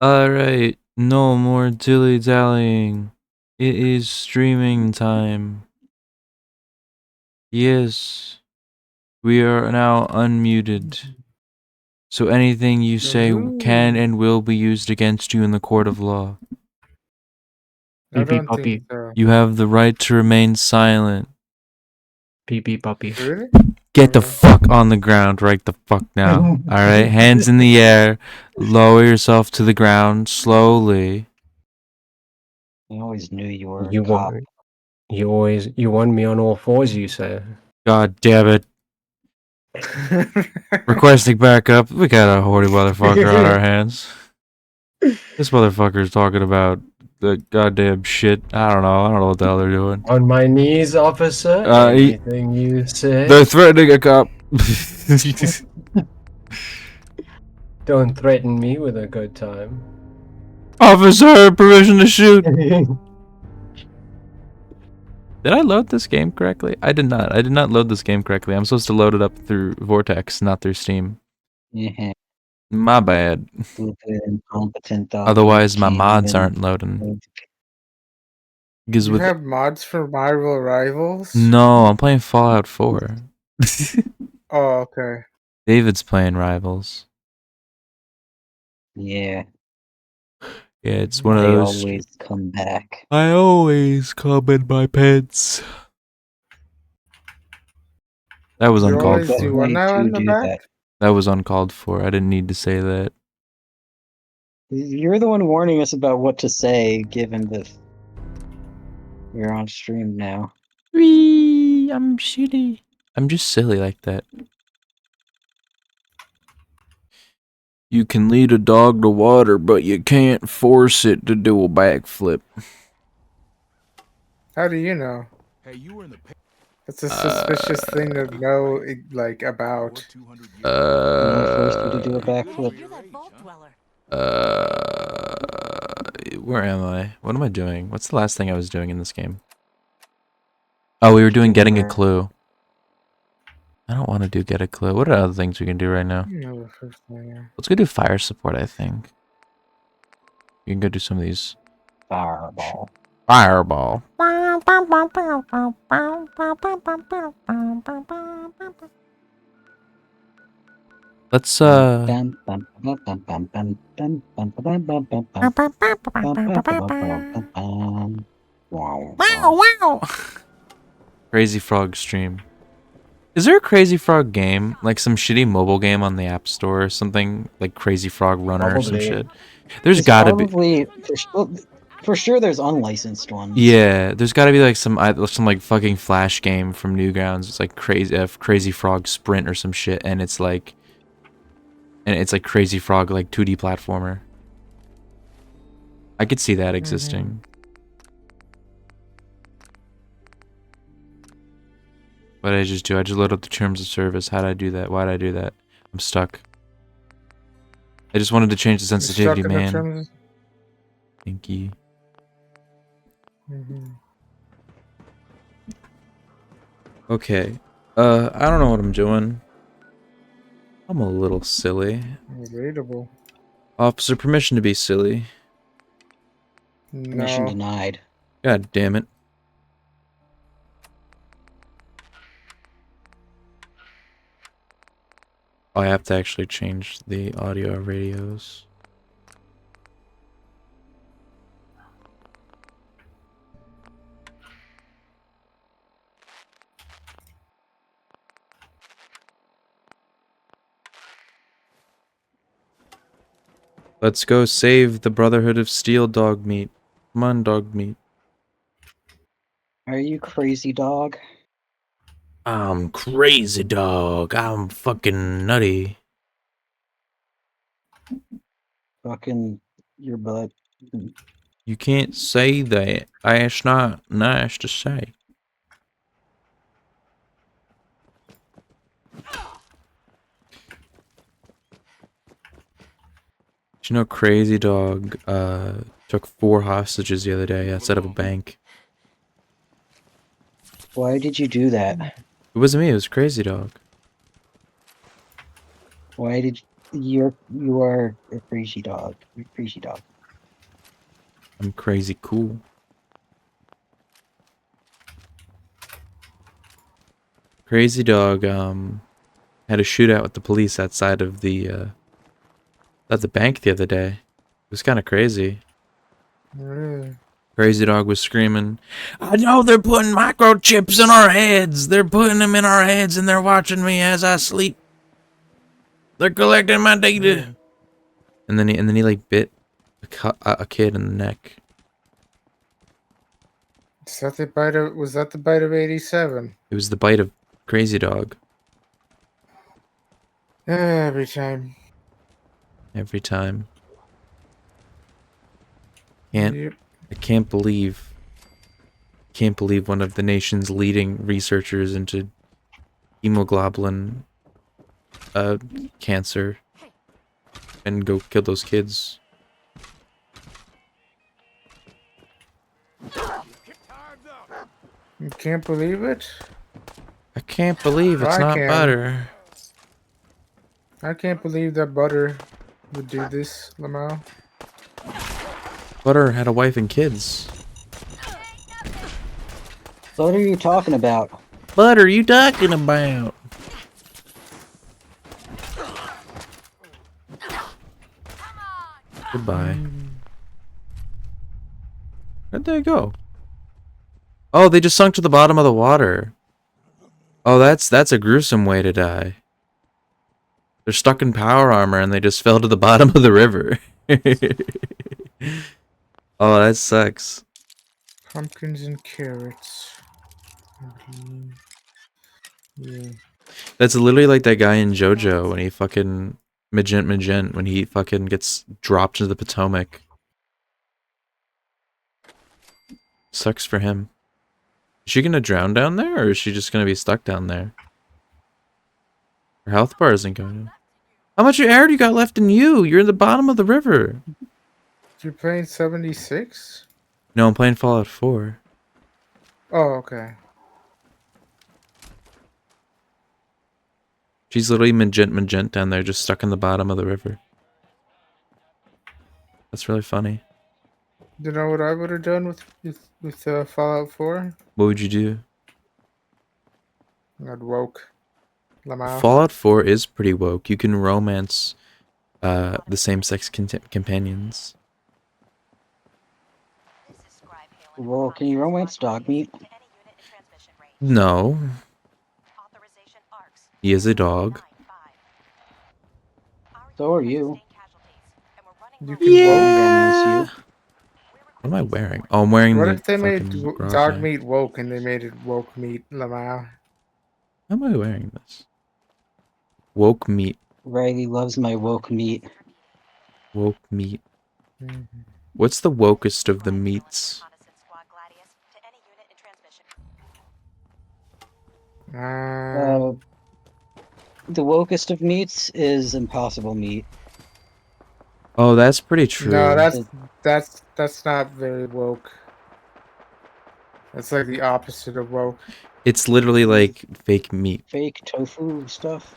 Alright, no more dilly-dallying. It is streaming time. Yes, we are now unmuted. So anything you say can and will be used against you in the court of law. I don't think so. You have the right to remain silent. Pee puppy. Really? Get the fuck on the ground right the fuck now. Alright, hands in the air. Lower yourself to the ground slowly. I always knew you were You a cop. want you want me on all fours, you say? God damn it. Requesting backup. We got a horny motherfucker on our hands. This motherfucker's talking about the goddamn shit. I don't know what the hell they're doing. On my knees, officer. Anything you say. They're threatening a cop. Don't threaten me with a good time. Officer, permission to shoot. Did I load this game correctly? I did not. I did not load this game correctly. I'm supposed to load it up through Vortex, not through Steam. Yeah. My bad. Stupid, incompetent dog. Otherwise, my mods aren't loading. Because You with have mods for Marvel Rivals? no, I'm playing Fallout 4. Oh, okay. David's playing Rivals. Yeah. Yeah, it's one of I those. always come back. I always come in my pants. That was You uncalled always do what for. now in the back? That was uncalled for. I didn't need to say that. You're the one warning us about what to say, given that you're on stream now. Wee, I'm shitty. I'm just silly like that. You can lead a dog to water, but you can't force it to do a backflip. How do you know? Hey, you were in the That's a suspicious thing to know, like, about. Forced you to do a backflip. Where am I? What am I doing? What's the last thing I was doing in this game? Oh, we were doing getting a clue. I don't want to do get a clue. What are other things we can do right now? No, the first one, yeah. Let's go do fire support, I think. You can go do some of these. Fireball. Fireball. Let's Bum, bum, bum, bum, bum, bum, bum, bum, bum, bum, bum, bum, bum, bum, bum, bum, bum, bum. Wow, wow. wow. Crazy Frog stream. Is there a Crazy Frog game? Like some shitty mobile game on the App Store or something? Like Crazy Frog Runner or some Probably. shit? There's There's gotta be. probably for sure there's unlicensed ones. Yeah, there's gotta be like some like fucking flash game from Newgrounds. It's like Crazy Frog Sprint or some shit, and it's like Crazy Frog like 2D platformer. I could see that existing. What did I just do? I just loaded up the terms of service. How did I do that? Why did I do that? I'm stuck. I just wanted to change the sensitivity, man. Thank you. Okay. I don't know what I'm doing. I'm a little silly. Relatable. Officer, permission to be silly. Permission No. denied. God damn it. I have to actually change the audio radios. Let's go save the Brotherhood of Steel dog meat. Come on, dog meat. Are you crazy, dog? I'm crazy, dog. I'm fucking nutty. Fucking your butt. You can't say that. It's not nice to say. Did you know Crazy Dog took 4 hostages the other day outside of a bank? Why did you do that? It wasn't me, it was Crazy Dog. Why did you are a crazy dog. You're a crazy dog. I'm crazy cool. Crazy Dog had a shootout with the police outside of the bank the other day. It was kind of crazy. Really? Crazy Dog was screaming, "I know they're putting microchips in our heads. They're putting them in our heads and they're watching me as I sleep. They're collecting my data." And then he like bit a kid in the neck. Is that the bite of, was that the bite of 87? It was the bite of Crazy Dog. Every time. Every time. I Yep. can't believe one of the nation's leading researchers into hemoglobin cancer and go kill those kids. You can't believe it? I can't believe it's I not can. butter. I can't believe that butter would do this, Lamau. Butter had a wife and kids. What are you talking about? What are you talking about? Goodbye. Where'd they go? Oh, they just sunk to the bottom of the water. Oh, that's a gruesome way to die. They're stuck in power armor and they just fell to the bottom of the river. Oh, that sucks. Pumpkins and carrots. Yeah. That's literally like that guy in JoJo when he fucking Magent when he fucking gets dropped into the Potomac. Sucks for him. Is she gonna drown down there or is she just gonna be stuck down there? Her health bar isn't going in. How much air do you got left in you? You're in the bottom of the river. You're playing 76? No, I'm playing Fallout 4. Oh, okay. She's literally magent down there, just stuck in the bottom of the river. That's really funny. You know what I would have done with Fallout 4? What would you do? I'd woke Lamau. Fallout 4 is pretty woke. You can romance the same-sex companions. Well, can you romance dog meat? No. He is a dog. So are you. You can woke. Yeah. What am I wearing? Oh, I'm wearing What the if they made fucking bra dog tag. meat woke and they made it woke meat Lamau? How am I wearing this? Woke meat. Riley loves my woke meat. Woke meat. Mhm. What's the wokest of the meats? Uh, The wokest of meats is impossible meat. Oh, that's pretty true. no, that's not very woke. That's like the opposite of woke. It's literally like fake meat. Fake tofu stuff.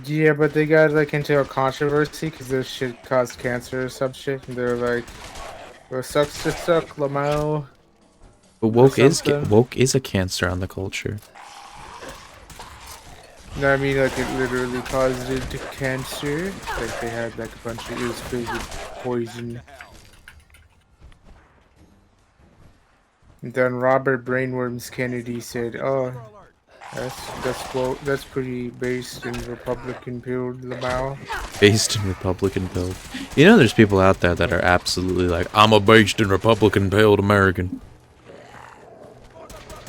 Yeah, but they got like into a controversy because their shit caused cancer or some shit, and they're like, "Well, sucks to suck, Lamau." But something. woke is a cancer on the culture. No, I mean like it literally caused it to cancer. Like they had like a bunch of it was filled with poison. And then Robert Brainworms Kennedy said, "Oh, that's pretty based in Republican pilled Lamau." Based in Republican pilled. You know there's people out there that are absolutely like, I'm a based in Republican pilled American.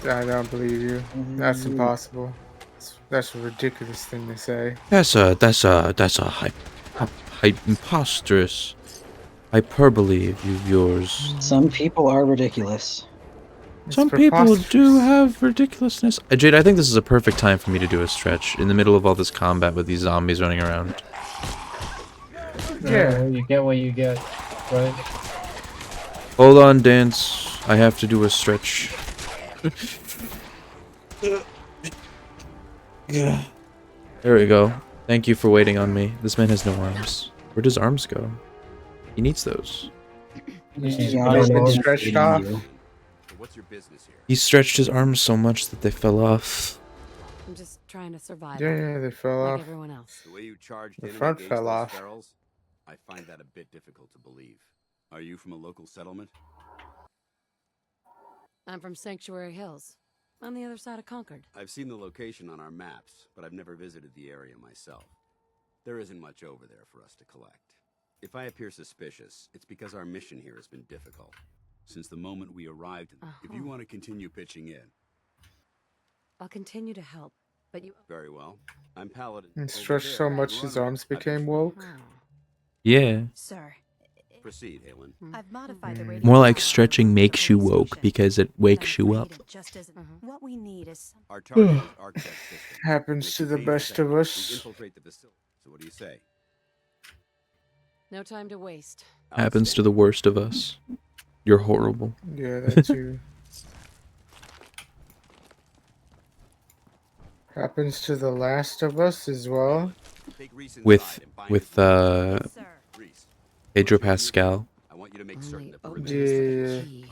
I don't believe you. That's impossible. That's a ridiculous thing to say. That's a imposterous hyperbole of yours. Some people are ridiculous. Some people do have ridiculousness. Jade, I think this is a perfect time for me to do a stretch in the middle of all this combat with these zombies running around. Yeah. You get what you get, right? Hold on, Dance. I have to do a stretch. Yeah. There we go. Thank you for waiting on me. This man has no arms. Where does arms go? He needs those. Stretched off. What's your business here? He stretched his arms so much that they fell off. I'm just trying to survive. Yeah, they fell like off. everyone else. The way you charged The in front against fell those off. ferals, I find that a bit difficult to believe. Are you from a local settlement? I'm from Sanctuary Hills, on the other side of Concord. I've seen the location on our maps, but I've never visited the area myself. There isn't much over there for us to collect. If I appear suspicious, it's because our mission here has been difficult. Since the moment we arrived, if you want to continue pitching in. I'll continue to help, but you... Very well. I'm Paladin. And Over stretched there, so the much his runner. arms I've became been- woke. Oh. Yeah. Sir, Proceed, Halen. I've modified the Mm. radio. More like tower stretching on makes the you police woke station, because it but wakes I'm you afraid up. it just isn't. What we need is Our target is Architect System. Happens to the best of We us. infiltrate the facility. So what do you say? No time to waste. Happens to the worst of us. You're horrible. Yeah, that too. Happens to the last of us as well. Take Reese With inside and find with Yes, sir. Reese. Pedro Pascal. I want you to make Only certain that open perimeter is Yeah. key.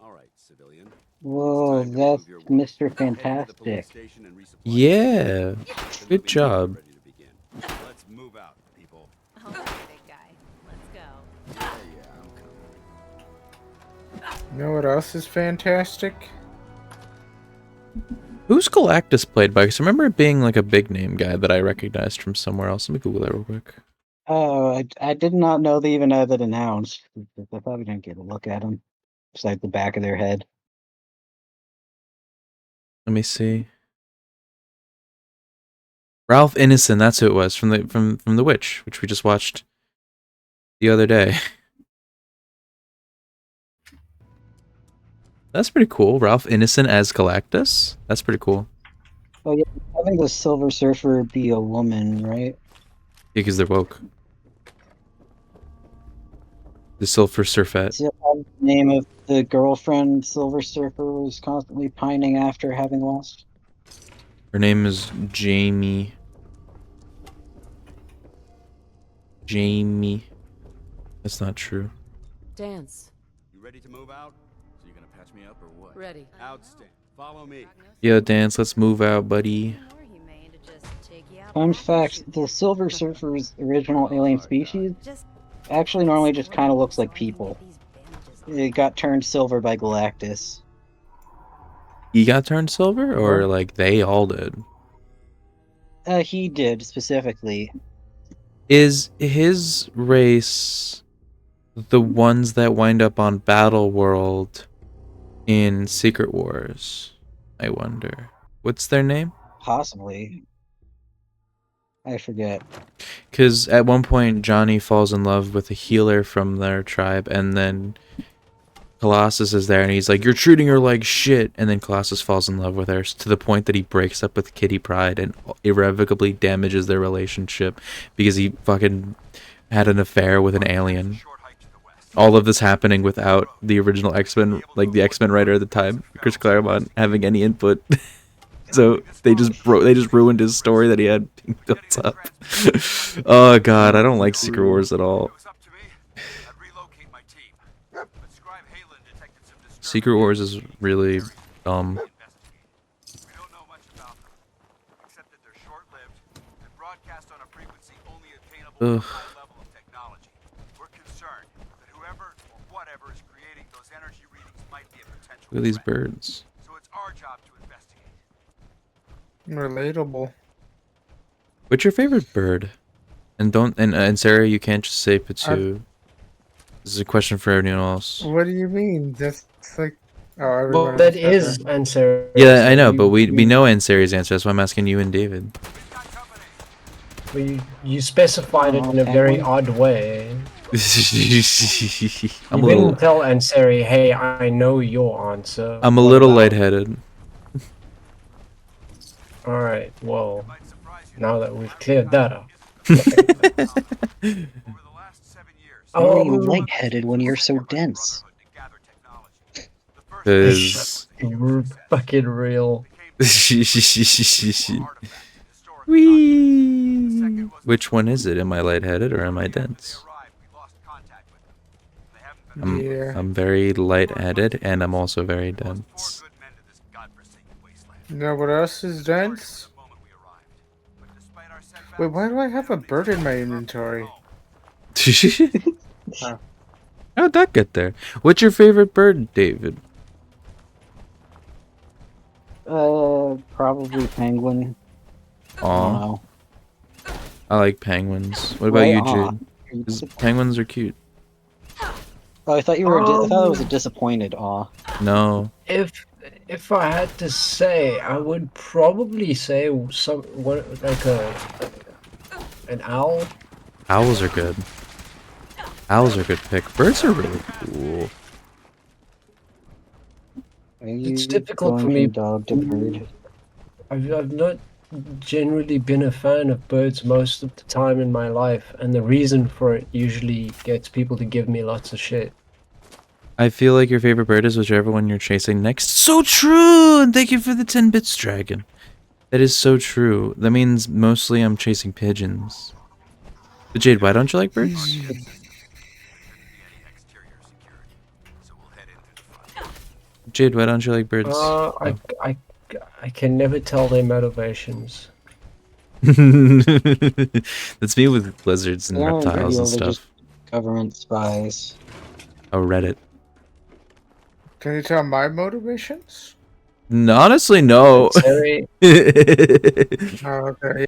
all right, civilian. Whoa, It's time to that's remove your Mr. weapons. Head to the police Fantastic. station and resupply. Yeah. The Good moving job. ready to begin. Let's move out, people. All right, big guy. Let's go. Yeah, I'm coming. You know what else is fantastic? Who's Galactus played by? Because I remember it being like a big name guy that I recognized from somewhere else. Let me Google that real quick. Oh, I did not know they even had that announced. I probably didn't get a look at them. It's like the back of their head. Let me see. Ralph Ineson, that's who it was from the Witch, which we just watched the other day. That's pretty cool. Ralph Ineson as Galactus. That's pretty cool. Oh yeah, having the Silver Surfer be a woman, right? Because they're woke. The Silver Surfette. Is that the name of the girlfriend Silver Surfer was constantly pining after having lost? Her name is Jamie. Jamie. That's not true. Dance. You ready to move out? So you're gonna patch me up or what? Ready. Outstanding. Follow me. Yo, Dance, let's move out, buddy. More humane to just take you out Fun back and fact, shoot the you. Silver Surfer's original alien species Just actually normally just kind of looks like so I can get people. these bandages on. It got turned silver by Galactus. He got turned silver, or What? like they all did? He did, specifically. Is his race the ones that wind up on Battle World in Secret Wars? I wonder. What's their name? Possibly. I forget. Because at one point Johnny falls in love with a healer from their tribe, and then Colossus is there, and he's like, "You're treating her like shit." And then Colossus falls in love with her to the point that he breaks up with Kitty Pryde and irrevocably damages their relationship because he fucking had an affair with an alien. All of this happening without the original X-Men, like the X-Men writer at the time, Chris Claremont, having any input. So they just ruined his story that he had being built up. Oh god, I don't like Secret Wars at all. Secret Wars is really dumb. Ugh. Look at these birds. Relatable. What's your favorite bird? And Sarah, you can't just say Pitu. This is a question for everyone else. What do you mean? That's like. Oh, Well, everyone. that else is answer. Yeah, I know, but we know Ansari's answer. That's why I'm asking you and David. You specified it in a very odd way. I'm You didn't tell Ansari, hey, I know your answer. I'm a What little about- lightheaded. Alright, well, now that we've cleared that up. How are you Um, lightheaded when you're so dense? Cause fucking real. Whee! Which one is it? Am I lightheaded or am I dense? Yeah. I'm very lightheaded and I'm also very dense. You know what else is dense? Wait, why do I have a bird in my inventory? How'd that get there? What's your favorite bird, David? Probably penguin. I don't Aw, know. I like penguins. What about Why you, aw? Jade? 'Cause penguins are cute. Oh, I thought you were. I thought it was a disappointed aw. No. If I had to say, I would probably say an owl. Owls are good. Owls are a good pick. Birds are really cool. Are It's you difficult for going me. from dog to bird? I've not generally been a fan of birds most of the time in my life, and the reason for it usually gets people to give me lots of shit. I feel like your favorite bird is whichever one you're chasing next. So true! And thank you for the 10 bits, Dragon. That is so true. That means mostly I'm chasing pigeons. But Jade, why don't you like birds? Jade, why don't you like birds? I can never tell their motivations. That's me with lizards and They aren't reptiles real, and they're just stuff. government spies. Oh, Reddit. Can you tell my motivations? No, honestly, no. Sorry, Oh, okay.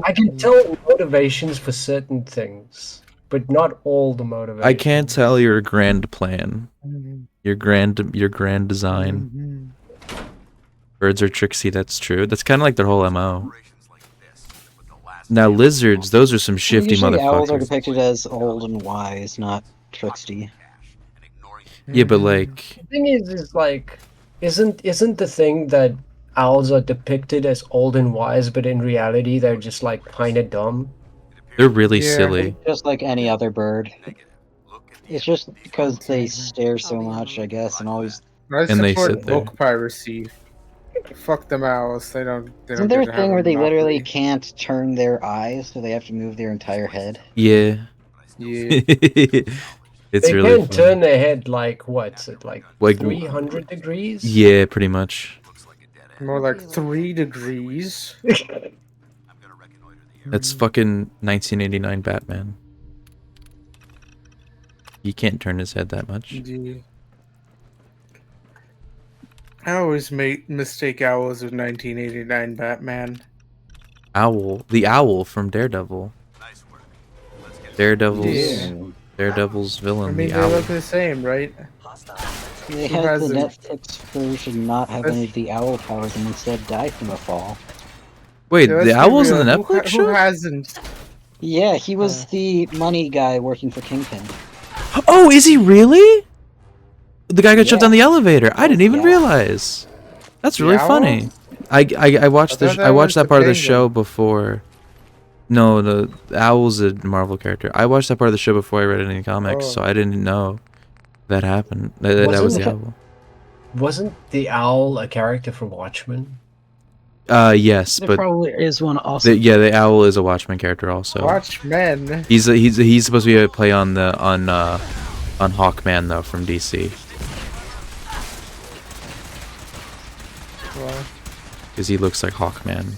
I can tell motivations for certain things, but not all the motivations. I can't tell your grand plan. Mhm. Your grand design. Mhm. Birds are tricksy, that's true. That's kind of like their whole MO. Now, lizards, those are some shifty Usually owls are motherfuckers. depicted as old and wise, not tricksty. Yeah, but Mhm. like, The thing is like, isn't the thing that owls are depicted as old and wise, but in reality they're just like kind of dumb? they're really Yeah. silly. Just like any other bird. It's just because they stare so much, I guess, and always. I And they support sit there. book piracy. Fuck them owls. They don't Isn't get there a to have thing a where they literally monopoly. can't turn their eyes, so they have to move their entire head? Yeah. Yeah. It's They really can funny. turn their head like what's it like Like, 300 degrees? yeah, pretty much. More like 3 degrees. That's fucking 1989 Batman. He can't turn his head that much. Yeah. I always mistake owls with 1989 Batman. Owl. The owl from Daredevil. Yeah. Daredevil's I villain, mean, the they owl. look the same, right? They Who had the hasn't? Netflix version not have any of the owl powers and instead die from a fall. Wait, Yeah, the let's be owl's in real. the Netflix Who show? hasn't? Yeah, he was the money guy working for Kingpin. Oh, is he really? The guy got shoved Yeah. down the elevator. I didn't even Yeah. realize. That's The really owl? funny. I watched thought I that watched was that part of the the show Penguin. before. No, the owl's a Marvel character. I watched that part of the show before I read any comics, so Oh. I didn't know that happened. That was Wasn't the it- owl. Wasn't the owl a character from Watchmen? Yes, There but probably is one also. the owl is a Watchmen character also. Watchmen. He's supposed to be a play on Hawkman though from DC Well, because he looks like Hawkman.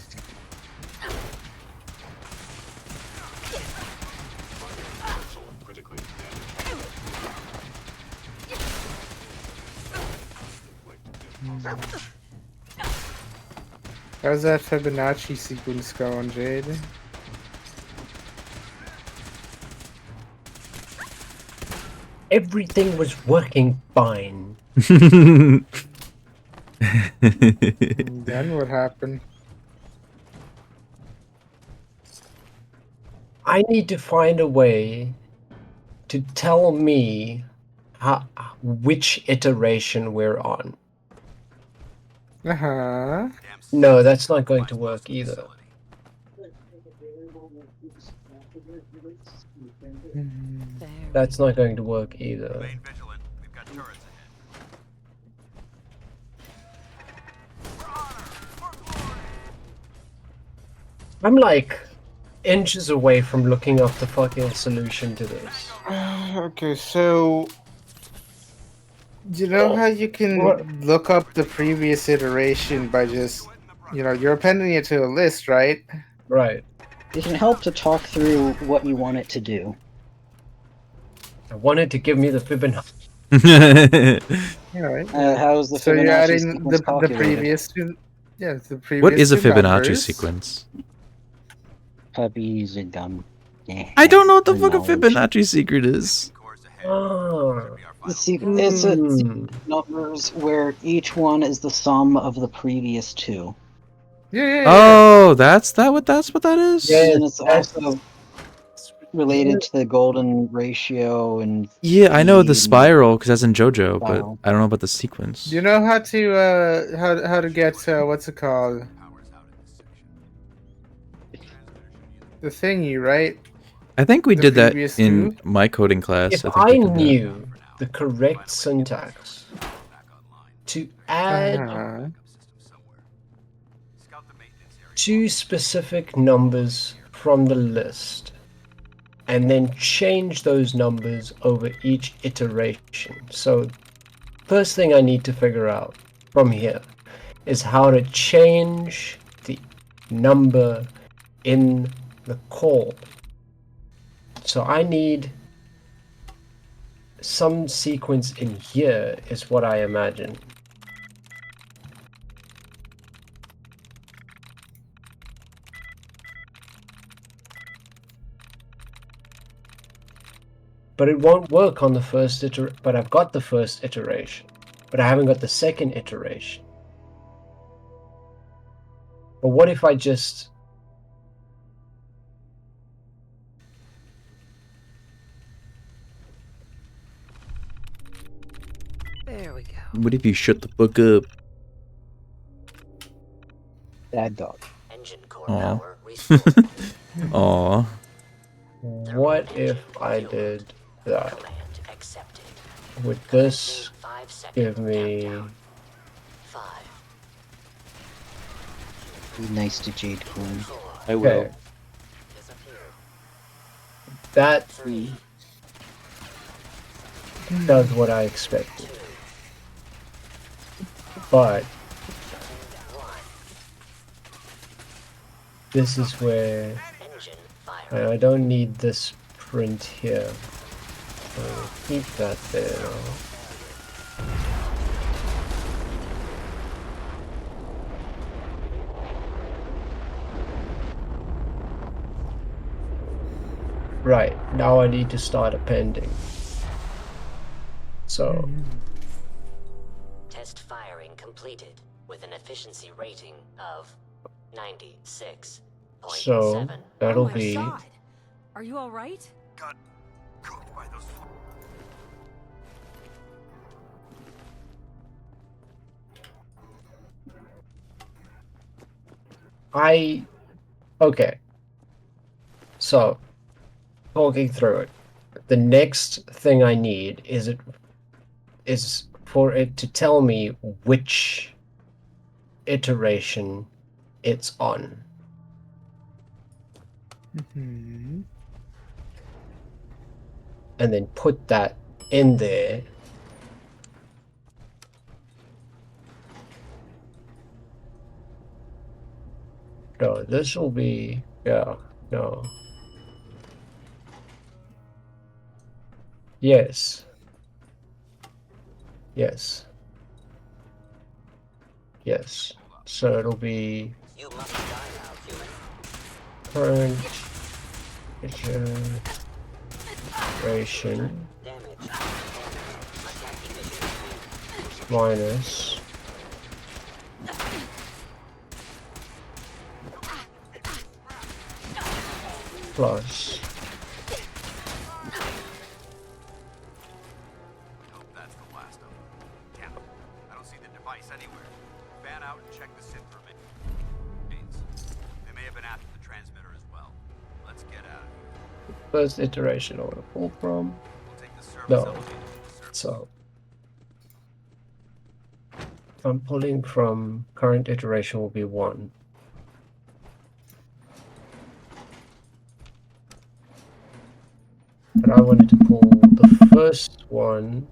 how's that Fibonacci sequence going, Jade? Everything was working fine. Then what happened? I need to find a way to tell me which iteration we're on. Uh-huh. No, that's not going to work either. That's not going to work either. I'm like inches away from looking up the fucking solution to this. Okay, so you know how you can What? look up the previous iteration by just, you're appending it to a list, right? Right. It can help to talk through what you want it to do. I wanted to give me the Fibonacci. Yeah, right. How's the So Fibonacci you're adding sequence the calculated? previous two. Yeah, the previous. What is a two Fibonacci numbers. sequence? Puppies are dumb. Yeah, I don't know what the or fuck a knowledge. Fibonacci secret is. Oh. It's a Hmm. numbers where each one is the sum of the previous two. Yeah. Oh, that's what that is? Yeah. And it's also related to the golden ratio and Yeah, I know the the spiral because that's in JoJo, but spiral. I don't know about the sequence. Do you know how to how to get what's it called? The thingy, right? I think we the did that previous in two? my coding class. If I think I we did that. knew the correct syntax to add Uh-huh. two specific numbers from the list and then change those numbers over each iteration. So first thing I need to figure out from here is how to change the number in the call. So I need some sequence in here is what I imagine. But it won't work on the first iteration. But I've got the first iteration. But I haven't got the second iteration. But what if I just... There we go. What if you shut the fuck up? Bad dog. Aw. Aw. What if I did that? Would this give me Be nice to Jade Queen. I will. Okay. That does what I expected. But this is where I don't need this print here. So keep that there. Right, now I need to start appending. So, Test firing completed with an efficiency rating of 96.7. so that'll be God. Are you all right? Got cooked by those. okay. So, talking through it. The next thing I need is for it to tell me which iteration it's on. Mm-hmm. And then put that in there. No, this will be, yeah, no. Yes. Yes. Yes. So it'll be You must die now, human. current iteration Damage. minus plus Nope, that's the last of them. Damn, I don't see the device anywhere. Fan out and check the synth remains. They may have been after the transmitter as well. Let's get out of here. first iteration I want to pull from. We'll take the service No. elevator to the surface. So if I'm pulling from current iteration will be 1. But I wanted to pull the first one.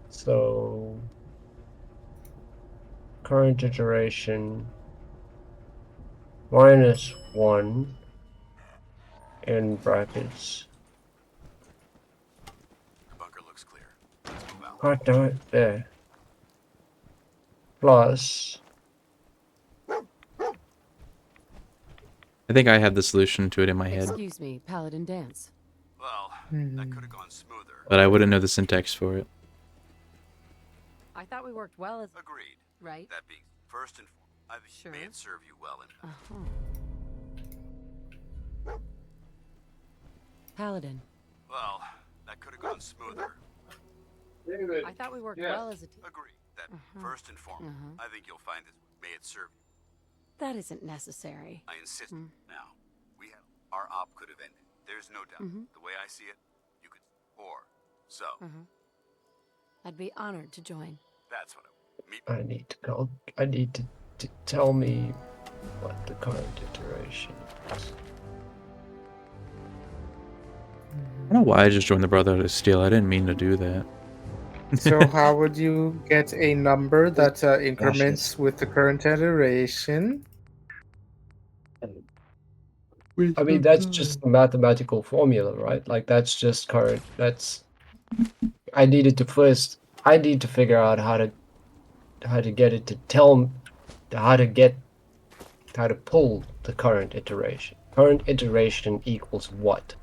So current iteration minus 1 in brackets. The bunker looks clear. Let's move out. God damn it, there. Plus I think I have the solution to it in my head, Excuse me, Paladin Dance. Well, that could have gone smoother. but I wouldn't know the syntax for it. I thought we worked well as Agreed. right. That being first and foremost, I Sure. may it serve you well in Paladin. Well, that could have gone smoother. I thought we worked well as a team. Agreed. That first and foremost, I think you'll find this. May it serve you. That isn't necessary. I insist. Now, our op could have ended. There's no doubt. The way I see it, you could, or so. I'd be honored to join. That's what meet. I need to go. I need to tell me what the current iteration is. I don't know why I just joined the Brotherhood of Steel. I didn't mean to do that. So how would you get a number that increments with the current iteration? I mean, that's just a mathematical formula, right? Like, that's just current. That's. I need to figure out how to get it to tell how to pull the current iteration. Current iteration equals what?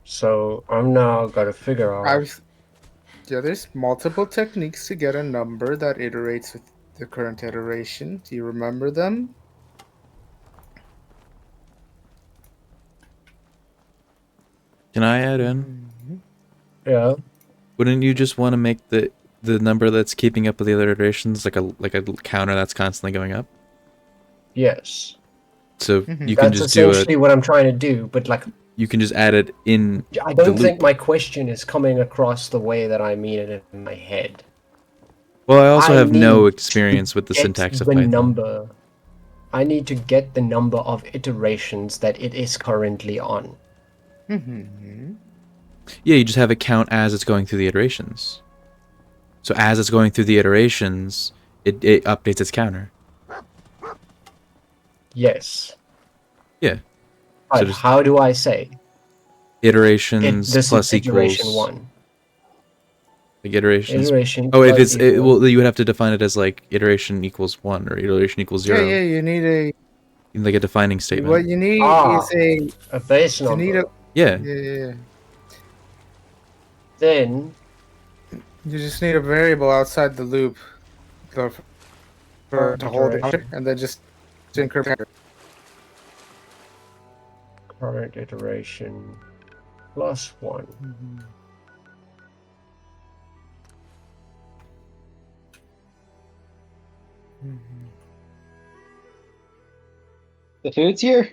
So I'm now got to figure out. Yeah, there's multiple techniques to get a number that iterates with the current iteration. Do you remember them? Can I add in? Yeah. Wouldn't you just want to make the number that's keeping up with the other iterations like a counter that's constantly going up? Yes. So you That's can just do essentially it. what I'm trying to do, but like You can just add it in. I don't the think loop. my question is coming across the way that I mean it in my head. Well, I also have no need experience with the get syntax of the Python. number. I need to get the number of iterations that it is currently on. Mm-hmm. Yeah, you just have it count as it's going through the iterations. So as it's going through the iterations, it updates its counter. Yes. Yeah. But So just how do I say iterations this plus is iteration equals 1? like iterations. Iteration Oh, if plus it's equal. well, you would have to define it as like iteration equals 1 or iteration equals 0. Yeah, you need a. Like a defining statement. What you need is a base you need number. Yeah. Yeah. Then You just need a variable outside the loop to hold it, iteration. and then just increment. Current iteration plus 1. The food's here.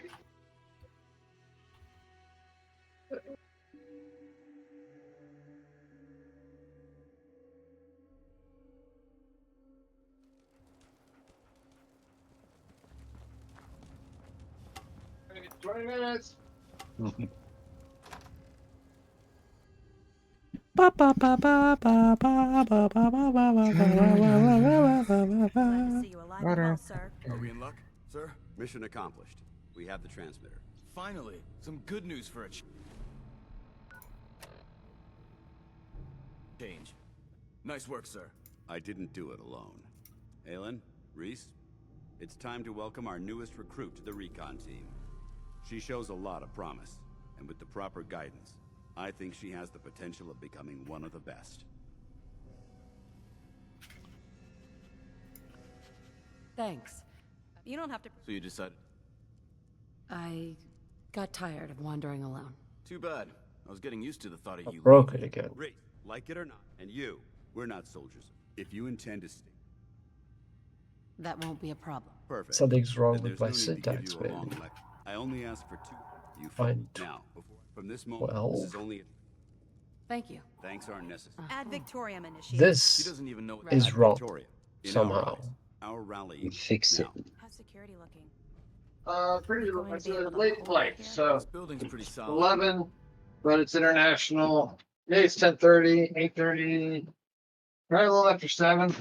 $20 minutes. Glad to see you alive and well, sir. Are we in luck, sir? Mission accomplished. We have the transmitter. Finally, some good news for a change. Nice work, sir. I didn't do it alone. Aylin, Reese, it's time to welcome our newest recruit to the recon team. She shows a lot of promise, and with the proper guidance, I think she has the potential of becoming one of the best. Thanks. You don't have to. So you decided? I got tired of wandering alone. Too bad. I was getting used to the thought of you. Broke it again. Reese, like it or not, and you, we're not soldiers. If you intend to stay, That won't be a problem. perfect. Something's wrong Then with there's my no need to give syntax, you a long maybe. lecture. I only ask for 2. You Fine. now, from this moment, Well. this is only. Thank you. Thanks aren't necessary. Ad Victoriam initiative. She This doesn't even know. is At wrong Victoria, in somehow. our rally. Fix it. Now. How's security looking? Pretty. Going to It's be a able to late hold flight, it here? so This building's pretty solid. 11, but it's international. Yeah, it's 10:30, 8:30, right a little after 7.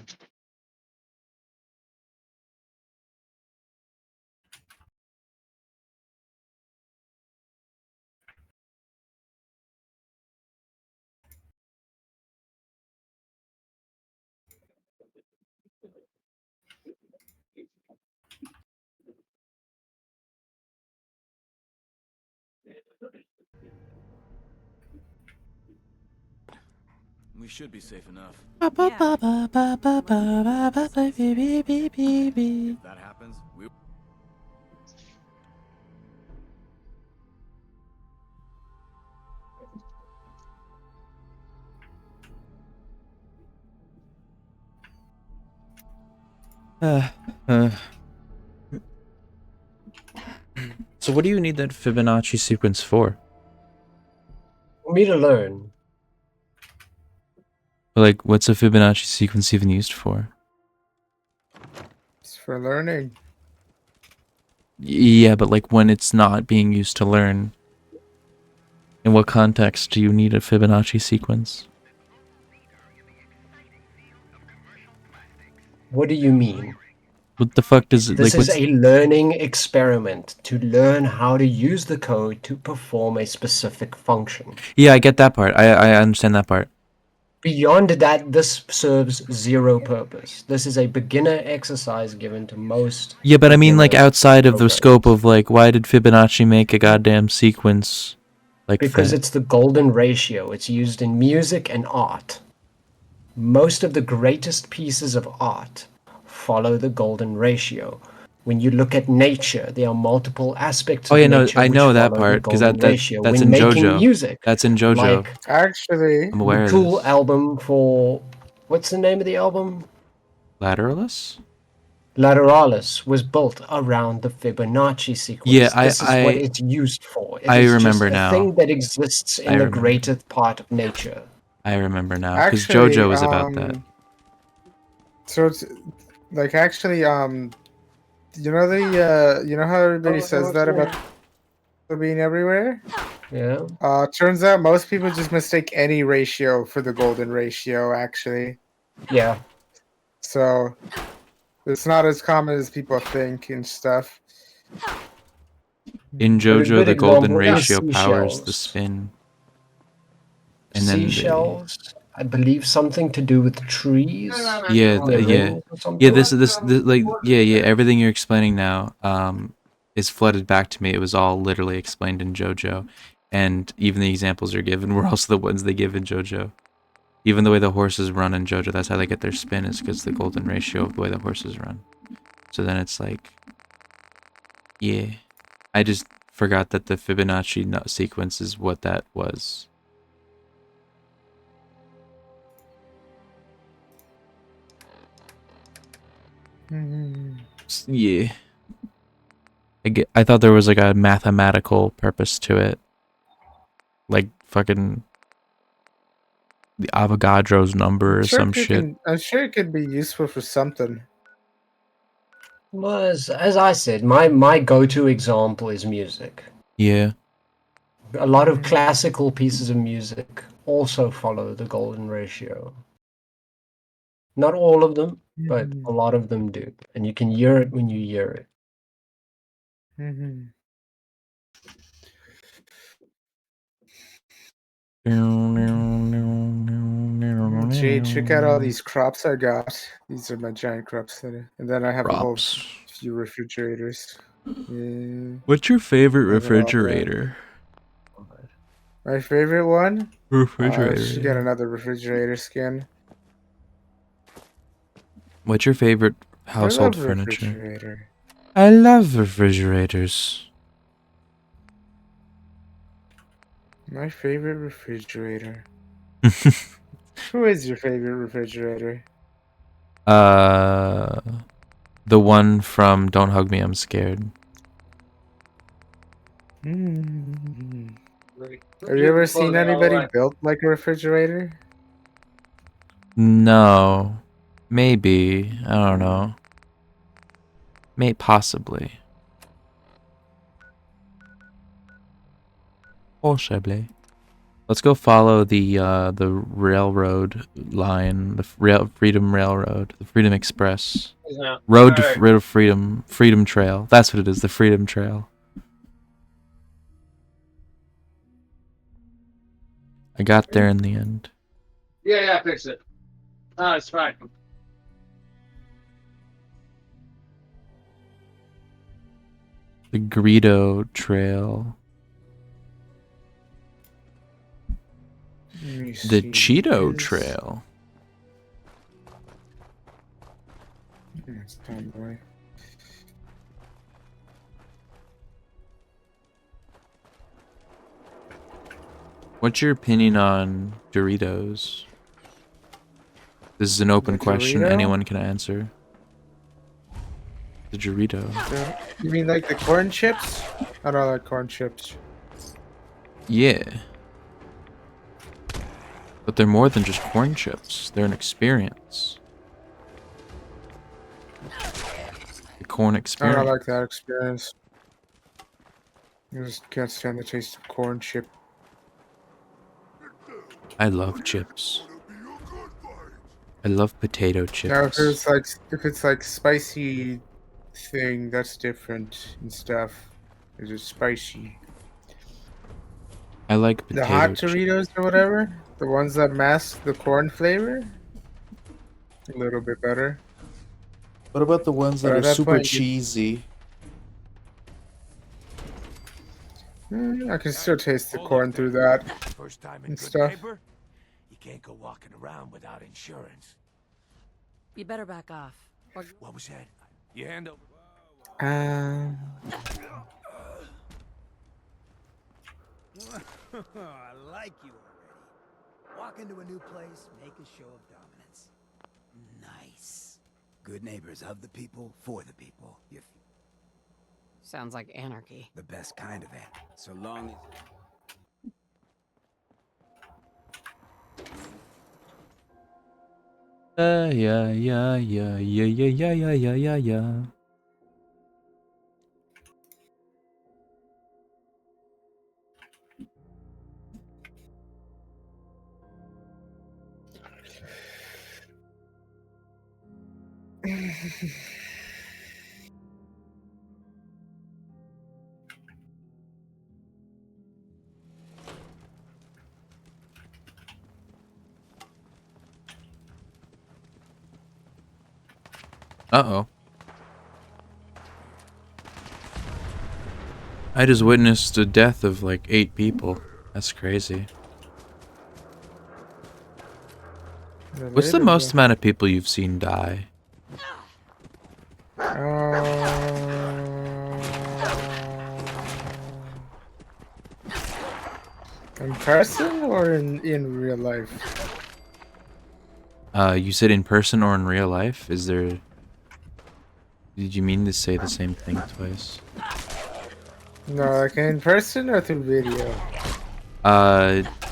We should be safe enough. Ba ba ba ba ba ba ba ba ba beep beep beep beep. If that happens, we. Uh. So what do you need that Fibonacci sequence for? For me to learn. Like, what's a Fibonacci sequence even used for? It's for learning. Yeah, but like when it's not being used to learn. In what context do you need a Fibonacci sequence? What do you mean? What the fuck does it This like? is What's, a learning experiment to learn how to use the code to perform a specific function. yeah, I get that part. I understand that part. Beyond that, this serves zero purpose. This is a beginner exercise given to most. Yeah, but I mean, like beginner outside of the scope programmers. of like, why did Fibonacci make a goddamn sequence like Because that? it's the golden ratio. It's used in music and art. Most of the greatest pieces of art follow the golden ratio. When you look at nature, there are multiple aspects Oh of yeah, no, nature I which know that follow the part because golden that ratio. that's When in making JoJo. music, That's in JoJo. like Actually, I'm aware the of Tool this. album for what's the name of the album? Lateralis? Lateralis was built around the Fibonacci sequence. Yeah, This is what it's used for. It I is remember just a now. thing that exists in I the remember. greatest part of nature. I remember now because actually, JoJo is about that. So it's like actually, you know you know how everybody says that about being everywhere? Yeah. Turns out most people just mistake any ratio for the golden ratio, actually. Yeah. So it's not as common as people think and stuff. In But a JoJo, good the golden example is ratio powers the seashells. spin. And then Seashells, I believe something to do with trees. yeah, Their yeah. rings or something. Yeah, this like yeah, everything you're explaining now is flooded back to me. It was all literally explained in JoJo. And even the examples are given were also the ones they give in JoJo. Even the way the horses run in JoJo, that's how they get their spin, is because the golden ratio of the way the horses run. So then it's like, yeah. I just forgot that the Fibonacci sequence is what that was. Yeah. I thought there was like a mathematical purpose to it. Like fucking the Avogadro's number or some shit. I'm sure it could be useful for something. Well, as I said, my go-to example is music. Yeah. A lot of classical pieces of music also follow the golden ratio. Not all of them, but a lot of them do. And you can hear it when you hear it. Jay, check out all these crops I got. These are my giant crops. And then I have a whole Props. few refrigerators. Yeah. What's your favorite Have it all there. refrigerator? My favorite one? Refrigerator. She got another refrigerator skin. What's your favorite I household love furniture? refrigerator. I love refrigerators. My favorite refrigerator. Who is your favorite refrigerator? The one from Don't Hug Me, I'm Scared. Have you ever seen anybody built like a refrigerator? No. Maybe. I don't know. Possibly. Possibly. Let's go follow the railroad line, the Freedom Railroad, the Freedom Express. Road to Freedom, Freedom Trail. That's what it is, the Freedom Trail. I got there in the end. Yeah, fix it. No, it's fine. The Greedo Trail. The Cheeto Trail. It's Tomboy. What's your opinion on Doritos? This is an open question. Dorito? Anyone can answer. The Dorito. You mean like the corn chips? I don't like corn chips. Yeah. But they're more than just corn chips. They're an experience. The corn I experience. don't like that experience. I just can't stand the taste of corn chip. I love chips. I love potato chips. Now if it's like spicy thing, that's different and stuff. It's just spicy. I like The potato hot chips. Doritos or whatever, the ones that mask the corn flavor, a little bit better. What about the ones that But are at that super point, cheesy? I can still taste the corn through that and stuff. You can't go walking around without insurance. You better back off. Or What was that? Your hand over. Um, I like you already. Walk into a new place, make a show of dominance. Nice. Good neighbors of the people, for the people. sounds like anarchy. The best kind of it. So long as... Yeah, yeah, yeah, yeah, yeah, yeah, yeah, yeah, yeah, yeah. Uh-oh. I just witnessed the death of like 8 people. That's crazy. What's the most amount of people you've seen die? In person or in real life? You said in person or in real life? Is there... Did you mean to say the same thing twice? No, like in person or through video?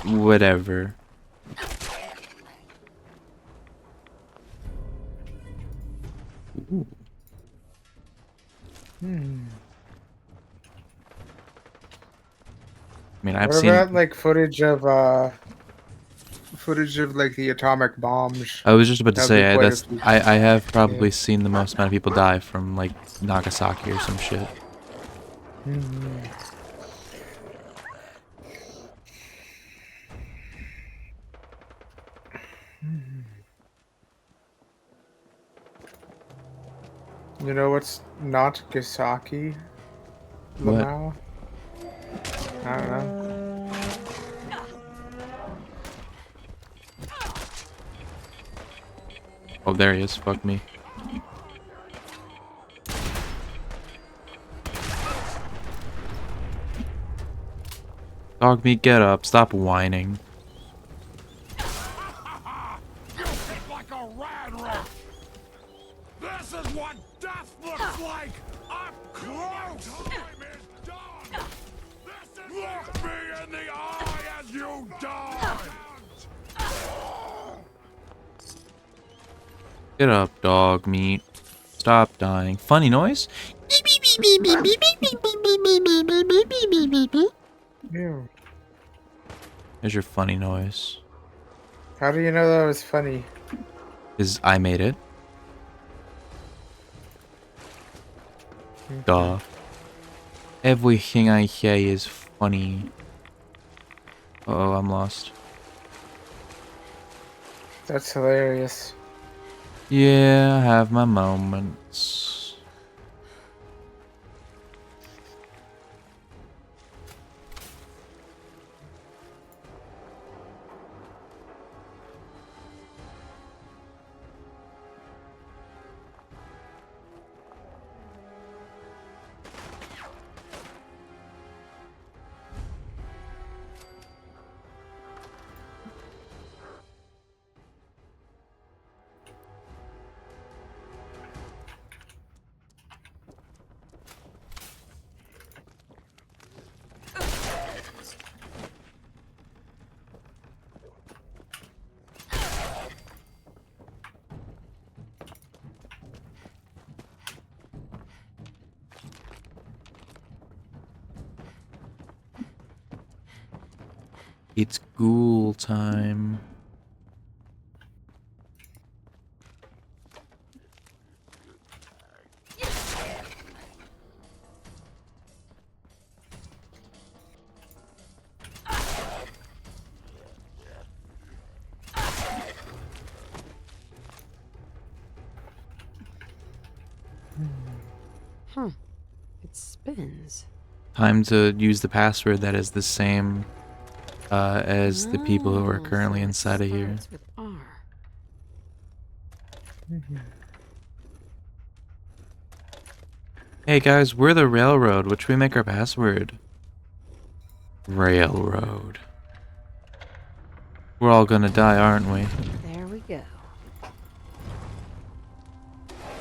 Whatever. Ooh. I mean, I've What seen... about like footage of like the atomic bombs? I was just about to That'd be say, quite a that's... few. I have probably Yeah. seen the most amount of people die from, like, Nagasaki or some shit. You know what's not Gasaki? What? Lamau? I don't know. Oh, there he is. Fuck me. Dog meat, get up. Stop whining. Like a rad rat. This is what death looks like up close. Time is done. Look me in the eye as you die. Get up, dog meat. Stop dying. Funny noise? Ew. There's your funny noise. How do you know that was funny? Because I made it. Duh. Everything I say is funny. Uh-oh, I'm lost. That's hilarious. Yeah, I have my moments. It's ghoul time. Huh. It spins. Time to use the password that is the same as the people who are currently inside of here. With R. Hey guys, we're the railroad. What should we make our password? Railroad. We're all gonna die, aren't we? There we go.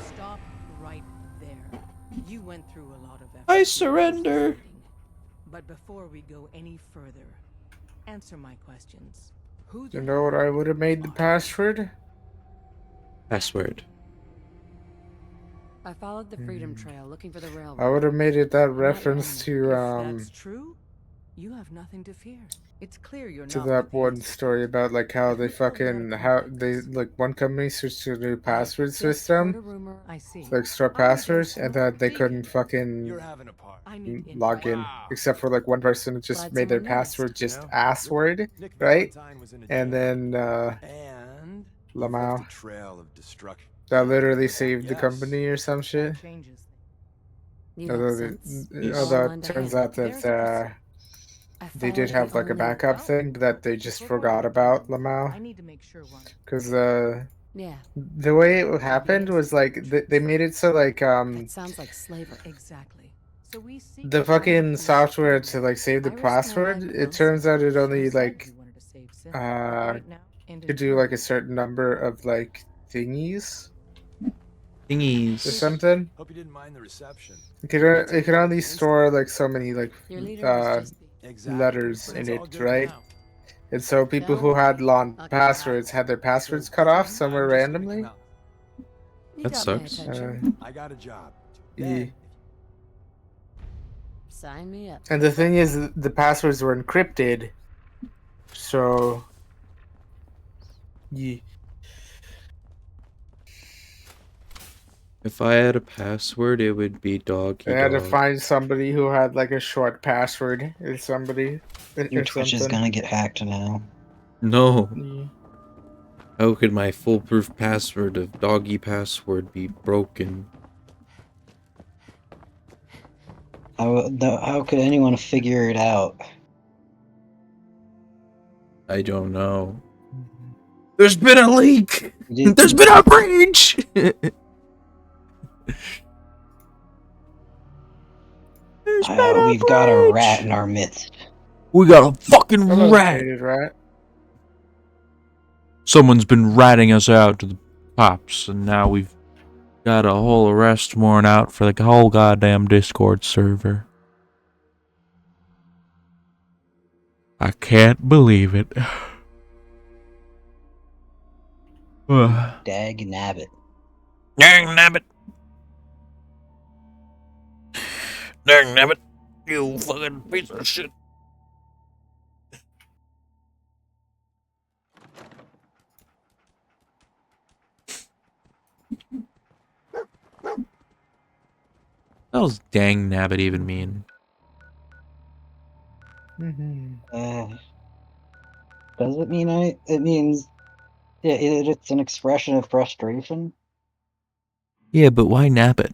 Stop right there. You went through a lot of effort. I surrender. But before we go any further, answer my questions. Who You know what I would have made the password? Password. I followed the Freedom Trail looking for the railroad. I would have made it that I'm not reference panicked. to If that's true, you have nothing to fear. It's clear you're not that with the one Institute. story about like how they Maybe we'll get fucking acquainted how like they this. like one company switched to a new I password just system, heard a rumor. I see. like store I'll look passwords, into and it. that they couldn't You're fucking having a party. I need log insight. in except for like one person who just Glad made their someone noticed. password just You know, assword, Nick right? Valentine was in a And jam. then And you've Lamau. left a trail of destruction. That literally saved the Yes. company or some shit. That changes things. You have sense. Although All it lend a turns hand. out that There's a they did I have followed like a the only- backup thing that they just Before forgot we about begin, Lamau. I need to make sure one. Because Yeah, the way it happened was like they made it so like that sounds like slavery. Exactly. So we seek the to find fucking who's software to stealing. like save the I risk my password, life it close turns out it You only said like you wanted to save Sim, but right now, and could in do like a turn, certain number of like thingies or Thingies. something. Hope you didn't mind the reception. It could only store like so many like Your leader must just be. letters But in it's all it, good right? now. And so people Don't who had worry. long I'll keep passwords had their passwords cut off somewhere I'm just gonna come randomly. out. You That got my sucks. attention. I got a job. Yeah. Then, Sign me up. And the thing is, the passwords were encrypted, so yeah. If I had a password, it would be doggy They had to dog. find somebody who had like a short password or somebody Your or Twitch is something. gonna get hacked now. No. Yeah. How could my foolproof password of doggy password be broken? How could anyone figure it out? I don't know. There's been a leak! You There's been a breach! We've got a rat in our midst. We got a fucking Hello, rat! faded rat. Someone's been ratting us out to the cops, and now we've got a whole arrest warrant out for the whole goddamn Discord server. I can't believe it. Dag nabbit. Dang nabbit. Dang nabbit. You fucking piece of shit. What does dang nabbit even mean? Does it mean it means it's an expression of frustration? Yeah, but why nabbit?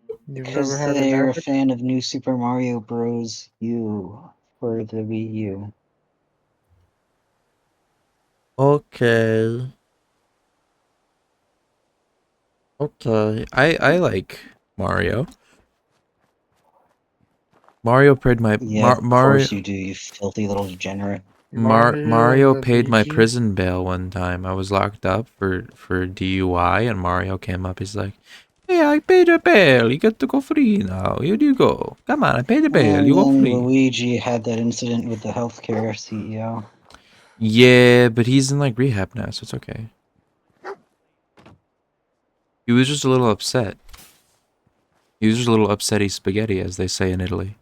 You've never Because had they're a an fan of New Super Mario Bros. U for the Wii U. Okay. Okay. I like Mario. Mario paid my Yeah, of Mario course you do, you filthy little degenerate. Mario and paid my Luigi? prison bail one time. I was locked up for DUI, and Mario came up. He's like, "Hey, I paid a bail. You get to go free now. Here you go. Come on, I paid a bail. And You go then free." Luigi had that incident with the healthcare CEO. Yeah, but he's in like rehab now, so it's okay. He was just a little upset. He was just a little upsetty spaghetti, as they say in Italy.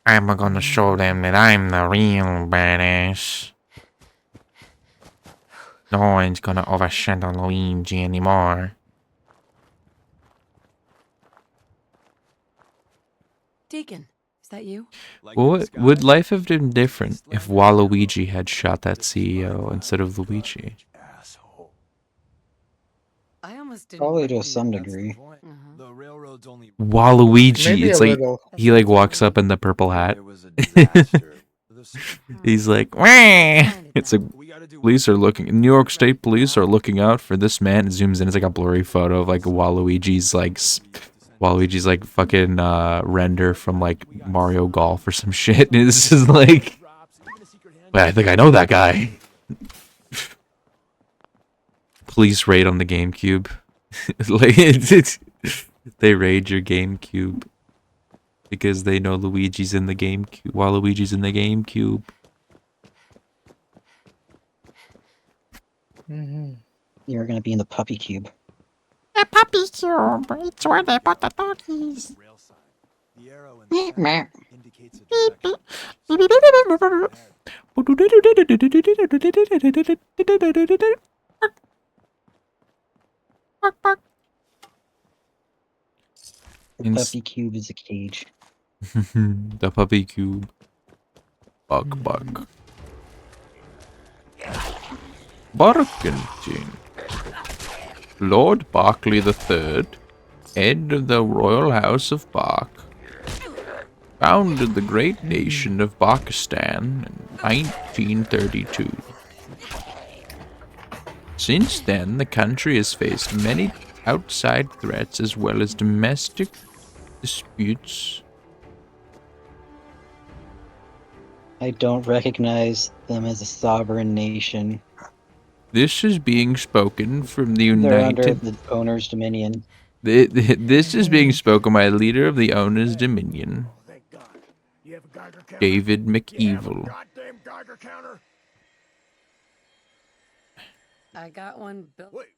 I'm gonna show them that I'm the real badass. No one's gonna overshadow Luigi anymore. Deacon, is that you? What would life have been different if Waluigi had shot that CEO instead of Luigi? I almost didn't. Probably to some degree. The railroad's only Waluigi, Maybe it's a like little. he like walks up in the purple hat. was a disaster. He's like, wah! It's like police are looking. New York State police are looking out for this man. It zooms in. It's like a blurry photo of like Waluigi's like Waluigi's like fucking render from like Mario Golf or some shit. And it's just like, well, I think I know that guy. Police raid on the GameCube. Like they raid your GameCube. because they know Luigi's in the GameCube. Waluigi's in the GameCube. You're gonna be in the puppy cube. The puppy cube. It's where they put the doggies. The arrow in Meep, meep. indicates a The puppy cube is a cage. The puppy cube. Buck, buck. Barkington. Lord Berkeley III, head of the Royal House of Bach, founded the great nation of Pakistan in 1932. Since then, the country has faced many outside threats as well as domestic disputes. I don't recognize them as a sovereign nation. This is being spoken from the They're under United... the owner's dominion. This is being spoken by the leader of the owner's dominion, David McEvil. goddamn Geiger counter. I got one built. Wait,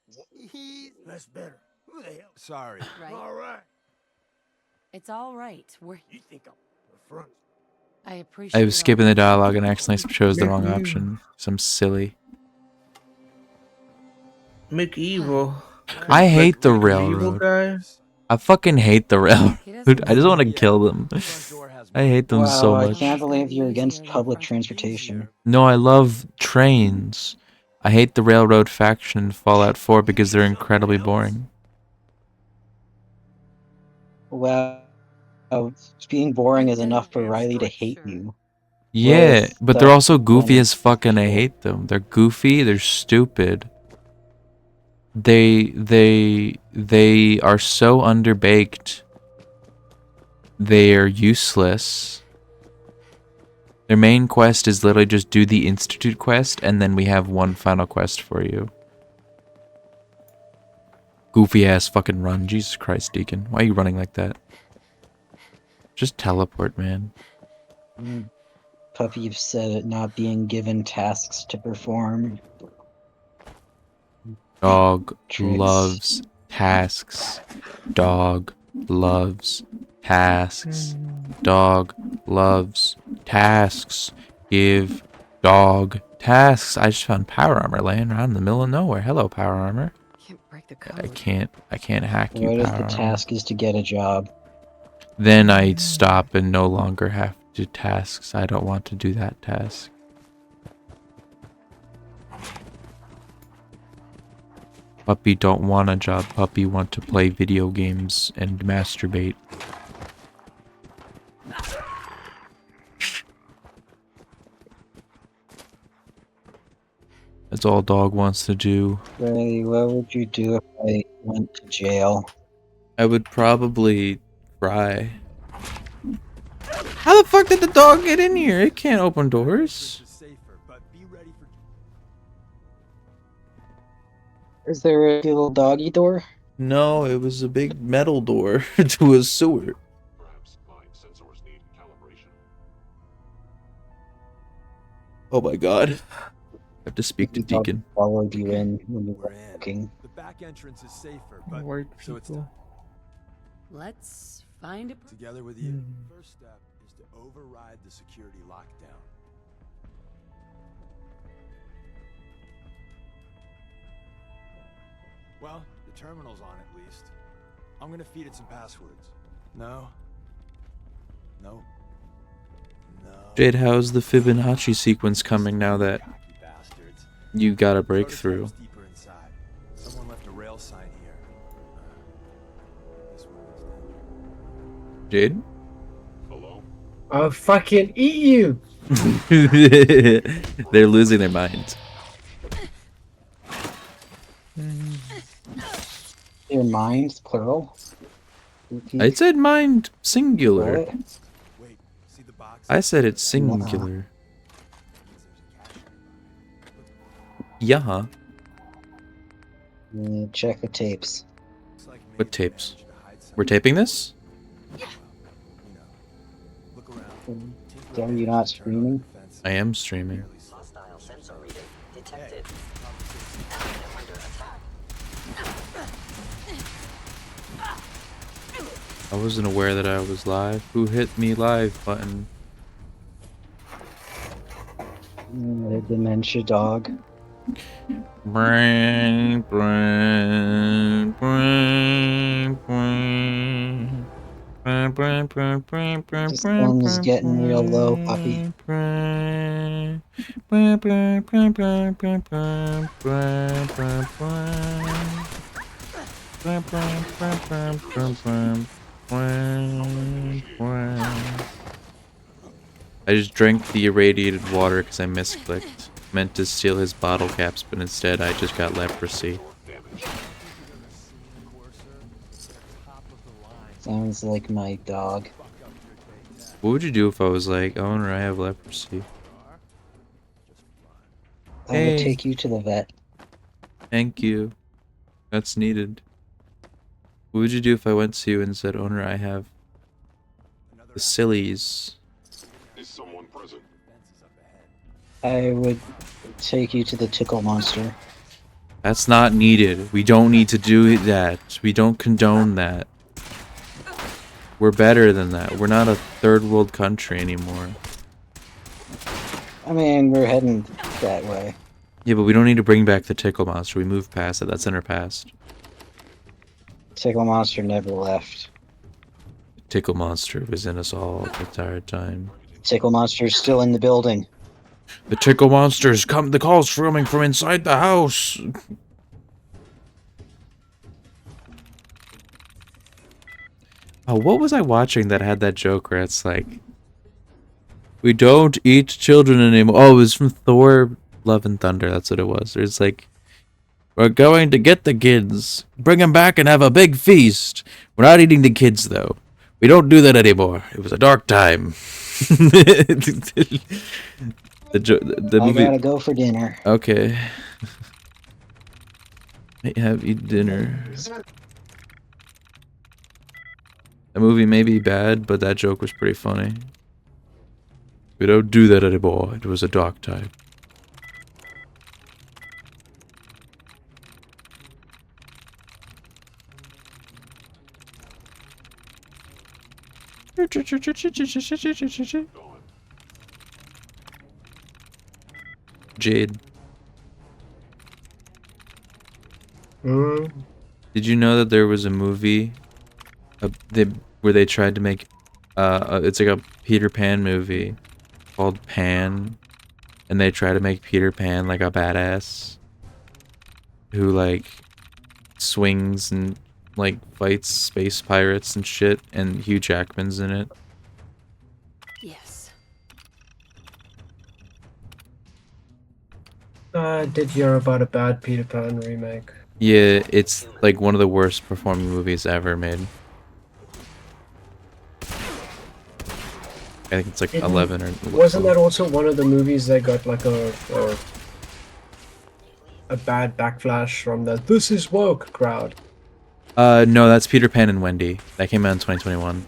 that's better. Who the hell? Sorry. Right. All right. It's all right. You think I'm the front? I appreciate. I was skipping the dialogue and accidentally chose the wrong option. So I'm silly. McEvil. I hate the Evil railroad. guy. I fucking hate the railroad. I just want to kill them. I hate them so Wow, I much. can't believe you're against public transportation. No, I love trains. I hate the railroad faction in Fallout 4 because they're incredibly boring. Wow. Being boring is enough for Riley to hate you. Yeah, but they're also goofy as fuck and I people. hate them. They're goofy, they're stupid. They are so underbaked. They are useless. Their main quest is literally just do the Institute quest, and then we have one final quest for you. Goofy ass fucking run. Jesus Christ, Deacon. Why are you running like that? Just teleport, man. Puppy, you've said it, not being given tasks to perform. Dog Tricks. loves tasks. Dog loves tasks. Dog loves tasks. Give dog tasks. I just found power armor laying around in the middle of nowhere. Hello, power armor. Can't break the code. I can't hack you, What if power the armor. task is to get a job? Then I stop and no longer have to do tasks. I don't want to do that task. Puppy don't want a job. Puppy want to play video games and masturbate. That's all dog wants to do. Riley, what would you do if I went to jail? I would probably cry. How the fuck did the dog get in here? It can't open doors. Is there a little doggy door? No, it was a big metal door to a sewer. Oh my god. I have to speak to Deacon. Followed you in when you were walking. The back entrance is safer, but White so it's people. Let's find it. together with you. First step is to override the security lockdown. Well, the terminal's on at least. I'm gonna feed it some passwords. No. No. No. Jade, how's the Fibonacci sequence coming now that you got a breakthrough? Deeper inside. Someone left a rail sign here. This one is Jade? I'll fucking eat you! They're losing their minds. Your mind's plural? I said mind singular. What? Wait, see the box? I said it's singular. Yeah. Check the tapes. What tapes? We're taping this? Are you not streaming? I am streaming. Hostile sensor reading detected. I wasn't aware that I was live. Who hit me live button? The dementia dog. Brain, brain, brain, brain. The sun is getting real low, puppy. I just drank the irradiated water because I misclicked. Meant to steal his bottle caps, but instead I just got leprosy. Sounds like my dog. What would you do if I was like, owner, I have leprosy? I would take you to the vet. Thank you. That's needed. What would you do if I went to you and said, owner, I have the sillies? Is someone present? I would take you to the tickle monster. That's not needed. We don't need to do that. We don't condone that. We're better than that. We're not a third world country anymore. I mean, we're heading that way. Yeah, but we don't need to bring back the tickle monster. We moved past it. That's in our past. Tickle monster never left. The tickle monster was in us all the entire time. Tickle monster's still in the building. The tickle monsters come. The call's coming from inside the house. Oh, what was I watching that had that joke where it's like, we don't eat children anymore? Oh, it was from Thor: Love and Thunder. That's what it was. It's like, we're going to get the kids, bring them back, and have a big feast. We're not eating the kids though. We don't do that anymore. It was a dark time. The movie. I gotta go for dinner. Okay. Eat dinner. The movie may be bad, but that joke was pretty funny. We don't do that anymore. It was a dark time. Jade. Did you know that there was a movie where they tried to make it's like a Peter Pan movie called Pan, and they try to make Peter Pan like a badass who like swings and like fights space pirates and shit, and Hugh Jackman's in it. Yes. I did hear about a bad Peter Pan remake. Yeah, it's like one of the worst performing movies ever made. I think it's like 11 or... Wasn't that also one of the movies that got like a bad backlash from the "This is woke" crowd? No, that's Peter Pan and Wendy. That came out in 2021.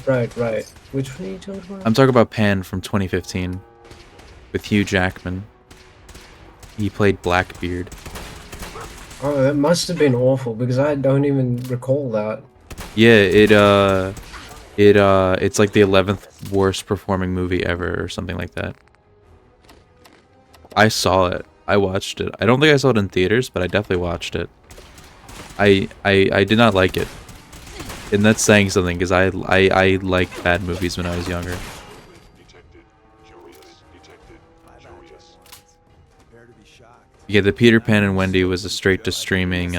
Right, right. Which one are you talking about? I'm talking about Pan from 2015 with Hugh Jackman. He played Blackbeard. Oh, that must have been awful because I don't even recall that. Yeah, it's like the 11th worst performing movie ever or something like that. I saw it. I watched it. I don't think I saw it in theaters, but I definitely watched it. I did not like it. And that's saying something because I liked bad movies when I was younger. Yeah, the Peter Pan and Wendy was a straight to streaming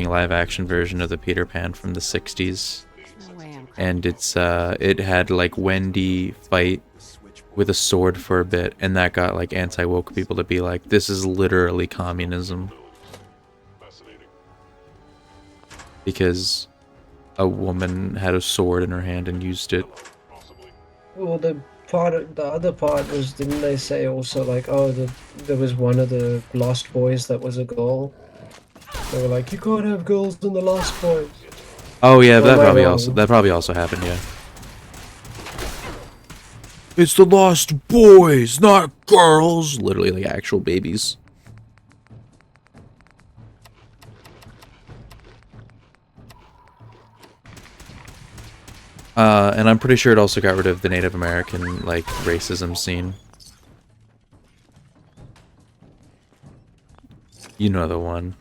live action version of the Peter Pan from the 60s. And it had like Wendy fight with a sword for a bit, and that got like anti-woke people to be like, this is literally communism. Because a woman had a sword in her hand and used it. Well, the other part was, didn't they say also like, oh, there was one of the Lost Boys that was a girl? They were like, you can't have girls in the Lost Boys. Oh yeah, Or that am I probably wrong? also happened, yeah. It's the lost boys, not girls. Literally like actual babies. And I'm pretty sure it also got rid of the Native American, like, racism scene. You know the one.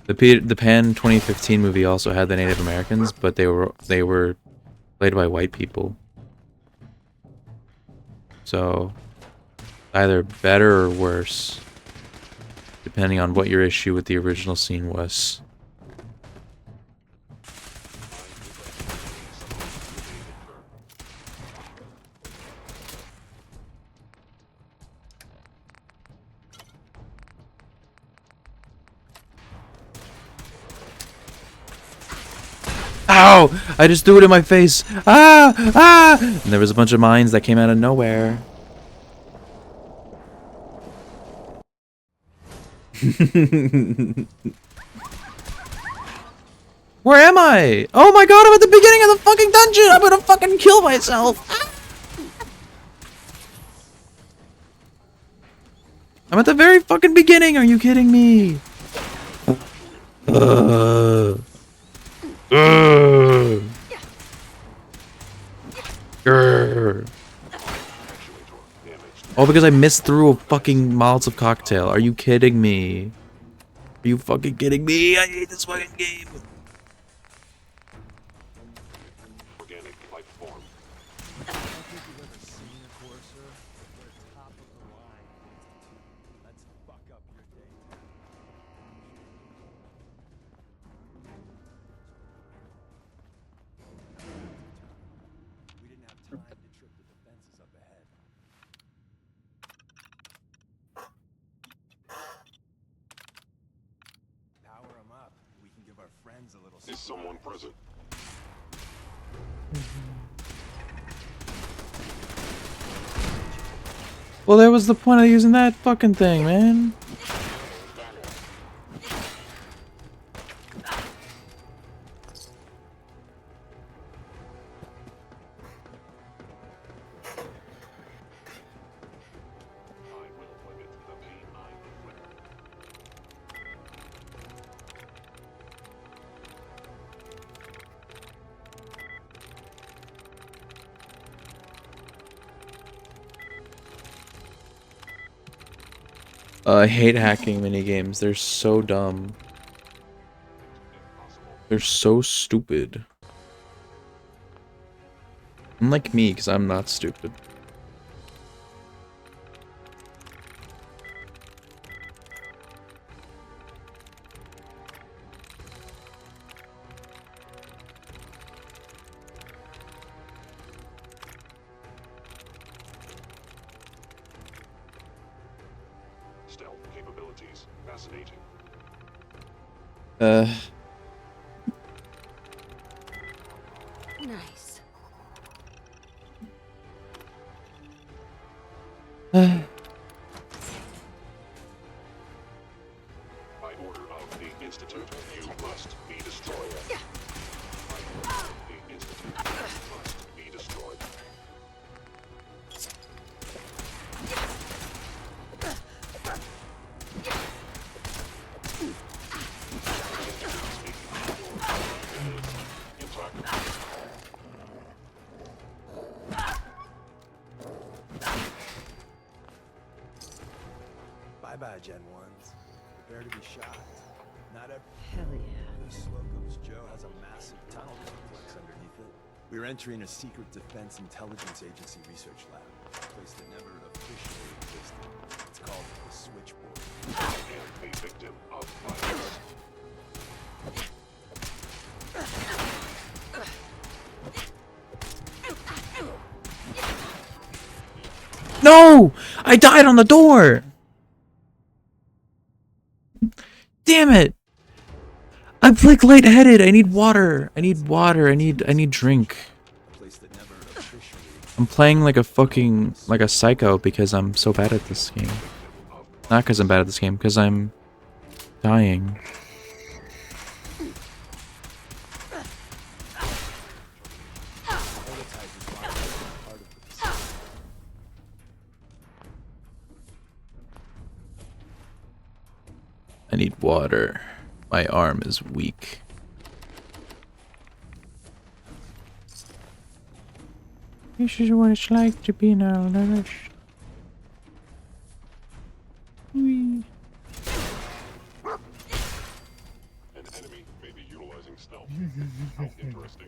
The Pan 2015 movie also had the Native Americans, but they were played by white people. So either better or worse, depending on what your issue with the original scene was. Ow! I just threw it in my face. Ah! Ah! And there was a bunch of mines that came out of nowhere. Where am I? Oh my god, I'm at the beginning of the fucking dungeon! I'm gonna fucking kill myself! Ah! I'm at the very fucking beginning, are you kidding me? Oh, because I missed through a fucking Molotov cocktail. Are you kidding me? Are you fucking kidding me? I hate this fucking game. Organic life form. I don't think you've ever seen a courser, but they're top of the line. Let's fuck up your day. We didn't have time to trip the defenses up ahead. Power them up. We can give our friends a little. Is someone present? Well, there was the point of using that fucking thing, man. I hate hacking minigames. They're so dumb. They're so stupid. Unlike me, because I'm not stupid. Stealth capabilities. Fascinating. Nice. By order of the Institute, you must be destroyed. By order of the Institute, you must be destroyed. Bye-bye, Gen 1s. Prepare to be shocked. Not every... Hell yeah. This Slocum's Joe has a massive tunnel complex underneath it. We're entering a secret defense intelligence agency research lab. A place that never officially existed. It's called the Switchboard. And a victim of violence. No! I died on the door! Damn it! I'm like lightheaded. I need water. I need water. I need drink. I'm playing like a fucking like a psycho because I'm so bad at this game. Not because I'm bad at this game, because I'm dying. need water. My arm is weak. This is what it's like to be malnourished. Whee. An enemy may be utilizing stealth. How interesting.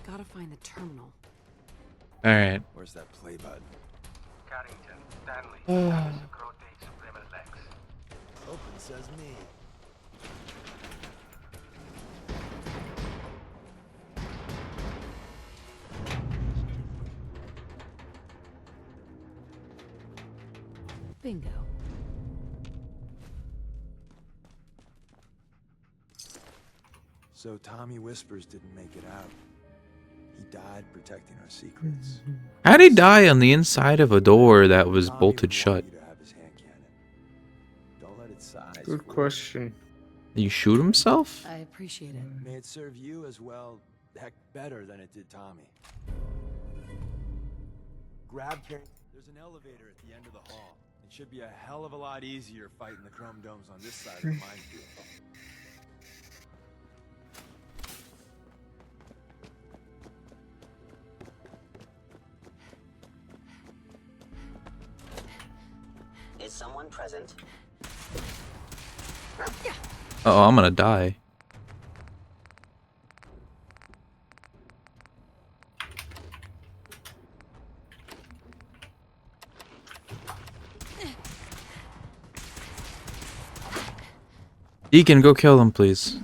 Gotta find the terminal. Alright. Where's that play button? Carrington, Stanley, rotate subliminal X. Open says me. Bingo. So Tommy Whispers didn't make it out. He died protecting our secrets. How'd he die on the inside of a door that was bolted shut? Don't let it size. Good question. Did he shoot himself? I appreciate it. May it serve you as well, heck, better than it did Tommy. Grab Carrington. There's an elevator at the end of the hall. It should be a hell of a lot easier fighting the chrome domes on this side of the minefield. Is someone present? Oh, I'm gonna die. Deacon, go kill them, please.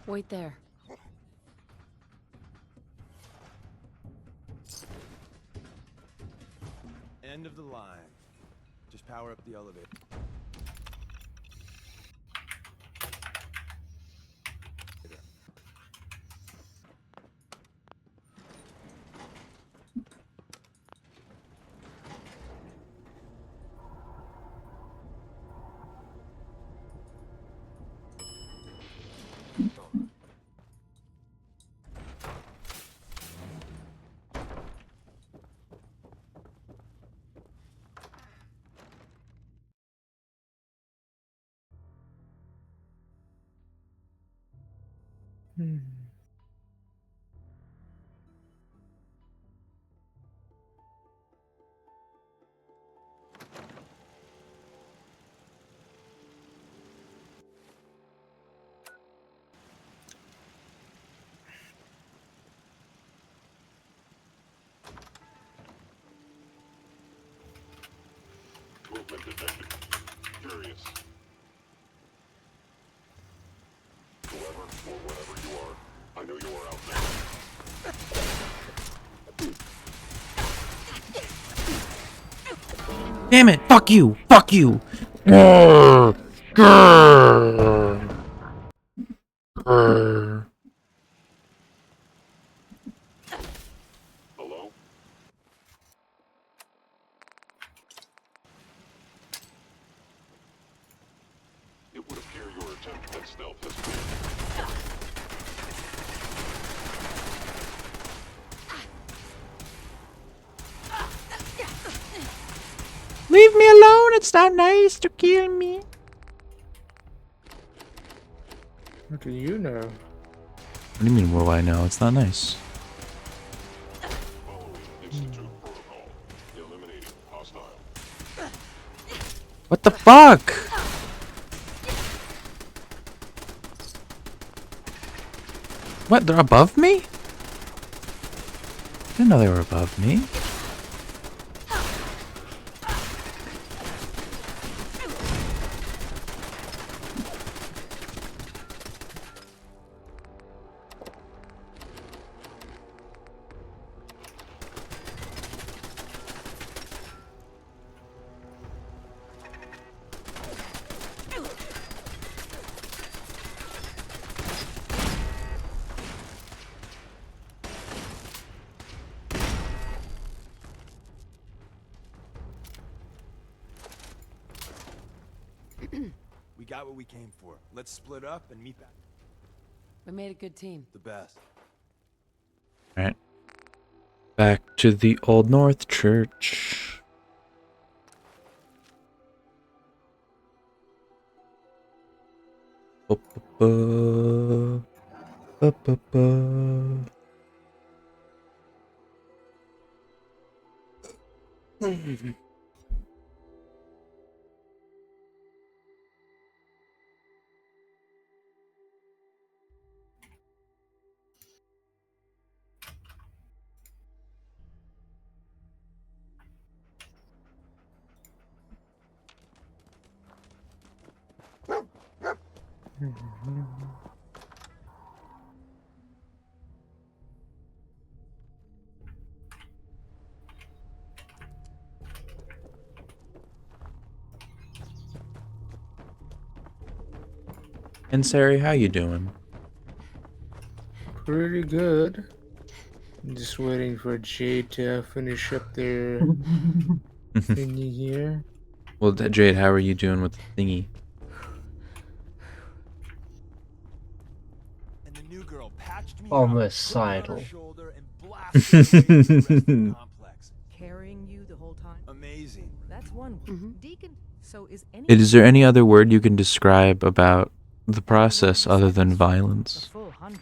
Wait there. End of the line. Just power up the elevator. Movement detected. Curious. Whoever or whatever you are, I know you are out there. Damn it! Fuck you! Fuck you! Grrr. Grrr. Grrr. Hello? It would appear your attempt at stealth has failed. Leave me alone! It's not nice to kill me. What do you know? What do you mean, what do I know? It's not nice. What the fuck? What? They're above me? Didn't know they were above me. got what we came for. Let's split up and meet back. We made a good team. The best. Alright. Back to the Old North Church. Ba-ba-ba. Ba-ba-ba. And Sari, how you doing? Pretty good. I'm just waiting for Jade to finish up their thingy here. Well, Jade, how are you doing with the thingy? And the new girl patched me Homicidal. complex. Carrying you the whole time. Amazing. That's one. Deacon. So is any. Is there any other word you can describe about the process other than A violence? full 100.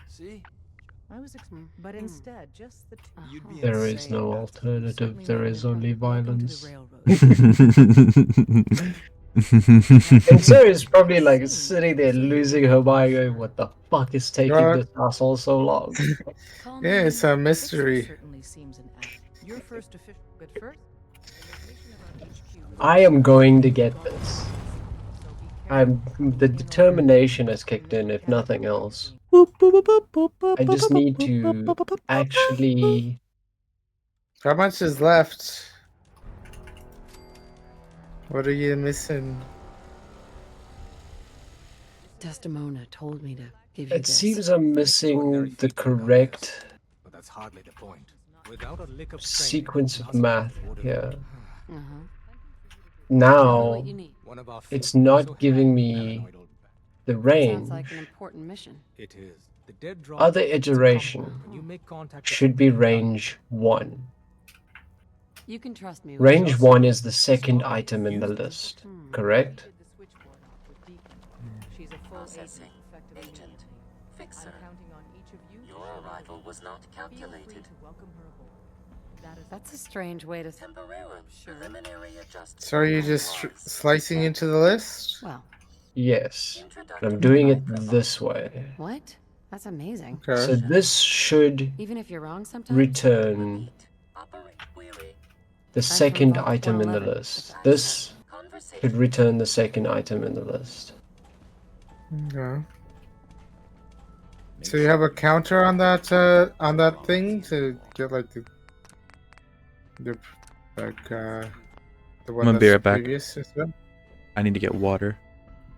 See? I was but instead just the two. You'd be There is insane no not to. alternative. There is only violence. And Sarah's probably like sitting there losing her mind going, what the fuck is taking this asshole so long? Yeah, it's a mystery. Certainly seems an act. Your first official, but first, the location of our HQ. I am going to get this. The determination has kicked in, if nothing else. I just need to actually. How much is left? What are you missing? Desdemona told me to give you It this. seems I'm missing the correct But that's hardly the point. Without a lick of sequence of math here. Uh-huh. Now, What you need. it's not giving me the Sounds like range. an important mission. It is. The dead drop Other it's a iteration Commonwealth. When you make contact with should be range 1. You can trust me. Range 1 is the second item in the list, correct? She's a full Processing. agent. Agent. Fixer. I'm counting on each of you. Your arrival was not Feel free calculated. to welcome her aboard. That is That's a strange way to. Temporary. Preliminary adjustment. So are you just slicing into the list? Well, Yes. I'm doing it this way. what? That's amazing. Okay. So this should Even if you're wrong sometimes. return the second item in the list. This should return the second item in the list. Okay. So you have a counter on that thing to get like the one I'm gonna be that's right back. previous as well? I need to get water.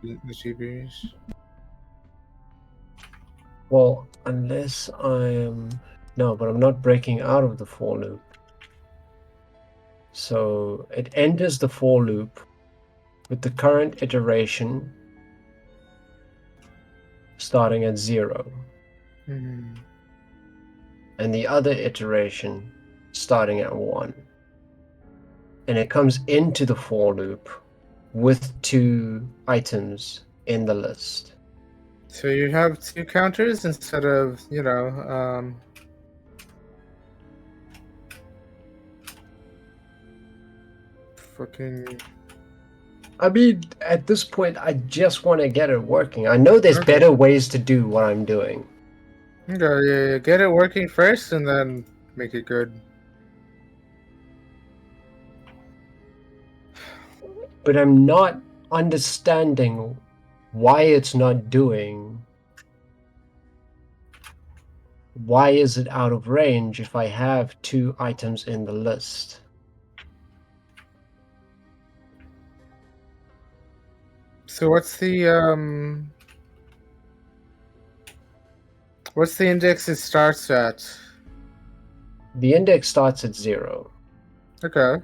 The GPUs. Well, unless I am... No, but I'm not breaking out of the for loop. So it enters the for loop with the current iteration starting at 0. Mm-hmm. And the other iteration starting at 1. And it comes into the for loop with 2 items in the list. So you have 2 counters instead of, fucking... I mean, at this point, I just want to get it working. I know there's better ways to do what I'm doing. Okay, yeah, get it working first and then make it good. But I'm not understanding why it's not doing. Why is it out of range if I have 2 items in the list? So what's the index it starts at? The index starts at 0. Okay.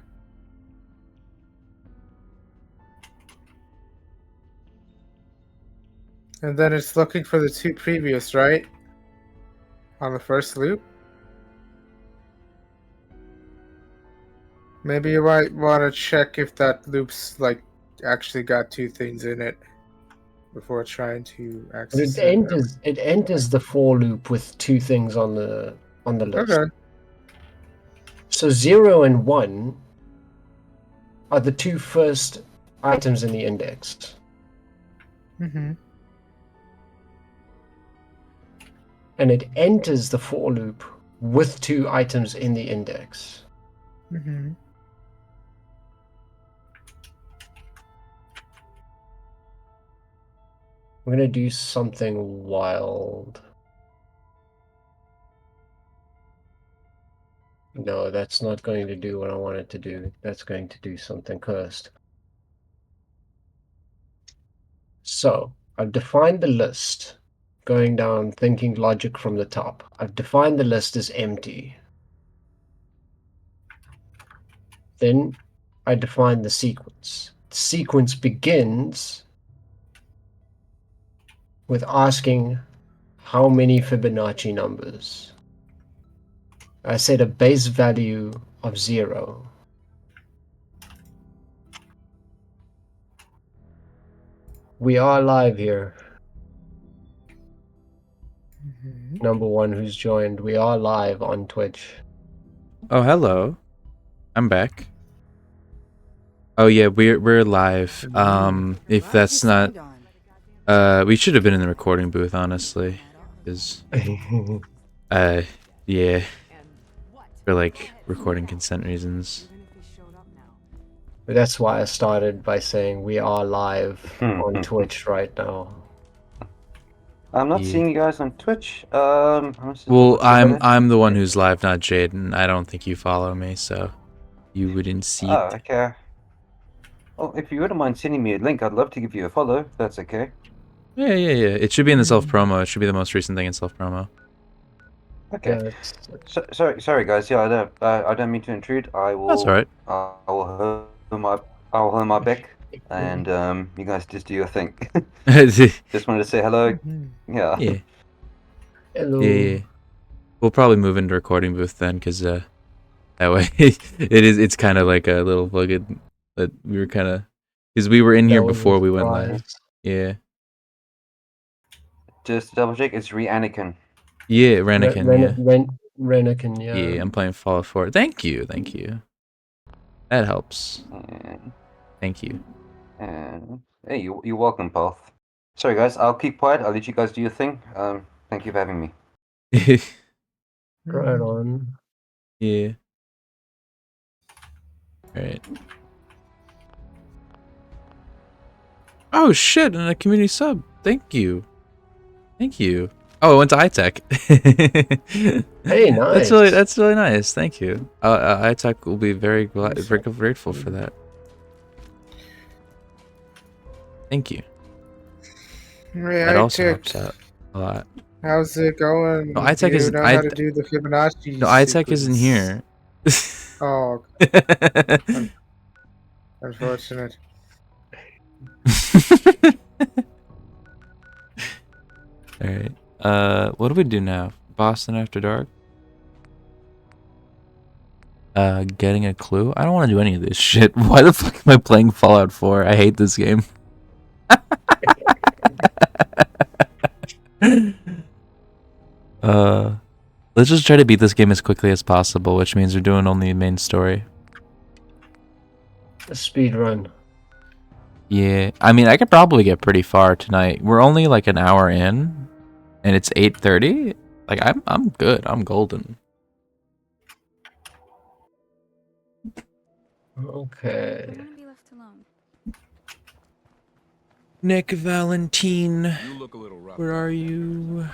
And then it's looking for the 2 previous, right? On the first loop? Maybe you might want to check if that loop's like actually got 2 things in it before trying to But access it enters the for loop with 2 things on the list. Okay. So 0 and 1 are the 2 first items in the index. Mm-hmm. And it enters the for loop with 2 items in the index. Mm-hmm. We're gonna do something wild. No, that's not going to do what I want it to do. That's going to do something cursed. So, I've defined the list, going down, thinking logic from the top. I've defined the list as empty. Then I define the sequence. The sequence begins with asking how many Fibonacci numbers. I set a base value of 0. We are live here. Number 1 who's joined. We are live on Twitch. Oh, hello. I'm back. Oh yeah, we're live. If that's not, we should have been in the recording booth, honestly, because, yeah, for like recording consent reasons. That's why I started by saying we are live on Twitch right now. I'm not Yeah. seeing you guys on Twitch. Well, I'm the one who's live, not Jade, and I don't think you follow me, so you wouldn't see it. Oh, okay. Well, if you wouldn't mind sending me a link, I'd love to give you a follow, if that's okay. Yeah. It should be in the self promo. It should be the most recent thing in self promo. Okay. Sorry, guys. Yeah, I don't mean to intrude. I will. That's all right. I will hold my back, and you guys just do your thing. Just wanted to say hello. Yeah. Yeah. Hello. Yeah. We'll probably move into recording booth then, because that way it's kind of like a little plug-in that we were kind of, because we were in here before we went live. Yeah. Just to double check, it's Anakin. Yeah, Renikin. Yeah. Renikin. Yeah. Yeah, I'm playing Fallout 4. Thank you. That helps. Thank you. Hey, you're welcome, Path. Sorry, guys. I'll keep quiet. I'll let you guys do your thing. Thank you for having me. Right on. Yeah. Alright. Oh shit, and a community sub. Thank you. Oh, it went to iTech. Hey, nice. That's really nice. Thank you. iTech will be very grateful for that. Thank you. That also helps out a lot. How's it going? No, iTech Do you isn't. know how to do the Fibonacci? No, iTech isn't here. Oh. Unfortunate. Alright. What do we do now? Boston After Dark? Getting a clue? I don't want to do any of this shit. Why the fuck am I playing Fallout 4? I hate this game. Let's just try to beat this game as quickly as possible, which means we're doing only the main story. A speed run. Yeah, I mean, I could probably get pretty far tonight. We're only like an hour in, and it's 8:30. Like, I'm good. I'm golden. Okay. Nick Valentine, where are you?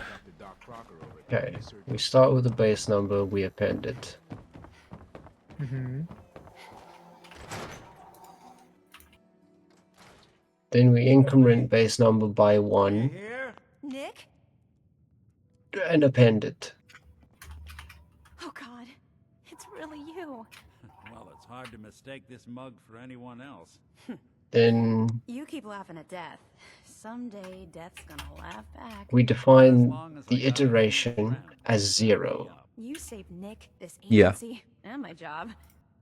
Okay, we start with a base number, we append it. Then we increment base number by 1. Nick? And append it. Oh god, it's really you. Well, it's hard to mistake this mug for anyone else. Then You keep laughing at death, someday death's gonna laugh back. we define the iteration as 0. You saved Nick, this Yeah. agency, and my job.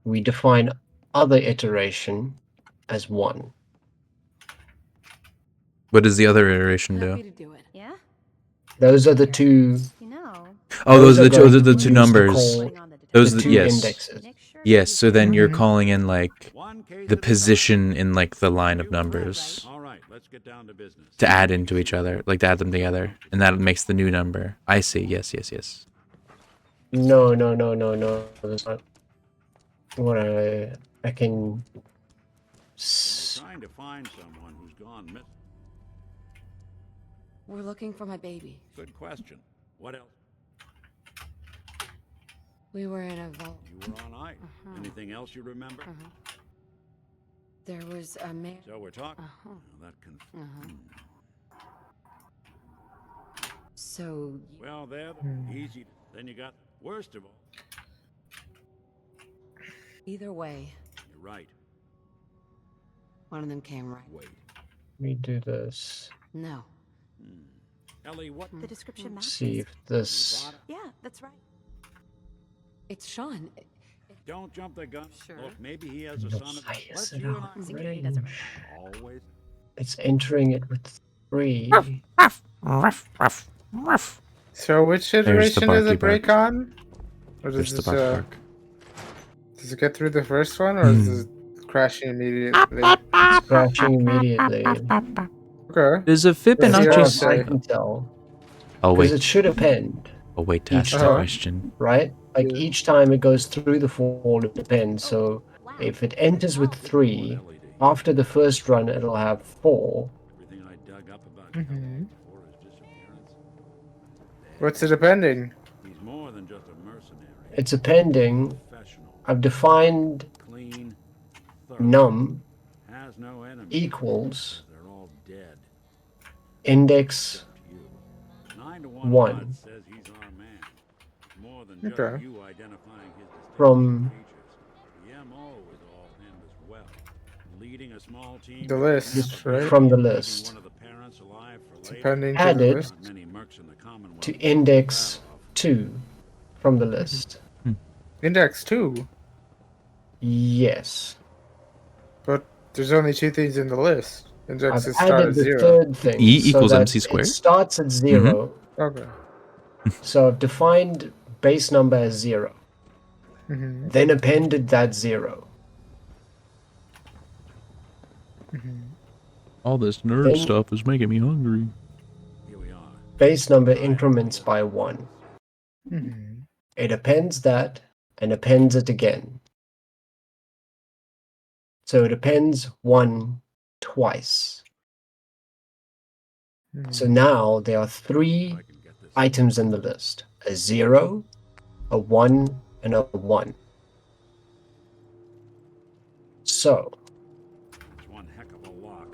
We define other iteration as 1. What does the other iteration Happy do? to do it. Yeah? Those are the two. You know. Oh, those are going the to two use numbers. call Those the are two yes. indexes. Yes, so then you're calling in like the position in like the line of numbers All right, let's get down to business. to add into each other, like to add them together, and that makes the new number. I see. Yes, yes, yes. No. That's not what I can. Trying to find someone who's gone missing. We're looking for my baby. Good question. What else? We were in a vault. You were on ice. Anything else you remember? There was a man. So we're talking. Well, that can. So. Well, there. Easy. Then you got worst of all. Either way, You're right. one of them came right. Wait. We do this. No. Ellie, what? The description matches. See if this. Yeah, that's right. It's Sean. Don't jump the gun. Sure. Look, maybe he has a son. Why Let is it you and out I- Security doesn't Always. It's entering it with 3. So which There's the iteration does barky it break bark. on? Or does There's the it, bark. does it get through the first one, or is it crashing immediately? It's crashing immediately. Okay. There's a As far Fibonacci. as I can tell. Oh Because wait. it should append. Oh wait to ask each the time. question. Right? Like each time it goes through the 4, it depends. So if it enters with 3, after the first run it'll have 4. Everything I dug up about Mhm. before his disappearance. What's it appending? He's more than just a mercenary. It's appending. Professional, I've defined clean, thorough. num Has no enemies. equals They're all dead. index You. 9 to 1 1. odds says he's our man. More than just Okay. you identifying his distinct From features. The MO is all him as well. Leading a small team. The list, right? from the Keeping list. one of the parents alive for It's later. appending to the Added list. Not many mercs in the Commonwealth to are index proud of. 2 from the list. Index 2. Yes. But there's only 2 things in the list. Index I've is start at added the 0. third thing. E so equals that MC squared? It starts at 0. Okay. So I've defined base number as 0. Mm-hmm. Then appended that 0. All this nerd Then- stuff is making me hungry. Here we are. Base number increments by 1. Mm-hmm. It appends that and appends it again. So it appends 1 twice. So now there are 3 items in the list. A 0, a 1, and a 1. So It's one heck of a lock.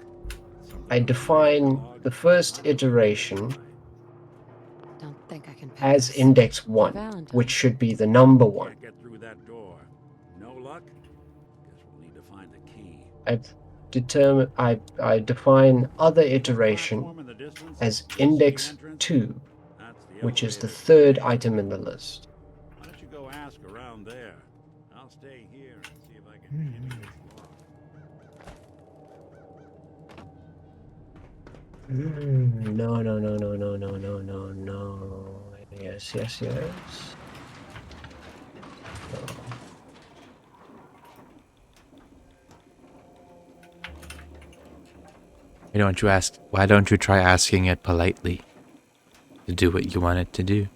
I define the first iteration Don't think I can pass. as index 1, which should be the number 1. Can't get through that door. No luck? Guess we'll need to find the key. I define other iteration Platform in the distance? as See index entrance? 2, That's the which is the elevator. 3rd item in the list. Why don't you go ask around there? I'll stay here and see if I can jimmy this lock. No. Yes. No. Why don't you try asking it politely to do what you want it to do?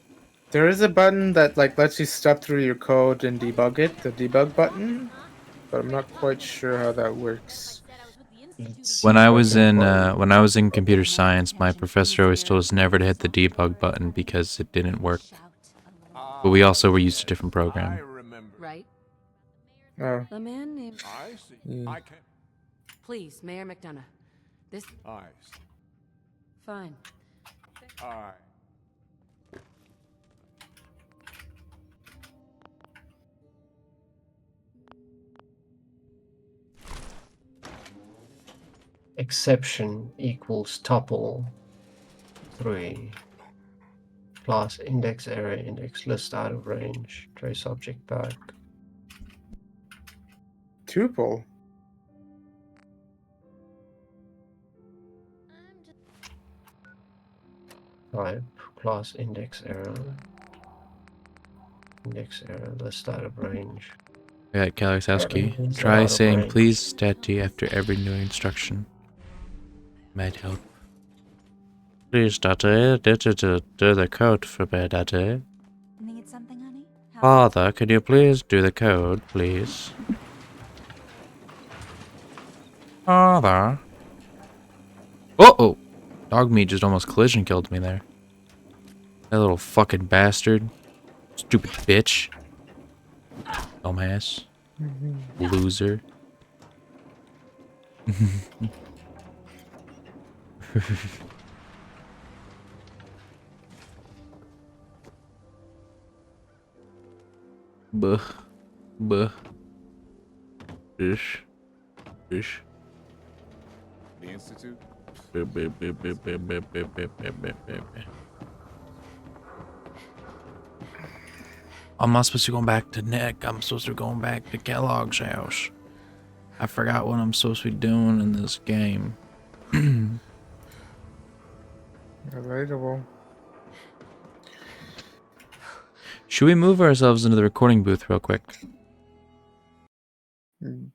There is a button that like lets you step through your code and debug it, the debug button, but I'm not quite sure how that works. When I was in computer science, my professor always told us never to hit the debug button because it didn't work. But we also were used to a different program. Right? Oh. The man named. I see. Yeah. I can't. Please, Mayor McDonough. This. I see. Fine. I. exception equals tuple 3. Class index area index list out of range. Trace object back. Tuple. Type class index error. Index error list out of range. Yeah, Kalixowski. Is Try out of saying range. please Daddy after every new instruction. Might help. Please Daddy, do the code for me, Daddy. Need something, honey? Father, can you please do the code, please? Father. Uh-oh! Dog meat just almost collision killed me there. That little fucking bastard. Stupid bitch. Dumbass. Loser. Buh. Buh. Ish. Ish. The Institute? I'm not supposed to be going back to Nick. I'm supposed to be going back to Kellogg's house. I forgot what I'm supposed to be doing in this game. Relatable. Should we move ourselves into the recording booth real quick?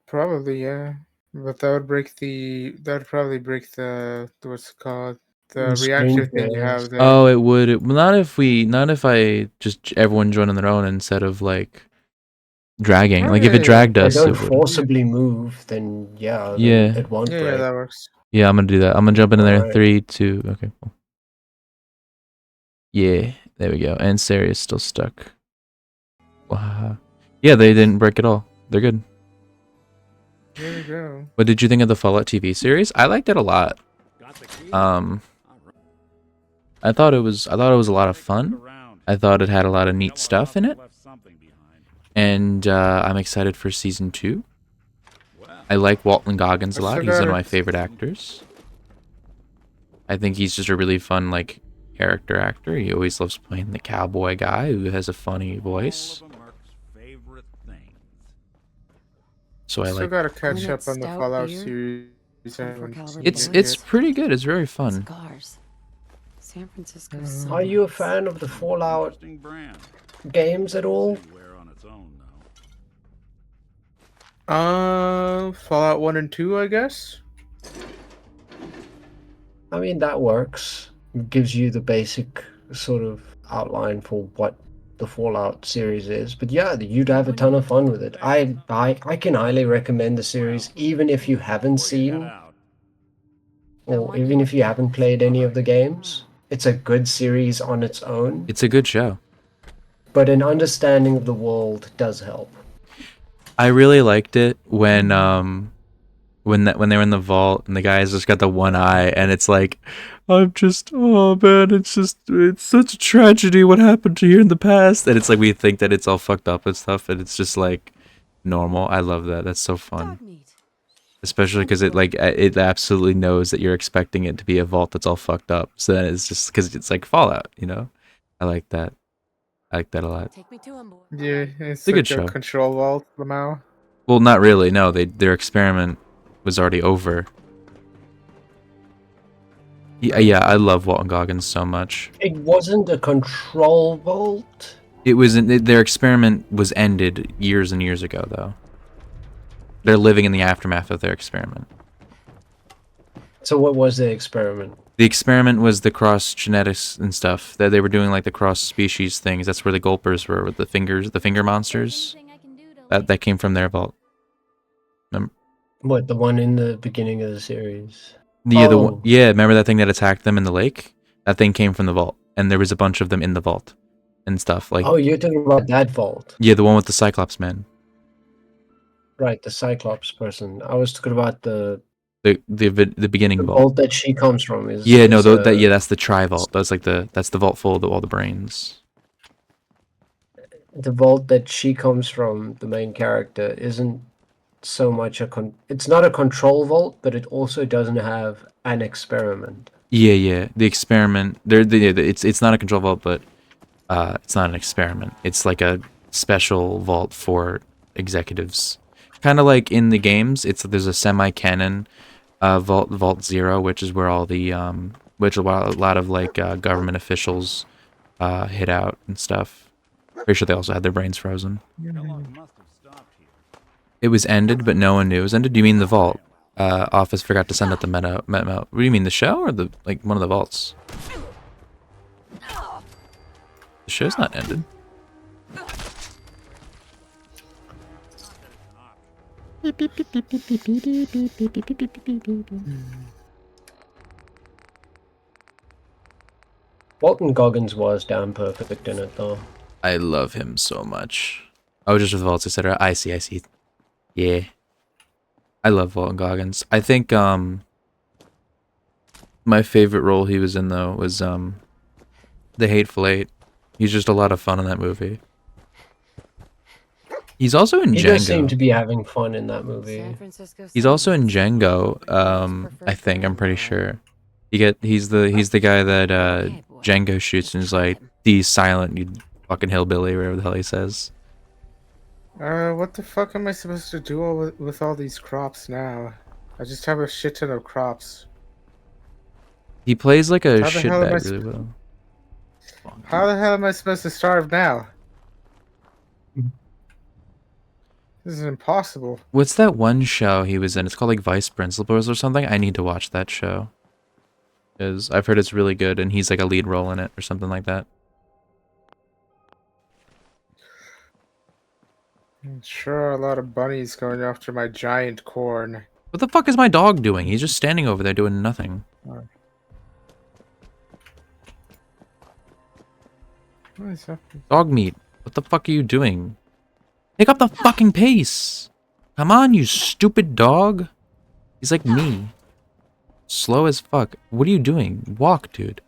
Probably, yeah. But that would break the. That would probably break the. What's it called? The reaction thing you have there. Oh, it would. Not if I just everyone join on their own instead of like dragging. Like if it dragged us, If I it don't would. forcibly move, then yeah, then Yeah. it won't Yeah, break. that works. Yeah, I'm gonna do that. I'm gonna jump into there in Alright. 3, 2. Okay, cool. Yeah, there we go. And Sari is still stuck. Wow. Yeah, they didn't break at all. They're good. There we go. What did you think of the Fallout TV series? I liked it a lot. I thought it was a lot of fun. I thought it had a lot of neat stuff in it. And I'm excited for season 2. I like Walton Goggins a lot. He's one of my favorite actors. I think he's just a really fun like character actor. He always loves playing the cowboy guy who has a funny voice. So I Still like. gotta catch up on the Fallout series. It's pretty good. It's very fun. San Francisco. Are you a fan of the Fallout games at all? Fallout 1 and 2, I guess. I mean, that works. It gives you the basic sort of outline for what the Fallout series is. But yeah, you'd have a ton of fun with it. I can highly recommend the series, even if you haven't seen, or even if you haven't played any of the games. It's a good series on its own. It's a good show. But an understanding of the world does help. I really liked it when they were in the vault and the guy's just got the one eye and it's like, oh man, it's such a tragedy what happened to you in the past, and it's like we think that it's all fucked up and stuff and it's just like normal. I love that. That's so fun. Especially because it absolutely knows that you're expecting it to be a vault that's all fucked up. So then it's just because it's like Fallout, you know? I like that. I like that a lot. Yeah, it's a like good show. Control Vault, Lamau. Well, not really. No, their experiment was already over. Yeah, I love Walton Goggins so much. It wasn't a control vault. It was their experiment was ended years and years ago, though. They're living in the aftermath of their experiment. So what was the experiment? The experiment was the cross genetics and stuff. That they were doing like the cross species things. That's where the gulpers were with the finger monsters. That came from their vault. Remember? What, the one in the beginning of the series? Yeah, remember that thing that attacked them in the lake? That thing came from the vault, and there was a bunch of them in the vault and stuff like. Oh, you're talking about that vault. Yeah, the one with the Cyclops man. Right, the Cyclops person. I was talking about the beginning vault. vault that she comes from. Is that's the Tri Vault. That's the vault full of all the brains. The vault that she comes from, the main character, isn't so much it's not a control vault, but it also doesn't have an experiment. Yeah. The experiment. It's not a control vault, but it's not an experiment. It's like a special vault for executives. Kind of like in the games, there's a semi-canon Vault Zero, which is where all the which a lot of like government officials hid out and stuff. Pretty sure they also had their brains frozen. It was ended, but no one knew it was ended. Do you mean the vault? Office forgot to send out the memo. What do you mean, the show or the like one of the vaults? The show's not ended. Walton Goggins was damn perfect in it, though. I love him so much. Oh, just with vaults, etc. I see. Yeah. I love Walton Goggins. I think my favorite role he was in though was The Hateful Eight. He's just a lot of fun in that movie. He's also in Django. He does seem to be having fun in that movie. He's also in Django. I think I'm pretty sure. He's the guy that Django shoots and is like, "Be silent, you fucking hillbilly," whatever the hell he says. What the fuck am I supposed to do with all these crops now? I just have a shit ton of crops. He plays like a How the hell am shitbag really well. How the hell am I supposed to starve now? This is impossible. What's that one show he was in? It's called like Vice Principals or something. I need to watch that show. Because I've heard it's really good and he's like a lead role in it or something like that. Sure, a lot of bunnies going after my giant corn. What the fuck is my dog doing? He's just standing over there doing nothing. What is happening? Dog meat. What the fuck are you doing? Pick up the fucking pace! Come on, you stupid dog! He's like me. Slow as fuck. What are you doing? Walk, dude.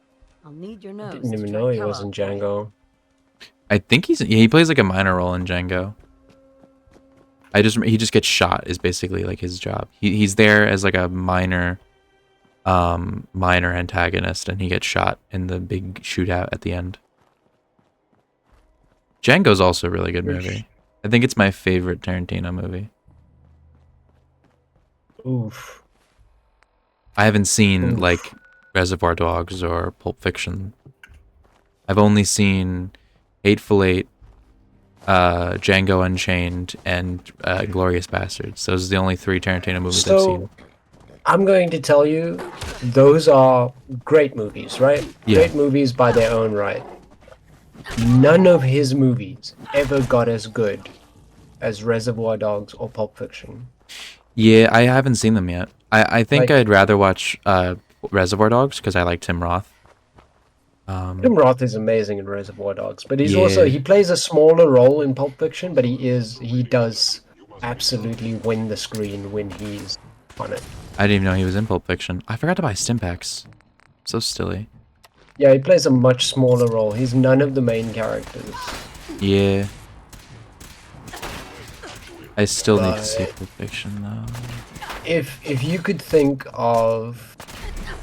I'll need your nose. Didn't even know he was in Django. I think he plays like a minor role in Django. He just gets shot is basically like his job. He's there as like a minor antagonist and he gets shot in the big shootout at the end. Django's also a really good movie. I think it's my favorite Tarantino movie. Oof. I haven't seen like Reservoir Dogs or Pulp Fiction. I've only seen Hateful Eight, Django Unchained, and Glorious Bastards. Those are the only 3 Tarantino movies I've seen. I'm going to tell you, those are great movies, right? Yeah. Great movies by their own right. None of his movies ever got as good as Reservoir Dogs or Pulp Fiction. Yeah, I haven't seen them yet. I think Like- I'd rather watch Reservoir Dogs because I like Tim Roth. Tim Roth is amazing in Reservoir Dogs, but he's Yeah. also, he plays a smaller role in Pulp Fiction, but he does absolutely win the screen when he's on it. I didn't even know he was in Pulp Fiction. I forgot to buy Stimpaks. So silly. Yeah, he plays a much smaller role. He's none of the main characters. Yeah. I still need to But- see Pulp Fiction though. If you could think of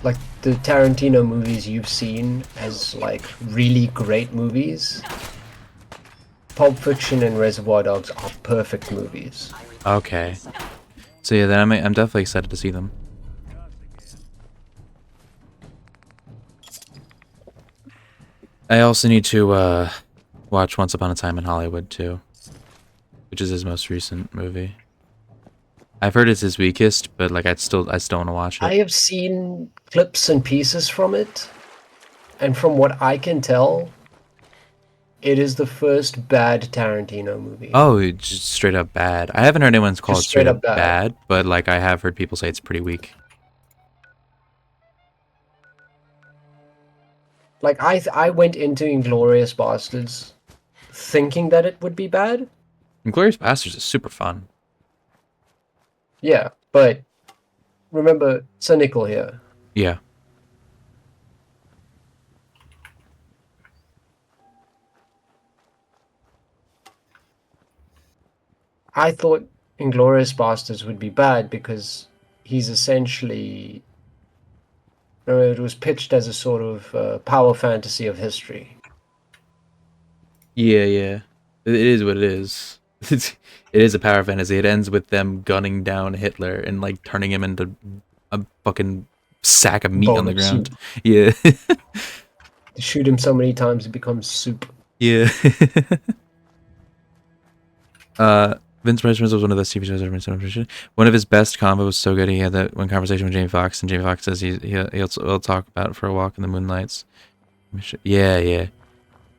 like the Tarantino movies you've seen as like really great movies, Pulp Fiction and Reservoir Dogs are perfect movies. Okay. So yeah, then I'm definitely excited to see them. I also need to watch Once Upon a Time in Hollywood too, which is his most recent movie. I've heard it's his weakest, but like I still want to watch it. I have seen clips and pieces from it, and from what I can tell, it is the first bad Tarantino movie. Oh, it's just straight up bad. I haven't heard anyone call it Just straight straight up up bad. bad, but like I have heard people say it's pretty weak. Like I went into Inglourious Bastards thinking that it would be bad. Inglourious Basterds is super fun. Yeah, but remember, cynical here. Yeah. I thought Inglorious Bastards would be bad because he's essentially. It was pitched as a sort of power fantasy of history. Yeah, yeah. It is what it is. It is a power fantasy. It ends with them gunning down Hitler and like turning him into a fucking sack of meat on Bowl the of ground. soup. Yeah. Shoot him so many times it becomes soup. Yeah. Vince Price was one of those TV shows I've been so appreciated. One of his best combos was so good. He had that one conversation with Jamie Foxx, and Jamie Foxx says he'll talk about it for a walk in the moonlights. Yeah, yeah.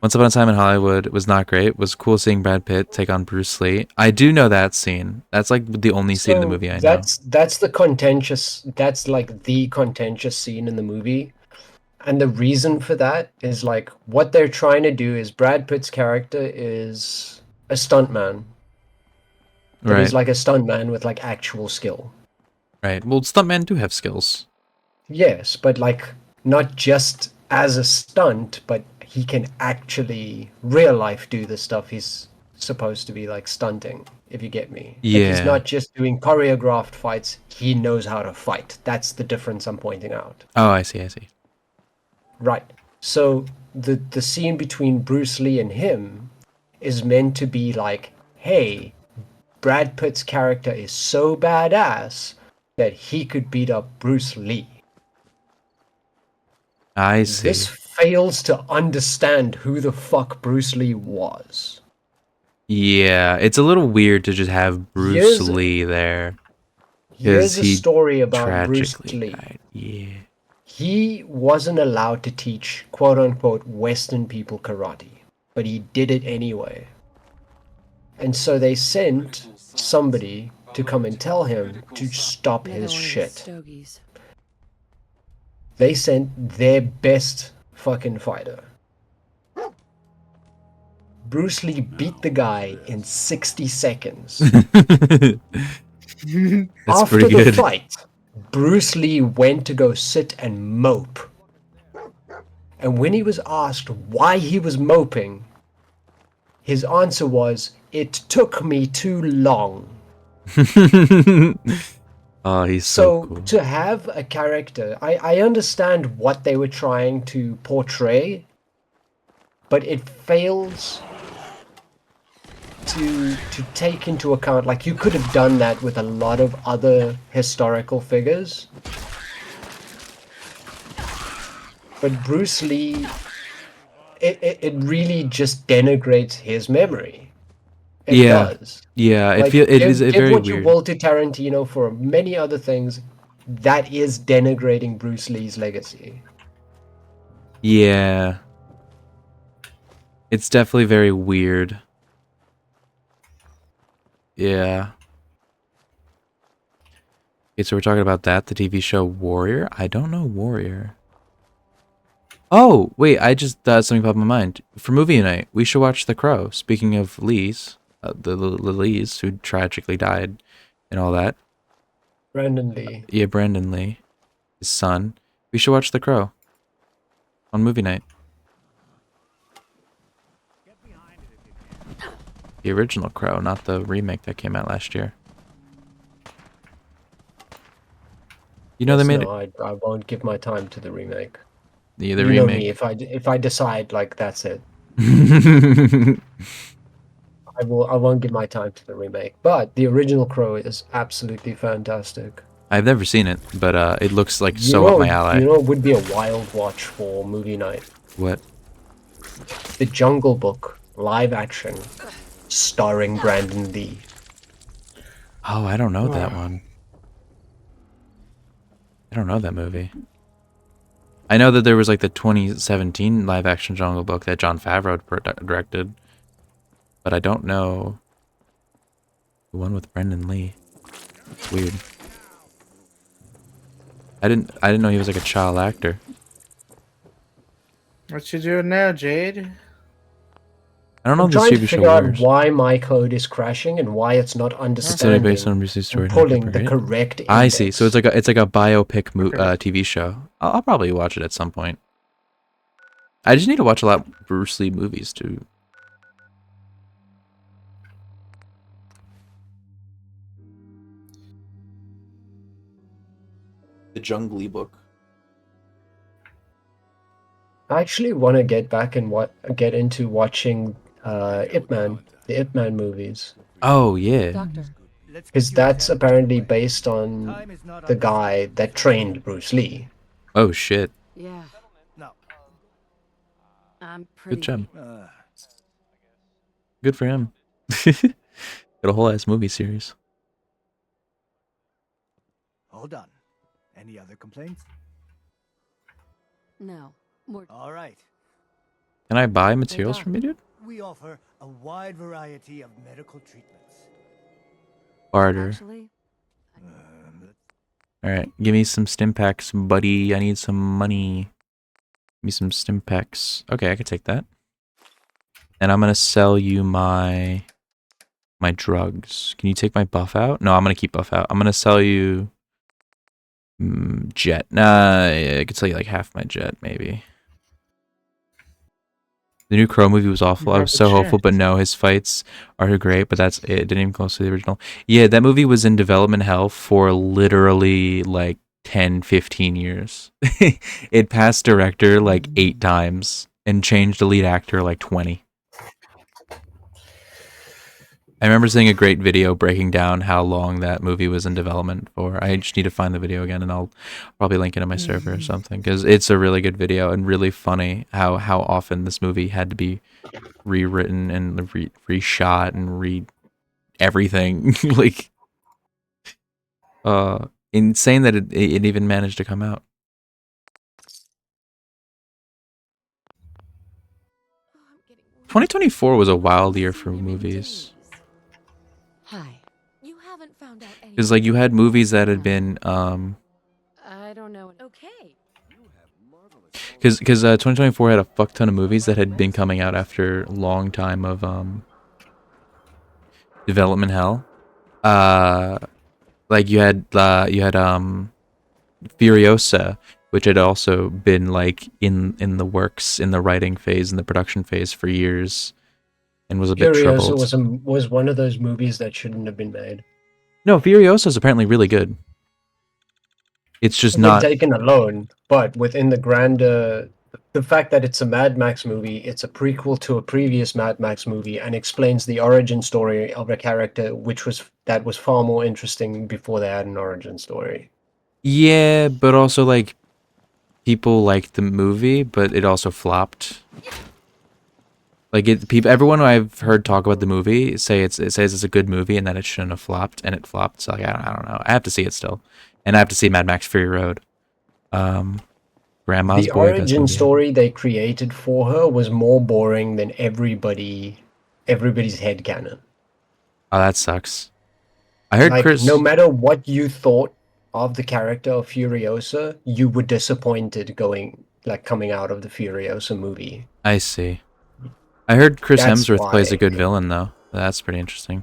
Once Upon a Time in Hollywood was not great. It was cool seeing Brad Pitt take on Bruce Lee. I do know that scene. That's like the only scene in the movie I know. That's the contentious. That's like the contentious scene in the movie, and the reason for that is like what they're trying to do is Brad Pitt's character is a stuntman. But Right. he's like a stuntman with like actual skill. Right. Well, stuntmen do have skills. Yes, but like not just as a stunt, but he can actually real life do the stuff he's supposed to be like stunting, if you get me. Like he's Yeah. not just doing choreographed fights, he knows how to fight. That's the difference I'm pointing out. Oh, I see, I see. Right. So the scene between Bruce Lee and him is meant to be like, hey, Brad Pitt's character is so badass that he could beat up Bruce Lee. I see. This fails to understand who the fuck Bruce Lee was. Yeah, it's a little weird to just have Bruce Lee there. Here's a story about Bruce tragically Lee. died. Yeah. He wasn't allowed to teach quote unquote Western people karate, but he did it anyway. And so they sent somebody to come and tell him to stop his shit. They sent their best fucking fighter. Bruce Lee beat the guy in 60 seconds. That's After pretty the good. fight, Bruce Lee went to go sit and mope. And when he was asked why he was moping, his answer was, "It took me too long." Oh, he's so cool. To have a character, I understand what they were trying to portray, but it fails to take into account, like you could have done that with a lot of other historical figures. But Bruce Lee, it really just denigrates his memory. It does. Yeah, Like, it is give very what weird. you will to Tarantino for many other things. That is denigrating Bruce Lee's legacy. Yeah. It's definitely very weird. Yeah. Okay, so we're talking about that, the TV show Warrior? I don't know Warrior. Oh, wait, I just something popped in my mind. For movie night, we should watch The Crow. Speaking of Lees, the Lees who tragically died and all that. Brandon Lee. Yeah, Brandon Lee, his son. We should watch The Crow on movie night. The original Crow, not the remake that came out last year. You know, they made I won't give my time to the remake. the You remake. know me. If I decide, like, that's it. I won't give my time to the remake. But the original Crow is absolutely fantastic. I've never seen it, but it looks like so up my alley. You know, it would be a wild watch for movie night. What? The Jungle Book live action, starring Brandon Lee. Oh, I don't know that one. I don't know that movie. I know that there was like the 2017 live action Jungle Book that Jon Favreau directed, but I don't know the one with Brendan Lee. It's weird. I didn't know he was like a child actor. What you doing now, Jade? I don't know I'm the trying to TV show figure out Warriors. why my code is crashing and why it's not It's literally understanding based on Bruce Lee's story. and pulling the correct index. I see. So it's like a biopic TV show. I'll probably watch it at some point. I just need to watch a lot of Bruce Lee movies too. The Jungly book. I actually want to get back and get into watching Ip Man, the Ip Man movies. Oh yeah. Doctor. Because that's apparently based on the guy that trained Bruce Lee. Oh shit. Yeah. No. I'm pretty Good job. weak. Good for him. Got a whole ass movie series. Hold on. Any other complaints? No. More. All right. Can I buy materials from you, dude? We offer a wide variety of medical treatments. Barter. Actually, Alright, give me some stim packs, buddy. I need some money. Give me some stim packs. Okay, I can take that. And I'm gonna sell you my drugs. Can you take my buff out? No, I'm gonna keep buff out. I'm gonna sell you jet. Nah, I could sell you like half my jet, maybe. The new Crow movie was awful. I was so hopeful, but no, his fights are great, but that's it. It didn't even close to the original. Yeah, that movie was in development hell for literally like 10, 15 years. It passed director like 8 times and changed the lead actor like 20. I remember seeing a great video breaking down how long that movie was in development for. I just need to find the video again, and I'll probably link it in my server or something, because it's a really good video and really funny how often this movie had to be rewritten and reshot and everything. Like, insane that it even managed to come out. 2024 was a wild year for movies. hi. You haven't found out anything. Because like you had movies that had been I don't know. Okay. because 2024 had a fuck ton of movies that had been coming out after a long time of development hell. Like you had Furiosa, which had also been like in the works, in the writing phase, in the production phase for years, and was a bit troubled. Furiosa was one of those movies that shouldn't have been made. No, Furiosa is apparently really good. It's just When not taken alone, but within the grander, the fact that it's a Mad Max movie, it's a prequel to a previous Mad Max movie, and explains the origin story of a character, that was far more interesting before they had an origin story. Yeah, but also like people liked the movie, but it also flopped. Like everyone who I've heard talk about the movie says it's a good movie and that it shouldn't have flopped, and it flopped. So like, I don't know. I have to see it still, and I have to see Mad Max Fury Road. Grandma's The Boy. origin story they created for her was more boring than everybody's headcanon. Oh, that sucks. I heard Like, Chris. no matter what you thought of the character of Furiosa, you were disappointed coming out of the Furiosa movie. I see. I heard Chris That's Hemsworth plays a why. good villain though. That's pretty interesting.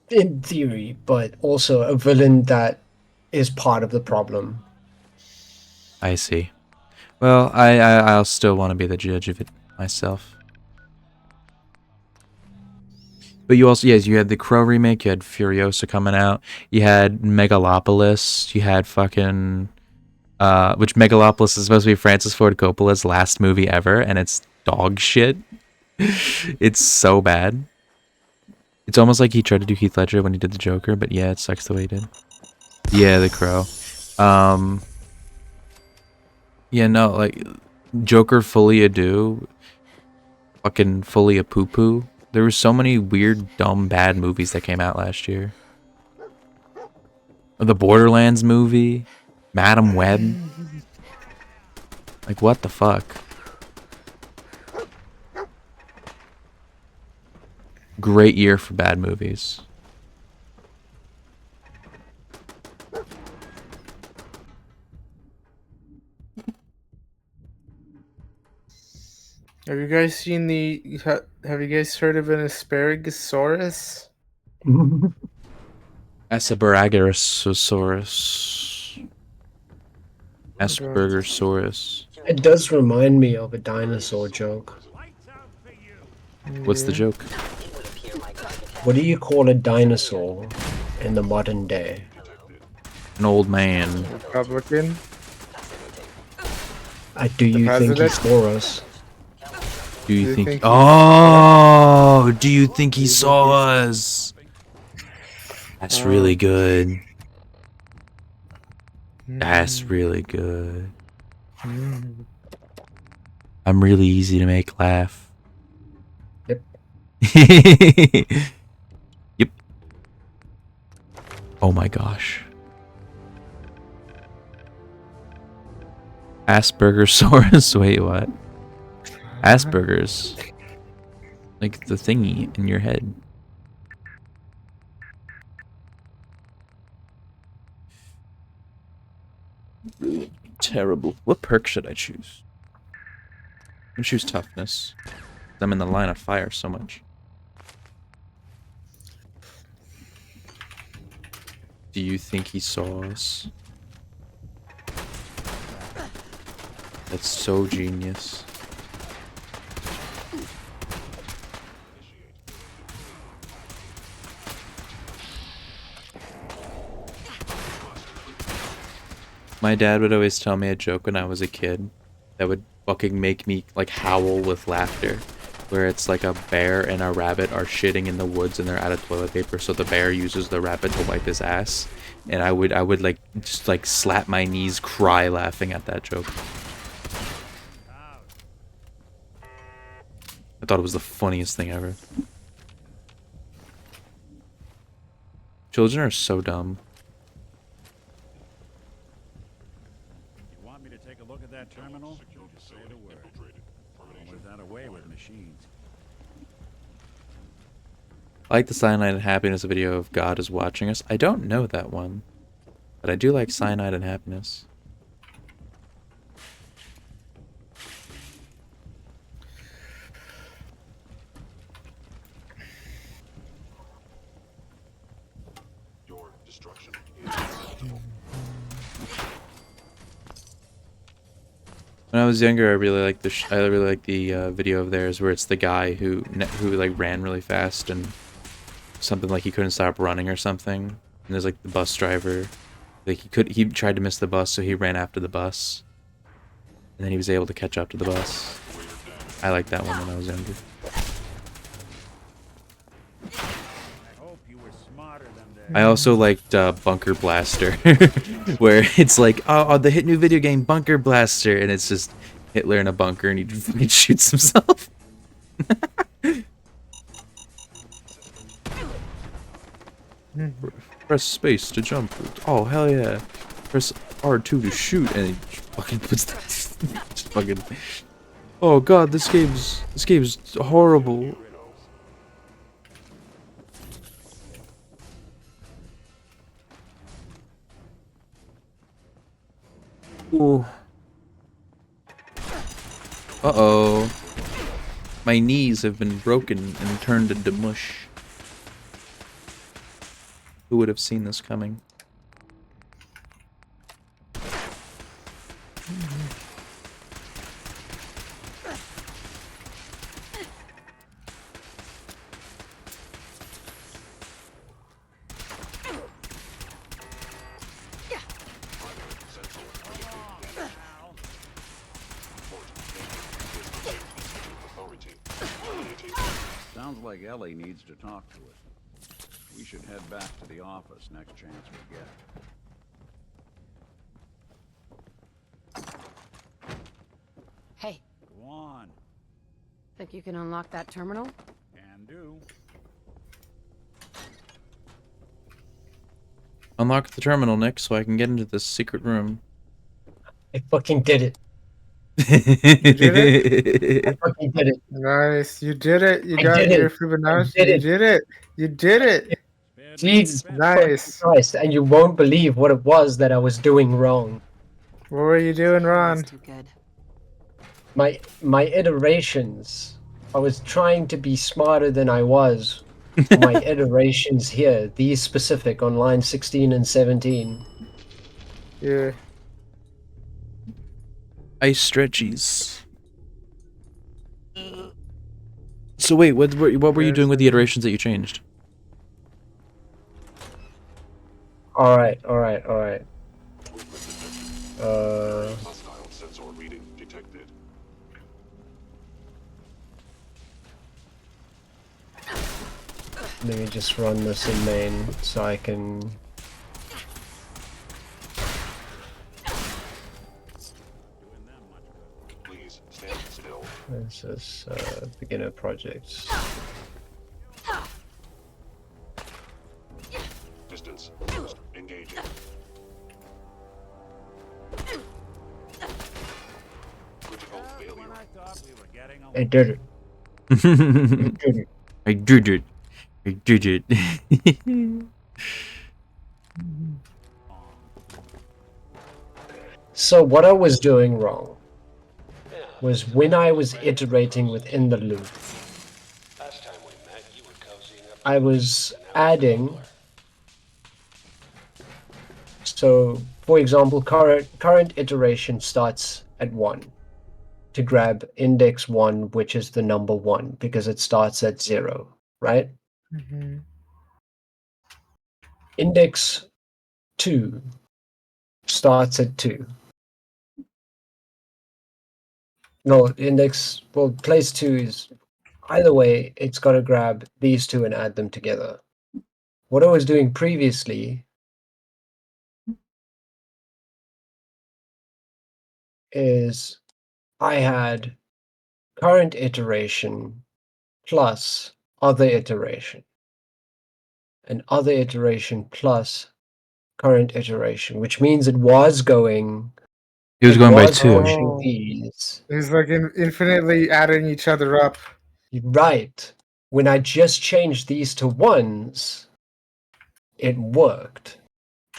In theory, but also a villain that is part of the problem. I see. Well, I'll still want to be the judge of it myself. But you also, yes, you had the Crow remake, you had Furiosa coming out, you had Megalopolis, you had fucking, which Megalopolis is supposed to be Francis Ford Coppola's last movie ever, and it's dog shit. It's so bad. It's almost like he tried to do Heath Ledger when he did the Joker, but yeah, it sucks the way he did. Yeah, the Crow. Yeah, no, like, Joker fully ado, fucking fully a poo-poo. There were so many weird, dumb, bad movies that came out last year. The Borderlands movie, Madam Web. Like, what the fuck? Great year for bad movies. Have you guys seen have you guys heard of an asparagusaurus? Asparagusaurus. Aspergersaurus. It does remind me of a dinosaur joke. What's the joke? What do you call a dinosaur in the modern day? An old man. Republican. Do you think he president? saw us? Do you think? he- Oh, do you think he saw us? That's really good. That's really good. I'm really easy to make laugh. Yep. Yep. Oh my gosh. Aspergersaurus. Wait, what? Asperger's. Like the thingy in your head. Terrible. What perk should I choose? I'm gonna choose toughness. I'm in the line of fire so much. Do you think he saw us? That's so genius. My dad would always tell me a joke when I was a kid that would fucking make me like howl with laughter. Where it's like a bear and a rabbit are shitting in the woods and they're out of toilet paper, so the bear uses the rabbit to wipe his ass. And I would like just like slap my knees, cry laughing at that joke. I thought it was the funniest thing ever. Children are so dumb. You want me to take a look at that terminal? Just say the word. Was that away with machines? I like the Cyanide and Happiness video of God is watching us. I don't know that one, but I do like Cyanide and Happiness. Your destruction. When I was younger, I really liked the video of theirs where it's the guy who like ran really fast and something like he couldn't stop running or something. And there's like the bus driver, like he tried to miss the bus, so he ran after the bus, and then he was able to catch up to the bus. I liked that one when I was younger. I also liked Bunker Blaster, where it's like, oh, the hit new video game Bunker Blaster, and it's just Hitler in a bunker and he shoots himself. Press space to jump. Oh hell yeah! Press R2 to shoot, and he fucking puts that. Just fucking. Oh god, this game's horrible. Ooh. Uh-oh. My knees have been broken and turned into mush. Who would have seen this coming? Sounds like Ellie needs to talk to us. We should head back to the office next chance we get. Hey, Go on. think you can unlock that terminal? Can do. Unlock the terminal, Nick, so I can get into this secret room. I fucking did it. You did it? I fucking did it. Nice. You did it. You I got did your it. Fibonacci. I did You it. did it. You did it. Jesus Nice. Christ, and you won't believe what it was that I was doing wrong. What were you doing, Ron? Too good. My iterations. I was trying to be smarter than I was. My iterations here, these specific on line 16 and 17. Yeah. Ice stretchies. So wait, what were you doing with the iterations that you changed? All right. Hostile sensor reading detected. Let me just run this in main so I can. Please stand still. This is beginner projects. Distance. Engaging. Critical failure. I did it. I did it. I did it. So what I was doing wrong was when I was iterating within the loop, I was adding. So, for example, current iteration starts at 1 to grab index 1, which is the number 1, because it starts at 0, right? Mm-hmm. Index 2 starts at 2. No, place 2 is, either way, it's got to grab these two and add them together. What I was doing previously is I had current iteration plus other iteration, and other iteration plus current iteration, which means it was going by 2. pushing these. It's like infinitely adding each other up. Right. When I just changed these to 1s, it worked.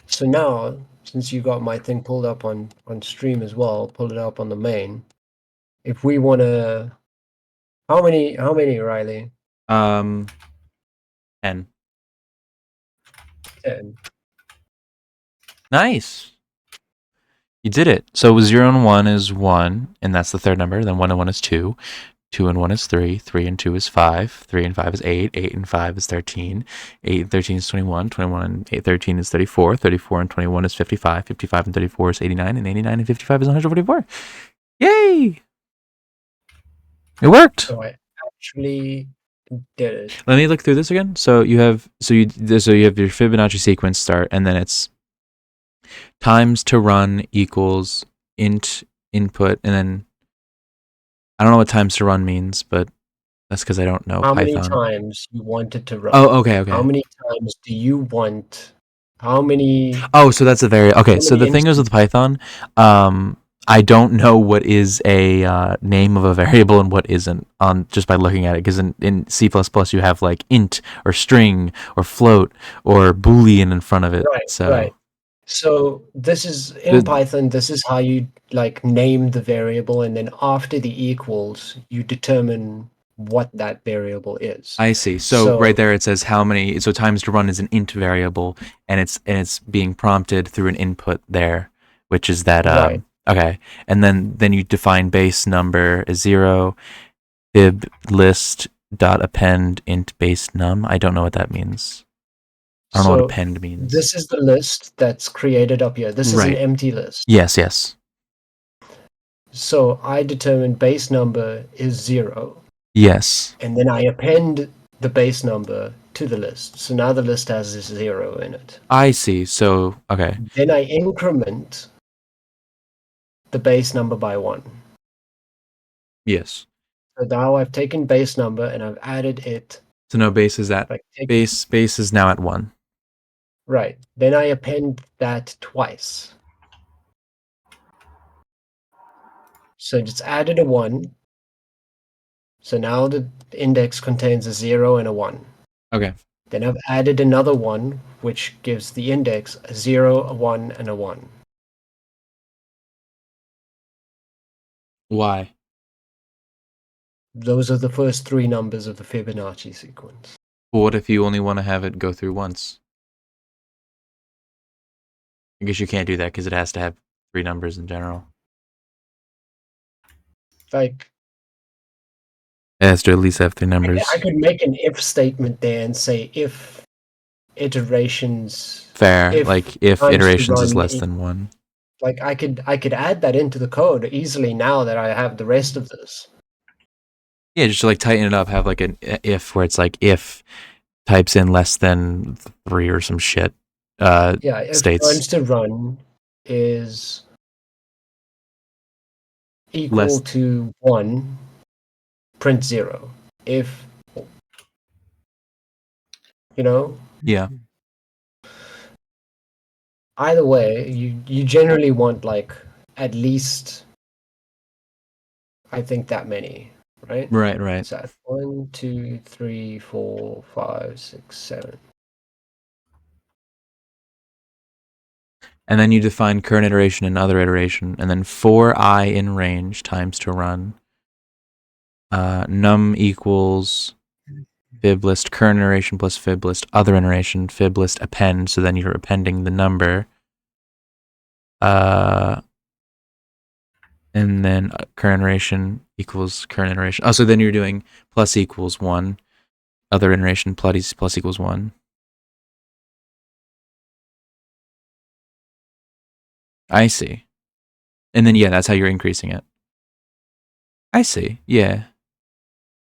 So now, since you got my thing pulled up on stream as well, pull it up on the main. If we want to, how many, Riley? 10. 10. Nice. You did it. So 0 and 1 is 1, and that's the third number. Then 1 and 1 is 2. 2 and 1 is 3. 3 and 2 is 5. 3 and 5 is 8. 8 and 5 is 13. 8 and 13 is 21. 21 and 13 is 34. 34 and 21 is 55. 55 and 34 is 89. And 89 and 55 is 144. Yay! It worked. So I actually did it. Let me look through this again. So you have your Fibonacci sequence start, and then it's times to run equals input, and then I don't know what times to run means, but that's because I don't know How Python. many times you want it to run? Oh, okay. How many times do you want? How many? Oh, so that's a okay. So the thing is with Python, I don't know what is a name of a variable and what isn't on just by looking at it. Because in C++ you have like int or string or float or boolean in front of it. Right. So this is in Python. This is how you like name the variable, and then after the equals, you determine what that variable is. I see. So right there it says how many. So times to run is an int variable, and it's being prompted through an input there, which is that Right. Okay, and then you define base number as 0, fib list dot append int base num. I don't know what that means. I don't know what append means. This is the list that's created up here. This is an empty list. Yes. So I determine base number is 0. Yes. And then I append the base number to the list. So now the list has this 0 in it. I see. So, okay. Then I increment the base number by 1. Yes. So now I've taken base number and I've added it. So no base is at base is now at 1. Right. Then I append that twice. So it's added a 1. So now the index contains a 0 and a 1. Okay. Then I've added another 1, which gives the index a 0, a 1, and a 1. Why? Those are the first 3 numbers of the Fibonacci sequence. Well, what if you only want to have it go through once? I guess you can't do that because it has to have 3 numbers in general. Like, It has to at least have 3 numbers. I could make an if statement there and say if iterations. Fair. Like if times to iterations is run less than 1. Like I could add that into the code easily now that I have the rest of this. Yeah, just to like tighten it up, have like an if where it's like if types in less than 3 or some shit. Yeah, if States times to run is equal less. to 1, print 0. If, Yeah. either way, you generally want like at least, I think, that many, right? Right. What's that? 1, 2, 3, 4, 5, 6, 7. And then you define current iteration and other iteration, and then for I in range times to run. Num equals fib list current iteration plus fib list other iteration fib list append. So then you're appending the number. And then current iteration equals current iteration. Oh, so then you're doing plus equals 1. Other iteration plus equals 1. I see. And then, yeah, that's how you're increasing it. I see. Yeah.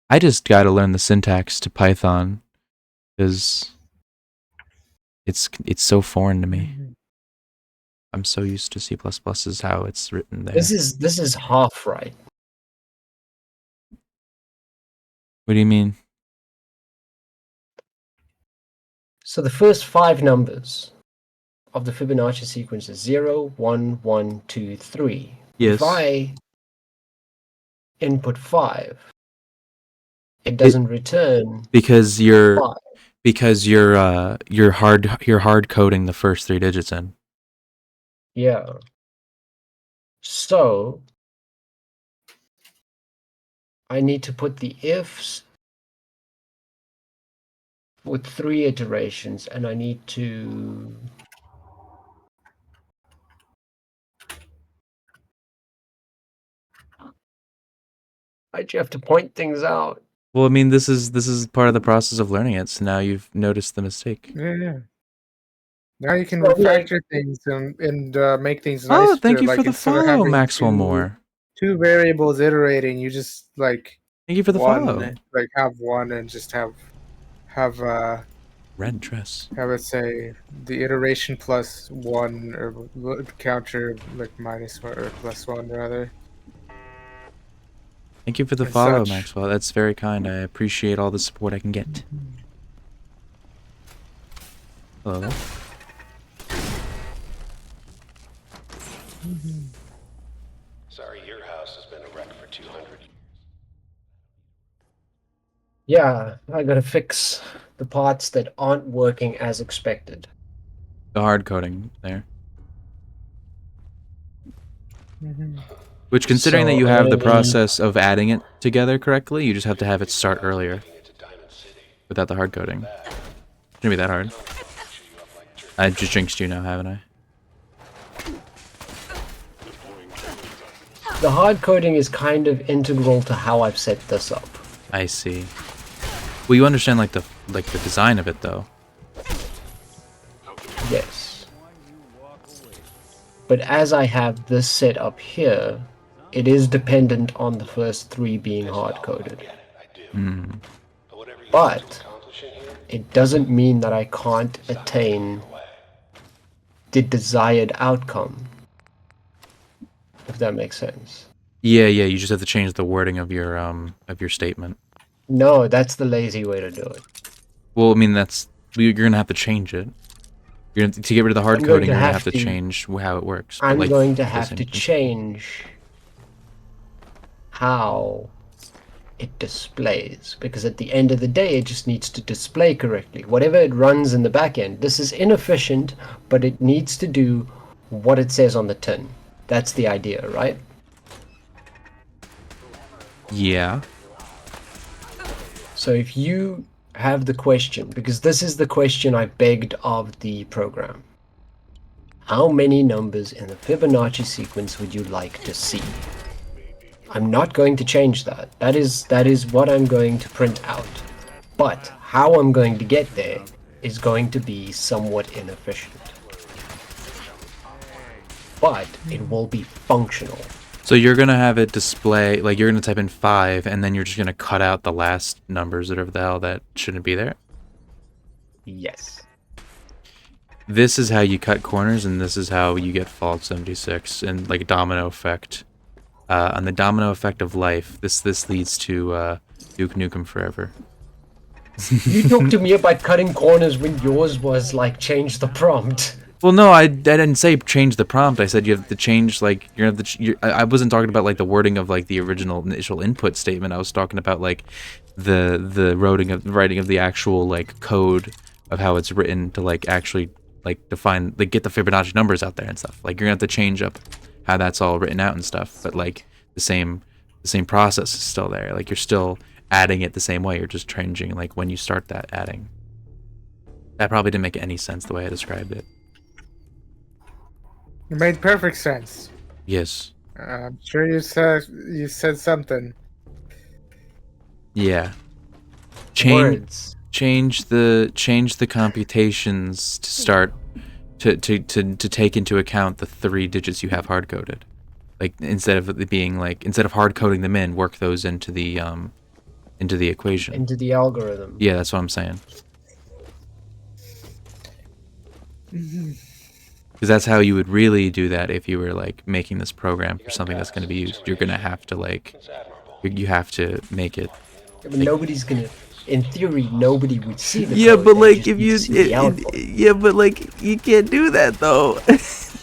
I just got to learn the syntax to Python because it's so foreign to me. I'm so used to C++ is how it's written there. This is half right. What do you mean? So the first 5 numbers of the Fibonacci sequence is 0, 1, 1, 2, 3. Yes. If I input 5, it doesn't return because you're 5. you're hard coding the first 3 digits in. Yeah. So I need to put the ifs with 3 iterations, and I need to Why'd you have to point things out? Well, I mean, this is part of the process of learning it. So now you've noticed the mistake. Yeah. Now you can refactor things and make things Oh, nicer. thank you like for the instead of follow, having Maxwell Moore. two variables iterating, you just like Thank you for the follow. Like have one and just have red dress. Have it say the iteration plus 1 or counter like -1 or +1 rather. Thank you for the And follow, such. Maxwell. That's very kind. I appreciate all the support I can get. Hello. Sorry, your house has been a wreck for 200 years. Yeah, I gotta fix the parts that aren't working as expected. The hard coding there. Which, considering that you have the process of adding it together correctly, you just have to have it start earlier. Without the hard coding. Shouldn't be that hard. I just jinxed you now, haven't I? The hard coding is kind of integral to how I've set this up. I see. Well, you understand like the design of it though. Yes. But as I have this set up here, it is dependent on the first 3 being hard-coded. But it doesn't mean that I can't attain the desired outcome, if that makes sense. Yeah, you just have to change the wording of your statement. No, that's the lazy way to do it. Well, I mean, you're gonna have to change it. To get rid of the hard coding, you're gonna have to change how it works. I'm going to have to change how it displays, because at the end of the day, it just needs to display correctly. Whatever it runs in the back end, this is inefficient, but it needs to do what it says on the tin. That's the idea, right? Yeah. So if you have the question, because this is the question I begged of the program. How many numbers in the Fibonacci sequence would you like to see? I'm not going to change that. That is what I'm going to print out. But how I'm going to get there is going to be somewhat inefficient. But it will be functional. So you're gonna have it display, like you're gonna type in 5, and then you're just gonna cut out the last numbers, whatever the hell that shouldn't be there? Yes. This is how you cut corners, and this is how you get Fallout 76, and like a domino effect. On the domino effect of life, this leads to Duke Nukem Forever. You talked to me about cutting corners when yours was like change the prompt. Well, no, I didn't say change the prompt. I said you have to change, like, you have to. I wasn't talking about like the wording of like the original initial input statement. I was talking about like the writing of the actual like code of how it's written to like actually like define, like, get the Fibonacci numbers out there and stuff. Like you're gonna have to change up how that's all written out and stuff. But like the same process is still there. Like you're still adding it the same way. You're just changing like when you start that adding. That probably didn't make any sense the way I described it. It made perfect sense. Yes. I'm sure you said something. Yeah. Words. Change the computations to start to take into account the 3 digits you have hard coded. Like instead of hard coding them in, work those into the equation. Into the algorithm. Yeah, that's what I'm saying. Because that's how you would really do that if you were like making this program for something that's going to be used. You're going to have to like, you have to make it. Yeah, but nobody's gonna. In theory, nobody would see the Yeah, code, but they like just if would you, see the output. yeah, but like you can't do that though. This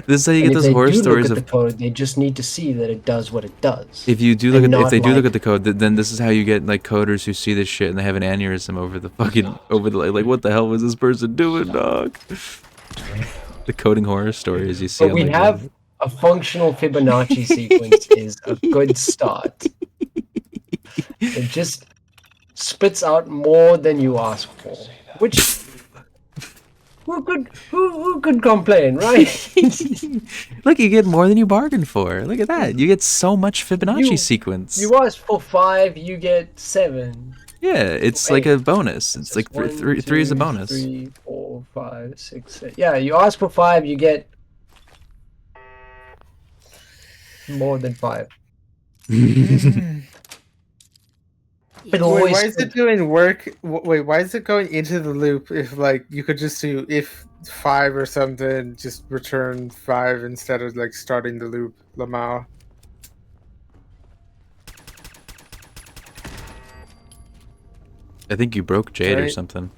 is how you And get if those they horror do stories look of. at the code, they just need to see that it does what it does. If you do look And at, if not they do look like- at the code, then this is how you get like coders who see this shit and they have an aneurysm over the fucking like what the hell was this person doing, dog? The coding horror stories you see. But on, we like, have a functional Fibonacci sequence is a good start. It just spits out more than you ask for, which who could complain, right? Look, you get more than you bargained for. Look at that. You get so much Fibonacci sequence. You ask for 5, you get 7. Yeah, it's like a bonus. It's like three is a bonus. 3, 4, 5, 6, 7. Yeah, you ask for 5, you get more than 5. Wait, why is it doing work? Wait, why is it going into the loop if like you could just do if 5 or something, just return 5 instead of like starting the loop, Lamau? I think you broke Jade or Right. something.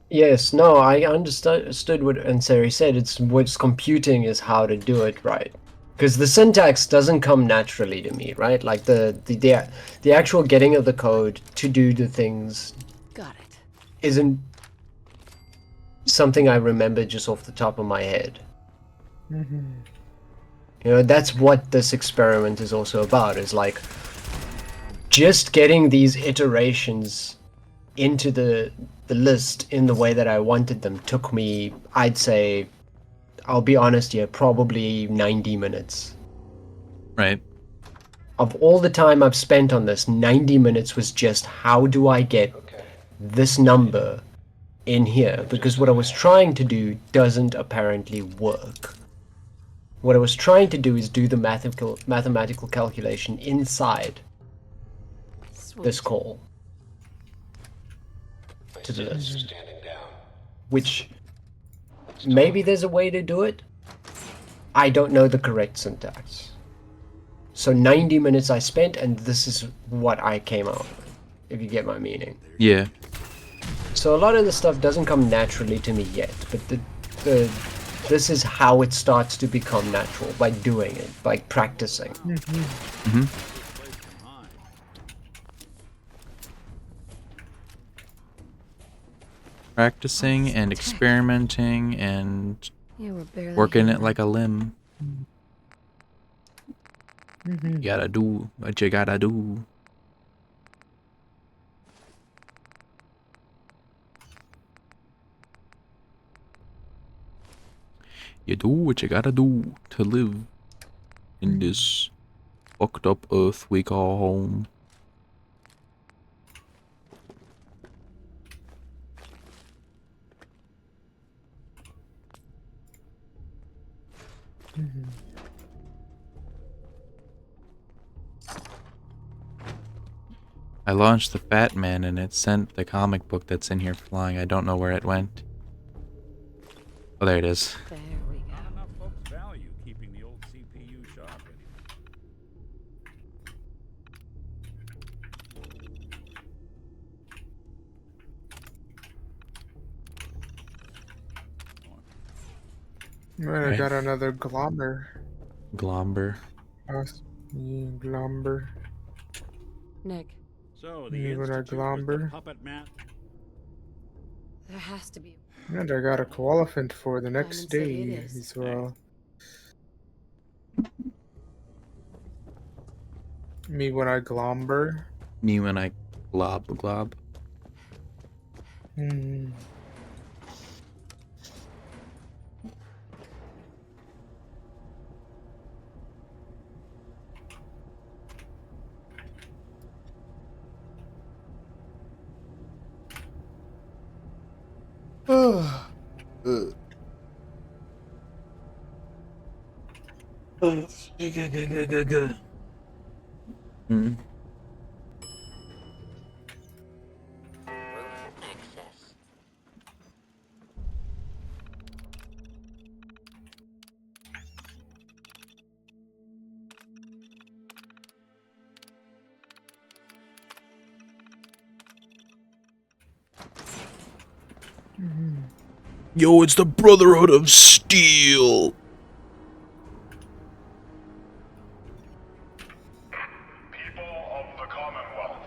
Yes, no, I understood what Ansari said. It's what's computing is how to do it right. Because the syntax doesn't come naturally to me, right? Like the actual getting of the code to do the things Got it. isn't something I remember just off the top of my head. You know, that's what this experiment is also about, is like just getting these iterations into the list in the way that I wanted them took me, I'd say, I'll be honest here, probably 90 minutes. Right. Of all the time I've spent on this, 90 minutes was just how do I get this number in here? Because what I was trying to do doesn't apparently work. What I was trying to do is do the mathematical calculation inside this call to the list. Which maybe there's a way to do it. I don't know the correct syntax. So 90 minutes I spent, and this is what I came out with, if you get my meaning. Yeah. So a lot of the stuff doesn't come naturally to me yet, but this is how it starts to become natural, by doing it, by practicing. Practicing and experimenting and You were barely working it human. like a limb. You gotta do what you gotta do. You do what you gotta do to live in this fucked up earth we call home. I launched the Fat Man and it sent the comic book that's in here flying. I don't know where it went. Oh, there it is. There we go. Not enough folks value keeping the old CPU sharp anymore. Man, I got another glomber. Glomber. Glomber. Nick, So the Institute was the puppet man. there has to be. And I got a qualifiant for the next Diamond City it day is. as well. Me when I glomber. Me when I glob. Hmm. Hmm. Yo, it's the Brotherhood of Steel. People of the Commonwealth,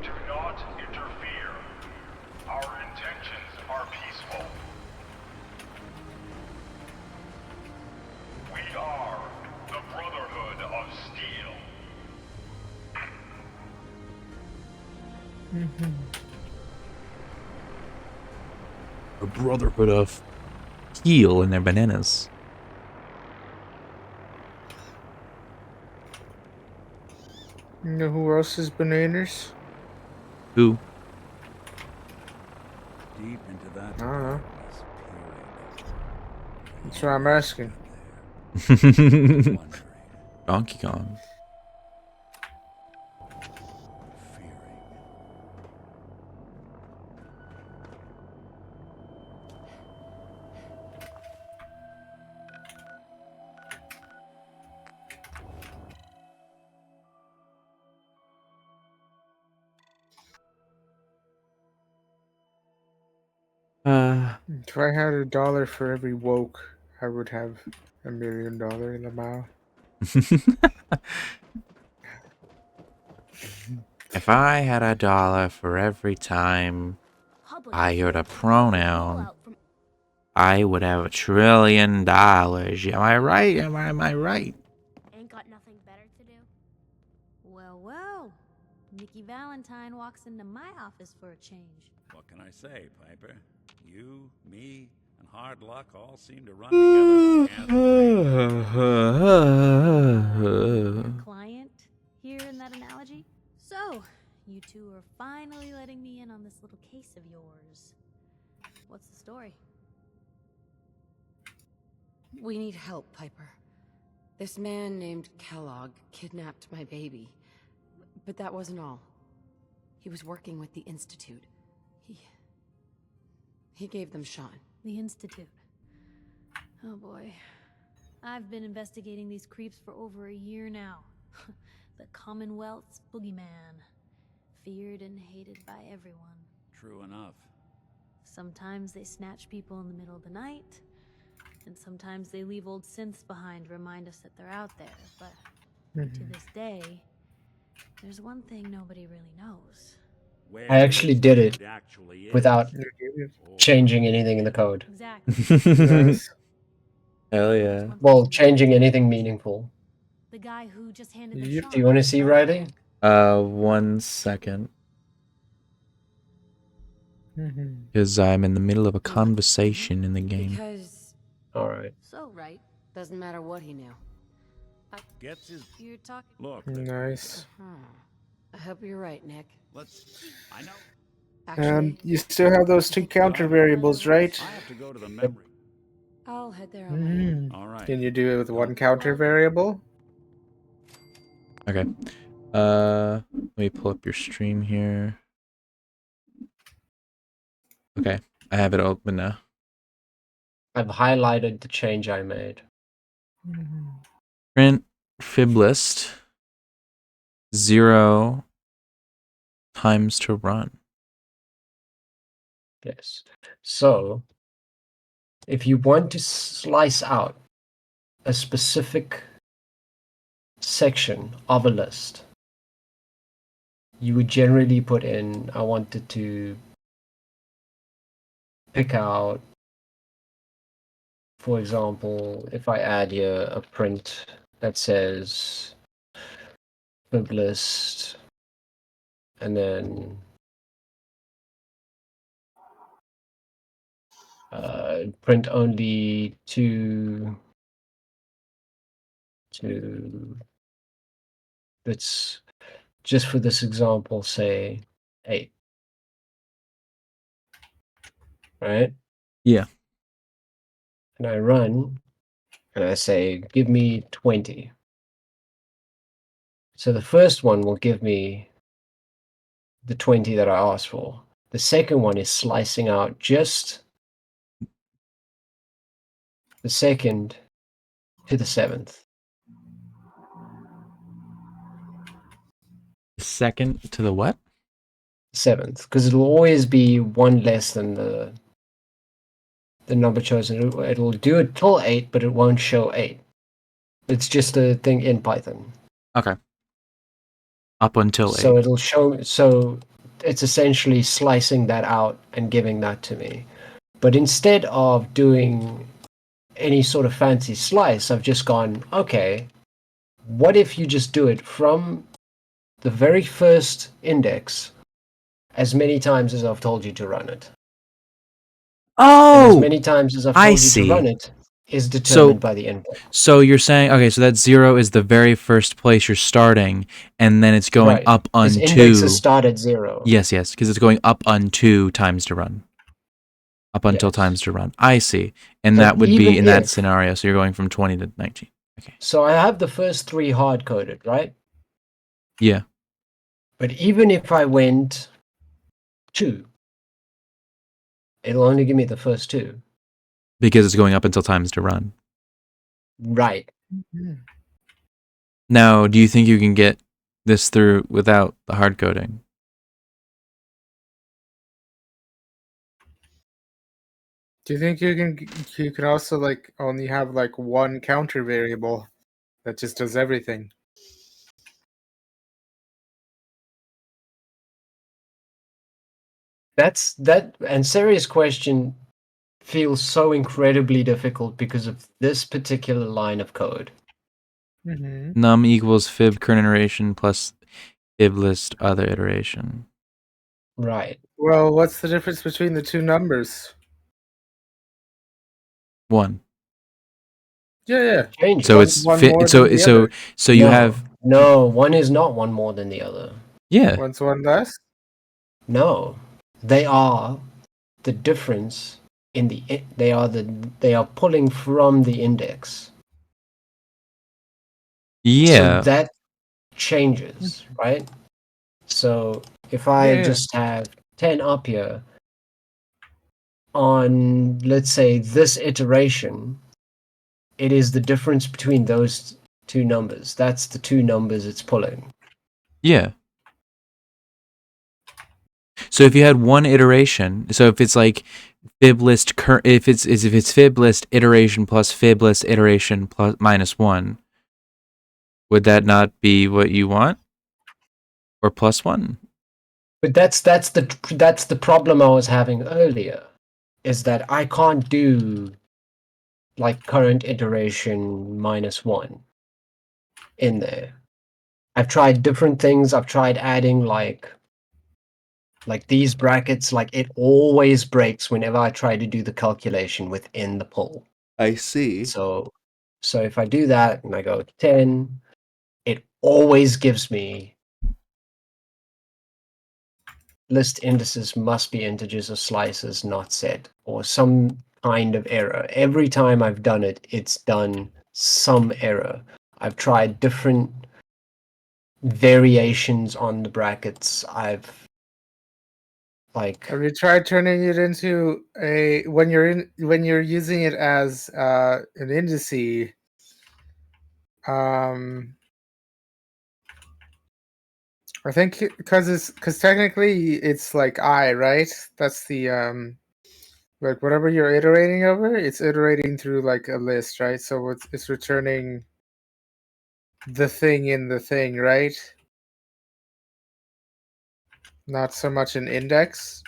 do not interfere. Our intentions are peaceful. We are the Brotherhood of Steel. The Brotherhood of Steel and their bananas. You know who else is bananas? Who? Deep into that. I don't know. That's what I'm asking. Donkey Kong. If I had $1 for every woke, I would have $1 million in the mouth. If I had $1 for every time I heard a pronoun, I would have $1 trillion. Am I right? Am I right? Ain't got nothing better to do. Well, well. Nikki Valentine walks into my office for a change. What can I say, Piper? You, me, and hard luck all seem to run together like Client here in that analogy? So, you two are finally letting me in on this little case of yours. What's the story? we need help, Piper. This man named Kellogg kidnapped my baby. But that wasn't all. He was working with the Institute. He gave them Sean. The Institute. Oh boy. I've been investigating these creeps for over a year now. The Commonwealth's boogeyman. Feared and hated by everyone. True enough. Sometimes they snatch people in the middle of the night, and sometimes they leave old synths behind to remind us that they're out there, but to this day, there's one thing nobody really knows. I actually did it without changing anything in the code. Exactly. Nice. Hell yeah. Well, changing anything meaningful. The guy who just handed them Do you want to see writing? 1 second. Because I'm in the middle of a conversation in the game. Because... Alright. So, right. Doesn't matter what he knew. Gets his... You're talking... Look. Nice. I hope you're right, Nick. I know. And you still have those 2 counter variables, right? I have to go to the memory. I'll head there on my own. All right. Can you do it with 1 counter variable? Okay. Let me pull up your stream here. Okay, I have it open now. I've highlighted the change I made. Print fib list 0 times to run. Yes. So, if you want to slice out a specific section of a list, you would generally put in, I wanted to pick out, for example, if I add here a print that says fib list, and then print only to let's just for this example say 8, right? Yeah. And I run and I say give me 20. So the first one will give me the 20 that I asked for. The second one is slicing out just the second to the 7th. The second to the what? 7th, because it'll always be one less than the number chosen. It'll do it till 8, but it won't show 8. It's just a thing in Python. Okay. Up until 8. So it'll show. So it's essentially slicing that out and giving that to me. But instead of doing any sort of fancy slice, I've just gone, okay, what if you just do it from the very first index as many times as I've told you to run it? Oh! And as many times as I've told you to run it is determined by the input. So you're saying, okay, so that 0 is the very first place you're starting, and then it's going Right. up This unto... indexes start at 0. Yes, because it's going up unto times to run. Up until Yes. times to run. I see. And So that would be even in that if- scenario, so you're going from 20 to 19. Okay. So I have the first 3 hard-coded, right? Yeah. But even if I went 2, it'll only give me the first 2. Because it's going up until times to run. Right. Now, do you think you can get this through without the hard coding? Do you think you can also like only have like one counter variable that just does everything? That and Serious question feels so incredibly difficult because of this particular line of code. Num equals fib current iteration plus fib list other iteration. Right. Well, what's the difference between the two numbers? 1. Yeah. Change So it. it's One more so than the so other. so you No. have No, one is not one more than the other. Yeah. One's one less? No. They are the difference in they are pulling from the index. Yeah. So that changes, right? So if I Yeah. just have 10 up here on, let's say, this iteration, it is the difference between those two numbers. That's the two numbers it's pulling. Yeah. So if you had one iteration, so if it's like fib list if it's fib list iteration plus fib list iteration plus minus 1, would that not be what you want? Or plus 1? But that's the problem I was having earlier, is that I can't do like current iteration minus 1 in there. I've tried different things. I've tried adding like these brackets. Like it always breaks whenever I try to do the calculation within the pull. I see. So if I do that and I go 10, it always gives me list indices must be integers or slices not set, or some kind of error. Every time I've done it, it's done some error. I've tried different variations on the brackets I've like. Have you tried turning it into a when you're using it as an indice? I think because technically it's like I, right? That's the like whatever you're iterating over, it's iterating through like a list, right? So it's returning the thing in the thing, right? Not so much an index.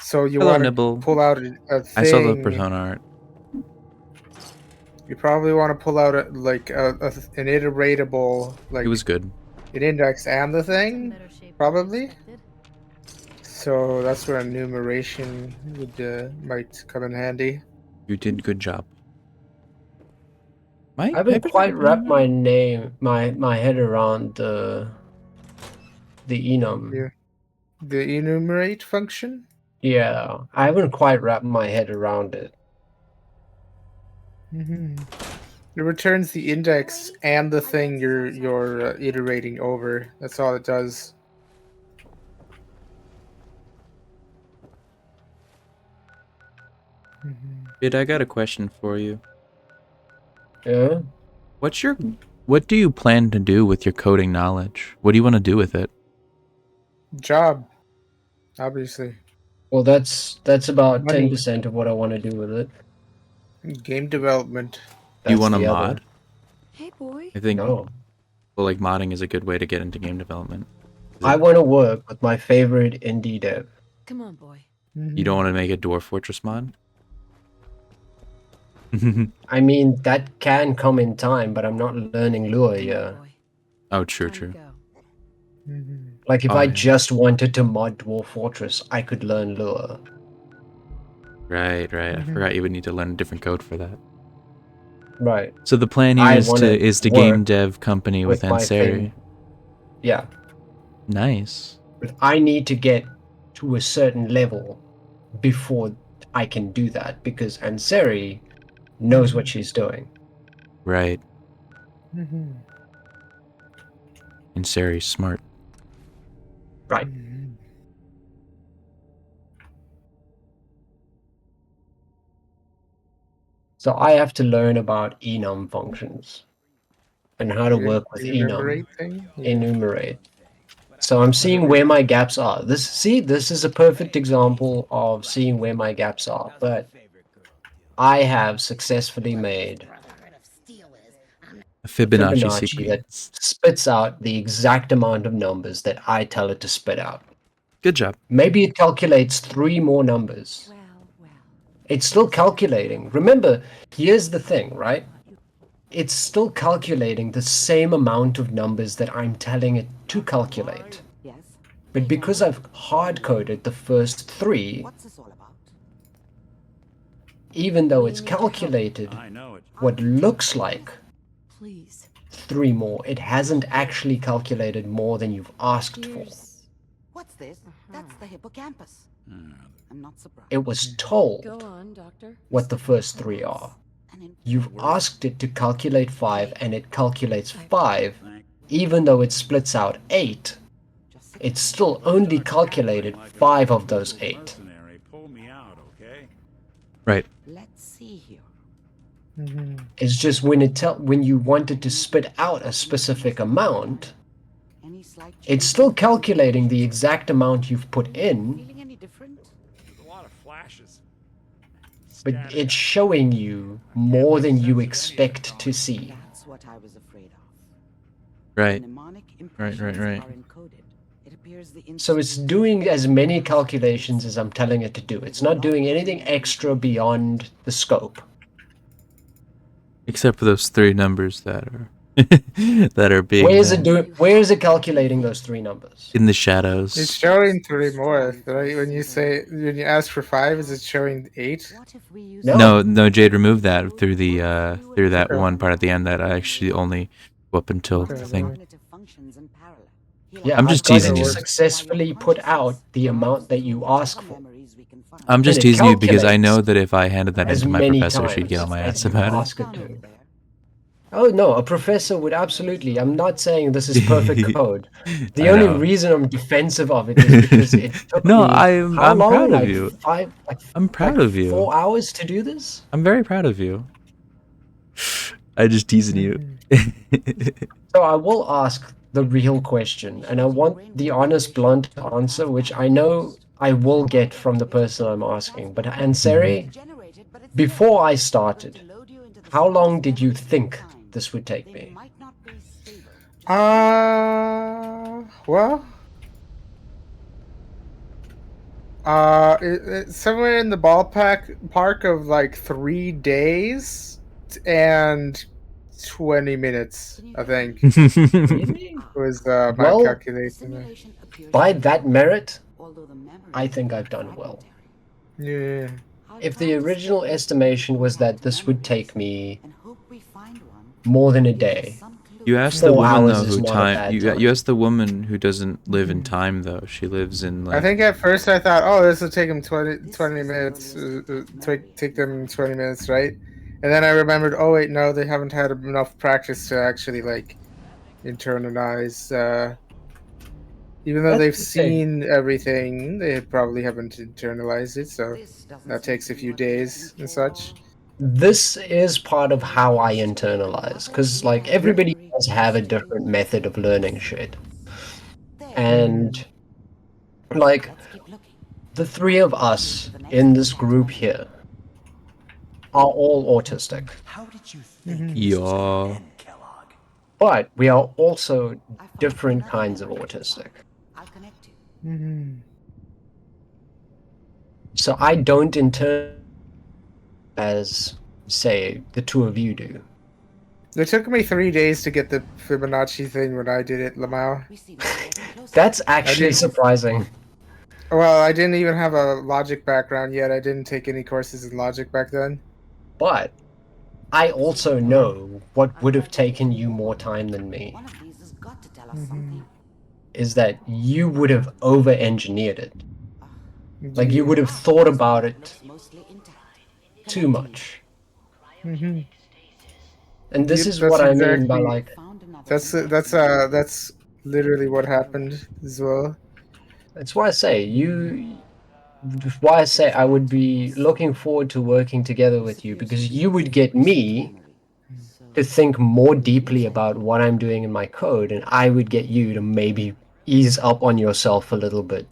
So you Hello, want to Nibble. pull out a thing. I saw the Persona art. You probably want to pull out an iteratable, like It was good. an index and the thing, probably. So that's where enumeration might come in handy. You did good job. I haven't quite wrapped my head around the enum. Yeah. The enumerate function? Yeah, I haven't quite wrapped my head around it. It returns the index and the thing you're iterating over. That's all it does. Dude, I got a question for you. Yeah? What do you plan to do with your coding knowledge? What do you want to do with it? Job, obviously. Well, that's about Money. 10% of what I want to do with it. Game development. Do you want to the mod? other. Hey, boy. I think No. well, like modding is a good way to get into game development. I want to work with my favorite indie dev. Come on, boy. You don't want to make a Dwarf Fortress mod? I mean, that can come in time, but I'm not learning Lua yet. Oh, true. Like, if Oh, I yeah. just wanted to mod Dwarf Fortress, I could learn Lua. Right. I forgot you would need to learn a different code for that. Right. So the plan here I is wanna to game work dev company with my Ansari. Yeah. Nice. But I need to get to a certain level before I can do that, because Ansari knows what she's doing. Right. Ansari's smart. Right. So I have to learn about enum functions and how to work with enum. Enumerate thing? Yeah. Enumerate. So I'm seeing where my gaps are. This is a perfect example of seeing where my gaps are, but I have successfully made A Fibonacci that sequence. spits out the exact amount of numbers that I tell it to spit out. Good job. Maybe it calculates 3 more numbers. It's still calculating. Remember, here's the thing, right? It's still calculating the same amount of numbers that I'm telling it to calculate. But because I've hard-coded the first 3, even though it's calculated what looks like 3 more, it hasn't actually calculated more than you've asked for. What's this? That's the hippocampus. I'm not surprised. It was told Go on, Doctor. what the first 3 are. You've asked it to calculate 5, and it calculates 5, even though it splits out 8. It's still only calculated 5 of those 8. Right. Let's see here. It's just when you wanted to spit out a specific amount, it's still calculating the exact amount you've put in, but it's showing you more than you expect to see. That's what I was afraid of. Right. Right. So it's doing as many calculations as I'm telling it to do. It's not doing anything extra beyond the scope. Except for those 3 numbers that are that are being Where is it calculating those 3 numbers? in the shadows. It's showing 3 more, right? When you ask for 5, is it showing 8? No, Jade removed that through the through that one part at the end that I actually only go up until the thing. Yeah, I'm just I've got teasing it to you. successfully put out the amount that you ask for. I'm just And it teasing you because I calculates know that if I handed that as into my many professor, she'd get on times my as ass you about ask it. it to. Oh no, a professor would absolutely. I'm not saying this is perfect code. The I only know. reason I'm defensive of it is because it took No, me how I'm long? proud of Like you. I'm proud like of you. 4 hours to do this? I'm very proud of you. I just teasing you. So I will ask the real question, and I want the honest, blunt answer, which I know I will get from the person I'm asking. But Anseri, before I started, how long did you think this would take me? Well, somewhere in the ballpark park of like 3 days and 20 minutes, I think. Really? Was my Well, calculation there. by that merit, I think I've done well. Yeah. If the original estimation was that this would take me more than a day, You asked the 4 woman hours though is who not a time. bad You time. asked the woman who doesn't live in time though. She lives in I like. think at first I thought, oh, this will take them 20 minutes, take them 20 minutes, right? And then I remembered, oh wait, no, they haven't had enough practice to actually like internalize. Even though That's they've okay. seen everything, they probably haven't internalized it, so that takes a few days and such. This is part of how I internalize, because like everybody does have a different method of learning shit. And like the three of us in this group here are all autistic. How did you think Yeah. But we are also different kinds of autistic. So I don't intern as, say, the two of you do. It took me 3 days to get the Fibonacci thing when I did it, Lamau. That's actually surprising. Well, I didn't even have a logic background yet. I didn't take any courses in logic back then. But I also know what would have taken you more time than me. Is that you would have over-engineered it. Like you would have thought about it too much. And this is what I mean by like that's literally what happened as well. that's why I say why I say I would be looking forward to working together with you, because you would get me to think more deeply about what I'm doing in my code, and I would get you to maybe ease up on yourself a little bit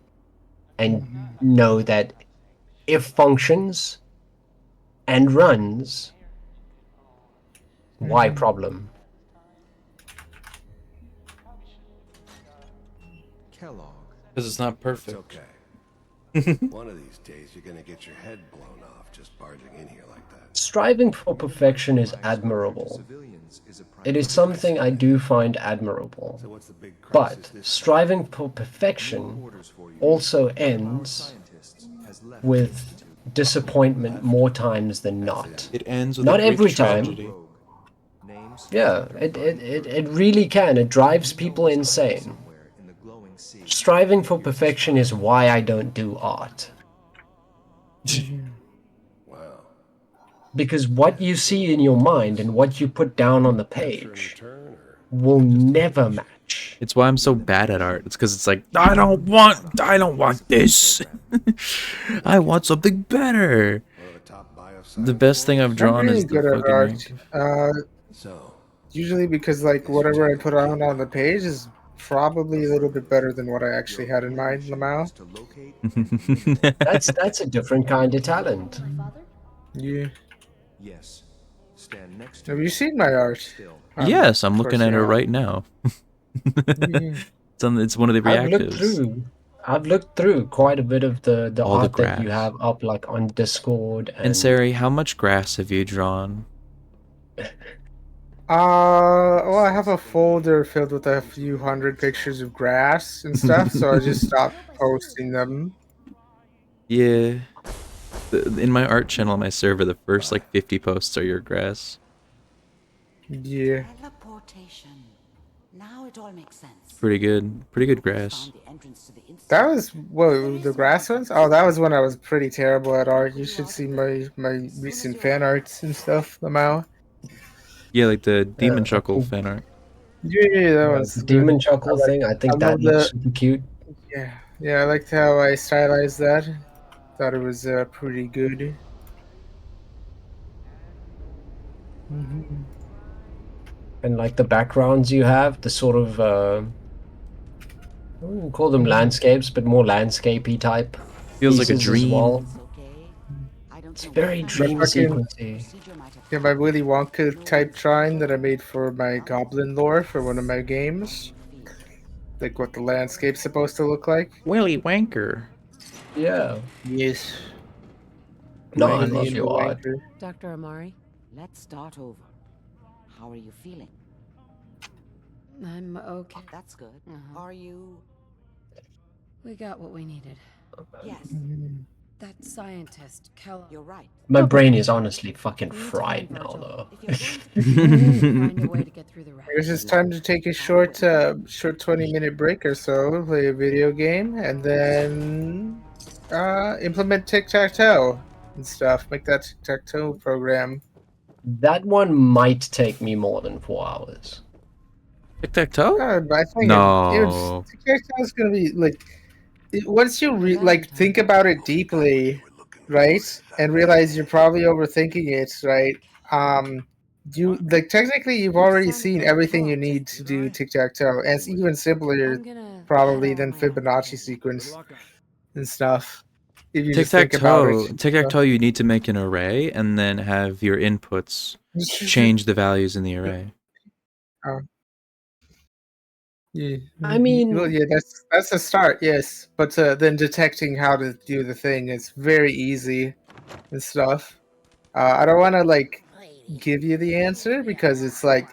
and know that if functions and runs, why problem? Kellogg? Because it's not perfect. It's okay. One of these days, you're gonna get your head blown off just barging in here like that. Striving for perfection is admirable. It is something I do find admirable. But striving for perfection also ends with disappointment more times than not. It ends with Not a great every tragedy. time. Yeah, it really can. It drives people insane. Striving for perfection is why I don't do art. Because what you see in your mind and what you put down on the page will never match. It's why I'm so bad at art. It's because it's like I don't want this. I want something better. The best thing I've I'm drawn really is the good at fucking art. ring. Usually because like whatever I put on the page is probably a little bit better than what I actually had in mind, Lamau. That's a different kind of talent. Yeah. Yes. Stand next to Have you seen my art? Yes, I'm Of looking course at you it have. right now. It's one of the reactives. I've looked through quite a bit of the All the art that you grass. have up like on Discord And Sari, how much grass have you drawn? Well, I have a folder filled with a few hundred pictures of grass and stuff, so I just stopped posting them. Yeah. In my art channel on my server, the first like 50 posts are your grass. Yeah. Now it all makes sense. Pretty good grass. That was what the grass ones? Oh, that was when I was pretty terrible at art. You should see my recent fan arts and stuff, Lamau. Yeah, like the demon I chuckle think- fan art. Yeah, that was the good. demon chuckle I thing. I think love that looks super cute. Yeah, I liked how I stylized that. Thought it was pretty good. Mhm. And like the backgrounds you have, the sort of I wouldn't call them landscapes, but more landscapey type Feels like a pieces as dream. well. It's very dream sequency. Yeah, my Willy Wonka type drawing that I made for my Goblin lore for one of my games. Like what the landscape's supposed to look like. Willy Wanker. Yeah. Yes. No, I Willy love and the your art. Wanker. Dr. Amari? Let's start over. How are you feeling? I'm okay. That's good. Are you? We got what we needed. Yes. That scientist, Kellogg. You're right. My brain is honestly fucking fried now, though. Find a way to get through the I rest. guess it's time to take a short 20-minute break or so, play a video game, and then implement tic-tac-toe and stuff. Make that tic-tac-toe program. That one might take me more than 4 hours. Tic-tac-toe? But I think No. tic-tac-toe is gonna be like once you think about it deeply, right, and realize you're probably overthinking it, right? You like technically you've already seen everything you need to do tic-tac-toe, and it's even simpler probably than Fibonacci sequence and stuff. If you just think about it. Tic-tac-toe, you need to make an array and then have your inputs change the values in the array. Yeah. I mean, well, yeah, that's a start, yes. But then detecting how to do the thing is very easy and stuff. I don't want to like give you the answer because it's like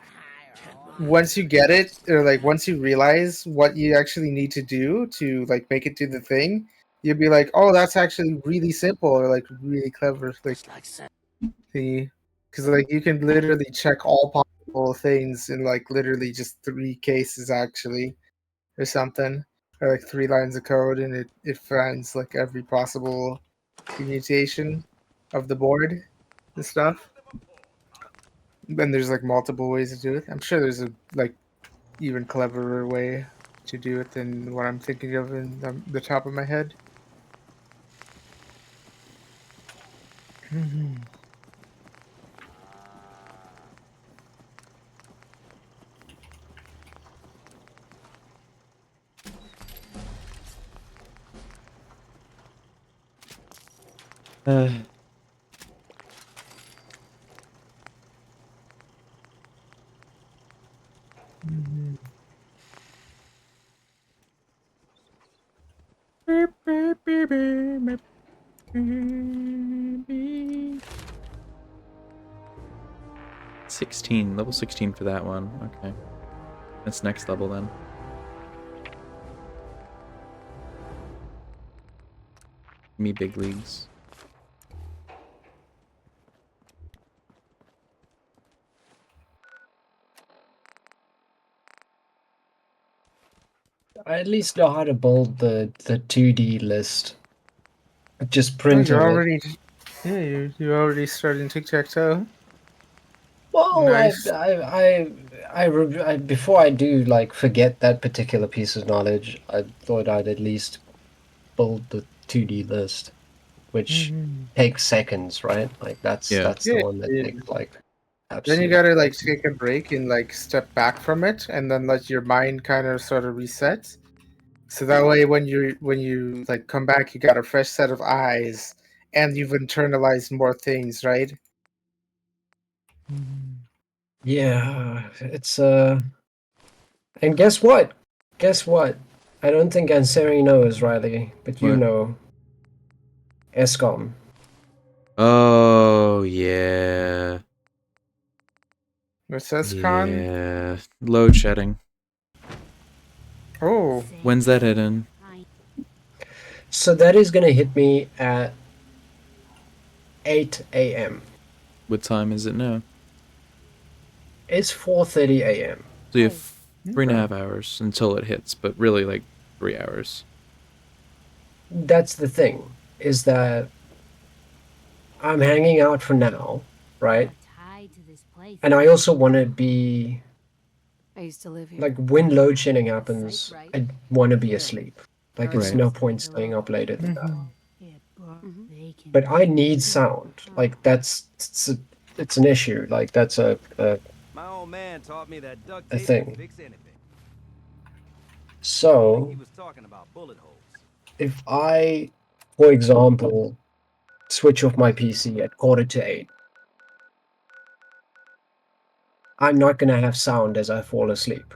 once you get it or like once you realize what you actually need to do to like make it do the thing, you'll be like, oh, that's actually really simple or like really clever, like the because like you can literally check all possible things in like literally just 3 cases actually or something, or like 3 lines of code, and it finds like every possible permutation of the board and stuff. Then there's like multiple ways to do it. I'm sure there's a like even cleverer way to do it than what I'm thinking of in the top of my head. Mhm. 16, level 16 for that one. Okay. That's next level then. Me big leagues. I at least know how to build the 2D list. Just Oh, printed you're it. already you already started tic-tac-toe. Well, Nice. before I do like forget that particular piece of knowledge, I thought I'd at least build the 2D list, which takes seconds, right? Like that's Yeah. the one that takes like Then absolute. you gotta like take a break and like step back from it, and then let your mind kind of sort of reset. So that way, when you like come back, you got a fresh set of eyes, and you've internalized more things, right? Yeah, it's and guess what? Guess what? I don't think Ansari knows, Riley, but you What? know. ESCOM. Oh, yeah. What's ESCOM? Yeah. Load shedding. Oh. When's that hidden? So that is gonna hit me at 8 a.m. What time is it now? It's 4:30 a.m. So you have 3.5 hours until it hits, but really like 3 hours. That's the thing, is that I'm hanging out for now, right? And I also want to be I used to live here. like when load shedding happens, I want to be asleep. Like it's Right. no point staying up later than that. Mm-hmm. But I need sound. Like it's an issue. Like that's a My old man taught me that duct a tape can thing. fix anything. So He was talking about bullet holes. if I, for example, switch off my PC at 7:45, I'm not gonna have sound as I fall asleep,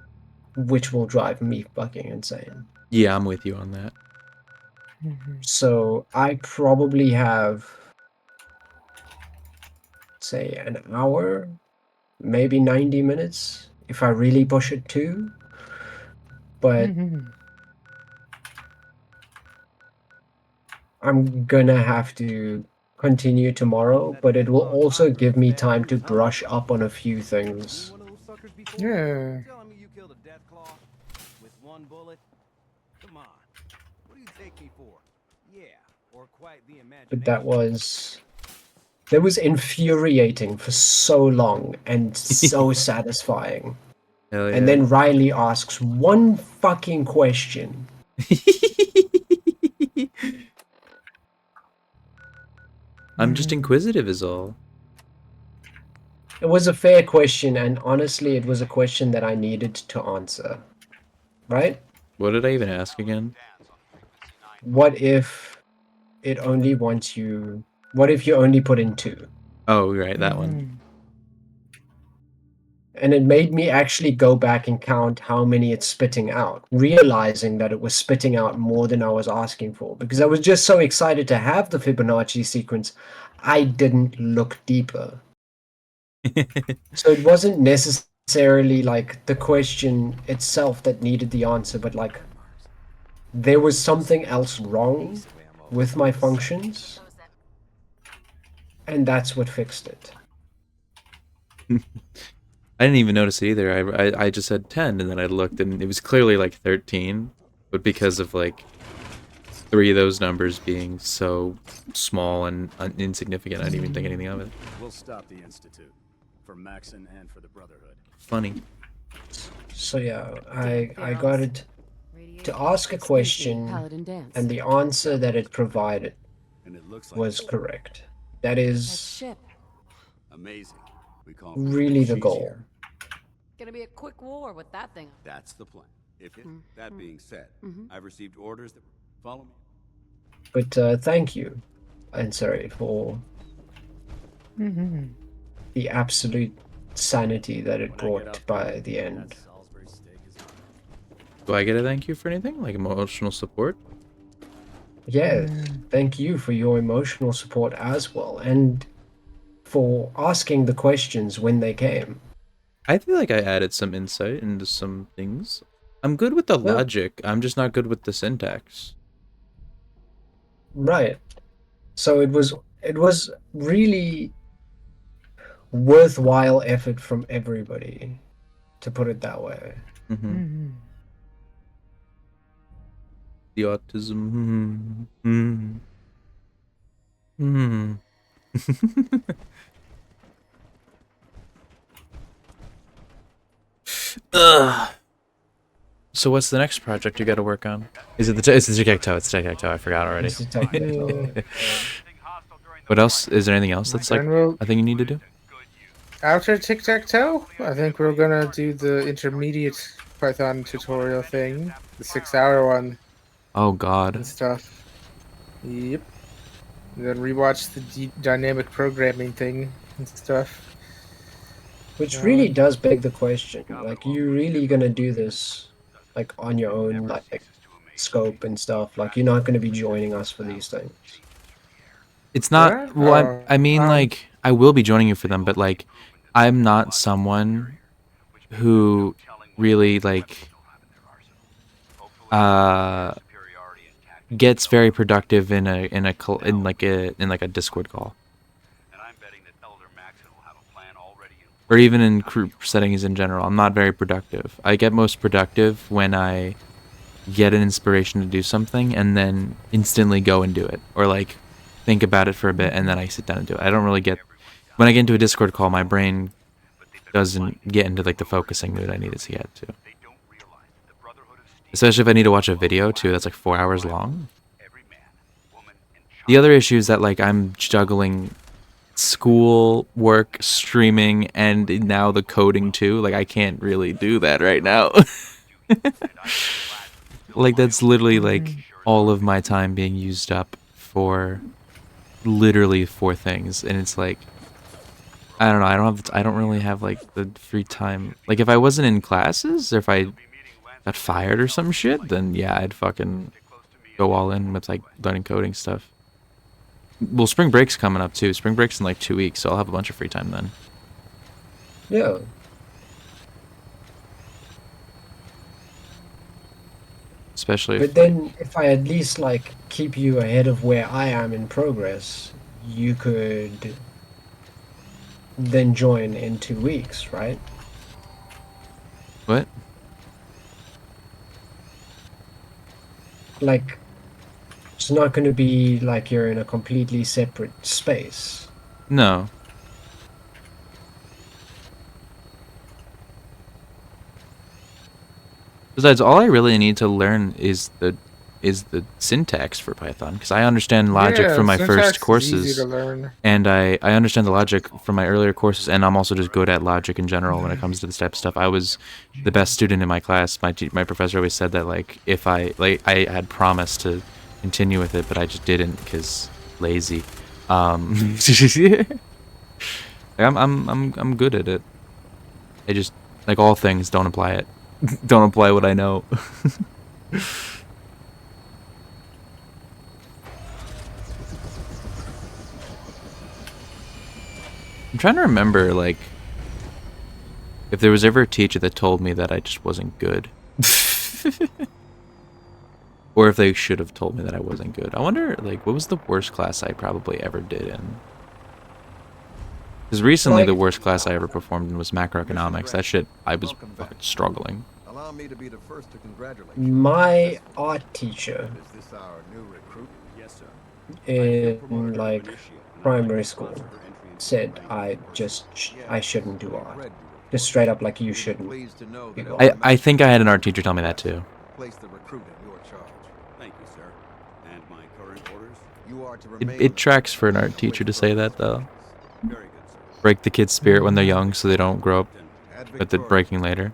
which will drive me fucking insane. Yeah, I'm with you on that. So I probably have, say, an hour, maybe 90 minutes, if I really push it too. But I'm gonna have to continue tomorrow, but it will also give me time to brush up on a few things. Yeah. Telling me you killed a deathclaw with one bullet? Come on. What do you take me for? Yeah, or quite the But imagination. that was infuriating for so long and so satisfying. Hell And yeah. then Riley asks one fucking question. I'm just inquisitive is all. It was a fair question, and honestly, it was a question that I needed to answer. Right? What did I even ask again? What if it only wants you... What if you only put in 2? Oh, right, that one. And it made me actually go back and count how many it's spitting out, realizing that it was spitting out more than I was asking for. Because I was just so excited to have the Fibonacci sequence, I didn't look deeper. So it wasn't necessarily like the question itself that needed the answer, but like there was something else wrong with my functions, and that's what fixed it. I didn't even notice it either. I just said 10, and then I looked, and it was clearly like 13. But because of like 3 of those numbers being so small and insignificant, I didn't even think anything of it. We'll stop the Institute. For Maxon and for the Brotherhood. Funny. So yeah, I got it to ask a question, and the answer that it provided was correct. That is Amazing. We call really the goal. Gonna be a quick war with that thing. That's the plan. If it, that being said, I've received orders that follow me. But thank you, and sorry for the absolute sanity that it brought by the end. Do I get a thank you for anything? Like emotional support? Yeah, thank you for your emotional support as well, and for asking the questions when they came. I feel like I added some insight into some things. I'm good with the logic, I'm just not good with the syntax. Right. So it was really worthwhile effort from everybody, to put it that way. The autism. Ugh. So what's the next project you got to work on? Is it it's the tic-tac-toe? It's tic-tac-toe. I forgot already. It's the tic-tac-toe. What else? Is there anything else that's like I think you need to do? After tic-tac-toe, I think we're gonna do the intermediate Python tutorial thing, the 6-hour one. Oh God. And stuff. Yep. And then rewatch the dynamic programming thing and stuff. Which really does beg the question, like, you really gonna do this, like, on your own, like, scope and stuff? Like, you're not gonna be joining us for these things? It's not, well, I mean, like, I will be joining you for them, but, like, I'm not someone who really, like, gets very productive in like a Discord call. Or even in group settings in general. I'm not very productive. I get most productive when I get an inspiration to do something and then instantly go and do it. Or like think about it for a bit and then I sit down and do it. I don't really get... When I get into a Discord call, my brain doesn't get into like the focusing mood I need it to get to. Especially if I need to watch a video too that's like 4 hours long. The other issue is that like I'm juggling school, work, streaming, and now the coding too. Like I can't really do that right now. Like that's literally like all of my time being used up for literally 4 things, and it's like I don't know. I don't really have like the free time. Like if I wasn't in classes, or if I got fired or some shit, then yeah, I'd fucking go all in with like learning coding stuff. Well, spring break's coming up too. Spring break's in like 2 weeks, so I'll have a bunch of free time then. Yeah. Especially But then, if I at least like keep you ahead of where I am in progress, you could then join in 2 weeks, right? What? Like, it's not going to be like you're in a completely separate space. No. Besides, all I really need to learn is the syntax for Python, because I understand logic from my first courses, and I understand the logic from my earlier courses, and I'm also just good at logic in general when it comes to this type of stuff. I was the best student in my class. My professor always said that like if I had promised to continue with it, but I just didn't because lazy. I'm good at it. I just like all things, don't apply it. Don't apply what I know. I'm trying to remember, like, if there was ever a teacher that told me that I just wasn't good. Or if they should have told me that I wasn't good. I wonder, like, what was the worst class I probably ever did in? Because recently the worst class I ever performed in was macroeconomics. That shit, I was fucking struggling. Allow me to be the first to congratulate you. My art teacher Is this our new recruit? Yes, sir. in like primary school said I shouldn't do art. Just straight up like you shouldn't do art. I think I had an art teacher tell me that too. Place the recruit in your charge. Thank you, sir. And my current orders? You are to remain It tracks for an art teacher to say that though. Break the kid's spirit when they're young so they don't grow up with it breaking later.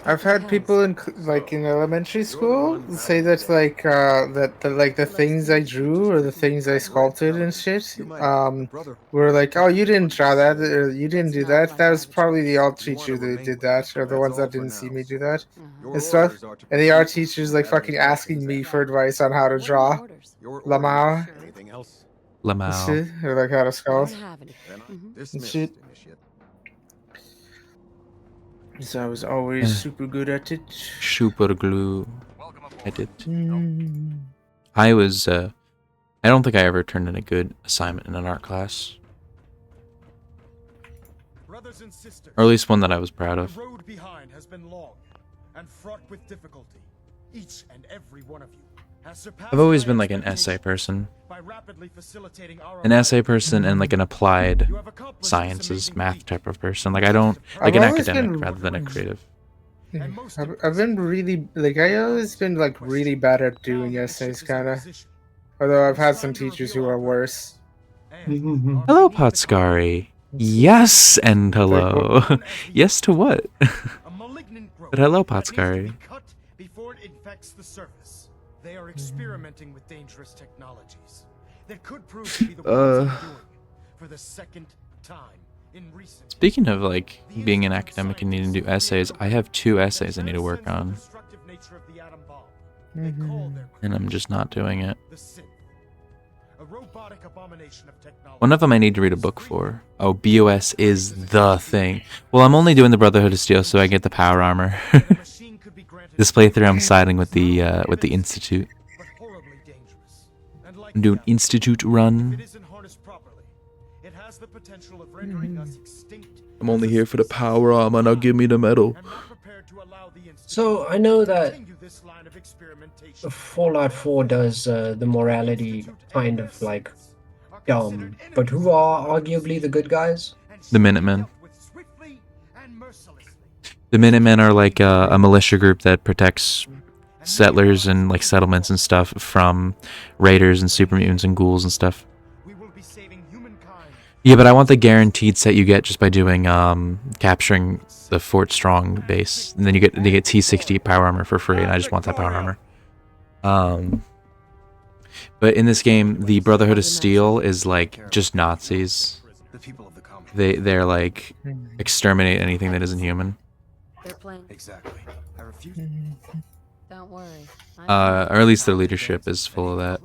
I've had people in like in elementary school say that like the things I drew or the things I sculpted and shit were like, oh, you didn't draw that or you didn't do that. That was probably the art teacher that did that, or the ones that didn't see me do that and stuff. And the art teacher's like fucking asking me for advice on how to draw Lamau. Anything else? Lamau. Or like how to sculpt and shit. So I was always super good at it. Super glue at it. I was, I don't think I ever turned in a good assignment in an art class. Brothers and sisters, Or at least one that I was proud of. the road behind has been long and fraught with difficulty. Each and every one of you has surpassed I've always my been like an essay person. by rapidly facilitating our An essay person and like an applied sciences, math type of person. Like I don't, like an academic rather than a creative. I've been really I always been like really bad at doing essays, kind of. Although I've had some teachers who are worse. Hello, Potskari. Yes and hello. Yes to what? But hello, Potskari. Before it infects the surface, they are experimenting with dangerous technologies that could prove to be the ones undoing for the second time in recent. Speaking of like being an academic and needing to do essays, I have 2 essays I need to work on. And I'm just not doing it. One of them I need to read a book for. Oh, BOS is the thing. Well, I'm only doing the Brotherhood of Steel so I get the power armor. This playthrough I'm siding with the Institute. I'm doing Institute run. I'm only here for the power armor, now give me the medal. So I know that Fallout 4 does the morality kind of like dumb, but who are arguably the good guys? The Minutemen. The Minutemen are like a militia group that protects settlers and like settlements and stuff from raiders and super mutants and ghouls and stuff. Yeah, but I want the guaranteed set you get just by doing capturing the Fort Strong base, and then you get T60 power armor for free, and I just want that power armor. But in this game, the Brotherhood of Steel is like just Nazis. They're like exterminate anything that isn't human. Exactly. I refuse. Don't worry. Or at least their leadership is full of that.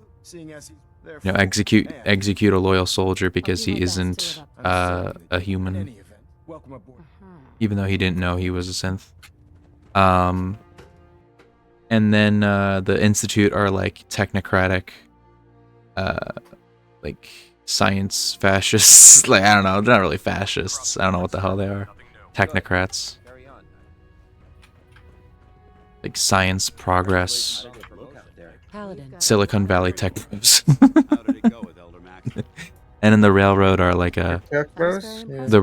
You know, execute a loyal soldier because he isn't a human, even though he didn't know he was a synth. And then the Institute are like technocratic, like science fascists. Like, I don't know, they're not really fascists. I don't know what the hell they are. Technocrats. Like science progress. Silicon Valley tech moves. And then the railroad are like the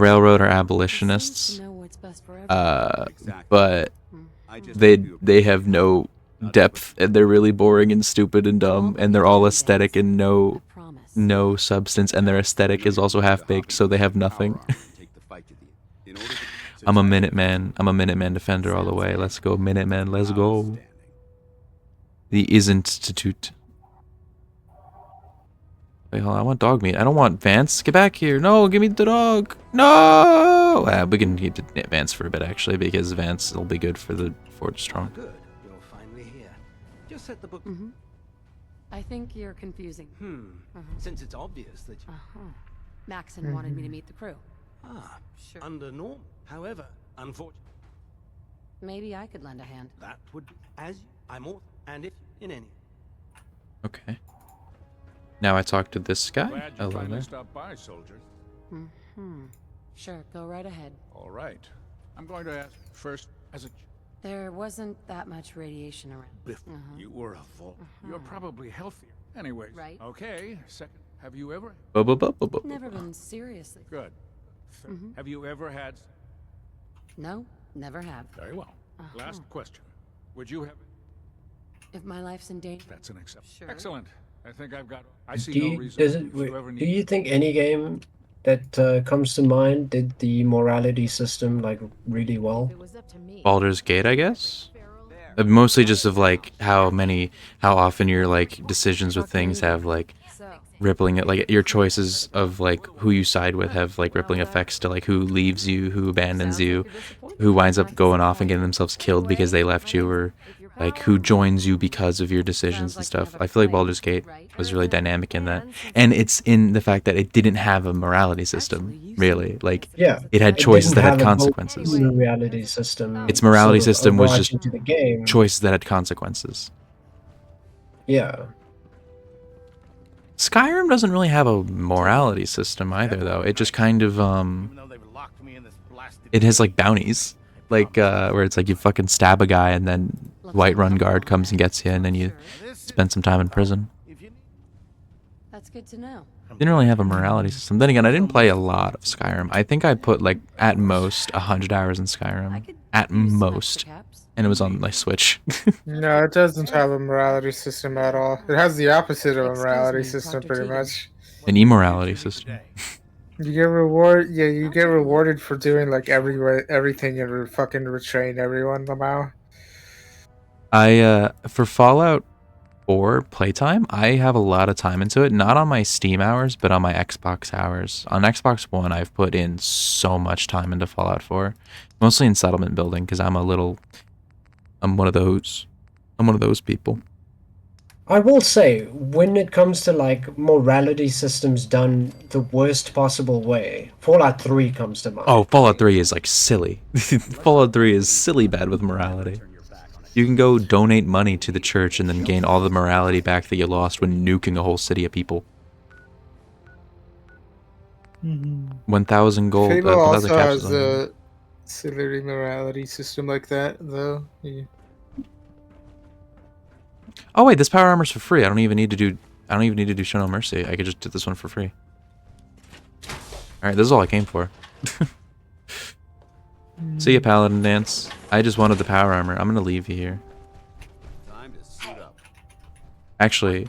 railroad are abolitionists. But they have no depth, and they're really boring and stupid and dumb, and they're all aesthetic and no substance, and their aesthetic is also half baked, so they have nothing. I'm a Minuteman. I'm a Minuteman defender all the way. Let's go, Minuteman. Let's go. The Institute. Wait, hold on. I want dog meat. I don't want Vance. Get back here. No, give me the dog. No! We can keep Vance for a bit, actually, because Vance will be good for the Fort Strong. Good. You're finally here. Just set the book. I think you're confusing. Since it's obvious that you... Maxon wanted me to meet the crew. Sure. Under norm. However, unfortunately... Maybe I could lend a hand. That would be as I'm all... And if in any... Okay. Now I talk to this guy. Glad you finally stopped by, soldier. Sure, go right ahead. All right. I'm going to ask first as a... There wasn't that much radiation around. Biff, you were a vault. You're probably healthier. Anyways. Right. Okay. Second, have you ever... Never been seriously. Good. Third, have you ever had... No, never have. Very well. Last question. Would you have... If my life's in danger... That's an exception. Sure. Excellent. I think I've got... I see no reason if you ever Do you think any game that comes to mind did the morality system like really well? Baldur's Gate, I guess. Mostly just of like how often your like decisions with things have like rippling it, like your choices of like who you side with have like rippling effects to like who leaves you, who abandons you, who winds up going off and getting themselves killed because they left you, or like who joins you because of your decisions and stuff. I feel like Baldur's Gate was really dynamic in that, and it's in the fact that it didn't have a morality system, really. Like, it had choices that had consequences. Morality system. Its morality system was just into the game. choices that had consequences. Yeah. Skyrim doesn't really have a morality system either, though. It just kind of it has like bounties, like where it's like you fucking stab a guy and then Whiterun guard comes and gets you, and then you spend some time in prison. That's good to know. Didn't really have a morality system. Then again, I didn't play a lot of Skyrim. I think I put like at most 100 hours in Skyrim, at most, and it was on my Switch. No, it doesn't have a morality system at all. It has the opposite of a morality system, pretty much. An immorality system. You get you get rewarded for doing like everything and fucking betraying everyone somehow. For Fallout 4 playtime, I have a lot of time into it, not on my Steam hours, but on my Xbox hours. On Xbox One, I've put in so much time into Fallout 4, mostly in settlement building, because I'm one of those people. I will say, when it comes to like morality systems done the worst possible way, Fallout 3 comes to mind. Oh, Fallout 3 is like silly. Fallout 3 is silly bad with morality. You can go donate money to the church and then gain all the morality back that you lost when nuking a whole city of people. 1,000 gold. Fable 1,000 also capsules has a silly morality system like that, though. Yeah. Oh wait, this power armor's for free. I don't even need to do Show No Mercy. I could just do this one for free. All right, this is all I came for. See ya, Paladin Dance. I just wanted the power armor. I'm gonna leave you here. Time to suit up. Actually,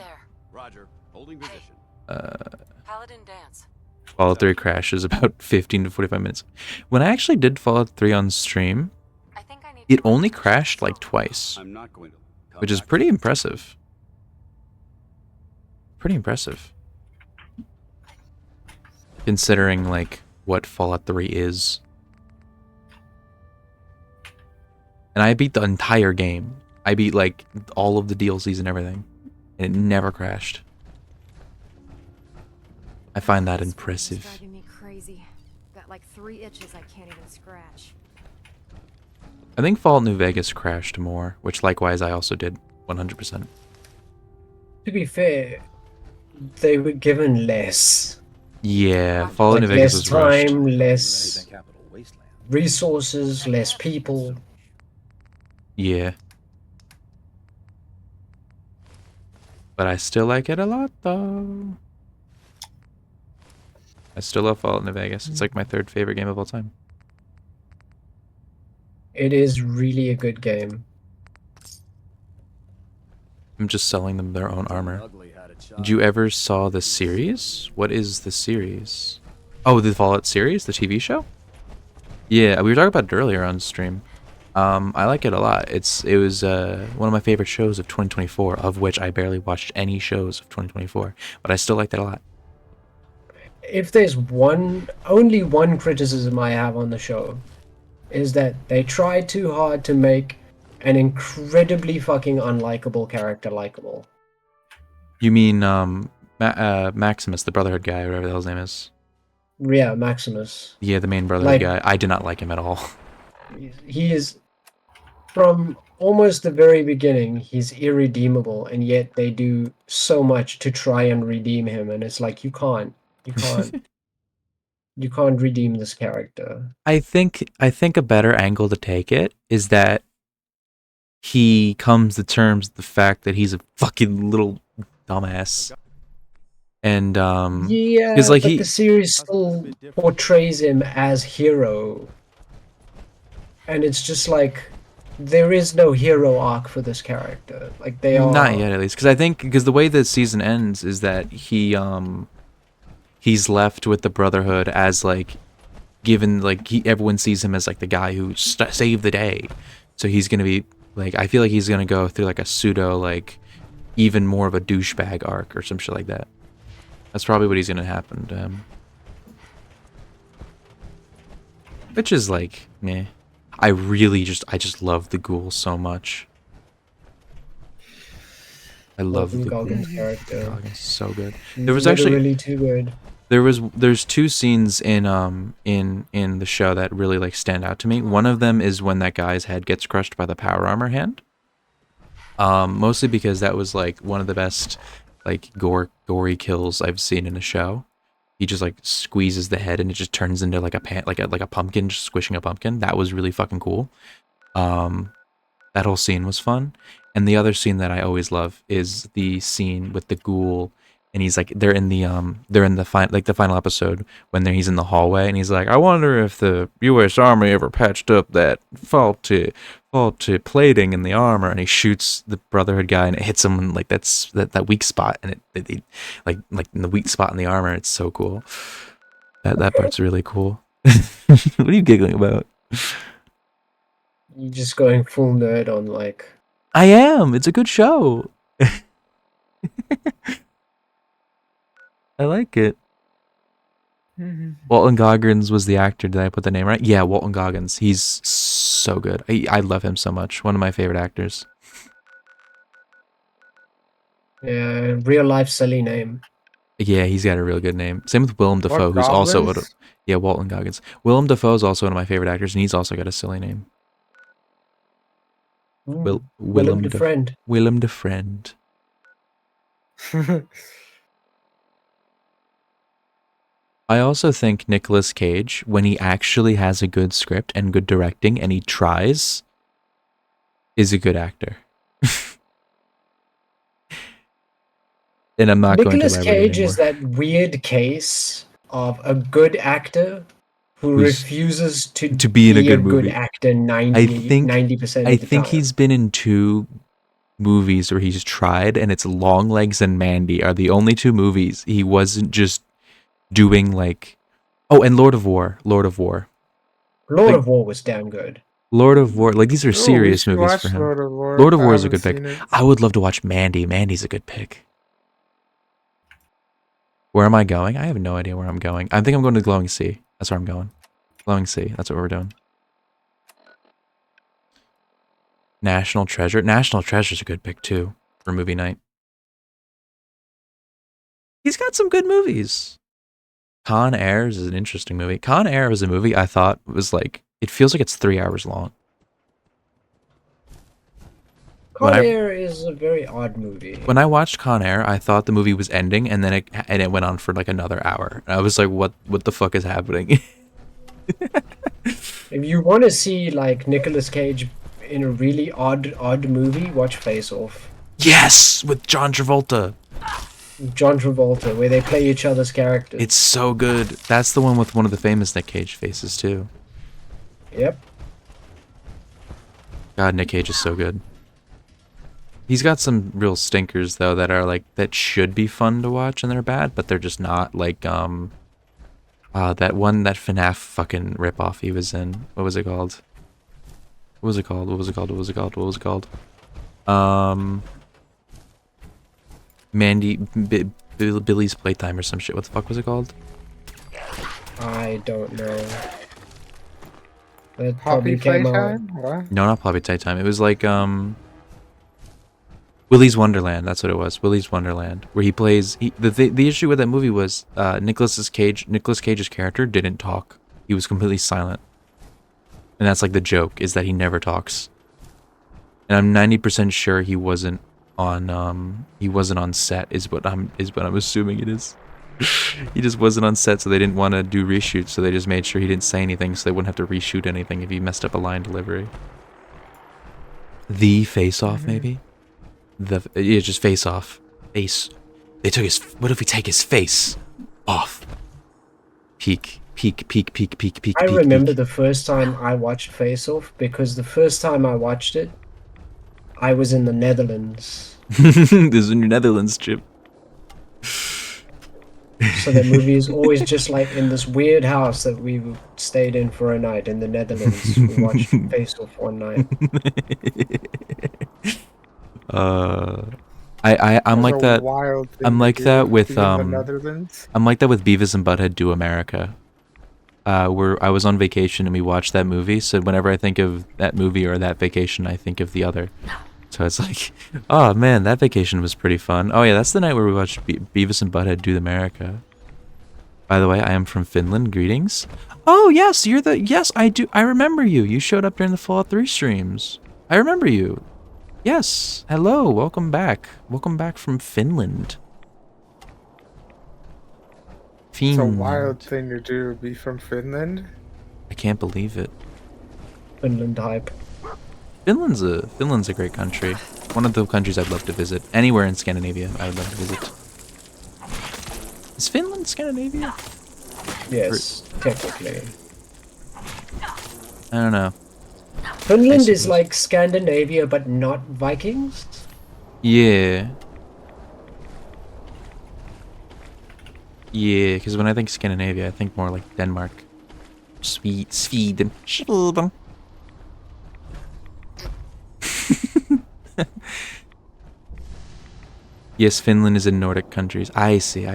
Roger, holding position. Paladin Dance. Fallout 3 crashes about 15 to 45 minutes. When I actually did Fallout 3 on stream, it only crashed like twice, I'm not going to come which is back pretty impressive. Pretty impressive. Considering, like, what Fallout 3 is. And I beat the entire game. I beat, like, all of the DLCs and everything. And it never crashed. I find that impressive. Driving me crazy. Got like 3 itches I can't even scratch. I think Fallout New Vegas crashed more, which likewise I also did 100%. To be fair, they were given less. Yeah, Fallout Like New Vegas less was rushed. time, less resources, less people. Yeah. But I still like it a lot, though. I still love Fallout New Vegas. It's like my 3rd favorite game of all time. It is really a good game. I'm just selling them their own armor. Did you ever saw the series? What is the series? Oh, the Fallout series? The TV show? Yeah, we were talking about it earlier on stream. I like it a lot. It was one of my favorite shows of 2024, of which I barely watched any shows of 2024, but I still liked it a lot. If there's only one criticism I have on the show, is that they tried too hard to make an incredibly fucking unlikable character likable. You mean Maximus, the Brotherhood guy, or whatever the hell his name is? Yeah, Maximus. Yeah, the main Brotherhood guy. I did not like him at all. He is, from almost the very beginning, he's irredeemable, and yet they do so much to try and redeem him, and it's like, you can't redeem this character. I think a better angle to take it is that he comes to terms with the fact that he's a fucking little dumbass. And yeah, like but the series still portrays him as hero, and it's just like there is no hero arc for this character. Like they are not yet, at least, because the way the season ends is that he's left with the Brotherhood as like given like everyone sees him as like the guy who saved the day, so he's gonna be like, I feel like he's gonna go through like a pseudo like even more of a douchebag arc or some shit like that. That's probably what he's gonna happen to him. Which is like, meh. I just love the Ghoul so much. I love the Goggins Ghoul. character. Goggins is so good. He's There was actually really too good. there's 2 scenes in the show that really like stand out to me. One of them is when that guy's head gets crushed by the power armor hand. Mostly because that was like one of the best like gory kills I've seen in a show. He just like squeezes the head and it just turns into like a pumpkin, just squishing a pumpkin. That was really fucking cool. That whole scene was fun. And the other scene that I always love is the scene with the Ghoul, and he's like, they're in the final episode when he's in the hallway, and he's like, I wonder if the U.S. Army ever patched up that faulty plating in the armor, and he shoots the Brotherhood guy, and it hits him in, like that weak spot, and it like in the weak spot in the armor. It's so cool. That part's really cool. What are you giggling about? You're just going full nerd on like. I am. It's a good show. I like it. Walton Goggins was the actor. Did I put the name right? Yeah, Walton Goggins. He's so good. I love him so much. One of my favorite actors. Yeah, real life silly name. Yeah, he's got a real good name. Same with Willem Dafoe, who's also Walton Goggins. Willem Dafoe is also one of my favorite actors, and he's also got a silly name. Willem Defriend. Willem Defriend. I also think Nicolas Cage, when he actually has a good script and good directing and he tries, is a good actor. And I'm not Nicolas going to elaborate Cage anymore. is that weird case of a good actor who who's refuses to be in a good movie. actor 90% I of the think time. he's been in 2 movies where he's tried, and it's Longlegs and Mandy are the only 2 movies he wasn't just doing like. Oh, and Lord of War. Lord Like, of War was damn good. Lord of War, like these are Oh, we serious should movies watch for him. Lord of War. Lord of I War is a haven't good pick. seen it. I would love to watch Mandy. Mandy's a good pick. Where am I going? I have no idea where I'm going. I think I'm going to Glowing Sea. That's where I'm going. Glowing Sea. That's what we're doing. National Treasure. National Treasure's a good pick too for movie night. He's got some good movies. Con Air is an interesting movie. Con Air was a movie I thought was like, it feels like it's 3 hours long. Con Air is a very odd movie. When I watched Con Air, I thought the movie was ending, and then it went on for like another hour. And I was like, what the fuck is happening? If you want to see like Nicolas Cage in a really odd movie, watch Face Off. Yes, with John Travolta. John Travolta, where they play each other's characters. It's so good. That's the one with one of the famous Nick Cage faces too. Yep. God, Nick Cage is so good. He's got some real stinkers though that are like that should be fun to watch and they're bad, but they're just not. Like that FNAF fucking ripoff he was in. What was it called? Billy's Playtime or some shit. What the fuck was it called? I don't know. That Poppy probably came out. Playtime? What? No, not Poppy Playtime. It was like Willy's Wonderland. That's what it was. Willy's Wonderland, where he plays. The issue with that movie was Nicolas Cage's character didn't talk. He was completely silent, and that's like the joke is that he never talks. And I'm 90% sure he wasn't on set. Is what I'm assuming it is. He just wasn't on set, so they didn't want to do reshoots. So they just made sure he didn't say anything, so they wouldn't have to reshoot anything if he messed up a line delivery. The Face Off, maybe. Just Face Off. Face. They took his. What if we take his face off? Peak. I remember the first time I watched Face Off because the first time I watched it, I was in the Netherlands. This is in your Netherlands, Chip. So the movie is always just like in this weird house that we stayed in for a night in the Netherlands. We watched Face Off one night. I'm like that. I'm like that with the Netherlands. I'm like that with Beavis and Butthead Do America. Where I was on vacation and we watched that movie, so whenever I think of that movie or that vacation, I think of the other. So it's like, oh man, that vacation was pretty fun. Oh yeah, that's the night where we watched Beavis and Butthead Do America. By the way, I am from Finland. Greetings. Oh yes, yes, I do. I remember you. You showed up during the Fallout 3 streams. I remember you. Yes. Hello. Welcome back. Welcome back from Finland. It's a wild thing to do. Be from Finland. I can't believe it. Finland hype. Finland's a great country. One of the countries I'd love to visit. Anywhere in Scandinavia, I would love to visit. Is Finland Scandinavia? Yes, technically. I don't know. Finland is like Scandinavia, but not Vikings? Yeah. Yeah, because when I think Scandinavia, I think more like Denmark. Sweden. Yes, Finland is in Nordic countries. I see.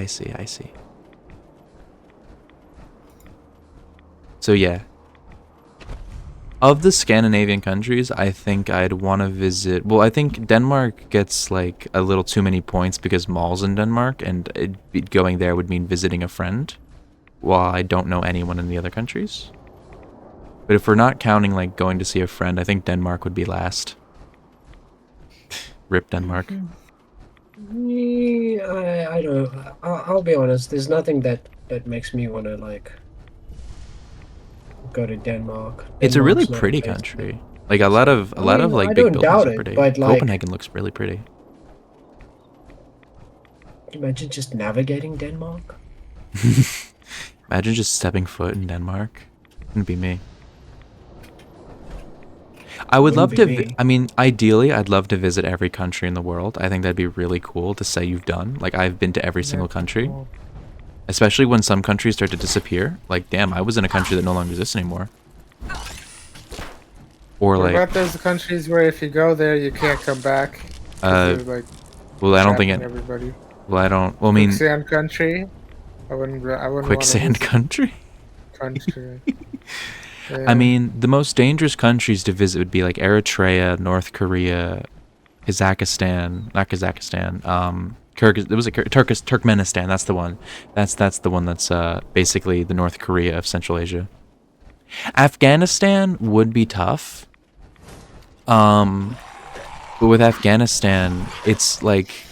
So yeah. Of the Scandinavian countries, I think I'd want to visit... Well, I think Denmark gets like a little too many points because Mall's in Denmark, and going there would mean visiting a friend, while I don't know anyone in the other countries. But if we're not counting like going to see a friend, I think Denmark would be last. Rip Denmark. I don't. I'll be honest. There's nothing that makes me want to like go to Denmark. It's a really pretty country. Like a lot of like big buildings are pretty. But, like, Copenhagen looks really pretty. Imagine just navigating Denmark. Imagine just stepping foot in Denmark. Wouldn't be me. I would love to. I mean, ideally, I'd love to visit every country in the world. I think that'd be really cool to say you've done. Like, I've been to every single country. Cool. Especially when some countries start to disappear. Like, damn, I was in a country that no longer exists anymore. Or What like, about those countries where if you go there, you can't come back? 'Cause you're, like, well, I don't think trapping it. everybody. Well, I don't. Well, I mean, Quicksand country. I wouldn't quicksand country. Country. I mean, the most dangerous countries to visit would be like Eritrea, North Korea, Kazakhstan, not Kazakhstan. Turkmenistan. That's the one. That's the one that's basically the North Korea of Central Asia. Afghanistan would be tough. But with Afghanistan, it's like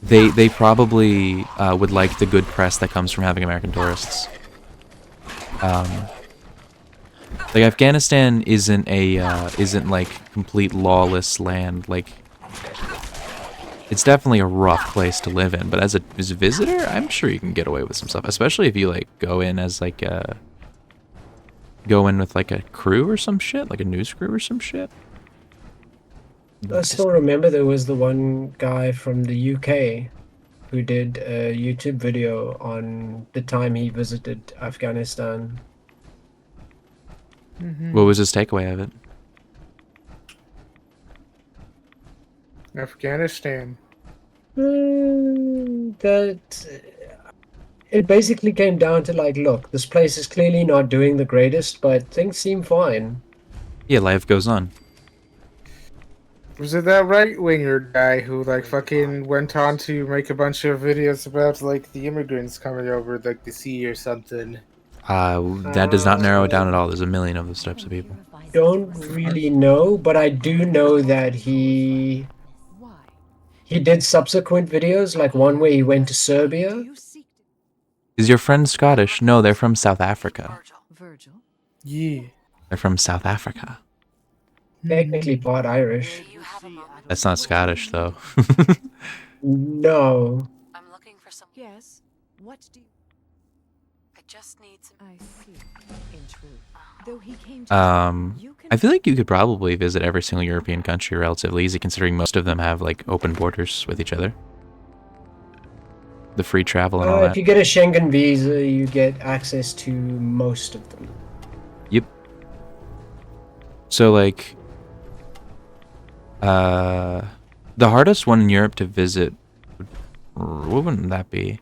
they probably would like the good press that comes from having American tourists. Like Afghanistan isn't like complete lawless land. Like it's definitely a rough place to live in. But as a visitor, I'm sure you can get away with some stuff, especially if you like go in with like a crew or some shit, like a news crew or some shit. I still remember there was the one guy from the UK who did a YouTube video on the time he visited Afghanistan. What was his takeaway of it? Afghanistan. That it basically came down to like, look, this place is clearly not doing the greatest, but things seem fine. Yeah, life goes on. Was it that right-winger guy who like fucking went on to make a bunch of videos about like the immigrants coming over like the sea or something? That does not narrow it down at all. There's a million of those types of people. Don't really know, but I do know that he did subsequent videos, like one where he went to Serbia. Is your friend Scottish? No, they're from South Africa. Yeah. They're from South Africa. Technically part Irish. That's not Scottish, though. No. I'm looking for some. Yes. What do you? I just need some. I see. In truth, though he came to I feel like you could probably visit every single European country relatively easy, considering most of them have like open borders with each other. The free travel and all that. If you get a Schengen visa, you get access to most of them. Yep. So like, the hardest one in Europe to visit, what wouldn't that be?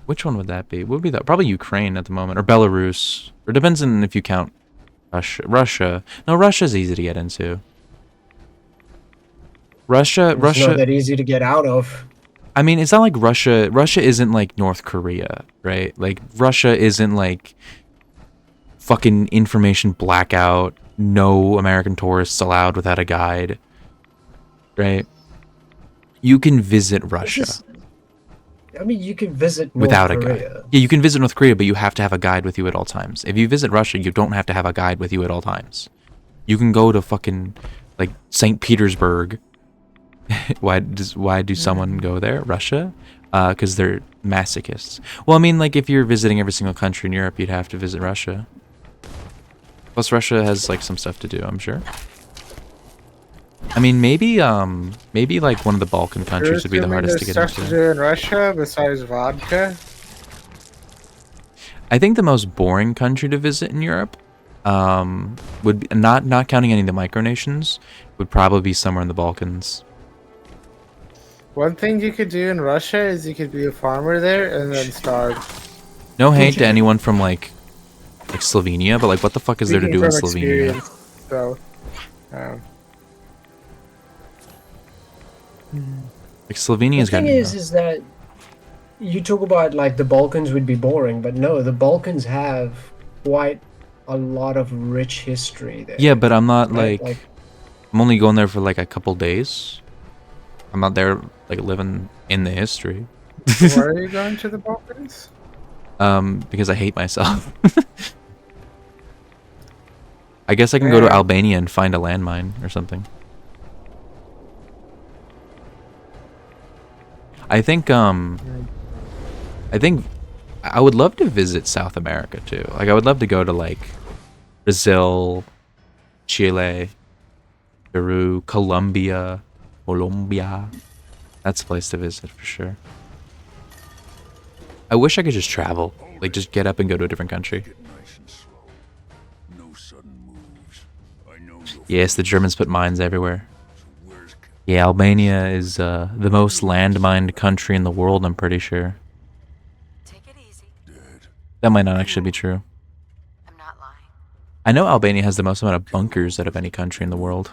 Which one would that be? What would be that? Probably Ukraine at the moment, or Belarus. Or depends on if you count Russia. No, Russia's easy to get into. Russia. It's not that easy to get out of. I mean, it's not like Russia. Russia isn't like North Korea, right? Like Russia isn't like fucking information blackout. No American tourists allowed without a guide, right? You can visit Russia. I mean, you can visit North without Korea. a guide. Yeah, you can visit North Korea, but you have to have a guide with you at all times. If you visit Russia, you don't have to have a guide with you at all times. You can go to fucking like St. Petersburg. Why do someone go there? Russia? Because they're masochists. Well, I mean, like if you're visiting every single country in Europe, you'd have to visit Russia. Plus, Russia has like some stuff to do, I'm sure. I mean, maybe like one of the Balkan countries would be the hardest to get stuff into. to do in Russia besides vodka? I think the most boring country to visit in Europe, would be, not counting any of the micronations, would probably be somewhere in the Balkans. One thing you could do in Russia is you could be a farmer there and then starve. No hate to anyone from like Slovenia, but like, what the fuck is there to do in Slovenia? So, like Slovenia's got. The thing is that you talk about like the Balkans would be boring, but no, the Balkans have quite a lot of rich history there. Yeah, but I'm not right? like I'm only going there for like a couple days. I'm not there like living in the history. Why are you going to the Balkans? Because I hate myself. I guess I can go to Albania and find a landmine or something. I think I would love to visit South America too. Like I would love to go to like Brazil, Chile, Peru, Colombia. That's a place to visit for sure. I wish I could just travel, like just get up and go to a different country. Yes, the Germans put mines everywhere. Yeah, Albania is the most landmined country in the world, I'm pretty sure. That might not actually be true. I know Albania has the most amount of bunkers out of any country in the world.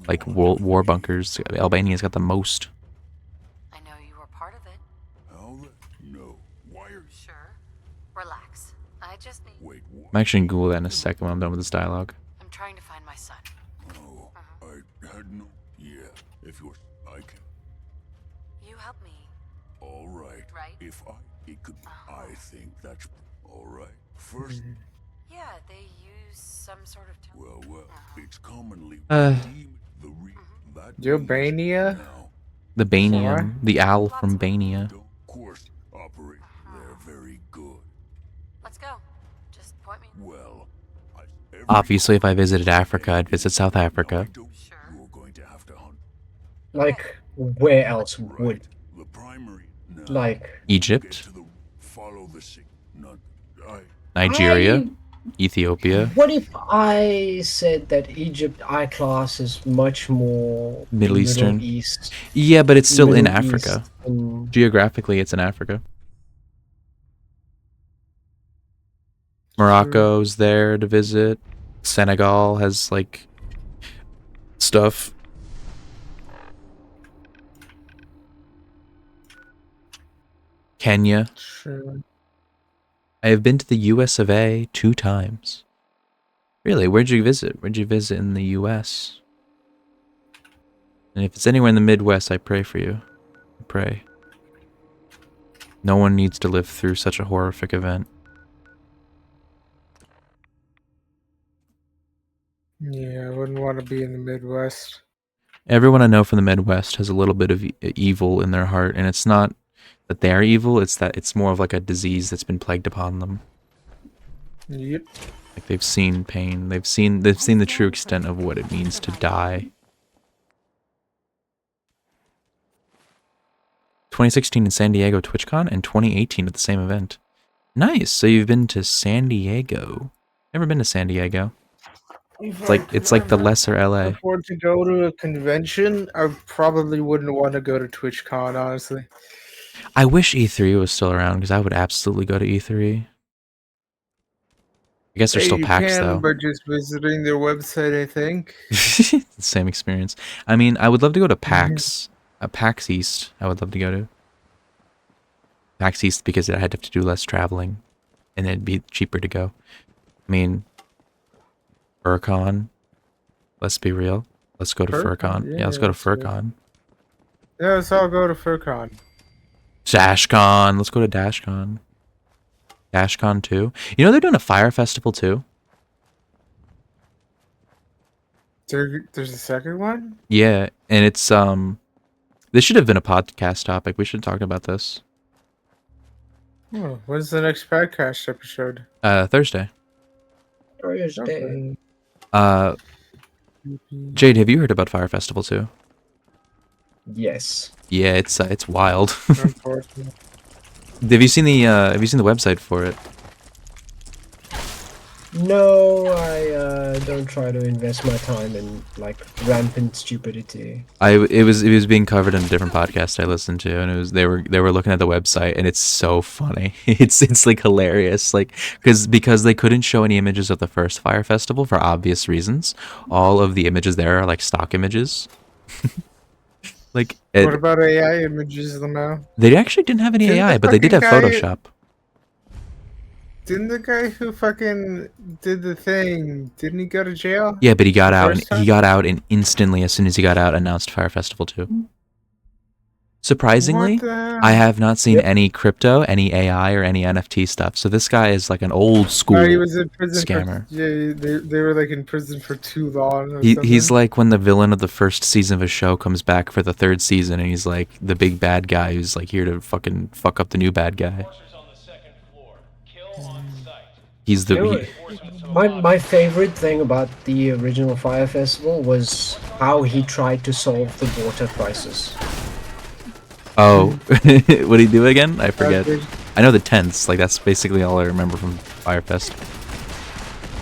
Like World War bunkers. Albania's got the most. I know you were part of it. No. Why are you Sure. Relax. I just need. Wait, I'm actually gonna Google that in a second when I'm done with this dialogue. I'm trying to find my son. Oh, I had no. Yeah, if you're. I can. You help me. All right. Right? If it could. I think that's all right. First. Yeah, they use some sort of. Well, it's commonly. Albania? The Banium. The owl from Bania. Course operate. They're very good. Let's go. Just point me. Well, Obviously, if I visited Africa, I'd visit South Africa. Like, where else would? Like Egypt. Nigeria. Ethiopia. What if I said that Egypt I class is much more Middle Eastern. East? Yeah, but it's still in Middle Africa. East and- Geographically, it's in Africa. Morocco's there to visit. Senegal has like stuff. Kenya. Sure. I have been to the US of A 2 times. Really? Where'd you visit? Where'd you visit in the US? And if it's anywhere in the Midwest, I pray for you. I pray. No one needs to live through such a horrific event. Yeah, I wouldn't want to be in the Midwest. Everyone I know from the Midwest has a little bit of evil in their heart, and it's not that they're evil, it's that it's more of like a disease that's been plagued upon them. Yep. Like they've seen pain, they've seen the true extent of what it means to die. 2016 in San Diego TwitchCon and 2018 at the same event. Nice. So you've been to San Diego. Never been to San Diego. It's like the lesser LA. Afford to go to a convention, I probably wouldn't want to go to TwitchCon, honestly. I wish E3 was still around because I would absolutely go to E3. I guess they're still PAX though. By just visiting their website, I think. Same experience. I mean, I would love to go to PAX. PAX East, I would love to go to. PAX East because I'd have to do less traveling, and it'd be cheaper to go. I mean, FurCon. Let's be real. Let's go to FurCon. Yeah, let's go to FurCon. Yeah, let's all go to FurCon. DashCon. Let's go to DashCon. DashCon 2. You know they're doing a fire festival too? There's a second one? Yeah, and it's this should have been a podcast topic. We should talk about this. Oh, when's the next podcast episode? Thursday. Thursday. Jade, have you heard about Fire Festival 2? Yes. Yeah, it's wild. Unfortunately. Have you seen the website for it? No, I don't try to invest my time in like rampant stupidity. It was being covered in a different podcast I listened to, and they were looking at the website, and it's so funny. It's like hilarious, like because they couldn't show any images of the first Fire Festival for obvious reasons. All of the images there are like stock images. Like what about AI images, Lamau? They actually didn't have any AI, but they did have Photoshop. Didn't the guy who fucking did the thing, didn't he go to jail? Yeah, but he got out, and instantly, as soon as he got out, announced Fire Festival 2. Surprisingly, What the- I have not seen any crypto, any AI, or any NFT stuff. So this guy is like an old school No, he was in prison scammer. for. Yeah, they were like in prison for too long or He's something. like when the villain of the first season of a show comes back for the third season, and he's like the big bad guy who's like here to fucking fuck up the new bad guy. He's the You know, my favorite thing about the original Fire Festival was how he tried to solve the water crisis. oh, what did he do again? I forget. Okay. I know the tents. Like that's basically all I remember from Firefest.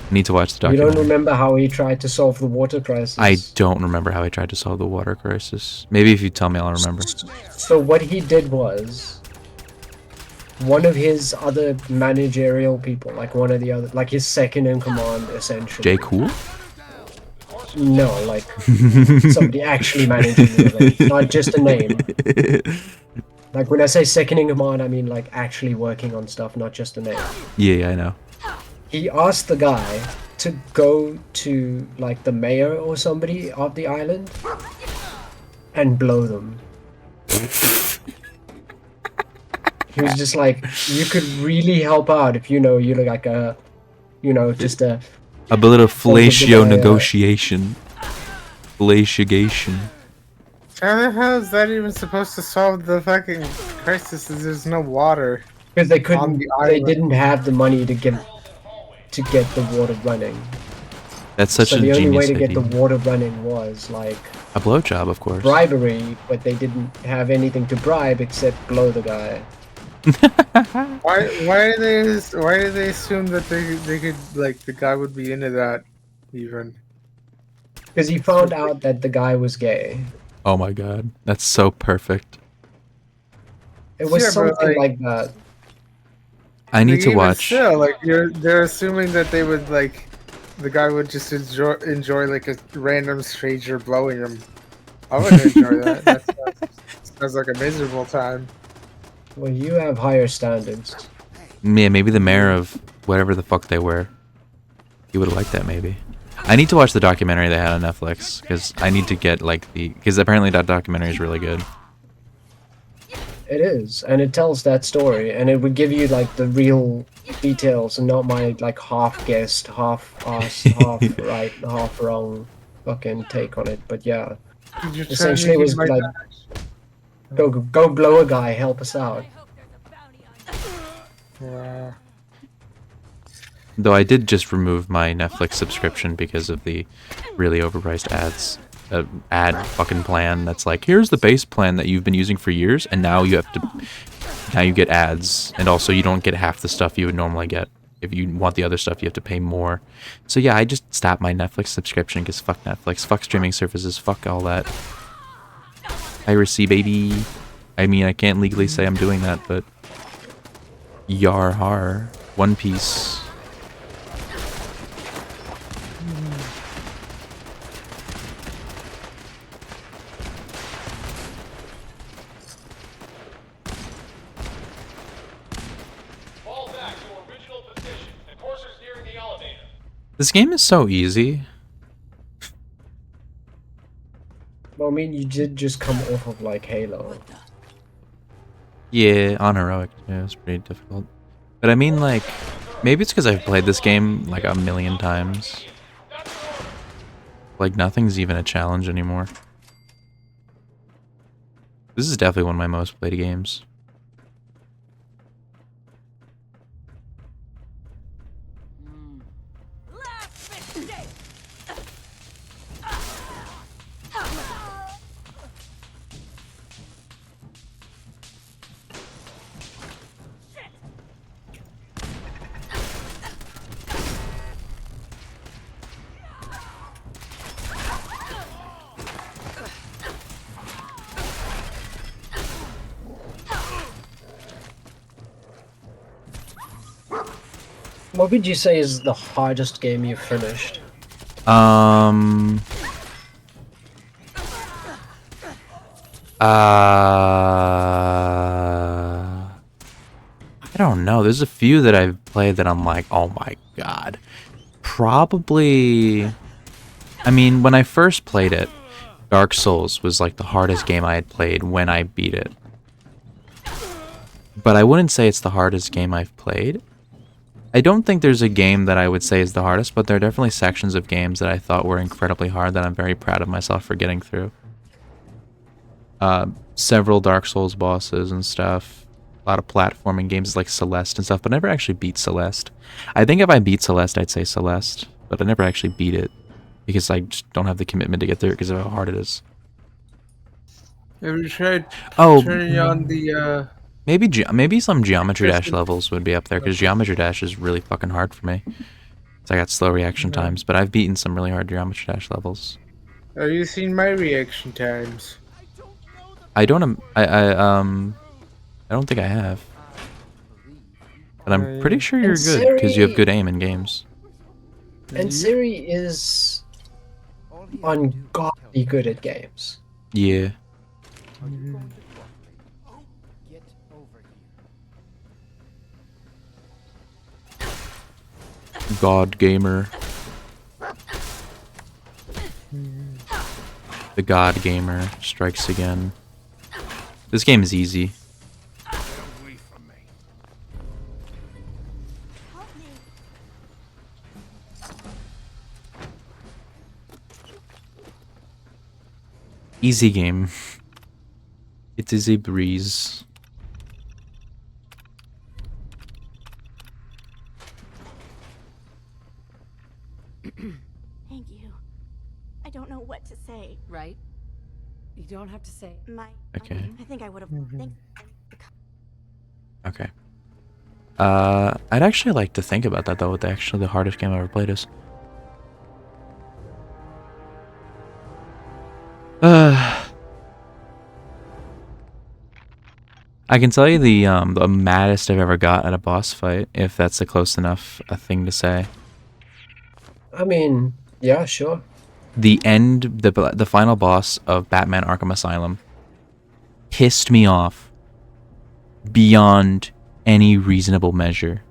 I need to watch the You documentary. don't remember how he tried to solve the water crisis? I don't remember how he tried to solve the water crisis. Maybe if you tell me, I'll remember. So what he did was, one of his other managerial people, like one of the other, like his second in command, essentially. Jay Cool? No, like somebody actually managing the event, not just a name. Like when I say second in command, I mean like actually working on stuff, not just a name. Yeah, I know. He asked the guy to go to like the mayor or somebody of the island and blow them. He was just like, you could really help out if you know you're like a, you know, just a bit of fellatio guy, negotiation. Fellatiogation. How the hell is that even supposed to solve the fucking crisis? If there's no water. Because they on couldn't, the they island? didn't have the money to get the water running. That's such So a the only way genius to get the idea. water running was like A blowjob, of course. bribery, but they didn't have anything to bribe except blow the guy. Why did they assume that they could, like, the guy would be into that even? Because he found out that the guy was gay. Oh my god. That's so perfect. It was Yeah, but, something like that. I need to Even watch. Still, like they're assuming that they would like the guy would just enjoy like a random stranger blowing him. I wouldn't enjoy that. That sounds like a miserable time. Well, you have higher standards. Yeah, maybe the mayor of whatever the fuck they were. He would have liked that, maybe. I need to watch the documentary they had on Netflix, because I need to get, like, because apparently that documentary is really good. It is, and it tells that story, and it would give you, like, the real details, and not my, like, half-guessed, half-assed, half-right, half-wrong fucking take on it, but yeah. Essentially it was like, go blow a guy, help us out. Wow. Though I did just remove my Netflix subscription because of the really overpriced ads. Ad fucking plan that's like, here's the base plan that you've been using for years, and now you get ads, and also you don't get half the stuff you would normally get. If you want the other stuff, you have to pay more. So yeah, I just stopped my Netflix subscription because fuck Netflix, fuck streaming services, fuck all that. Piracy, baby. I mean, I can't legally say I'm doing that, but yar har. One Piece. This game is so easy. Well, I mean, you did just come off of, like, Halo. Yeah, on heroic. Yeah, it's pretty difficult. But I mean, like, maybe it's because I've played this game like a million times. Like, nothing's even a challenge anymore. This is definitely one of my most played games. What would you say is the hardest game you've finished? I don't know. There's a few that I've played that I'm like, oh my god. Probably... I mean, when I first played it, Dark Souls was like the hardest game I had played when I beat it. But I wouldn't say it's the hardest game I've played. I don't think there's a game that I would say is the hardest, but there are definitely sections of games that I thought were incredibly hard that I'm very proud of myself for getting through. Several Dark Souls bosses and stuff. A lot of platforming games like Celeste and stuff, but I never actually beat Celeste. I think if I beat Celeste, I'd say Celeste, but I never actually beat it because I just don't have the commitment to get through it because of how hard it is. Have you tried Oh, turning on the maybe some Geometry Dash levels would be up there because Geometry Dash is really fucking hard for me. So I got slow reaction times, but I've beaten some really hard Geometry Dash levels. Have you seen my reaction times? I don't think I have. But I'm pretty sure you're good because you have good aim in games. And Siri is ungodly good at games. Yeah. God Gamer. The God Gamer strikes again. This game is easy. Easy game. It is a breeze. Thank you. I don't know what to say. Right? You don't have to say. Okay. I think I would have. Okay. I'd actually like to think about that though. What actually the hardest game I ever played is. I can tell you the maddest I've ever got at a boss fight, if that's a close enough a thing to say. I mean, yeah, sure. The final boss of Batman Arkham Asylum pissed me off beyond any reasonable measure.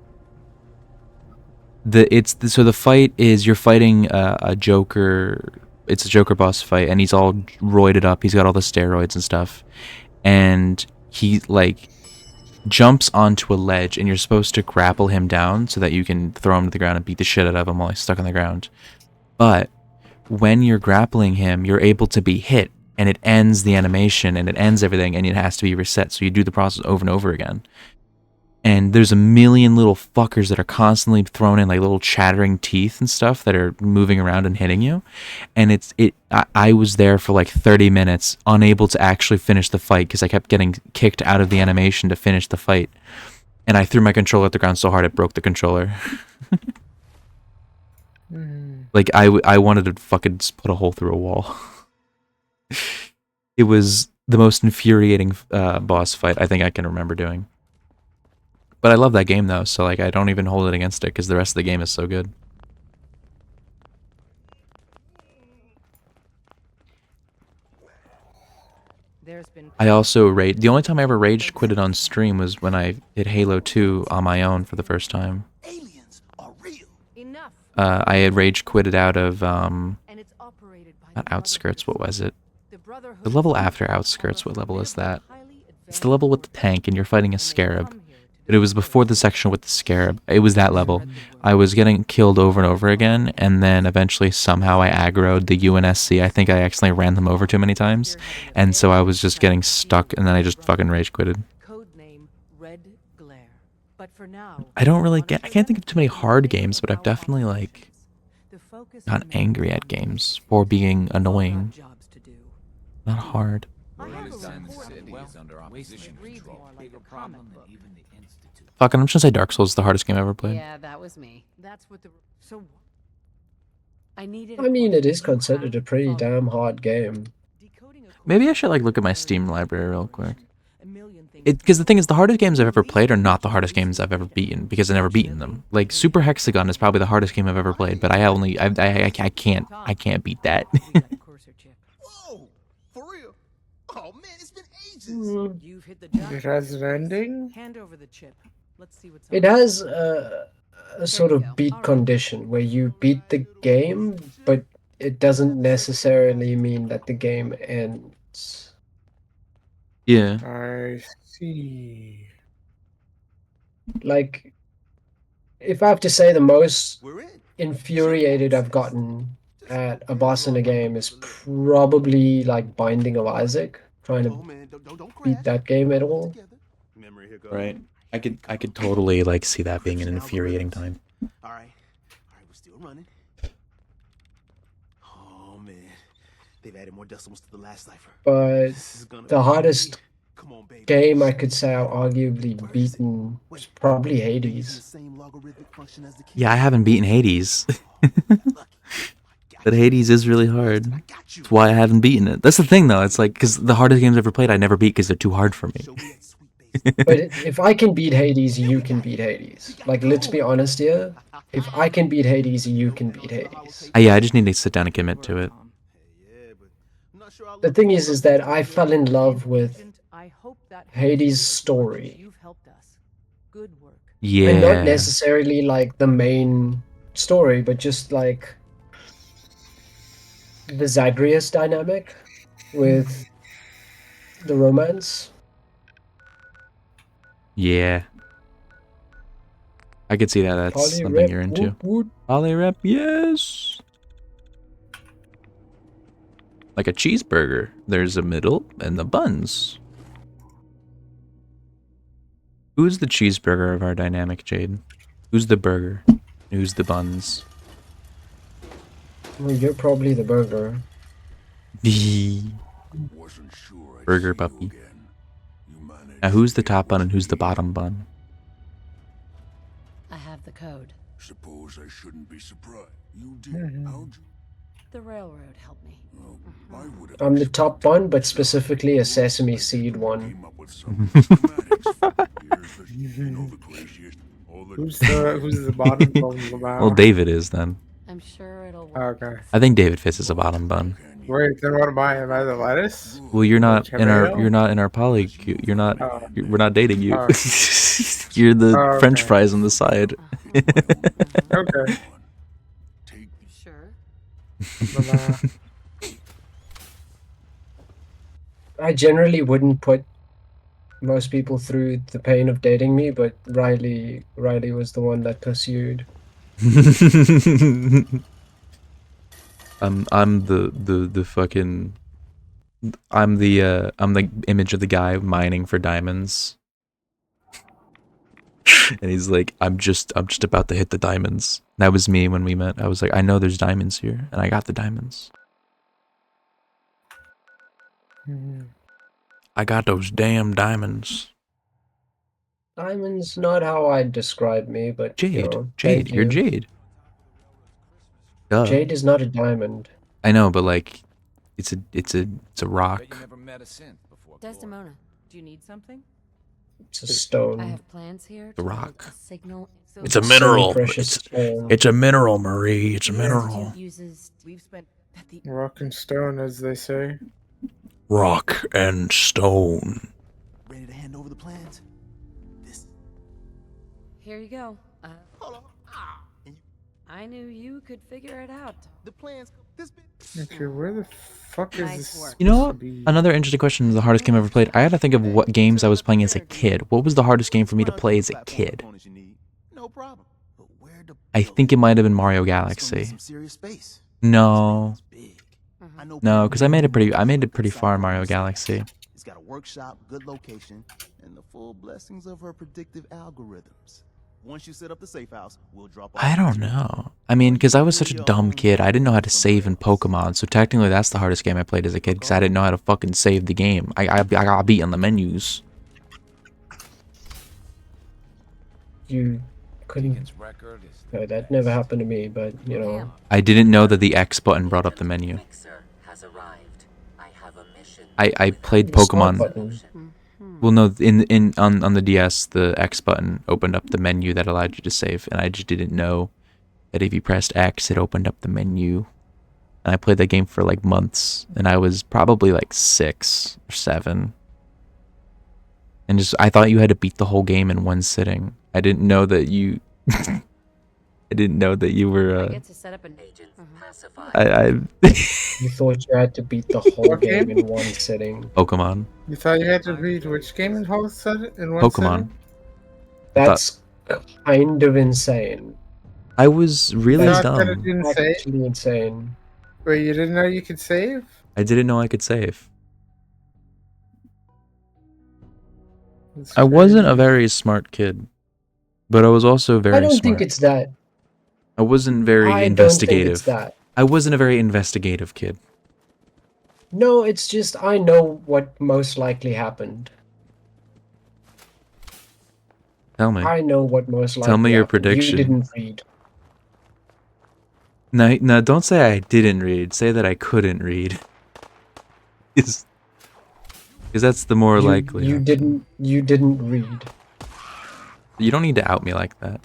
So the fight is you're fighting a Joker. It's a Joker boss fight, and he's all roided up. He's got all the steroids and stuff, and he like jumps onto a ledge, and you're supposed to grapple him down so that you can throw him to the ground and beat the shit out of him while he's stuck on the ground. But when you're grappling him, you're able to be hit, and it ends the animation, and it ends everything, and it has to be reset. So you do the process over and over again. And there's a million little fuckers that are constantly thrown in, like little chattering teeth and stuff that are moving around and hitting you. And I was there for like 30 minutes, unable to actually finish the fight because I kept getting kicked out of the animation to finish the fight. And I threw my controller at the ground so hard it broke the controller. Like I wanted to fucking just put a hole through a wall. It was the most infuriating boss fight I think I can remember doing. But I love that game though, so like I don't even hold it against it because the rest of the game is so good. I also the only time I ever rage quitted on stream was when I did Halo 2 on my own for the first time. I had rage quitted out of not Outskirts, what was it? The level after Outskirts, what level is that? It's the level with the tank and you're fighting a scarab. But it was before the section with the scarab. It was that level. I was getting killed over and over again, and then eventually somehow I aggroed the UNSC. I think I accidentally ran them over too many times, and so I was just getting stuck, and then I just fucking rage quitted. I can't think of too many hard games, but I've definitely like gotten angry at games for being annoying. Not hard. Fucking, I'm just gonna say Dark Souls is the hardest game I ever played. Yeah, that was me. That's what the I mean, it is considered a pretty damn hard game. Maybe I should like look at my Steam library real quick. Because the thing is, the hardest games I've ever played are not the hardest games I've ever beaten because I've never beaten them. Like Super Hexagon is probably the hardest game I've ever played, but I can't beat that. Whoa, for real? Oh man, it's been ages. You've hit the jackpot. It has an ending. Hand over the chip. Let's see what's It has a sort of beat condition where you beat the game, but it doesn't necessarily mean that the game ends. Yeah. I see. Like, if I have to say the most infuriated I've gotten at a boss in a game is probably like Binding of Isaac, trying to beat that game at all. Right. I could totally like see that being an infuriating time. All right, we're still running. Oh man, they've added more decimals to the last cipher. But the hardest game I could say I've arguably beaten is probably Hades. Yeah, I haven't beaten Hades. But Hades is really hard. That's why I haven't beaten it. That's the thing, though. It's like, because the hardest games I've ever played, I never beat because they're too hard for me. But if I can beat Hades, you can beat Hades. Like, let's be honest here. If I can beat Hades, you can beat Hades. Yeah, I just need to sit down and commit to it. The thing is that I fell in love with Hades' story. Yeah. And not necessarily like the main story, but just like the Zagreus dynamic with the romance. Yeah. I could see that. That's Poly something rep, you're into. woot woot. Poly rep, yes. Like a cheeseburger. There's a middle and the buns. Who's the cheeseburger of our dynamic, Jade? Who's the burger? Who's the buns? Well, you're probably the burger. The burger puppy. Now who's the top bun and who's the bottom bun? I have the code. Suppose I shouldn't be surprised. You did. How'd you? The railroad helped me. I'm the top one, but specifically a sesame seed one. Who's the bottom bun? Well, David is then. I'm sure it'll work. Okay. I think David fits as a bottom bun. Wait, then what am I? Am I the lettuce? Well, you're not in our Tomato? you're not in our poly. You're not. We're not dating you. Oh. You're the Oh, French okay. fries on the side. Okay. Sure. I generally wouldn't put most people through the pain of dating me, but Riley was the one that pursued. I'm the fucking. I'm the image of the guy mining for diamonds. And he's like, I'm just about to hit the diamonds. That was me when we met. I was like, I know there's diamonds here, and I got the diamonds. I got those damn diamonds. Diamond's not how I'd describe me, but Jade, you know, Jade, thank you're you. Jade. Duh. Jade is not a diamond. I know, but like, it's a rock. Desdemona, do you need something? It's a stone. I have plans here. The to rock. build a signal. It's a mineral. Semi-precious stone. It's a mineral, Marie. It's a mineral. We've spent Rock and stone, as they say. Rock and stone. Ready to hand over the plans? Here you go. I knew you could figure it out. The plans. Okay, where the fuck is Nice this? work. You know what? Another interesting question is the hardest game I ever played. I had to think of what games I was playing as a kid. What was the hardest game for me to play as a kid? No problem. But where the I think it might have been Mario Galaxy. some serious space. No. I know No, because I made it pretty far in Mario Galaxy. It's got a workshop, good location, and the full blessings of her predictive algorithms. Once you set up the safe house, we'll drop off. I don't know. I mean, because I was such a dumb kid. I didn't know how to save in Pokemon, so technically that's the hardest game I played as a kid because I didn't know how to fucking save the game. I got beat on the menus. You couldn't. No, that never happened to me, but you know. I didn't know that the X button brought up the menu. I played The start Pokemon. button. Well, no, on the DS, the X button opened up the menu that allowed you to save, and I just didn't know that if you pressed X, it opened up the menu. And I played that game for like months, and I was probably like 6 or 7. And I thought you had to beat the whole game in one sitting. I didn't know that you I didn't know that you were. I get to set up an agent. I You thought you had to beat the whole What game game? in one sitting. Pokemon. You thought you had to beat which game in one Pokemon. setting? I thought That's kind of insane. I was really You thought that it dumb. didn't save? Actually insane. Wait, you didn't know you could save? I didn't know I could save. That's I wasn't a crazy. very smart kid, but I was also very I don't smart. think it's that. I wasn't very I don't think investigative. it's that. I wasn't a very investigative kid. No, it's just I know what most likely happened. Tell me. I know what most likely Tell me your happened. prediction. You didn't read. No, don't say I didn't read. Say that I couldn't read. Because that's the more likely. You didn't read. You don't need to out me like that.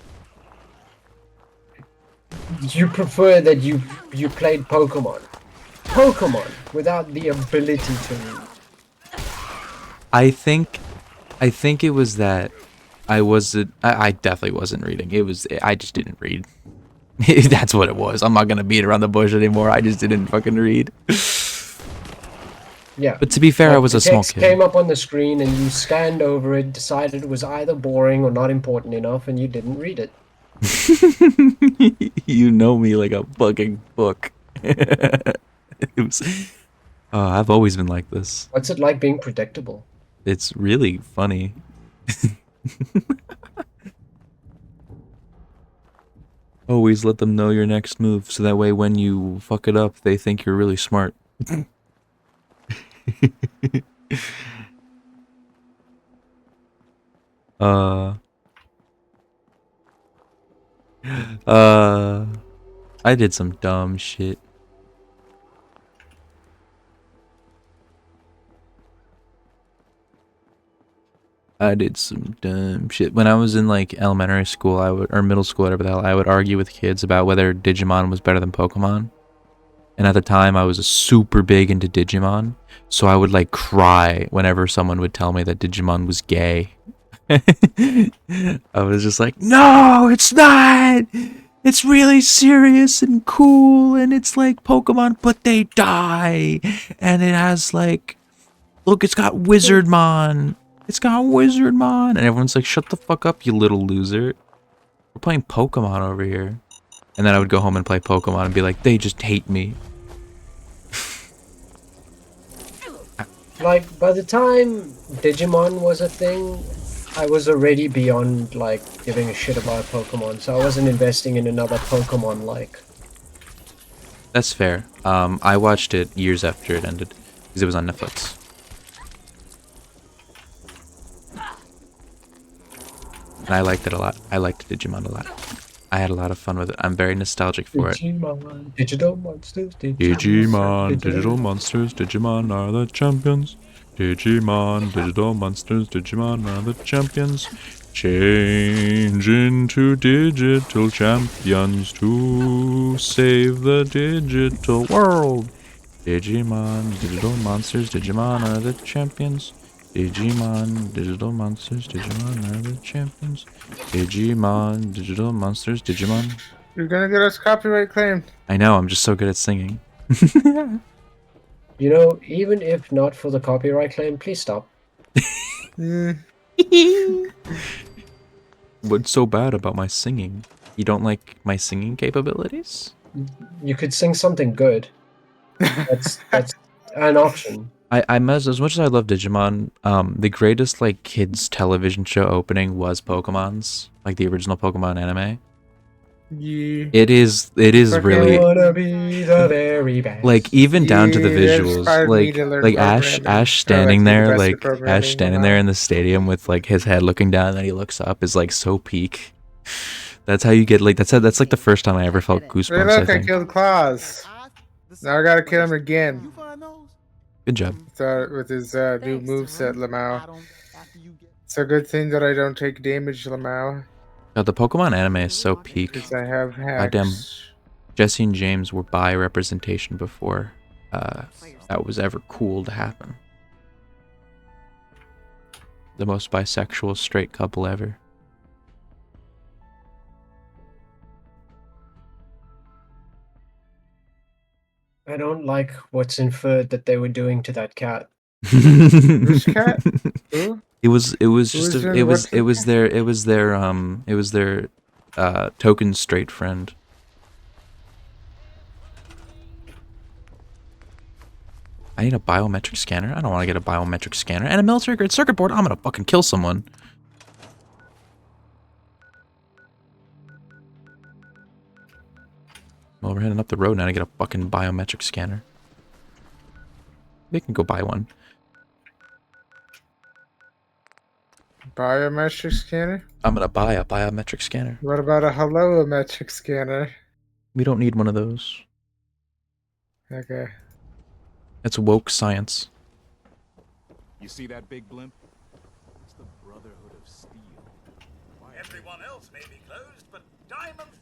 You prefer that you played Pokemon. Pokemon without the ability to read. I think it was that I definitely wasn't reading. I just didn't read. That's what it was. I'm not gonna beat around the bush anymore. I just didn't fucking read. Yeah. But to be fair, I was the a small text kid. came up on the screen and you scanned over it, decided it was either boring or not important enough, and you didn't read it. You know me like a fucking book. I've always been like this. What's it like being predictable? It's really funny. Always let them know your next move, so that way when you fuck it up, they think you're really smart. I did some dumb shit. I did some dumb shit. When I was in like elementary school, or middle school, whatever the hell, I would argue with kids about whether Digimon was better than Pokemon. And at the time, I was super big into Digimon, so I would like cry whenever someone would tell me that Digimon was gay. I was just like, no, it's not! It's really serious and cool, and it's like Pokemon, but they die! And it has like, look, it's got Wizardmon! It's got Wizardmon! And everyone's like, shut the fuck up, you little loser. We're playing Pokemon over here. And then I would go home and play Pokemon and be like, they just hate me. Like, by the time Digimon was a thing, I was already beyond, like, giving a shit about Pokemon, so I wasn't investing in another Pokemon-like. That's fair. I watched it years after it ended, because it was on Netflix. And I liked it a lot. I liked Digimon a lot. I had a lot of fun with it. I'm very nostalgic for it. Digimon, digital monsters, Digimon, digital monsters, Digimon are the champions. Digimon, digital monsters, Digimon are the champions. Change into digital champions to save the digital world. Digimon, digital monsters, Digimon are the champions. Digimon, digital monsters, Digimon are the champions. Digimon, digital monsters, Digimon. You're gonna get us copyright claimed. I know, I'm just so good at singing. You know, even if not for the copyright claim, please stop. What's so bad about my singing? You don't like my singing capabilities? You could sing something good. That's an option. I'm as much as I love Digimon, the greatest like kids television show opening was Pokemon's, like the original Pokemon anime. Yeah. It is really Wanna be the very best. like even down to the Yeah, that visuals, inspired me to learn like Ash programming. standing Or, like, be the there, best at like programming Ash standing there in the stadium with like his head looking down, and then he looks up is like so peak. That's how you get like that's like the first time I ever felt Hey, goosebumps. look, I I think. killed Claus. Now I gotta kill him again. Good job. With his new moveset, Lamau. It's a good thing that I don't take damage, Lamau. God, the Pokemon anime is so peak. Because I have hacks. Goddamn, Jesse and James were bi representation before that was ever cool to happen. The most bisexual straight couple ever. I don't like what's inferred that they were doing to that cat. Which cat? Who? It was Who just was a, doing what to the cat? it was their token straight friend. I need a biometric scanner. I don't want to get a biometric scanner and a military grade circuit board. I'm gonna fucking kill someone. Well, we're heading up the road now to get a fucking biometric scanner. They can go buy one. Biometric scanner? I'm gonna buy a biometric scanner. What about a holometric scanner? We don't need one of those. Okay. It's woke science. You see that big blimp? It's the Brotherhood of Steel. Everyone else may be closed, but diamonds.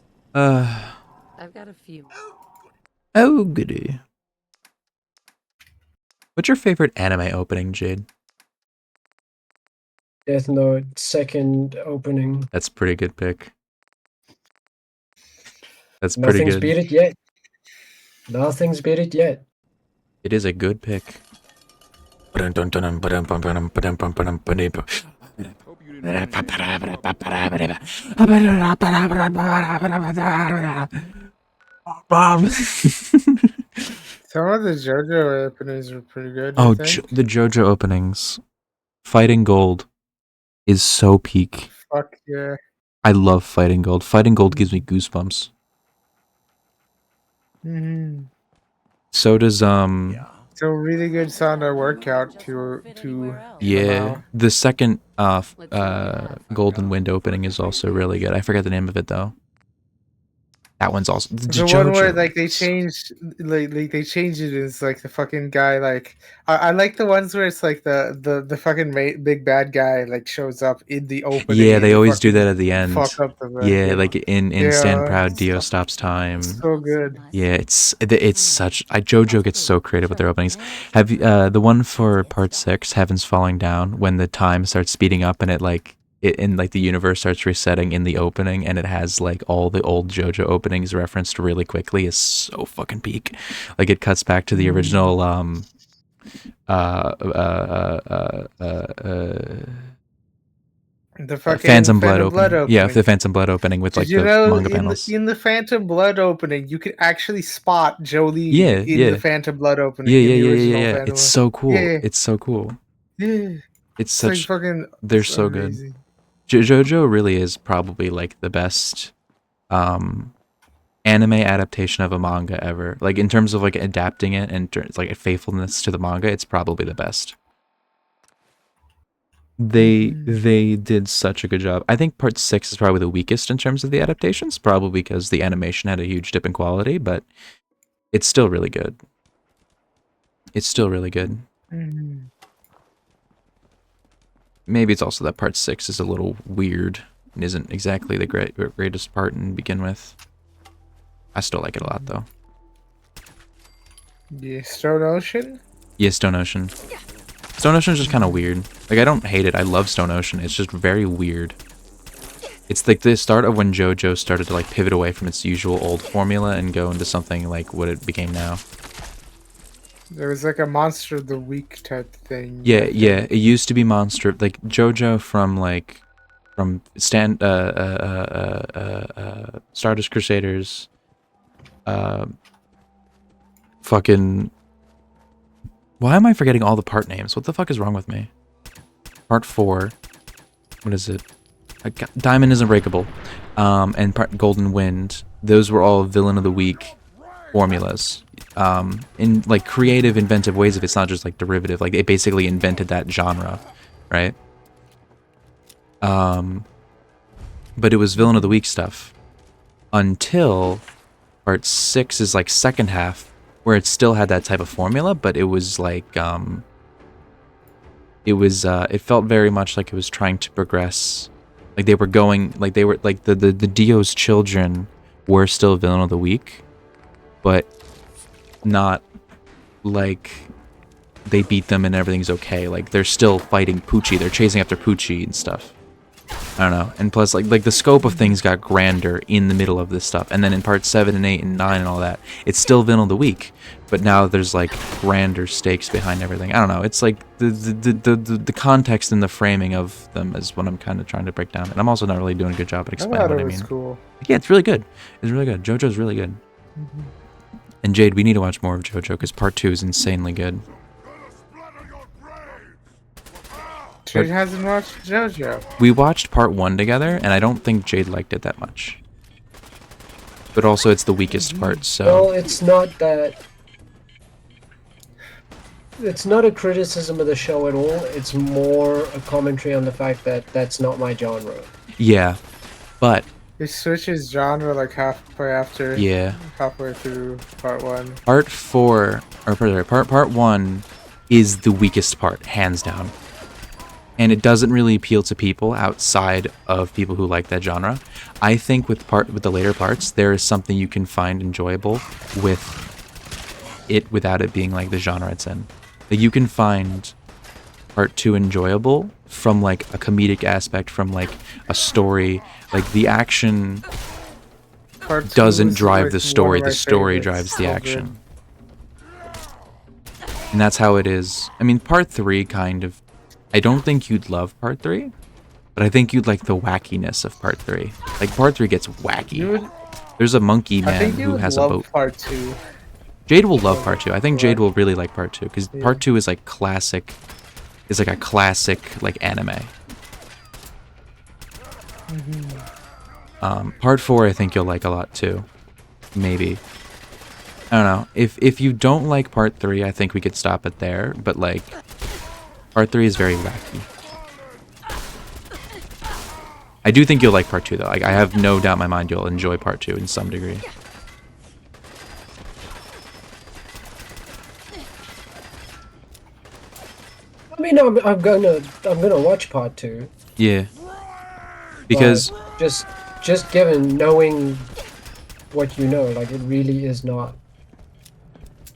I've got a few. Oh goody. What's your favorite anime opening, Jade? Death Note second opening. That's a pretty good pick. That's pretty Nothing's good. beat it yet. Nothing's beat it yet. It is a good pick. Some of the JoJo openings were pretty good. Oh, I think. the JoJo openings. Fighting Gold is so peak. Fuck yeah. I love Fighting Gold. Fighting Gold gives me goosebumps. Mm-hmm. So does So really good sound workout to yeah, the second Golden Wind opening is also really good. I forget the name of it though. That one's also the one where like they changed like they changed it is like the fucking guy like I like the ones where it's like the fucking big bad guy like shows up in the opening. Yeah, they always do that at the end. Fuck up the Yeah, like in Stand Proud, Dio stops time. So good. Yeah, it's such. JoJo gets so creative with their openings. Have you the one for Part 6, Heaven's Falling Down, when the time starts speeding up and it like the universe starts resetting in the opening, and it has like all the old JoJo openings referenced really quickly, is so fucking peak. Like it cuts back to the original the fucking Phantom Blood opening. Yeah, the Phantom Blood opening with like the manga panels. In the Phantom Blood opening, you could actually spot Jolie in the Phantom Blood opening. Yeah. It's so cool. Yeah. It's so cool. Yeah. It's such. Like fucking. They're so amazing. good. JoJo really is probably like the best anime adaptation of a manga ever. Like in terms of like adapting it and it's like a faithfulness to the manga, it's probably the best. They did such a good job. I think Part 6 is probably the weakest in terms of the adaptations, probably because the animation had a huge dip in quality, but it's still really good. It's still really good. Maybe it's also that Part 6 is a little weird and isn't exactly the greatest part to begin with. I still like it a lot, though. Yeah, Stone Ocean? Yeah, Stone Ocean. Stone Ocean is just kind of weird. Like, I don't hate it. I love Stone Ocean. It's just very weird. It's like the start of when JoJo started to like pivot away from its usual old formula and go into something like what it became now. There was like a Monster of the Week type thing. Yeah. It used to be Monster, like JoJo from Stardust Crusaders. Fucking. Why am I forgetting all the part names? What the fuck is wrong with me? Part 4. What is it? Diamond is Unbreakable. And part Golden Wind. Those were all Villain of the Week formulas. In like creative, inventive ways. If it's not just like derivative, like they basically invented that genre, right? But it was Villain of the Week stuff until Part 6 is like second half, where it still had that type of formula, but it was like it felt very much like it was trying to progress. Like they were going, like they were like the Dio's children were still Villain of the Week, but not like they beat them and everything's okay. Like they're still fighting Poochie. They're chasing after Poochie and stuff. I don't know. And plus, like the scope of things got grander in the middle of this stuff. And then in parts 7 and 8 and 9 and all that, it's still Vinyl the Week. But now there's like grander stakes behind everything. I don't know. It's like the context and the framing of them is what I'm kind of trying to break down. And I'm also not really doing a good job at explaining what I mean. Cool. Yeah, it's really good. It's really good. JoJo's really good. And Jade, we need to watch more of JoJo because part 2 is insanely good. Jade hasn't watched JoJo. We watched part 1 together, and I don't think Jade liked it that much. But also, it's the weakest part, so... Well, it's not that... It's not a criticism of the show at all. It's more a commentary on the fact that that's not my genre. Yeah, but... It switches genre like halfway after. Yeah. Halfway through part 1. Part 4... Or, sorry, part 1 is the weakest part, hands down. And it doesn't really appeal to people outside of people who like that genre. I think with the later parts, there is something you can find enjoyable with it without it being like the genre it's in. Like you can find part 2 enjoyable from like a comedic aspect, from like a story. Like the action doesn't drive the story drives the action. And that's how it is. I mean, part 3 kind of... I don't think you'd love part 3, but I think you'd like the wackiness of part 3. Like, part 3 gets wacky. There's a monkey man who has a boat. Part 2. Jade will love part 2. I think Jade will really like part 2, because part 2 is like classic... Is like a classic, like, anime. Part 4 I think you'll like a lot, too. Maybe. I don't know. If you don't like part 3, I think we could stop it there, but, like... Part 3 is very wacky. I do think you'll like part 2 though. Like, I have no doubt in my mind you'll enjoy part 2 in some degree. I mean, I'm gonna watch part 2. Yeah. Because just given knowing what you know, like it really is not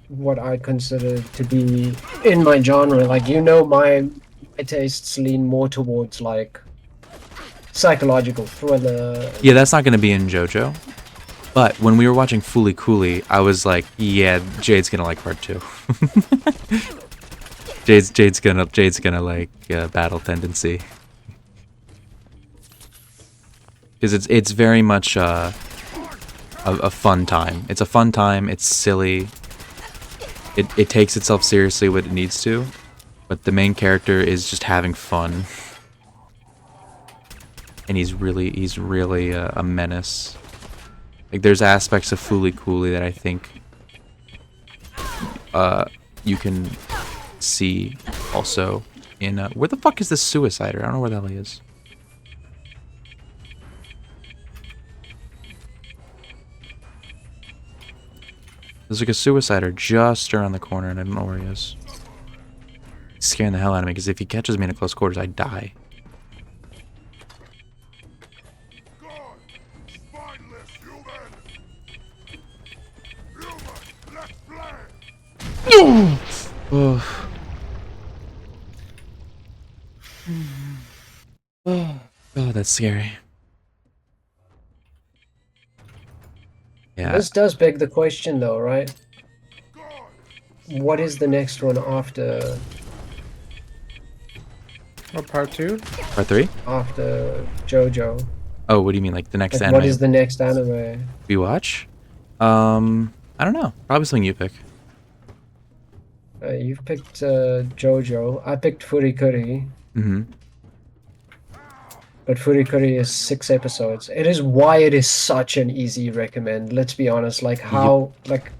what I consider to be in my genre. Like, you know, my tastes lean more towards like psychological thriller. Yeah, that's not going to be in JoJo. But when we were watching Fooly Cooly, I was like, yeah, Jade's going to like part 2. Jade's gonna like battle tendency. Because it's very much a fun time. It's a fun time. It's silly. It takes itself seriously what it needs to, but the main character is just having fun, and he's really a menace. Like there's aspects of Fooly Cooly that I think you can see also in where the fuck is this suicider? I don't know where the hell he is. There's like a suicider just around the corner, and I don't know where he is. He's scaring the hell out of me, because if he catches me in a close quarters, I die. Oh. Oh, that's scary. Yeah. This does beg the question though, right? What is the next one after... What, part 2? Part 3? After JoJo. Oh, what do you mean, like the next Like, anime? what is the next anime? We watch? I don't know. Probably something you pick. You've picked JoJo. I picked Furikuri. Mm-hmm. But Furikuri is 6 episodes. It is why it is such an easy recommend. Let's be honest. Like how, like,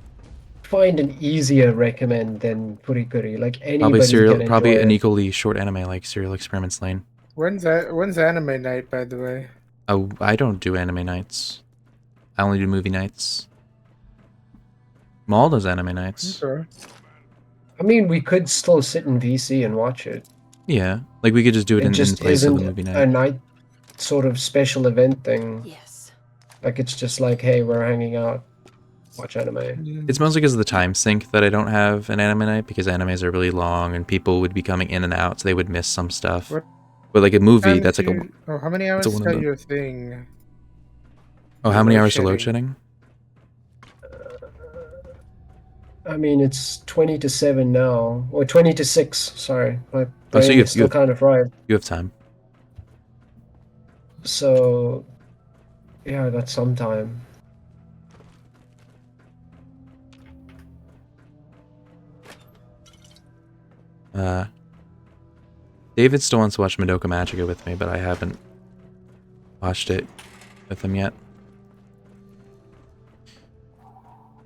find an easier recommend than Furikuri. Like anybody can probably enjoy an it. equally short anime like Serial Experiments Lane. When's anime night, by the way? Oh, I don't do anime nights. I only do movie nights. Maul does anime nights. Sure. I mean, we could still sit in VC and watch it. Yeah, like we could just do it in place of the movie night. A night sort of special event thing. Yes. Like it's just like, hey, we're hanging out, watch anime. It's mostly because of the time sync that I don't have an anime night, because animes are really long and people would be coming in and out, so they would miss some stuff. But like a movie, that's like a. Oh, how many That's a hours one is and that done. your thing? Oh, how many hours to load shedding? I mean, it's 20 to 7 now, or 20 to 6. Sorry, my Oh, so brain is still kind of fried. You have time. So, yeah, I got some time. David still wants to watch Madoka Magica with me, but I haven't watched it with him yet.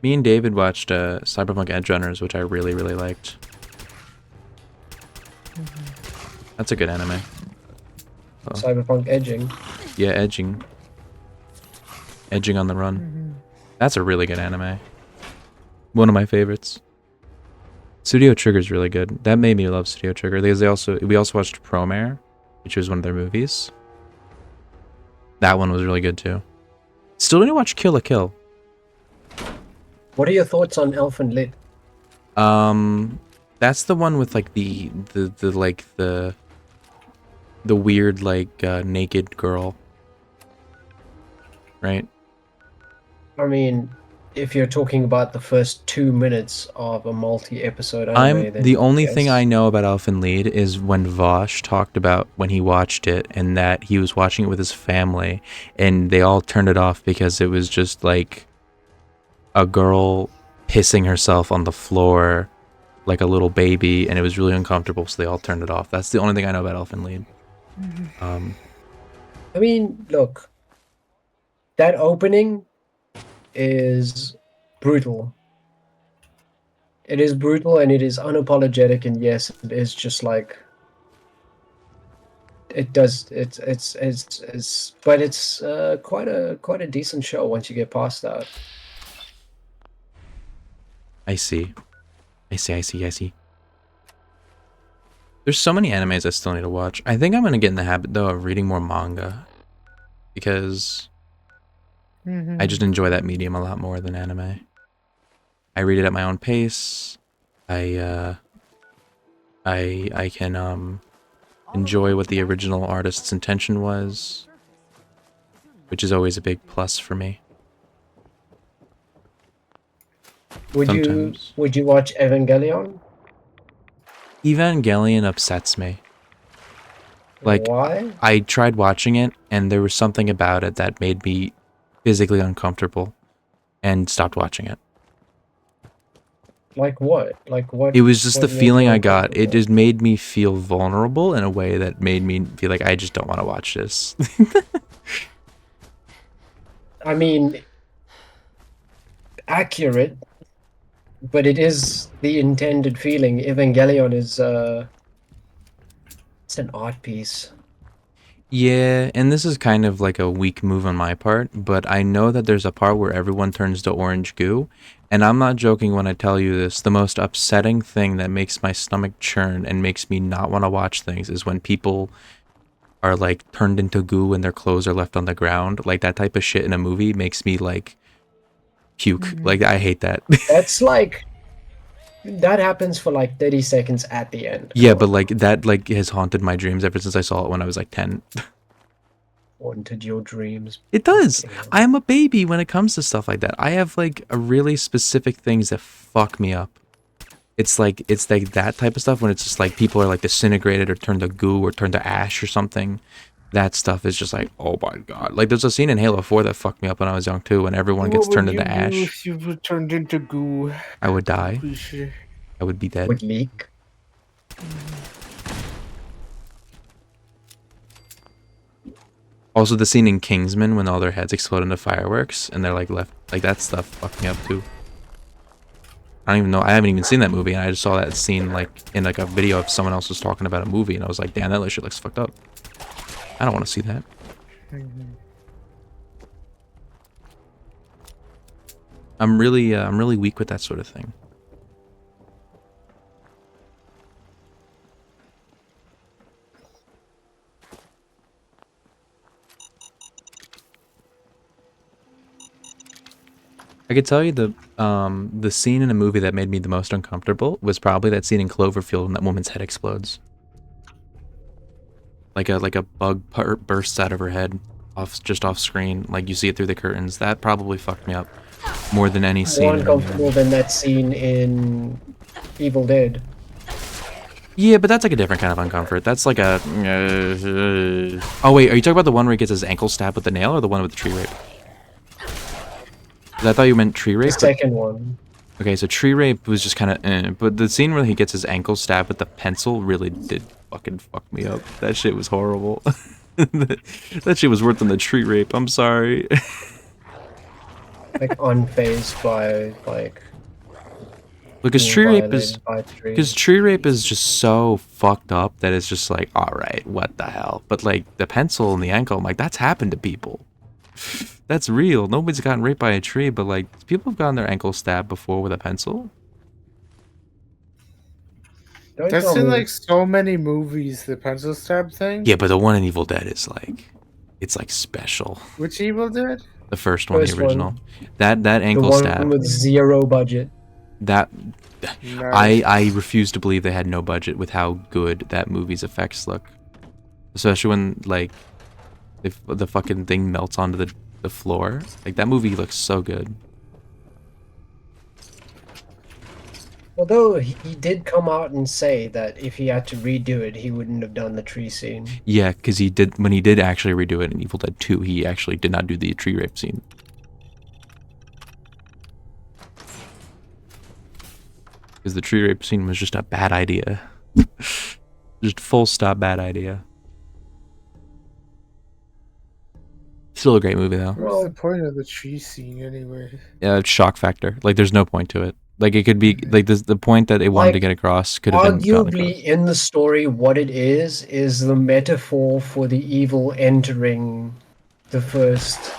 Me and David watched Cyberpunk Edge Runners, which I really, really liked. That's a good anime. Oh. Cyberpunk Edging. Yeah, Edging. Edging on the Run. That's a really good anime. One of my favorites. Studio Trigger's really good. That made me love Studio Trigger. We also watched Promare, which was one of their movies. That one was really good too. Still didn't watch Kill la Kill. What are your thoughts on Elfen Lied? That's the one with like the weird like naked girl, right? I mean, if you're talking about the first 2 minutes of a multi-episode anime, then The only thing yes. I know about Elfen Lied is when Vosh talked about when he watched it and that he was watching it with his family and they all turned it off because it was just like a girl pissing herself on the floor like a little baby and it was really uncomfortable, so they all turned it off. That's the only thing I know about Elfen Lied. I mean, look, that opening is brutal. It is brutal and it is unapologetic, and yes, it is just like it does. But it's quite a decent show once you get past that. I see. There's so many animes I still need to watch. I think I'm gonna get in the habit though of reading more manga because I just enjoy that medium a lot more than anime. I read it at my own pace. I can enjoy what the original artist's intention was, which is always a big plus for me. Would you watch Evangelion? Evangelion upsets me. Like, why? I tried watching it, and there was something about it that made me physically uncomfortable, and stopped watching it. Like what? Like what? It was just what the made feeling you I got. It uncomfortable? just made me feel vulnerable in a way that made me feel like I just don't want to watch this. I mean, accurate, but it is the intended feeling. Evangelion is it's an art piece. Yeah, and this is kind of like a weak move on my part, but I know that there's a part where everyone turns to orange goo, and I'm not joking when I tell you this. The most upsetting thing that makes my stomach churn and makes me not want to watch things is when people are like turned into goo and their clothes are left on the ground. Like that type of shit in a movie makes me like puke. Like I hate that. That's like that happens for like 30 seconds at the end. Yeah, but like that like has haunted my dreams ever since I saw it when I was like 10. Haunted your dreams. It does. I am a baby when it comes to stuff like that. I have like a really specific things that fuck me up. It's like that type of stuff when it's just like people are like disintegrated or turned to goo or turned to ash or something. That stuff is just like, oh my god. Like there's a scene in Halo 4 that fucked me up when I was young too, when everyone gets turned into ash. If you were turned into goo, I would die. I would be dead. Would leak. Also the scene in Kingsman when all their heads explode into fireworks and they're like left, like that stuff fucked me up too. I don't even know, I haven't even seen that movie and I just saw that scene like in like a video of someone else was talking about a movie and I was like, damn, that shit looks fucked up. I don't want to see that. I'm really weak with that sort of thing. I could tell you the scene in a movie that made me the most uncomfortable was probably that scene in Cloverfield when that woman's head explodes. like a bug bursts out of her head, just off screen. Like you see it through the curtains. That probably fucked me up more than any scene. More in the uncomfortable movie. than that scene in Evil Dead. Yeah, but that's like a different kind of uncomfort. That's like a. Oh wait, are you talking about the one where he gets his ankle stabbed with the nail, or the one with the tree rape? 'Cause I thought you meant tree rape. The second one. Okay, so tree rape was just kind of, but the scene where he gets his ankle stabbed with the pencil really did fucking fuck me up. That shit was horrible. That shit was worse than the tree rape. I'm sorry. Like unfazed by like. Because being tree rape violated is, by a tree. because tree rape is just so fucked up that it's just like, all right, what the hell? But like the pencil and the ankle, I'm like, that's happened to people. That's real. Nobody's gotten raped by a tree, but like people have gotten their ankle stabbed before with a pencil. That's in like so many movies, the pencil stab thing. Yeah, but the one in Evil Dead is like, it's like special. Which Evil Dead? The first one, First the original. one. That ankle the one stab. with zero budget. That Nice. I refuse to believe they had no budget with how good that movie's effects look. Especially when like if the fucking thing melts onto the floor. Like that movie looks so good. Although he did come out and say that if he had to redo it, he wouldn't have done the tree scene. Yeah, because he did when he did actually redo it in Evil Dead 2, he actually did not do the tree rape scene. Because the tree rape scene was just a bad idea. Just full stop bad idea. Still a great movie though. What's the point of the tree scene anyway? Yeah, shock factor. Like there's no point to it. Like it could be like the point that they wanted to get across could have been gotten across. Arguably, in the story, what it is the metaphor for the evil entering the first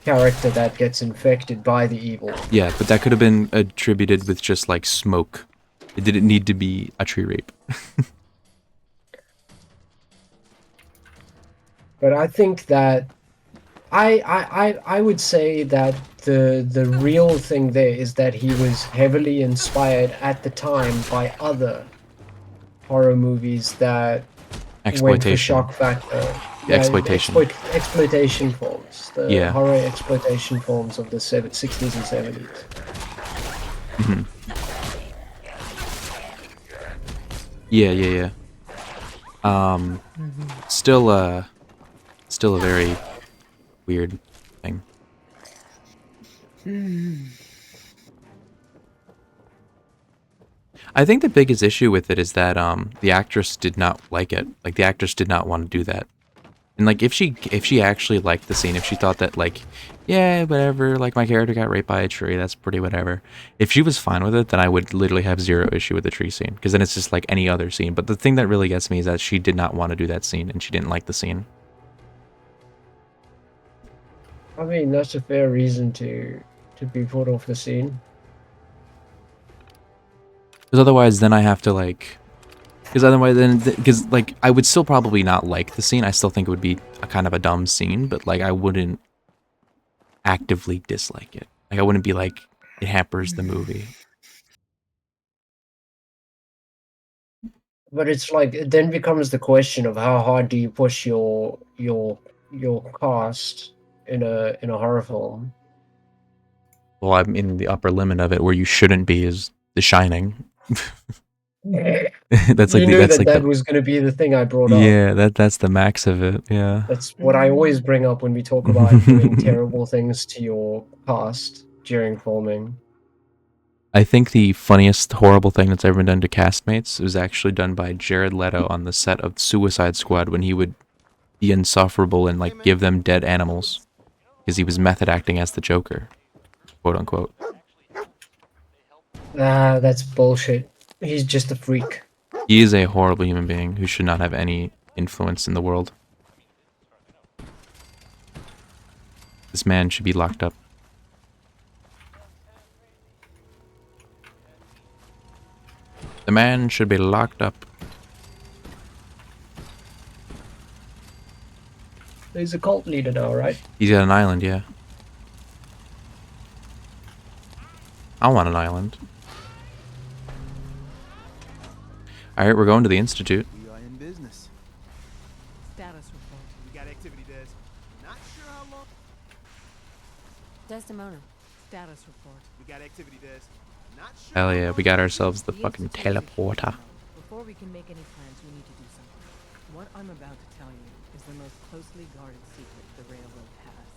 character that gets infected by the evil. Yeah, but that could have been attributed with just like smoke. It didn't need to be a tree rape. But I think that I would say that the real thing there is that he was heavily inspired at the time by other horror movies that went for Exploitation. shock factor. The exploitation. Exploitation films. The Yeah. horror exploitation films of the 60s and 70s. Mhm. Yeah. Still a very weird thing. I think the biggest issue with it is that the actress did not like it. Like the actress did not want to do that. And like if she actually liked the scene, if she thought that like, yeah, whatever, like my character got raped by a tree, that's pretty whatever. If she was fine with it, then I would literally have zero issue with the tree scene, because then it's just like any other scene. But the thing that really gets me is that she did not want to do that scene and she didn't like the scene. I mean, that's a fair reason to be put off the scene. Because otherwise, then I have to like, because like I would still probably not like the scene. I still think it would be a kind of a dumb scene, but like I wouldn't actively dislike it. Like I wouldn't be like it hampers the movie. But it's like it then becomes the question of how hard do you push your cast in a horror film. Well, I'm in the upper limit of it. Where you shouldn't be is The Shining. That's like you knew that's like that was going to be the thing I brought up. Yeah, that's the max of it. Yeah. That's what I always bring up when we talk about doing terrible things to your cast during filming. I think the funniest horrible thing that's ever been done to castmates was actually done by Jared Leto on the set of Suicide Squad, when he would be insufferable and like give them dead animals because he was method acting as the Joker, quote unquote. Ah, that's bullshit. He's just a freak. He is a horrible human being who should not have any influence in the world. This man should be locked up. The man should be locked up. He's a cult leader now, right? He's got an island, yeah. I want an island. Alright, we're going to the Institute. We are in business. Desdemona. Status report. We got activity, Des. Not sure. Hell yeah, we got ourselves the fucking teleporter. Before we can make any plans, we need to do something. What I'm about to tell you is the most closely guarded secret the railroad has.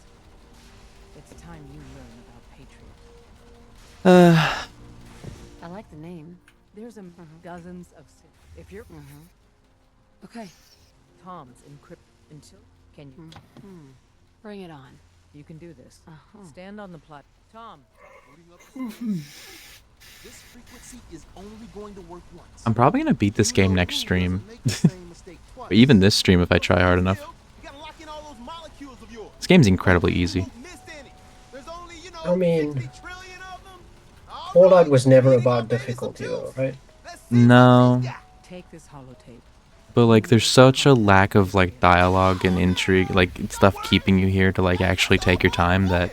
It's time you learn about Patriot. I like the name. There's dozens of if you're Okay. Tom's encrypt until can you Bring it on. you can do this. Stand on the plot. Tom. This frequency is only going to work once. I'm probably gonna beat this game next stream. But even this stream if I try hard enough. This game's incredibly easy. I mean, Fallout was never about difficulty though, right? No. Take this holotape. But like there's such a lack of like dialogue and intrigue, like stuff keeping you here to like actually take your time that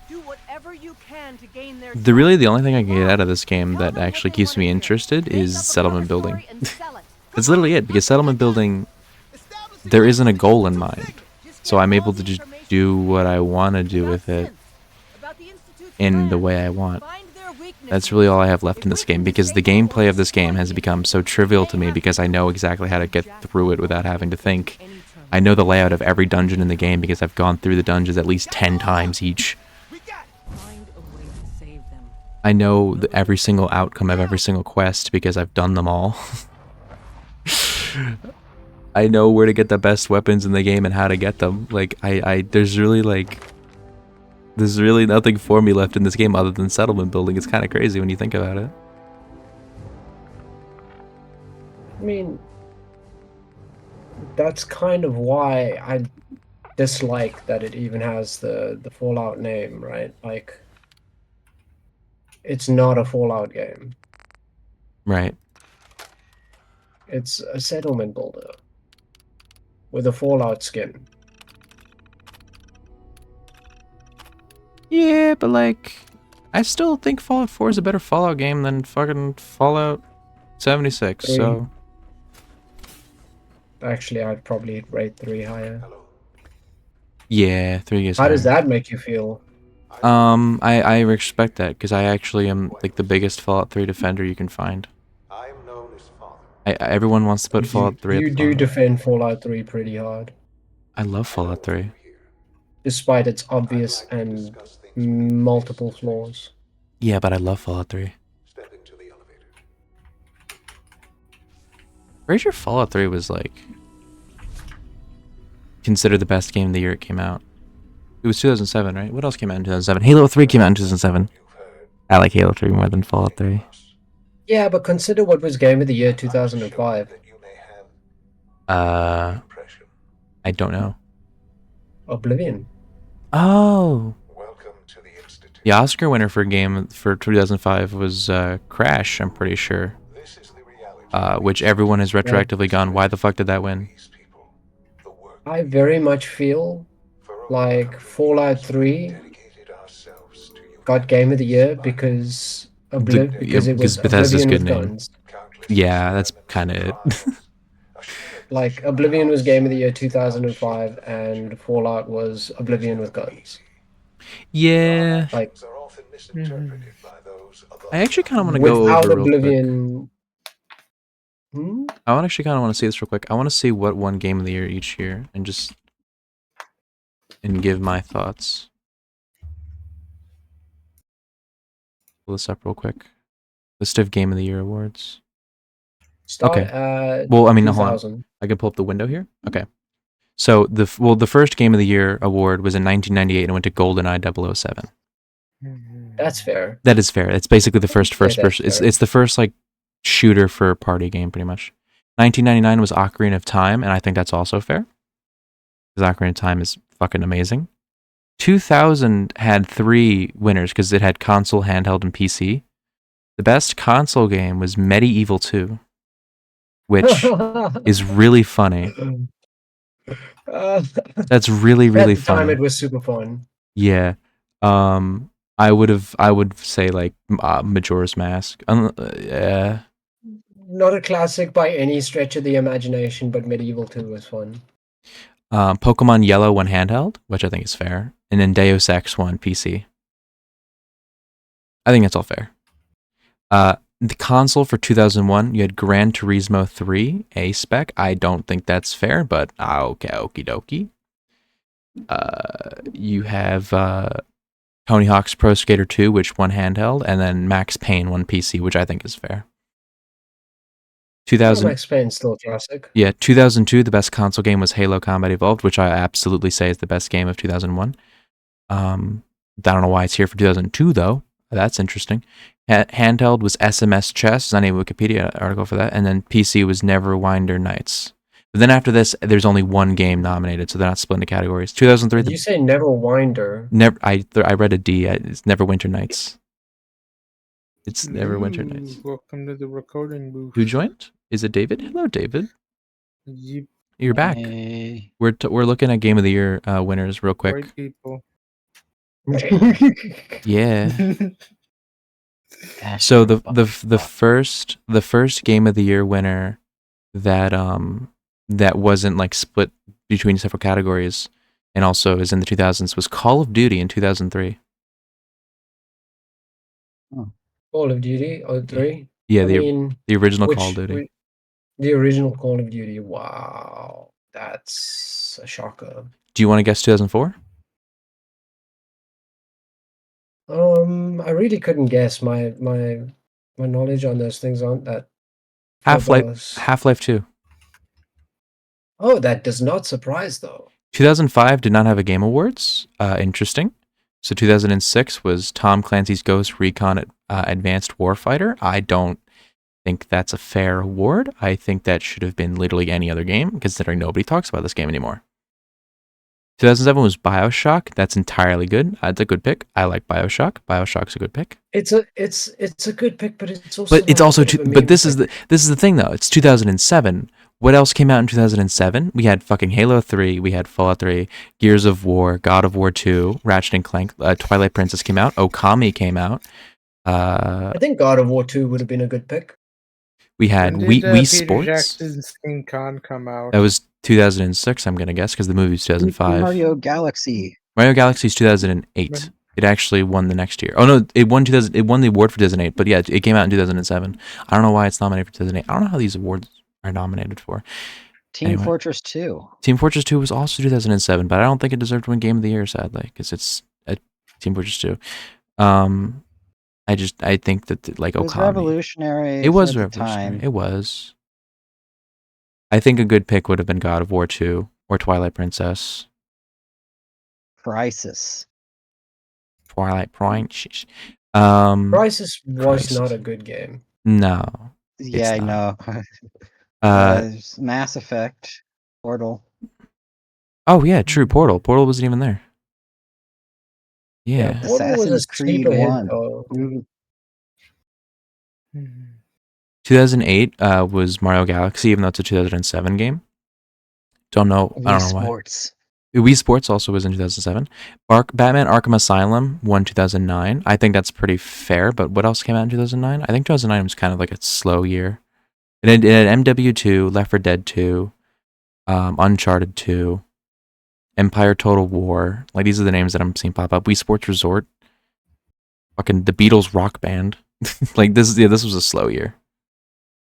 Do whatever you can to gain their the only thing I can get out of this game that actually keeps me interested is settlement building. That's literally it, because settlement building, there isn't a goal in mind. So I'm able to just do what I want to do with it in the way I want. That's really all I have left in this game, because the gameplay of this game has become so trivial to me because I know exactly how to get through it without having to think. I know the layout of every dungeon in the game because I've gone through the dungeons at least 10 times each. I know every single outcome of every single quest because I've done them all. I know where to get the best weapons in the game and how to get them. Like, there's really nothing for me left in this game other than settlement building. It's kind of crazy when you think about it. I mean, that's kind of why I dislike that it even has the Fallout name, right? Like, it's not a Fallout game. Right. It's a settlement builder with a Fallout skin. Yeah, but like, I still think Fallout 4 is a better Fallout game than fucking Fallout 76, so... Actually, I'd probably rate 3 higher. Yeah, 3 is How does higher. that make you feel? I respect that, because I actually am like the biggest Fallout 3 defender you can find. Everyone wants to put Fallout 3 You at the do bottom. defend Fallout 3 pretty hard. I love Fallout 3. Despite its obvious and multiple flaws. Yeah, but I love Fallout 3. Pretty sure Fallout 3 was like considered the best game the year it came out. It was 2007, right? What else came out in 2007? Halo 3 came out in 2007. I like Halo 3 more than Fallout 3. Yeah, but consider what was Game of the Year 2005. I don't know. Oblivion. Oh. The Oscar winner for game for 2005 was Crash, I'm pretty sure. Which everyone has retroactively gone, why the fuck did that win? I very much feel like Fallout 3 got Game of the Year because because it was Bethesda's Oblivion good with name. guns. Yeah, that's kind of it. Like, Oblivion was Game of the Year 2005, and Fallout was Oblivion with guns. Yeah. Like, I actually kind of want to go over real quick. Oblivion. I actually kind of want to see this real quick. I want to see what won Game of the Year each year and just give my thoughts. Pull this up real quick. List of Game of the Year awards. Start Okay. at Well, I mean, hold 2000. on. I can pull up the window here. Okay. So the first Game of the Year award was in 1998 and went to GoldenEye 007. That's fair. That is fair. It's basically the first that's person. fair. It's the first like shooter for a party game, pretty much. 1999 was Ocarina of Time, and I think that's also fair. Because Ocarina of Time is fucking amazing. 2000 had 3 winners because it had console, handheld, and PC. The best console game was Medieval 2, which is really funny. That's really, really At the time, funny. it was super fun. Yeah. I would say like Majora's Mask. Yeah. Not a classic by any stretch of the imagination, but Medieval 2 was fun. Pokemon Yellow won handheld, which I think is fair. and then Deus Ex won PC. I think that's all fair. The console for 2001, you had Gran Turismo 3, A spec. I don't think that's fair, but okay, okie dokie. You have Tony Hawk's Pro Skater 2, which won handheld, and then Max Payne won PC, which I think is fair. 2000. Max Payne's still a classic. Yeah, 2002, the best console game was Halo Combat Evolved, which I absolutely say is the best game of 2001. I don't know why it's here for 2002, though. That's interesting. Handheld was SMS Chess. There's not a Wikipedia article for that. And then PC was Neverwinter Nights. But then after this, there's only one game nominated, so they're not split into categories. 2003. Did you say Neverwinder? I read a D. It's Neverwinter Nights. It's Neverwinter Nights. Welcome to the recording booth. Who joined? Is it David? Hello, David. Yep. You're back. Hey. We're looking at Game of the Year winners real quick. Great people. Yeah. So the first Game of the Year winner that wasn't like split between several categories and also is in the 2000s was Call of Duty in 2003. Call of Duty 03? Yeah, I mean, the original Call of Duty. The original Call of Duty. Wow, that's a shocker. Do you want to guess 2004? I really couldn't guess. My knowledge on those things aren't that. Half-Life 2. Oh, that does not surprise though. 2005 did not have a Game Awards. Interesting. So 2006 was Tom Clancy's Ghost Recon Advanced Warfighter. I don't think that's a fair award. I think that should have been literally any other game, considering nobody talks about this game anymore. 2007 was BioShock. That's entirely good. That's a good pick. I like BioShock. BioShock's a good pick. It's a good pick, but it's also this is the thing though. It's 2007. What else came out in 2007? We had fucking Halo 3, we had Fallout 3, Gears of War, God of War 2, Ratchet and Clank, Twilight Princess came out, Okami came out. I think God of War 2 would have been a good pick. We had Wii Peter Sports. Jackson's King Kong come out? That was 2006, I'm gonna guess, because the movie was 2005. Mario Galaxy. Mario Galaxy is 2008. It actually won the next year. Oh no, it won the award for 2008, but yeah, it came out in 2007. I don't know why it's nominated for 2008. I don't know how these awards are nominated for. Team Fortress 2. Team Fortress 2 was also 2007, but I don't think it deserved to win Game of the Year, sadly, because it's a Team Fortress 2. I think that like It was Okami. revolutionary. It was for the revolutionary. time. It was. I think a good pick would have been God of War 2 or Twilight Princess. Crisis. Twilight Princess. Crisis was Crisis. not a good game. No. Yeah, I know. Mass Effect. Portal. Oh yeah, true. Portal. Portal wasn't even there. Yeah. Portal was a Creed sleeper hit, 1. though. 2008 was Mario Galaxy, even though it's a 2007 game. Don't know. I don't know why. Sports. Wii Sports also was in 2007. Batman Arkham Asylum won 2009. I think that's pretty fair, but what else came out in 2009? I think 2009 was kind of like a slow year. It had MW2, Left 4 Dead 2, Uncharted 2, Empire Total War. Like, these are the names that I'm seeing pop up. Wii Sports Resort. Fucking the Beatles Rock Band. Like, this was a slow year.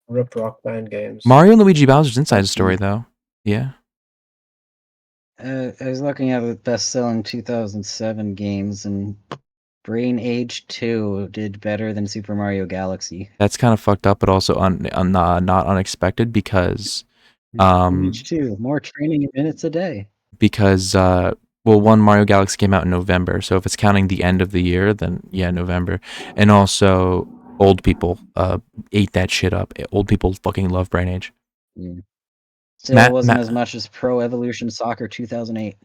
Rip Rock Band games. Mario and Luigi Bowser's Inside Story, though. Yeah. I was looking at the best-selling 2007 games, and Brain Age 2 did better than Super Mario Galaxy. That's kind of fucked up, but also not unexpected because Age 2, more training minutes a day. Because Mario Galaxy came out in November, so if it's counting the end of the year, then yeah, November. And also old people ate that shit up. Old people fucking love Brain Age. Yeah. Still wasn't as much as Pro Evolution Soccer 2008.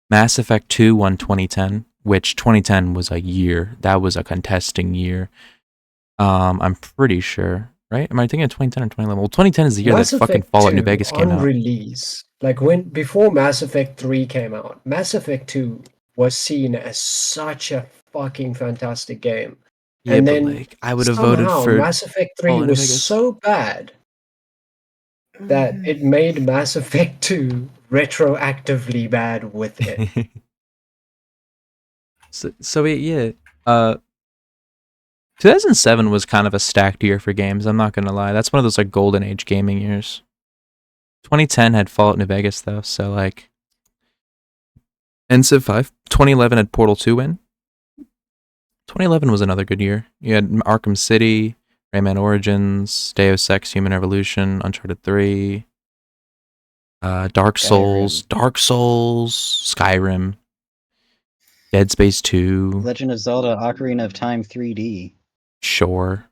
Mass Effect 2 won 2010, which 2010 was a year. That was a contesting year. I'm pretty sure, right? Am I thinking of 2010 or 2011? Well, 2010 is the year Mass that fucking Effect Fallout 2 New Vegas came on out. release, like before Mass Effect 3 came out, Mass Effect 2 was seen as such a fucking fantastic game. Yeah, and but then like I would have voted somehow for Mass Effect 3 Fallout New was Vegas. so bad that it made Mass Effect 2 retroactively bad with it. So yeah, 2007 was kind of a stacked year for games. I'm not gonna lie. That's one of those like golden age gaming years. 2010 had Fallout New Vegas though, so like Civ 5. 2011 had Portal 2 win. 2011 was another good year. You had Arkham City, Rayman Origins, Deus Ex Human Revolution, Uncharted 3, Dark Souls, Skyrim, Dead Space 2. Legend of Zelda Ocarina of Time 3D. Sure.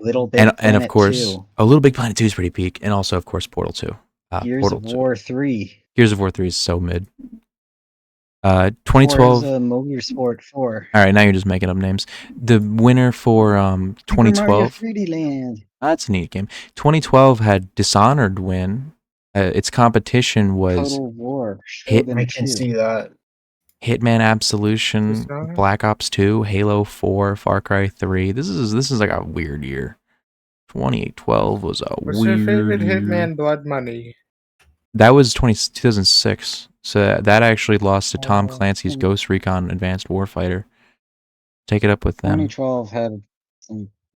Little Big and of Planet course, 2. Little Big Planet 2 is pretty peak, and also of course Portal 2. Gears Portal of 2. War 3. Gears of War 3 is so mid. 2012. Forza Motorsport 4. All right, now you're just making up names. The winner for Super Mario 2012. 3D Land. That's a neat game. 2012 had Dishonored win. Its competition was Total War. Shogun I can 2. see that. Hitman Absolution, Dishonored? Black Ops 2, Halo 4, Far Cry 3. This is like a weird year. 2012 was a What's weird your favorite year. Hitman Blood Money? That was 2006. So that actually lost to Tom Clancy's Ghost Recon Advanced Warfighter. Take it up with them. 2012 had a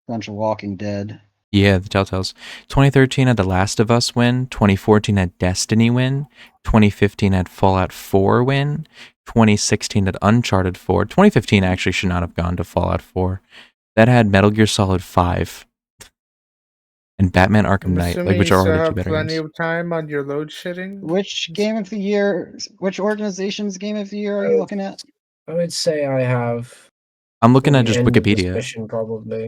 bunch of Walking Dead. Yeah, the Telltales. 2013 had The Last of Us win. 2014 had Destiny win. 2015 had Fallout 4 win. 2016 had Uncharted 4. 2015 actually should not have gone to Fallout 4. That had Metal Gear Solid 5 and Batman Arkham I'm Knight, assuming which you are still already two have better plenty games. of time on your load shedding. Which game of the year, which organization's game of the year are you looking at? I would say I have. I'm looking till at the just end of this Wikipedia. mission probably.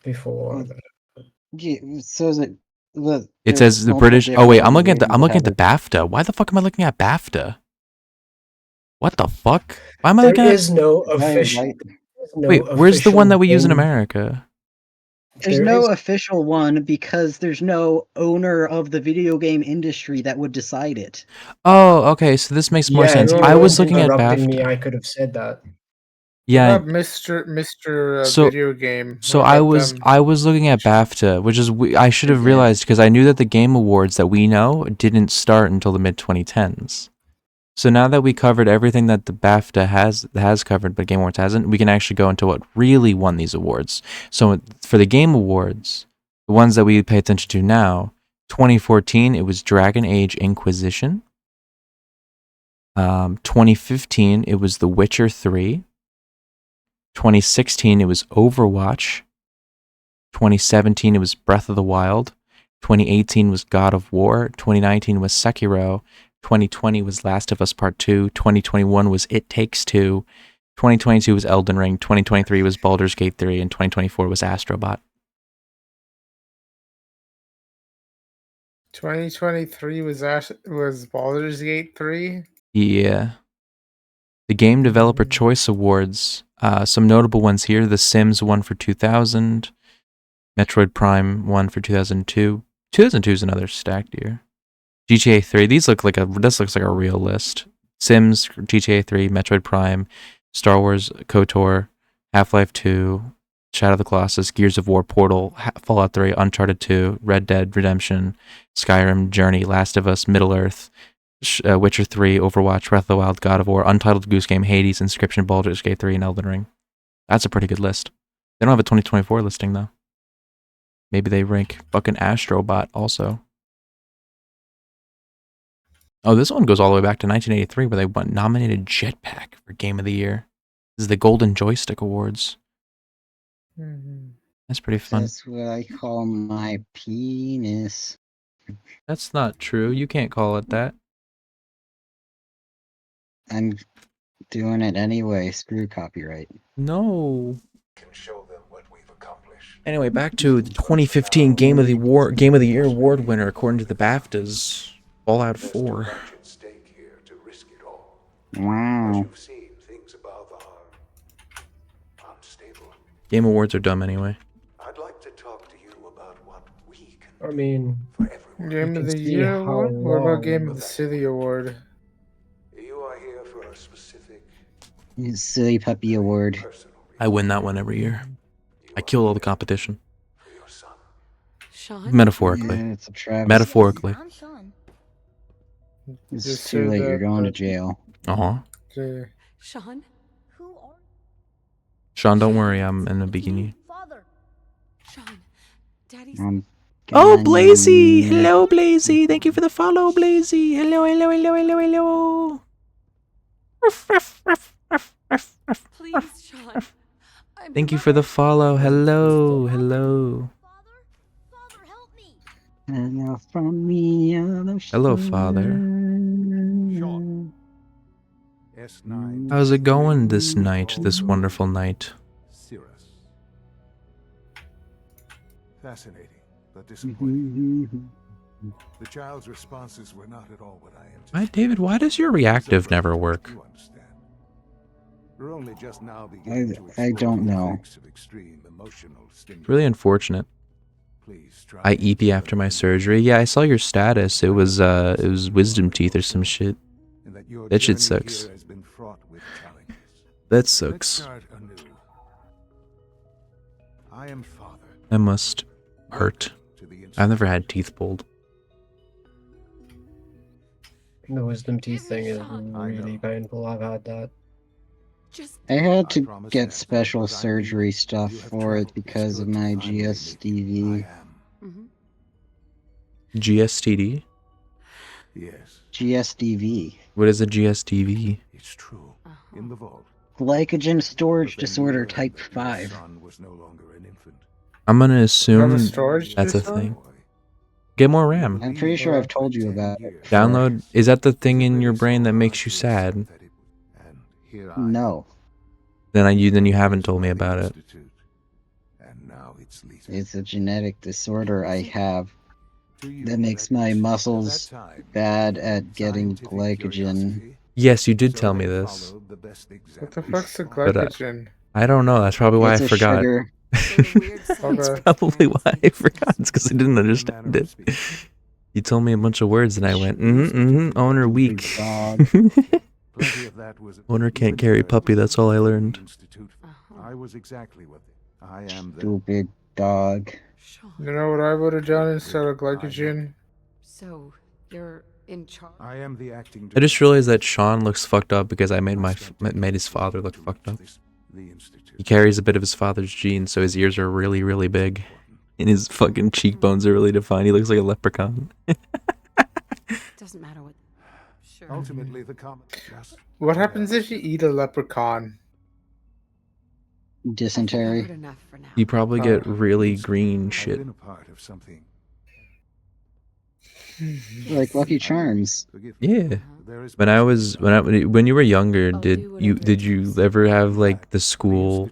Before. So is it the? It there's says the multiple British. Oh different wait, I'm looking at the organizations that have it. BAFTA. Why the fuck am I looking at BAFTA? What the fuck? Why am I There looking at? is no Is that official. right? Wait, where's the one that we use in game. America? There's There no is- official one because there's no owner of the video game industry that would decide it. Oh, okay. So this makes more Yeah, sense. if you I was weren't looking at interrupting me, BAFTA. I could have said that. Yeah. What about Mr. So Video Game? So What I about was them? I was looking at BAFTA, which is I should have realized because I knew that the Game Awards that we know didn't start until the mid 2010s. So now that we covered everything that the BAFTA has covered, but Game Awards hasn't, we can actually go into what really won these awards. So for the Game Awards, the ones that we pay attention to now, 2014 it was Dragon Age Inquisition. 2015 it was The Witcher 3. 2016 it was Overwatch. 2017 it was Breath of the Wild. 2018 was God of War. 2019 was Sekiro. 2020 was Last of Us Part 2. 2021 was It Takes Two. 2022 was Elden Ring. 2023 was Baldur's Gate 3. And 2024 was Astrobot. 2023 was Baldur's Gate 3. Yeah. The Game Developer Choice Awards. Some notable ones here. The Sims won for 2000. Metroid Prime won for 2002. 2002 is another stacked year. GTA 3. This looks like a real list. Sims, GTA 3, Metroid Prime, Star Wars, KOTOR, Half-Life 2, Shadow of the Colossus, Gears of War, Portal, Fallout 3, Uncharted 2, Red Dead Redemption, Skyrim, Journey, Last of Us, Middle-earth, Witcher 3, Overwatch, Breath of the Wild, God of War, Untitled Goose Game, Hades, Inscription, Baldur's Gate 3, and Elden Ring. That's a pretty good list. They don't have a 2024 listing, though. Maybe they rank fucking Astrobot also. Oh, this one goes all the way back to 1983 where they nominated Jetpack for Game of the Year. This is the Golden Joystick Awards. That's pretty fun. That's what I call my penis. That's not true. You can't call it that. I'm doing it anyway. Screw copyright. No. Anyway, back to the 2015 Game of the Year award winner according to the BAFTAs, Fallout 4. Wow. Game Awards are dumb anyway. I mean, Game of the see Year how award? What about long- Game of the City award? Silly Puppy Award. I win that one every year. I kill all the competition. Sean? Metaphorically. Yeah, it's a travesty. Metaphorically. I'm Sean. It's Just too say late. You're that, going to jail. Uh-huh. Sean? Who are Sean, don't worry, I'm in a bikini. Father? Sean, Daddy's... Oh, Blazy! Hello, Blazy! Thank you for the follow, Blazy! Hello, hello, hello, hello, hello! Please, Sean. Thank you for the follow. Hello, hello. Hello from the other Hello, Father. S9. How's it going this night, this wonderful night? Cirrus. Fascinating, but disappointing. The child's responses were not at all what I anticipated. Why, David, why does your reactive never work? You understand. We're only just now beginning to I don't the know. effects of extreme emotional stimulus. It's really unfortunate. Please try I EP after my surgery. Yeah, I saw your status. It was wisdom teeth or some shit. That shit sucks. Has been fraught with challenges. That Let's sucks. start anew. I am Father. That must hurt. I've never had teeth pulled. The wisdom teeth thing is really painful. I've had that. I had to get special surgery stuff for it because of my GSDV. GSTD? Yes. GSDV. What is a GSTV? It's true. In the vault. Glycogen storage disorder type 5. Son was no longer an infant. I'm gonna assume storage that's a disorder? thing. Get more RAM. I'm pretty sure I've told you about it. Download. Is that the thing in your brain that makes you sad? No. Then you haven't told me about it. It's a genetic disorder I have that makes my muscles bad at getting glycogen. Yes, you did tell me this. What the fuck's the But, glycogen? I don't know. That's probably why It's I a forgot. sugar. That's probably why I forgot. It's because I didn't understand it. You told me a bunch of words and I went, owner weak. Owner can't carry puppy, that's all I learned. I was exactly what I am. Stupid dog. You know what I would have done instead of glycogen? So, you're in charge? I am the acting I just realized that Sean looks fucked up because I made his father look fucked up. He carries a bit of his father's genes, so his ears are really, really big. And his fucking cheekbones are really defined. He looks like a leprechaun. Doesn't matter what... Sure. Ultimately, the common... What happens if you eat a leprechaun? Dysentery. You probably get really green shit. Been a part of something. Like Lucky Charms. Yeah. When you were younger, did you ever have like the school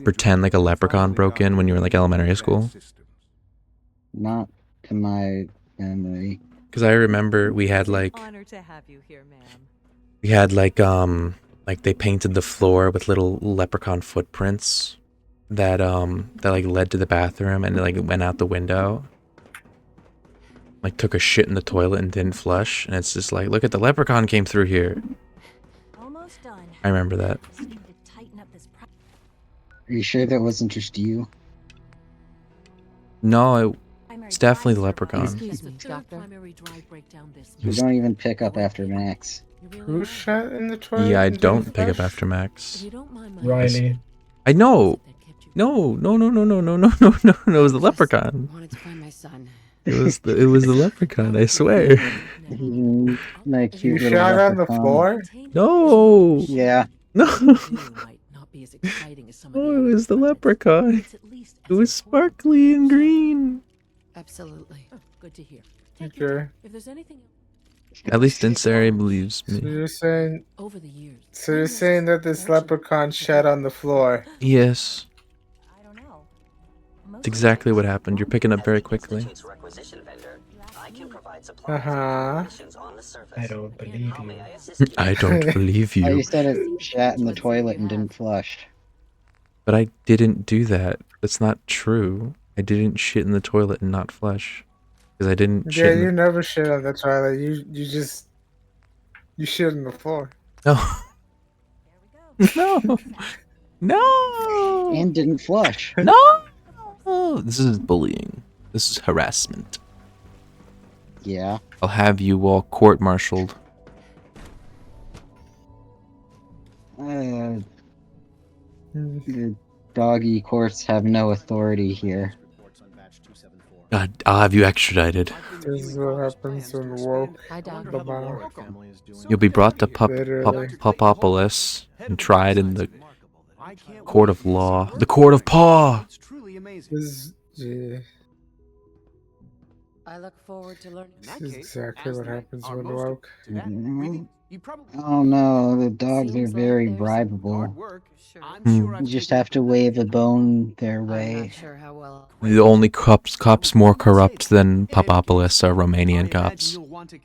pretend like a leprechaun broke in when you were in like elementary school? Not to my memory. Because I remember we had like Honor to have you here, ma'am. we had like they painted the floor with little leprechaun footprints that like led to the bathroom and like went out the window. Like took a shit in the toilet and didn't flush, and it's just like, look at the leprechaun came through here. Almost done. I remember that. Are you sure that wasn't just you? No, it's definitely the leprechaun. Excuse me, doctor. You don't even pick up after Max. Who shot in the toilet? Yeah, I and don't didn't pick up flush? after Max. Riley. I know. No. It was the leprechaun. Wanted to find my son. It was the leprechaun. I swear. My cute You little shot on the leprechaun. floor? No. Yeah. No. Oh, it was the leprechaun. It was sparkly and green. Absolutely. Good to hear. Okay. If there's anything At least Insari believes So me. you're saying over the years. So you're saying that this leprechaun shat on the floor? Yes. It's exactly what happened. You're picking up very quickly. Uh-huh. I don't believe you. I don't believe I you. used to have shat in the toilet and didn't flush. But I didn't do that. That's not true. I didn't shit in the toilet and not flush. Because I didn't Yeah, shit in you the... never shit on the toilet. You shit on the floor. No. No. No. And didn't flush. No. This is bullying. This is harassment. Yeah. I'll have you all court-martialed. The doggy courts have no authority here. God, I'll have you extradited. This is what happens when woke. You'll be brought to Literally. Pupopolis and tried in the court of law. The court of paw! Yeah. I look forward to learning. This is exactly what happens when woke. Oh no, the dogs are very bribable. You just have to wave a bone their way. The only cops more corrupt than Pupopolis are Romanian cops. And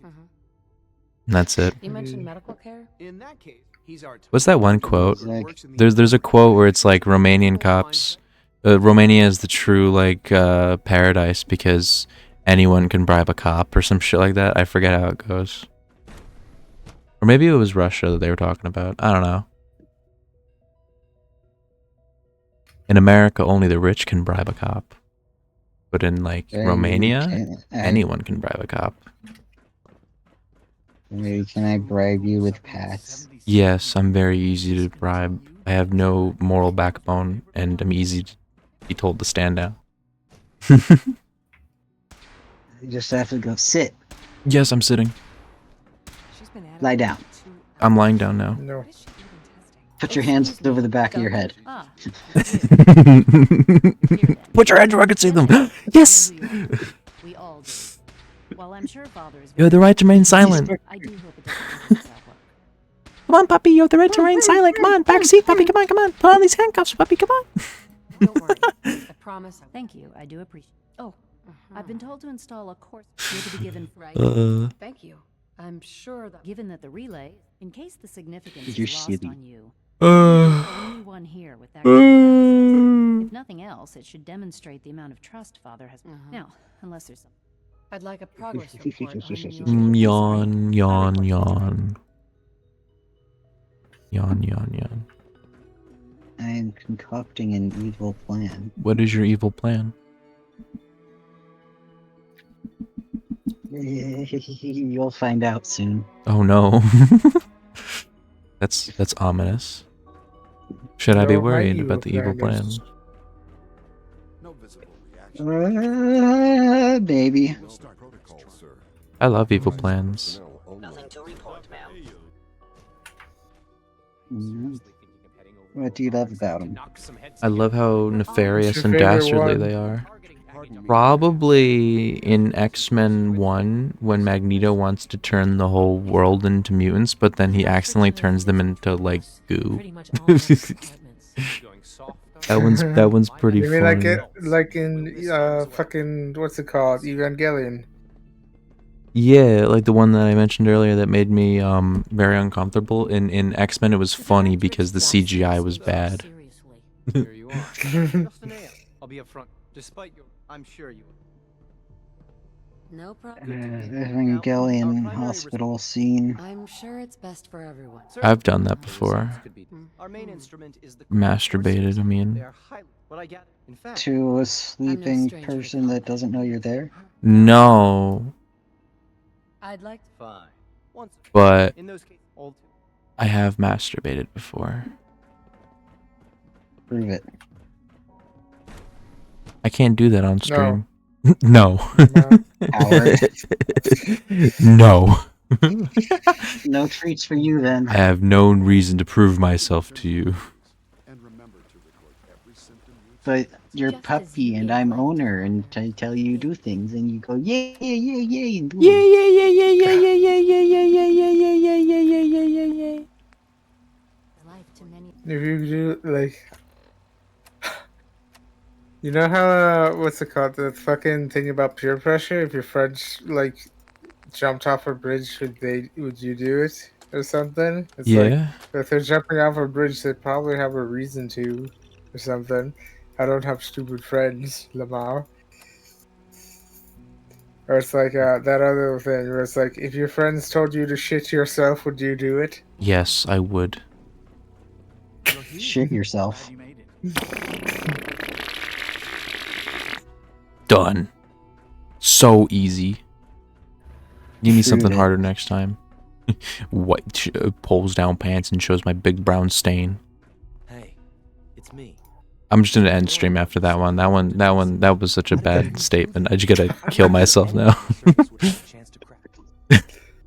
that's it. You mentioned medical care? In that case, he's our What's that one quote? There's a quote where it's like Romanian cops. Romania is the true paradise because anyone can bribe a cop or some shit like that. I forget how it goes. Or maybe it was Russia that they were talking about. I don't know. In America, only the rich can bribe a cop. But in Romania, anyone can bribe a cop. Maybe can I bribe you with pats? Yes, I'm very easy to bribe. I have no moral backbone, and I'm easy to be told to stand down. You just have to go sit. Yes, I'm sitting. Lie down. I'm lying down now. No. Put your hands over the back of your head. Put your hands where I can see them. Yes! We all do. While I'm sure Father is You have the right to remain silent. I do hope it doesn't Come on, puppy, you have the right to remain silent. Come on, back seat, puppy, come on, come on. Put on these handcuffs, puppy, come on. Don't worry. I promise. Thank you. I do appreciate. Oh, I've been told to install a course here to be given. Thank you. I'm sure that given that the relay, in case the significance You're is lost silly. on you, you're the only one here with that kind of access. If nothing else, it should demonstrate the amount of trust Father has. Now, unless there's some. I'd like a progress report. Yawn, yawn, yawn. Yawn, yawn, yawn. I am concocting an evil plan. What is your evil plan? You'll find out soon. Oh no. That's ominous. Should I be No, my worried evil about the evil plan plan? is- Baby. I love evil plans. Nothing to report, ma'am. What do you love about them? I love how nefarious What's and your favorite dastardly one? they are. Probably in X-Men 1 when Magneto wants to turn the whole world into mutants, but then he accidentally turns them into like goo. that one's pretty You mean funny. like in fucking what's it called? Evangelion. Yeah, like the one that I mentioned earlier that made me very uncomfortable. In X-Men it was funny because the CGI was bad. Here you are. Just an ale. I'll be up front. Despite your, I'm sure you. No problem. Evangelion hospital scene. I'm sure it's best for everyone. I've done that before. Our main instrument is the Masturbated, I mean. what I get. In fact, To a sleeping person that doesn't know you're there? No, I'd like to. fine. Once. but In those cases, old. I have masturbated before. Prove it. I can't do that on stream. No. Howard. No. No treats for you then. I have no reason to prove myself to you. But you're puppy and I'm owner and I tell you do things and you go yay yay yay yay and do Yeah, yeah, yeah, yeah, yeah, yeah, yeah, yeah, yeah, yeah, yeah, yeah, yeah, yeah, yeah, yeah, yeah, yeah. If you do like, you know how what's it called? The fucking thing about peer pressure. If your friends like jumped off a bridge, would you do it or something? It's like Yeah. if they're jumping off a bridge, they probably have a reason to or something. I don't have stupid friends, Lamar. Or it's like that other thing where it's like, if your friends told you to shit yourself, would you do it? Yes, I would. Shit yourself. Done. So easy. Give me something Prove it. harder next time. What pulls down pants and shows my big brown stain. Hey, it's me. I'm just gonna end stream after that one. That was such a bad statement. I just gotta kill myself now.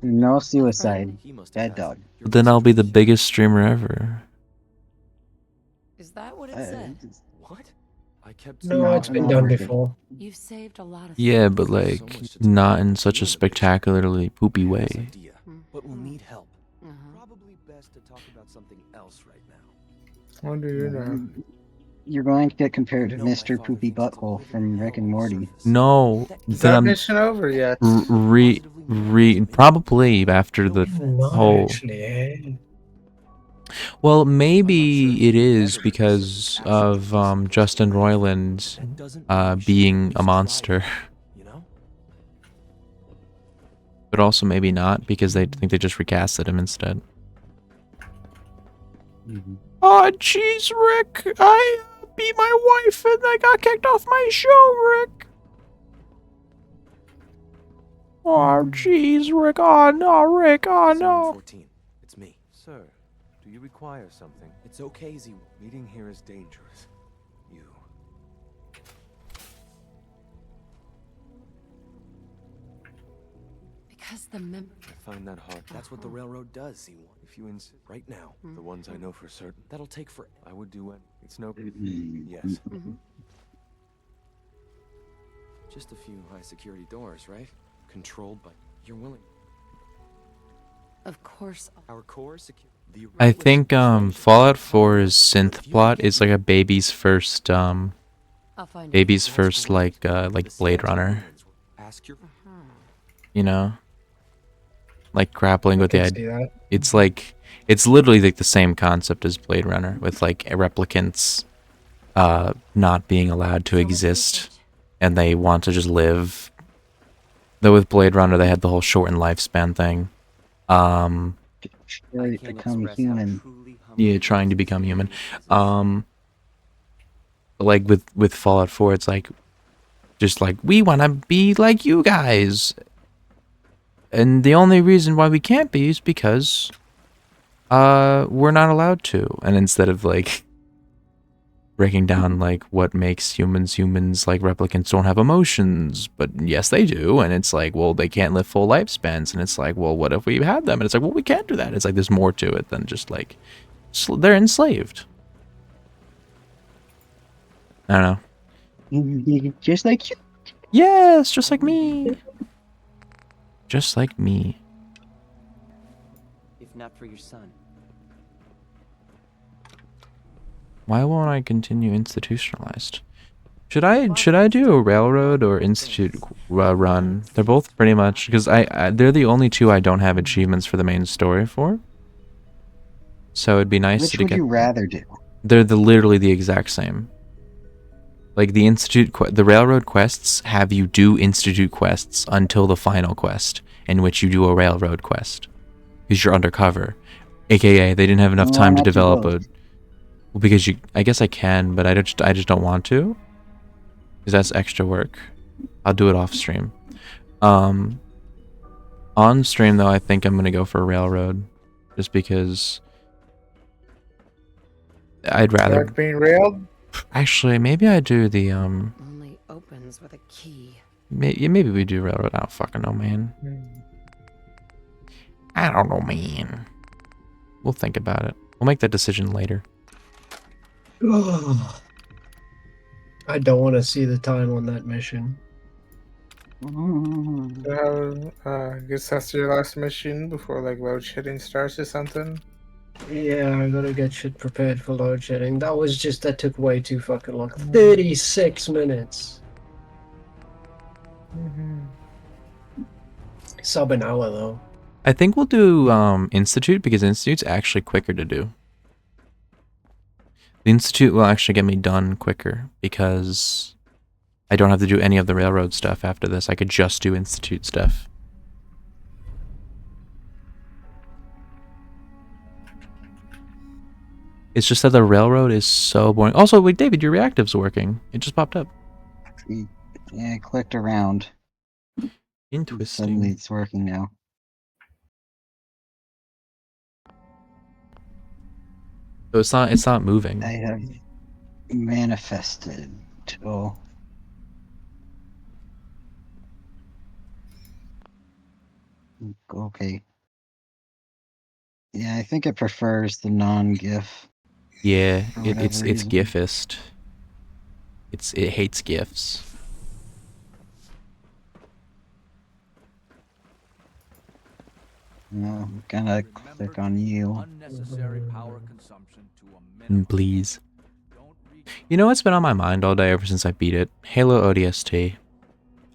No suicide. Bad dog. Then I'll be the biggest streamer ever. Is that what it said? What? I kept No, it's been done before. You've saved a lot of Yeah, things. but like not in such a spectacularly poopy way. But we'll need help. Probably best to talk about something else right now. What do you know? You're going to get compared to Mr. Poopy Butthole from Rick and Morty. No, Is then that I'm mission over yet? probably after the Not whole. actually, eh? Well, maybe it is because of Justin Roiland being a monster. But also maybe not, because they think they just recasted him instead. Oh, jeez, Rick. I beat my wife and I got kicked off my show, Rick. Oh, jeez, Rick. Oh, no, Rick. Oh, no. 14. It's me. Sir, do you require something? It's okay, Z. Meeting here is dangerous. You. Because the mem- I find that hard. That's what the railroad does, Z1. If you insist right now, the ones I know for certain, that'll take for. I would do it. It's no. Yes. Just a few high security doors, right? Controlled by. You're willing. Of course. Our core security. I think Fallout 4's synth plot is like a baby's first like Blade Runner. Ask your. You know? Like grappling with the can see idea. that. It's like it's literally like the same concept as Blade Runner, with like replicants not being allowed to exist and they want to just live. Though with Blade Runner they had the whole shortened lifespan thing. Become human. Yeah, trying to become human. Like with Fallout 4, it's like just like we want to be like you guys. And the only reason why we can't be is because we're not allowed to. And instead of like breaking down like what makes humans, like replicants don't have emotions, but yes they do. And it's like, well, they can't live full lifespans. And it's like, well, what if we had them? And it's like, well, we can't do that. It's like there's more to it than just like they're enslaved. I don't know. Just like you. Yes, just like me. Just like me. If not for your son. Why won't I continue institutionalized? Should I do a railroad or institute run? They're both pretty much because they're the only two I don't have achievements for the main story for. So it'd be nice Which to would get. you rather do? They're literally the exact same. Like the the railroad quests have you do institute quests until the final quest, in which you do a railroad quest, because you're undercover. AKA, they didn't have enough time to develop a. Well, because I guess I can, but I just don't want to, because that's extra work. I'll do it off stream. On stream though, I think I'm gonna go for a railroad, just because. I'd rather. Like being railed? Actually, maybe I do the Only opens with a key. Maybe we do railroad. I don't fucking know, man. I don't know, man. We'll think about it. We'll make that decision later. I don't want to see the time on that mission. I guess that's your last mission before like load shedding starts or something. Yeah, I gotta get shit prepared for load shedding. That took way too fucking long. 36 minutes. Sub an hour though. I think we'll do Institute, because Institute's actually quicker to do. The Institute will actually get me done quicker, because I don't have to do any of the railroad stuff after this. I could just do Institute stuff. It's just that the railroad is so boring. Also, wait, David, your reactive's working. It just popped up. Yeah, I clicked around. Suddenly Interesting. it's working now. So it's not moving. I have manifested. Oh. Okay. Yeah, I think it prefers the non-GIF. Yeah, For whatever it's reason. GIFist. It hates GIFs. No, I'm gonna click on you. Unnecessary power consumption to a minimum. Please. You know what's been on my mind all day ever since I beat it? Halo ODST.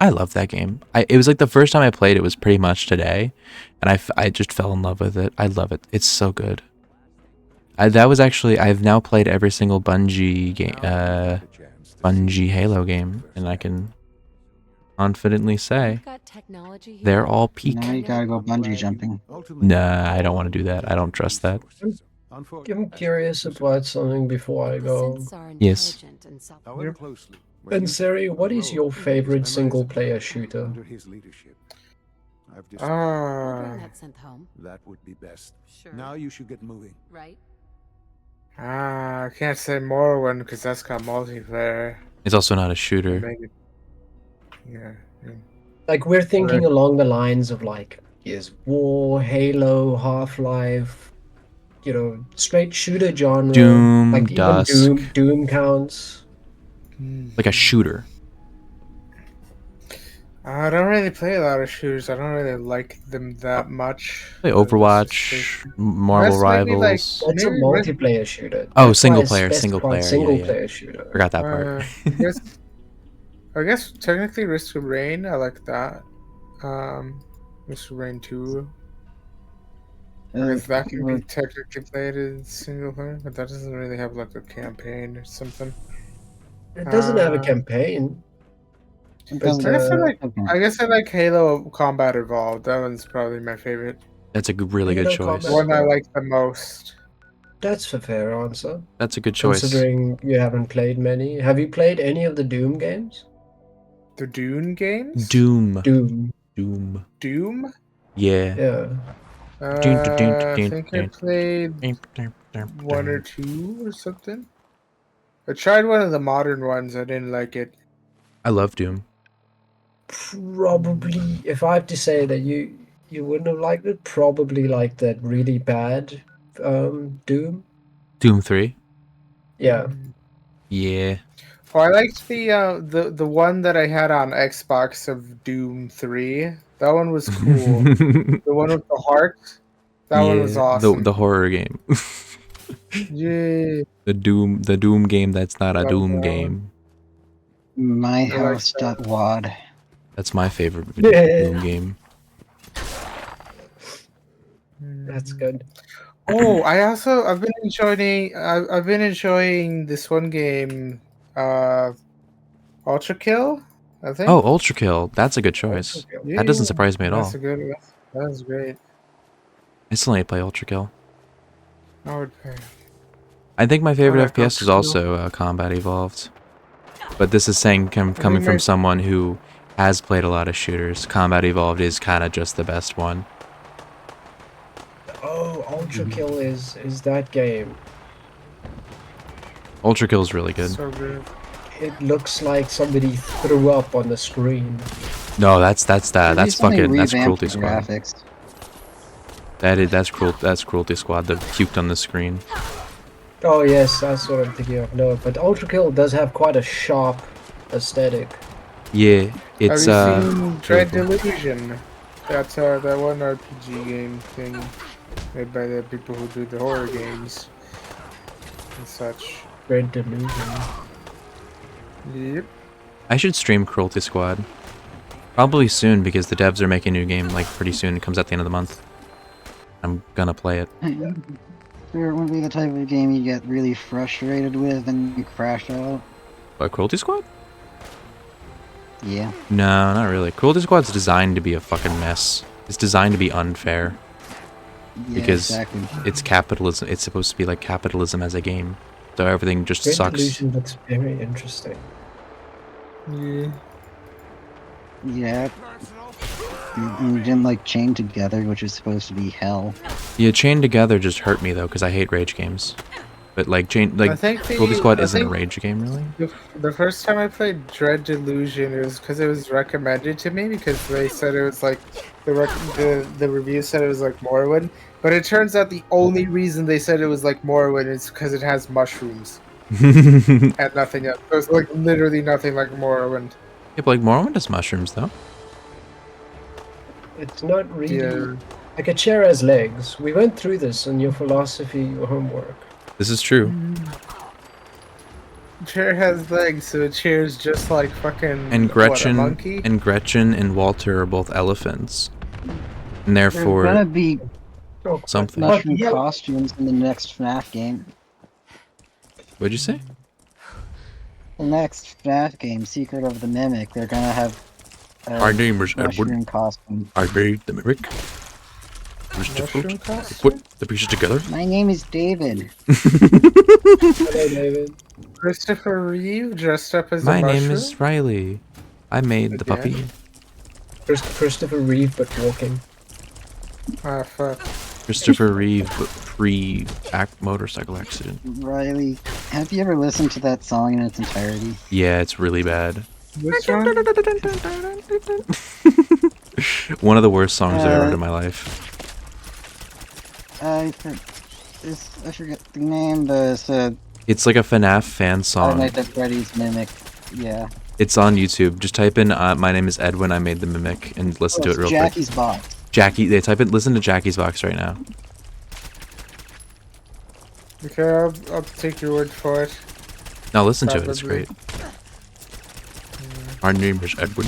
I love that game. It was like the first time I played it was pretty much today, and I just fell in love with it. I love it. It's so good. That was actually, I've now played every single Bungie game, Bungie Halo game, and I can confidently say they're all peak. Now you gotta go bungee jumping. Nah, I don't want to do that. I don't trust that. I'm curious about something before I go. Yes. And Seri, what is your favorite single-player shooter? That would be best. Now you should get moving. Right. I can't say Morrowind because that's got multiplayer. It's also not a shooter. Yeah. Like, we're thinking along the lines of, like, Gears of War, Halo, Half-Life, you know, straight shooter genre. Doom, like Dusk. even Doom counts. Like a shooter. I don't really play a lot of shooters. I don't really like them that much. Play Overwatch, Marvel Rivals. That's a multiplayer shooter. Oh, That's single why I player, specified single player. player shooter. Forgot that part. I guess technically Risk of Rain, I like that. Risk of Rain 2. I guess that can be technically played in single player, but that doesn't really have like a campaign or something. It doesn't have a campaign. But, I guess I like Halo Combat Evolved. That one's probably my favorite. That's a really good choice. One I like the most. That's a fair answer. That's a good choice. Considering you haven't played many. Have you played any of the Doom games? The Dune games? Doom. Doom. Doom? Yeah. Yeah. I think I played one or two or something. I tried one of the modern ones. I didn't like it. I love Doom. Probably, if I have to say that you wouldn't have liked it, probably like that really bad Doom. Doom 3? Yeah. Yeah. Oh, I liked the one that I had on Xbox of Doom 3. That one was cool. The one with the heart. That one was awesome. The horror game. Yeah. The Doom game that's not a Doom game. MyHouse.wad. That's my favorite Doom game. That's good. Oh, I've been enjoying this one game, Ultra Kill, I think. Oh, Ultra Kill. That's a good choice. Yeah, That doesn't surprise me at all. That's a good one. That's great. I still need to play Ultra Kill. I would play. I think my favorite like FPS is Ultra Kill. also Combat Evolved. But this is saying coming from someone who has played a lot of shooters. Combat Evolved is kind of just the best one. Oh, Ultra Kill is that game. Ultra Kill is really good. So good. It looks like somebody threw up on the screen. No, that's fucking that's revamped Cruelty the Squad. graphics. That's Cruelty Squad that puked on the screen. Oh yes, that's what I'm thinking of. No, but Ultra Kill does have quite a sharp aesthetic. Yeah, it's Have you seen Dread really cool. Delusion? That's that one RPG game thing made by the people who do the horror games and such. Dread Delusion. Yep. I should stream Cruelty Squad. Probably soon because the devs are making a new game like pretty soon. It comes out the end of the month. I'm gonna play it. It would be the type of game you get really frustrated with and you crash out. What, Cruelty Squad? Yeah. No, not really. Cruelty Squad's designed to be a fucking mess. It's designed to be unfair. Yeah, Because exactly. it's capitalism. It's supposed to be like capitalism as a game. So everything just Dread sucks. Delusion looks very interesting. Yeah. Yeah. And then like Chained Together, which is supposed to be hell. Yeah, Chained Together just hurt me though, because I hate rage games. But like I think Cruelty Squad isn't a rage game, really. The first time I played Dread Delusion, it was because it was recommended to me because they said it was like the review said it was like Morrowind, but it turns out the only reason they said it was like Morrowind is because it has mushrooms and nothing else. So it's like literally nothing like Morrowind. Yeah, but like Morrowind has mushrooms though. It's not really like a chair has legs. We went through this in your philosophy homework. This is true. Chair has legs, so a chair's just like fucking And a Gretchen monkey. and Walter are both elephants, and therefore There's gonna be something. mushroom costumes in the next FNAF game. What'd you say? The next FNAF game, Secret of the Mimic, they're gonna have My name is mushroom Edward. costume. I made the mimic. It was difficult to put the pieces together. My name is David. Hello, David. Christopher Reeve dressed up as My a mushroom. name is Riley. I made the puppy. Christopher Reeve, but walking. Ah, fuck. Christopher Reeve pre-act motorcycle accident. Riley, have you ever listened to that song in its entirety? Yeah, it's really bad. Which one? One of the worst songs I've ever heard in my life. I forget the name, but It's like a FNAF fan Five song. Nights at Freddy's Mimic. Yeah. It's on YouTube. Just type in "My name is Edwin. I made the mimic" and listen to it real Jackie's quick. Box. Jackie, they type in. Listen to Jackie's Box right now. Okay, I'll take your word for it. Now listen to it. It's Probably. great. My name is Edwin.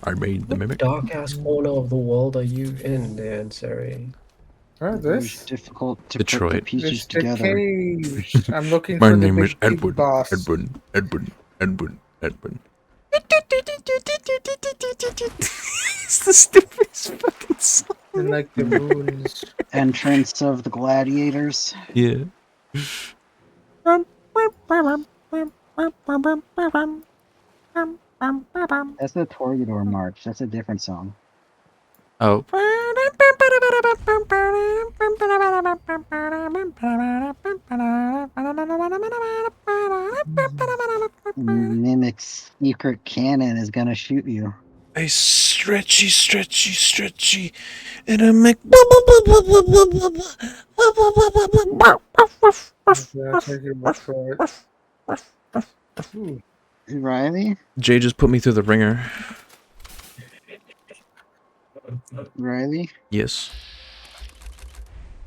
I made the mimic. Dark ass corner of the world are you in there, Ansari? Oh, this? Difficult to Detroit. put the pieces It's the together. cage. I'm looking My for the name big, is big Edwin. boss. Edwin. Edwin. Edwin. Edwin. It's the stupidest fucking song. And like the moons. Entrance of the gladiators. Yeah. That's the Toreador March. That's a different song. Oh. Mimic's secret cannon is gonna shoot you. A stretchy, and I make. Yeah, I'll take your word for it. Ooh. Riley? Jay just put me through the ringer. Riley? Yes.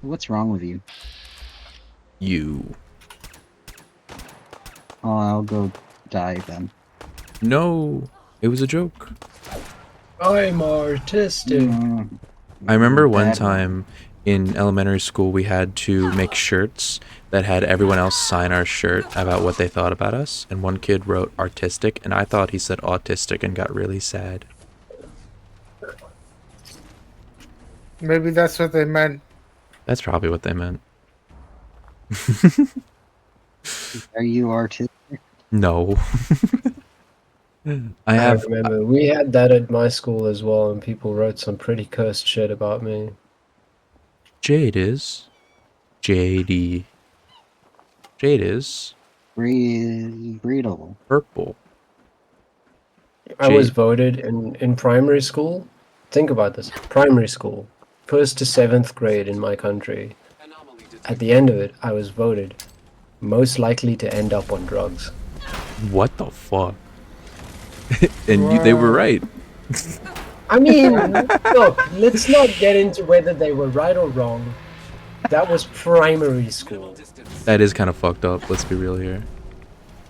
What's wrong with you? You. Oh, I'll go die then. No, it was a joke. I'm artistic. I remember one time in elementary school we had to make shirts that had everyone else sign our shirt about what they thought about us, and one kid wrote artistic, and I thought he said autistic and got really sad. Maybe that's what they meant. That's probably what they meant. Are you artistic? No. I remember we had that at my school as well, and people wrote some pretty cursed shit about me. Jade is. JD. Jade is. Breedable. Purple. I was voted in primary school. Think about this. Primary school. 1st to 7th grade in my country. At the end of it, I was voted most likely to end up on drugs. What the fuck? And they were right. I mean, look, let's not get into whether they were right or wrong. That was primary school. That is kind of fucked up, let's be real here.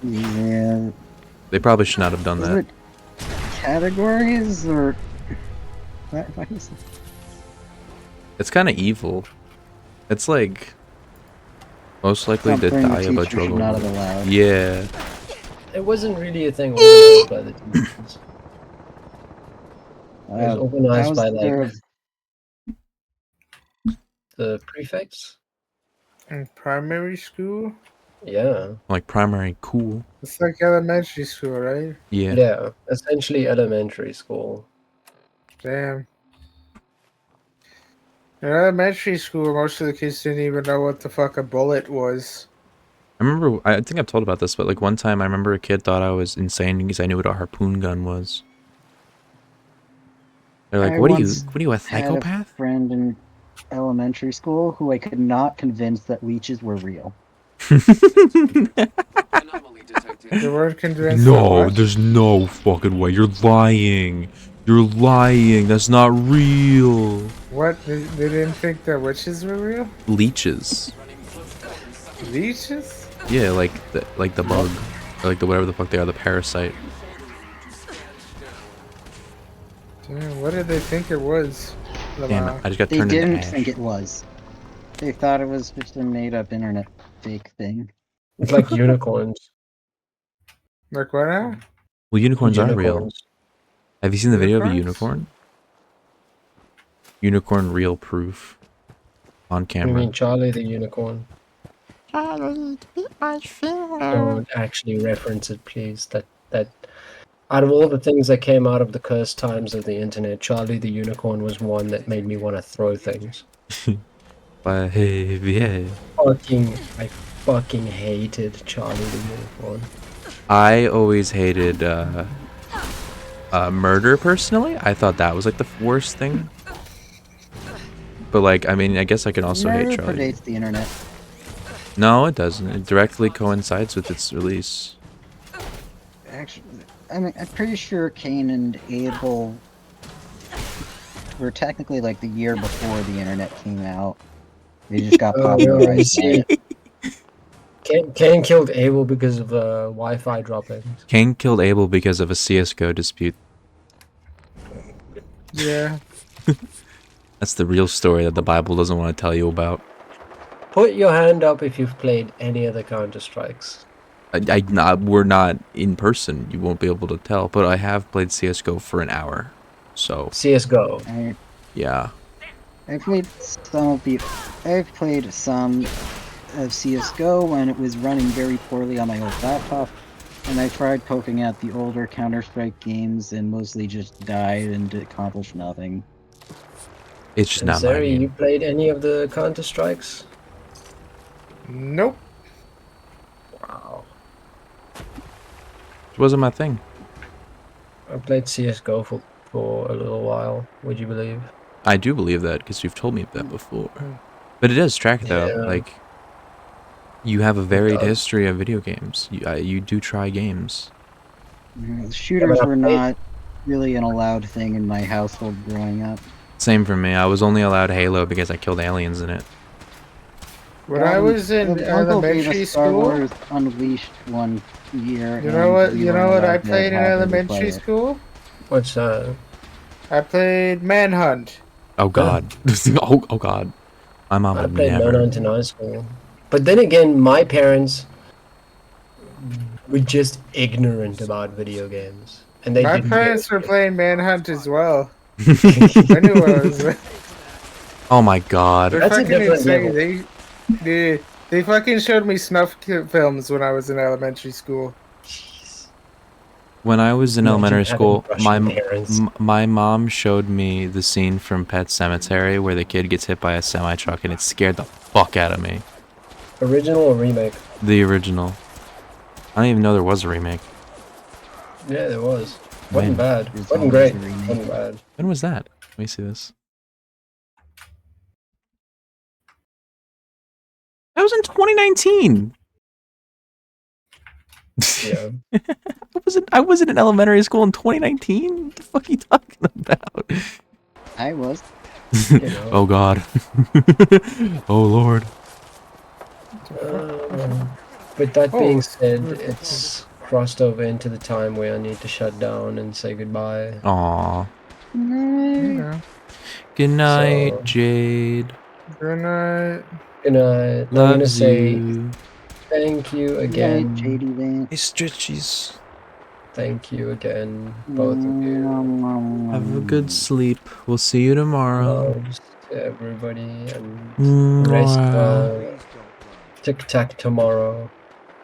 Yeah. They probably should not have done that. Categories or what is it? It's kind of evil. It's like most likely to Something the die of a teacher drug should not have overdose. allowed. Yeah. It wasn't really a thing organized by the teachers. It was organized by like the prefects. In primary school? Yeah. Like primary, cool. It's like elementary school, right? Yeah. Yeah, essentially elementary school. Damn. In elementary school, most of the kids didn't even know what the fuck a bullet was. I remember, I think I've told about this, but like one time I remember a kid thought I was insane because I knew what a harpoon gun was. They're like, I what are you, once a had a psychopath? friend in elementary school who I could not convince that leeches were real. You weren't convinced that No, what? there's no fucking way. You're lying. You're lying. That's not real. What? They didn't think that witches were real? Leeches. Leeches? Yeah, like the bug. Or like the whatever the fuck they are, the parasite. Damn, what did they think it was? Damn it, I just got They turned into didn't ash. think it was. They thought it was just a made-up internet fake thing. It's like unicorns. Like what now? Well, unicorns are real. Unicorns. Have you seen the video of a Unicorns? unicorn? Unicorn real proof. On I camera. mean, Charlie the unicorn. Charlie, beat my finger. Don't actually reference it, please. That out of all the things that came out of the cursed times of the internet, Charlie the unicorn was one that made me want to throw things. Yeah. I fucking hated Charlie the unicorn. I always hated murder personally. I thought that was like the worst thing. But like, I mean, I guess I can also hate Murder Charlie. predates the internet. No, it doesn't. It directly coincides with its release. Actually, I mean, I'm pretty sure Cain and Abel were technically like the year before the internet came out. They just got popularized by it. Cain killed Abel because of Wi-Fi droppings. Cain killed Abel because of a CS:GO dispute. Yeah. That's the real story that the Bible doesn't want to tell you about. Put your hand up if you've played any of the Counter-Strikes. We're not in person. You won't be able to tell. But I have played CS:GO for an hour. So. CS:GO. Yeah. I've played some of CS:GO when it was running very poorly on my old laptop, and I tried poking at the older Counter-Strike games and mostly just died and accomplished nothing. It's just not my Zeri, game. you played any of the Counter-Strikes? Nope. Wow. It wasn't my thing. I played CS:GO for a little while. Would you believe? I do believe that because you've told me that before. But it does track though. Yeah. Like, you have a varied does. history of video games. You do try games. Shooters were not really an allowed thing in my household growing up. Same for me. I was only allowed Halo because I killed aliens in it. When I was in elementary Star school, Wars Unleashed one year. you know what? and we You know weren't what I allowed to played in have them play elementary it. school? What's that? I played Manhunt. Oh god. oh god. My mom I would played never. Manhunt in high school. But then again, my parents were just ignorant about video games. And they My didn't parents get were playing Manhunt as well. I knew what I was. Oh my god. They're That's a fucking different insane. level. They fucking showed me snuff films when I was in elementary school. When I was in Imagine elementary having school, Russian parents. my mom showed me the scene from Pet Sematary where the kid gets hit by a semi-truck and it scared the fuck out of me. Original or remake? The original. I don't even know there was a remake. Yeah, there was. When? Wasn't bad. There's Wasn't always great. a remake. Wasn't bad. When was that? Let me see this. That was in 2019. Yeah. I wasn't in elementary school in 2019. What the fuck are you talking about? I was. Oh god. Oh lord. With that being said, it's crossed over into the time where I need to shut down and say goodbye. Aw. Okay. Good night, So- Jade. Good night. Good night. I'm gonna Loves say you. thank you again. JD Vance. Hey, stretchies. Thank you again, both of you. Have a good sleep. We'll see you tomorrow. Loves to everybody and rest well. Tic tac tomorrow.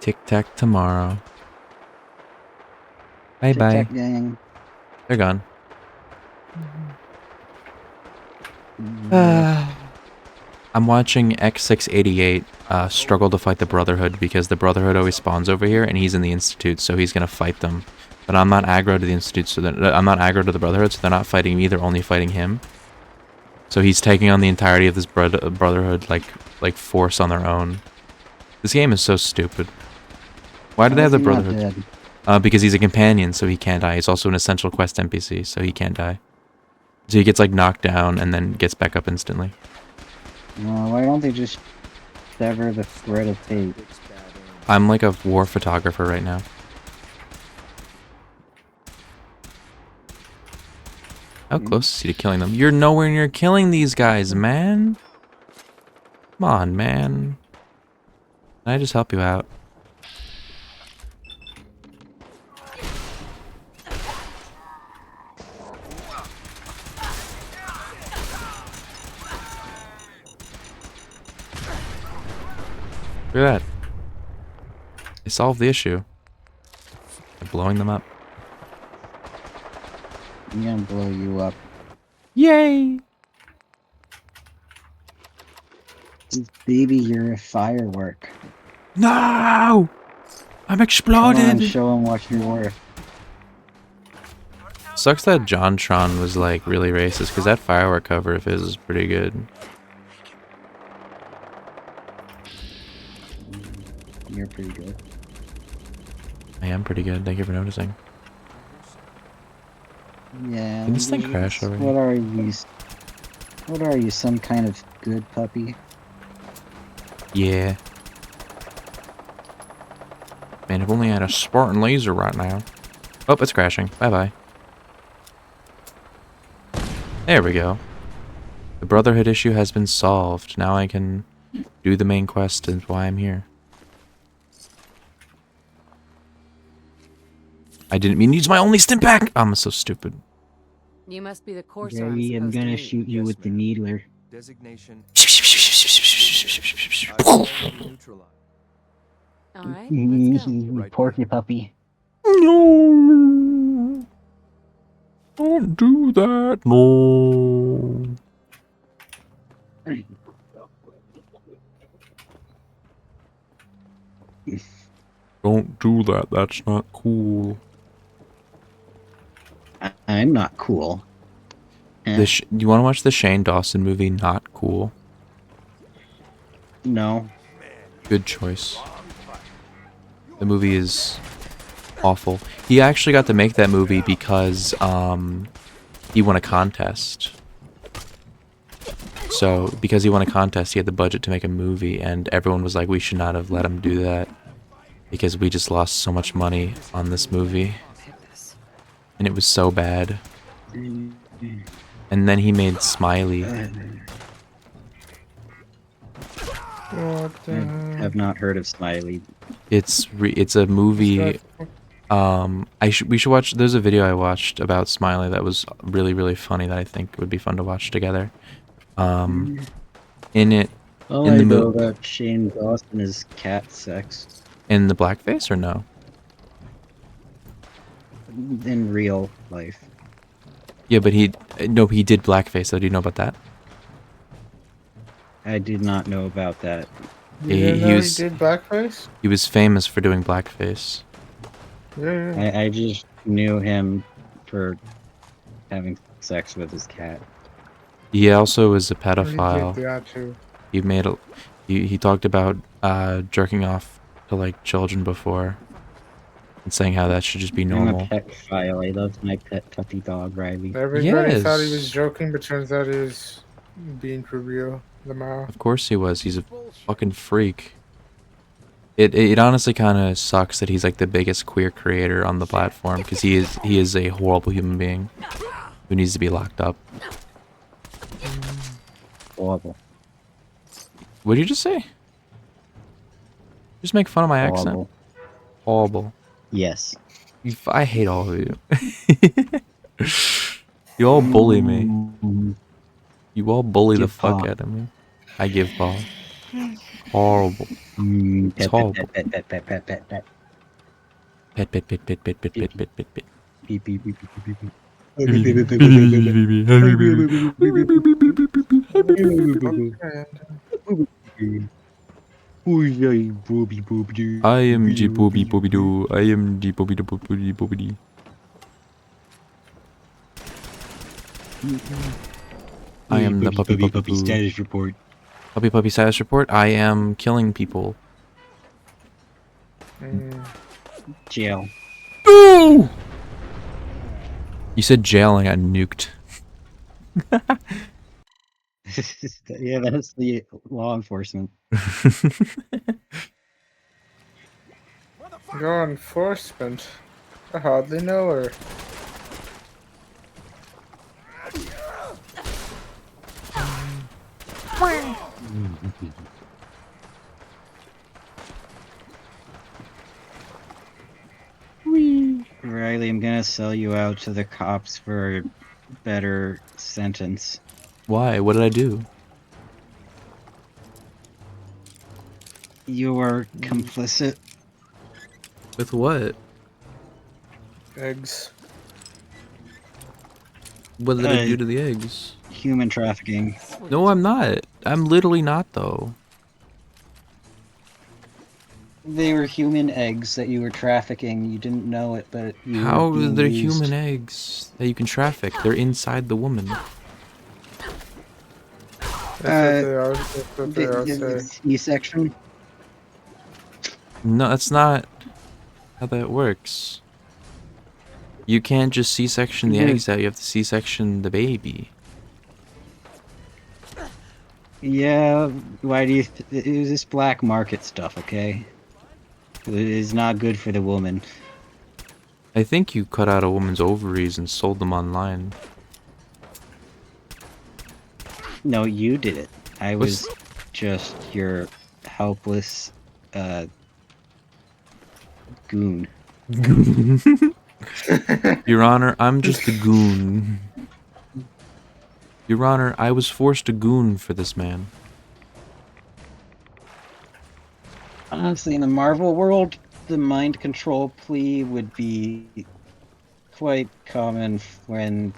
Tic Tac tomorrow. Bye bye. Tic Tac gang. They're gone. I'm watching X688 struggle to fight the Brotherhood because the Brotherhood always spawns over here and he's in the Institute, so he's gonna fight them. But I'm not aggro to the Institute, so I'm not aggro to the Brotherhood, so they're not fighting me, they're only fighting him. So he's taking on the entirety of this Brotherhood like force on their own. This game is so stupid. Why do they have the Brotherhood? Because he's a companion, so he can't die. He's also an essential quest NPC, so he can't die. So he gets like knocked down and then gets back up instantly. Why don't they just sever the thread of fate? I'm like a war photographer right now. How close is he to killing them? You're nowhere near killing these guys, man. Come on, man. Can I just help you out? Look at that. They solved the issue. They're blowing them up. I'm gonna blow you up. Yay! Baby, you're a firework. No! I'm Come exploded! on, show 'em what you're worth. Sucks that JonTron was like really racist, because that firework cover of his is pretty good. You're pretty good. I am pretty good, thank you for noticing. Yeah. Can this thing crash over What here? are you? What are you, some kind of good puppy? Yeah. Man, if only I had a Spartan laser right now. Oh, it's crashing. Bye-bye. There we go. The Brotherhood issue has been solved. Now I can do the main quest and why I'm here. I didn't mean to use my only stim pack! I'm so stupid. You must be the courser Baby, I'm gonna shoot you with the needler. Designation. All right, let's go. Porky puppy. No! Don't do that. No. Don't do that. That's not cool. I'm not cool. Do you want to watch the Shane Dawson movie, Not Cool? No. Good choice. The movie is awful. He actually got to make that movie because he won a contest. So, because he won a contest, he had the budget to make a movie, and everyone was like, we should not have let him do that. Because we just lost so much money on this movie. And it was so bad. And then he made Smiley. I've not heard of Smiley. It's a movie. We should watch. There's a video I watched about Smiley that was really, really funny that I think would be fun to watch together. In it, All in I the know movie, about Shane Dawson is cat sex. in the blackface or no? In real life. Yeah, but he did blackface. So do you know about that? I did not know about that. You didn't know he did blackface? He was famous for doing blackface. Yeah. I just knew him for having sex with his cat. He also was a He pedophile. did that too. He made a, he talked about jerking off to like children before, and saying how that should just be normal. I'm a pet file. I love my pet puppy dog, Riley. Everybody thought he was joking, but turns out he was being for real. The mouth. Of course he was. He's a fucking freak. It honestly kind of sucks that he's like the biggest queer creator on the platform, because he is a horrible human being who needs to be locked up. Horrible. What did you just say? Just make fun of my accent. Horrible. Yes. I hate all of you. You all bully me. You all bully the fuck out of me. I give Paul. Horrible. It's horrible. Pet, pet, pet, pet, pet, pet. Pet, pet, pet, pet, pet, pet, pet, pet, pet, pet. Beep, beep, beep, beep, beep, beep. I am G Bobby Bobby Doo. I am G Bobby Doo Bobby Bobby Doo. I am the puppy puppy status report. Puppy status report. I am killing people. Jail. No! You said jail and I got nuked. Yeah, that's the law enforcement. Law enforcement? I hardly know her. Riley, I'm gonna sell you out to the cops for a better sentence. Why? What did I do? You are complicit. With what? Eggs. What did I do to the eggs? Human trafficking. No, I'm not. I'm literally not, though. They were human eggs that you were trafficking. You didn't know it, but you How were are being there used. human eggs that you can traffic? They're inside the woman. That's what they are saying. C-section? No, that's not how that works. You can't just C-section the eggs out. You have to C-section the baby. Yeah, why do you... It was this black market stuff, okay? It is not good for the woman. I think you cut out a woman's ovaries and sold them online. No, you did it. I was just your helpless, goon. Your Honor, I'm just a goon. Your Honor, I was forced to goon for this man. Honestly, in the Marvel world, the mind control plea would be quite common when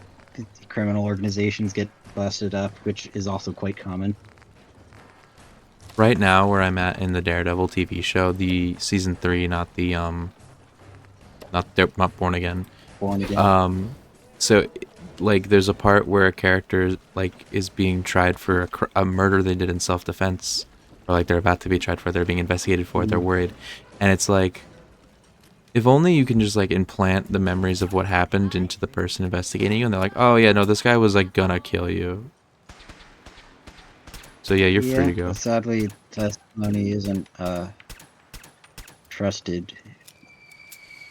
criminal organizations get busted up, which is also quite common. Right now, where I'm at in the Daredevil TV show, the season 3, not Born Again. Born Again. So, like, there's a part where a character like is being tried for a murder they did in self-defense, or like they're about to be tried for, they're being investigated for it, they're worried, and it's like, if only you can just like implant the memories of what happened into the person investigating you, and they're like, oh yeah, no, this guy was like gonna kill you. So yeah, you're free to go. Sadly, testimony isn't trusted.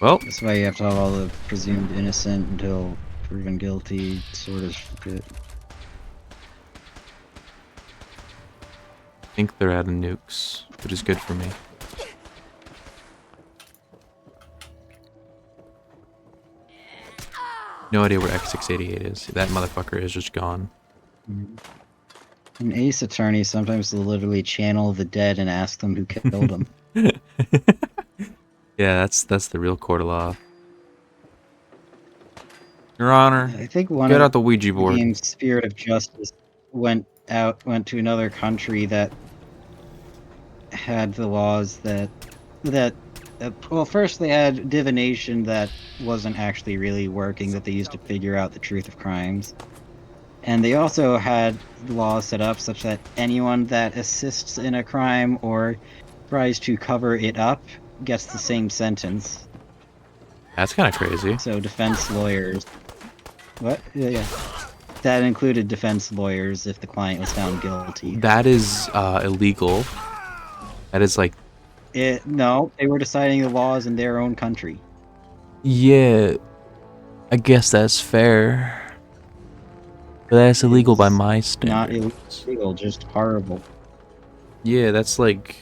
Well, that's why you have to have all the presumed innocent until proven guilty sort of shit. I think they're adding nukes, which is good for me. No idea where X688 is. That motherfucker is just gone. An ace attorney sometimes will literally channel the dead and ask them who killed them. Yeah, that's the real court of law. Your Honor, I think one get of out the Ouija board. The game's Spirit of Justice went to another country that had the laws that well, first they had divination that wasn't actually really working, that they used to figure out the truth of crimes. And they also had laws set up such that anyone that assists in a crime or tries to cover it up gets the same sentence. That's kind of crazy. So defense lawyers... What? Yeah. That included defense lawyers if the client was found guilty. That is illegal. That is like... No, they were deciding the laws in their own country. Yeah, I guess that's fair. But that's illegal by my standards. Not illegal, just horrible. Yeah, that's like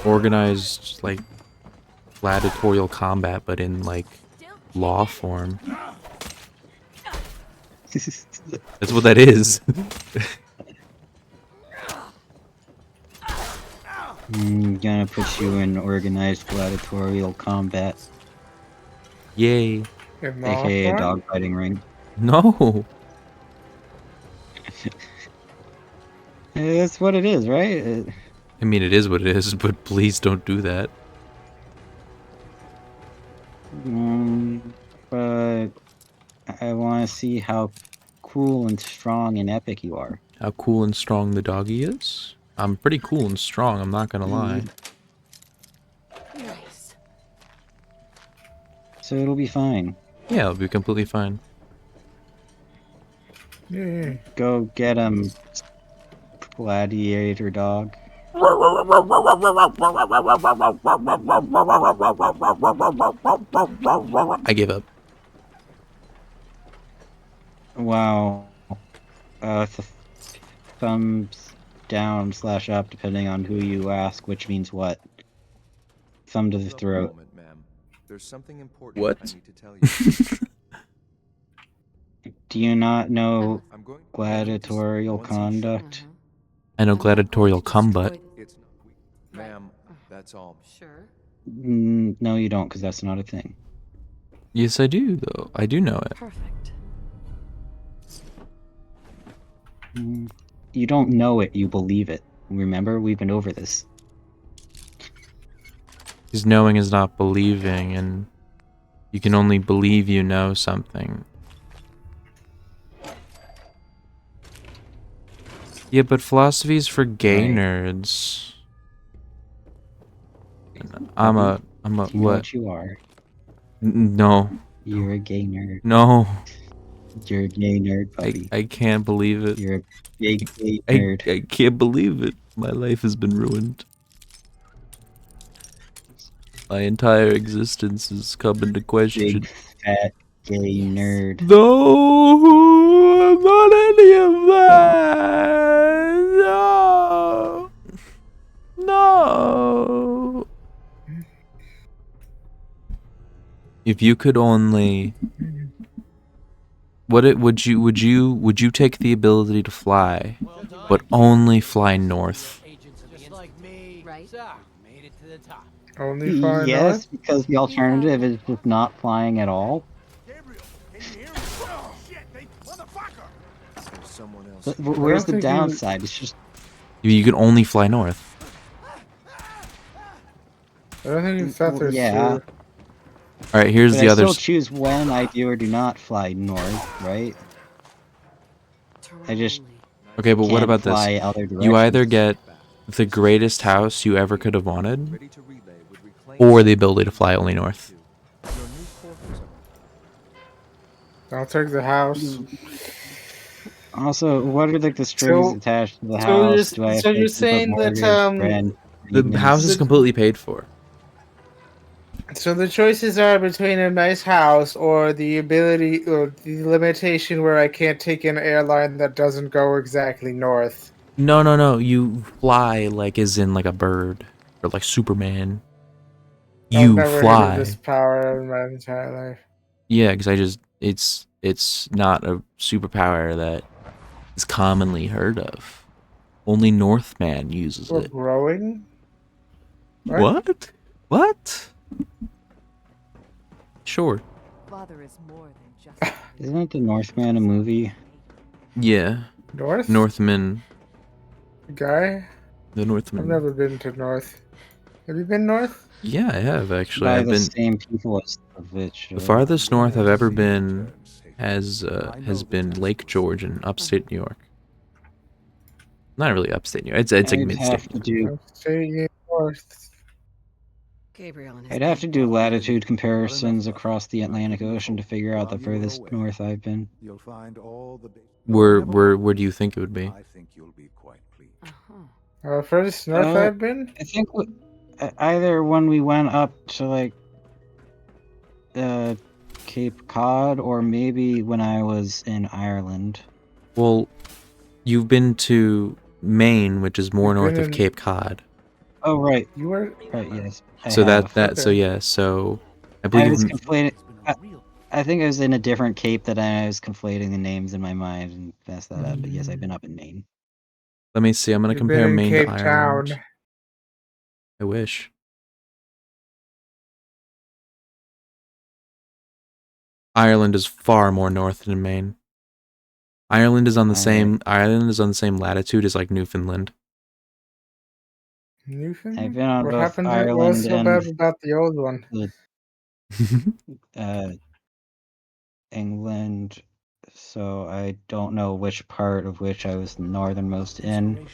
organized, like, gladiatorial combat, but in, like, law form. That's what that is. I'm gonna put you in organized gladiatorial combat. Yay. AKA a dogfighting ring. No. That's what it is, right? I mean, it is what it is, but please don't do that. But I want to see how cool and strong and epic you are. How cool and strong the doggy is? I'm pretty cool and strong, I'm not gonna lie. Nice. So it'll be fine. Yeah, it'll be completely fine. Yeah. Go get him, gladiator dog. I give up. Wow. Thumbs down / up, depending on who you ask, which means what. Thumb to the throat. Moment, ma'am. There's something important What? I need to tell you. Do you not know gladiatorial conduct? I know gladiatorial combat. It's ma'am, that's all. Sure. No, you don't, because that's not a thing. Yes, I do, though. I do know it. Perfect. You don't know it, you believe it. Remember, we've been over this. Because knowing is not believing, and you can only believe you know something. Yeah, but philosophy's for gay nerds. I'm a You know what you are? No. You're a gay nerd. No. You're a gay nerd, buddy. I can't believe it. You're a big gay nerd. I can't believe it. My life has been ruined. My entire existence has come into question. Big fat gay nerd. No, not any of that. No. No. If you could only, would you take the ability to fly, but only fly north? Only fly Yes, north? because the alternative is just not flying at all. But where's the downside? It's just You can only fly north. I don't think you thought there's yeah. All right, here's the I other. still choose when I do or do not fly north, right? I just Okay, but what can't about fly this? other You either directions. get the greatest house you ever could have wanted, or the ability to fly only north. I'll take the house. Also, what are like the strings attached to the house? Do I have to you're keep up saying that mortgage, rent, The maintenance? house is completely paid for. So the choices are between a nice house or the ability or the limitation where I can't take an airline that doesn't go exactly north. No. You fly like as in like a bird or like Superman. I've You never hated this fly. power in my entire life. Yeah, because it's not a superpower that is commonly heard of. Only Northman uses We're it. growing? What? Sure. Father is more than just Isn't the Northman a movie? Yeah. North? Northman. Guy? The Northman. I've never been to north. Have you been north? Yeah, I have actually. By I've the been same people as which. the farthest north I've ever been has been Lake George in upstate New York. Not really upstate New York. It's like I'd mid-state. have to do. Upstate north. Gabriel and his I'd have to do latitude comparisons across the Atlantic Ocean to figure out the furthest north I've been. You'll find all the Where do you think it would be? I think you'll be quite pleased. Furthest north I've been? I think either when we went up to like Cape Cod, or maybe when I was in Ireland. Well, you've been to Maine, which is more You've north been of in- Cape Cod. Oh right, You were right. Yes. So I I believe was conflating. I think I was in a different Cape that I was conflating the names in my mind and messed that up. But yes, I've been up in Maine. let me see. I'm gonna You've been compare in Maine Cape to Ireland. Town. I wish. Ireland is far more north than Maine. Ireland is on the same latitude as like Newfoundland. Newfoundland? I've been on What both happened to what was Ireland so and bad about the old one? England, so I don't know which part of which I was northernmost in.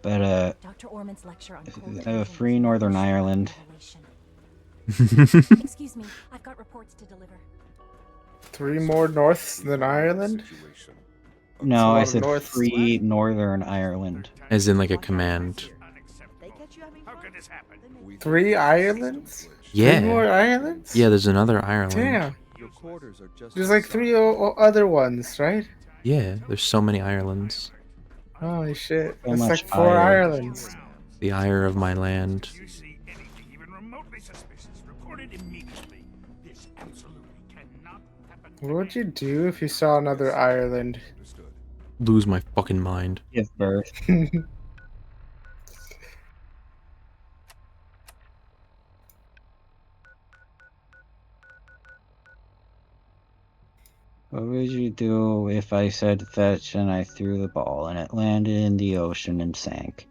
But Dr. Orman's lecture on free Northern Ireland. Excuse me, I've got reports to deliver. 3 more norths than Ireland? No, lot I of said norths. free Northern Ireland. As in like a command. 3 Irelands? Yeah. 3 more Irelands? Yeah, there's another Ireland. Damn. There's like 3 other ones, right? Yeah, there's so many Irelands. Holy shit. So That's much like 4 ire. Irelands. The ire of my land. What would you do if you saw another Ireland? Lose my fucking mind. Give birth. What would you do if I said fetch and I threw the ball and it landed in the ocean and sank?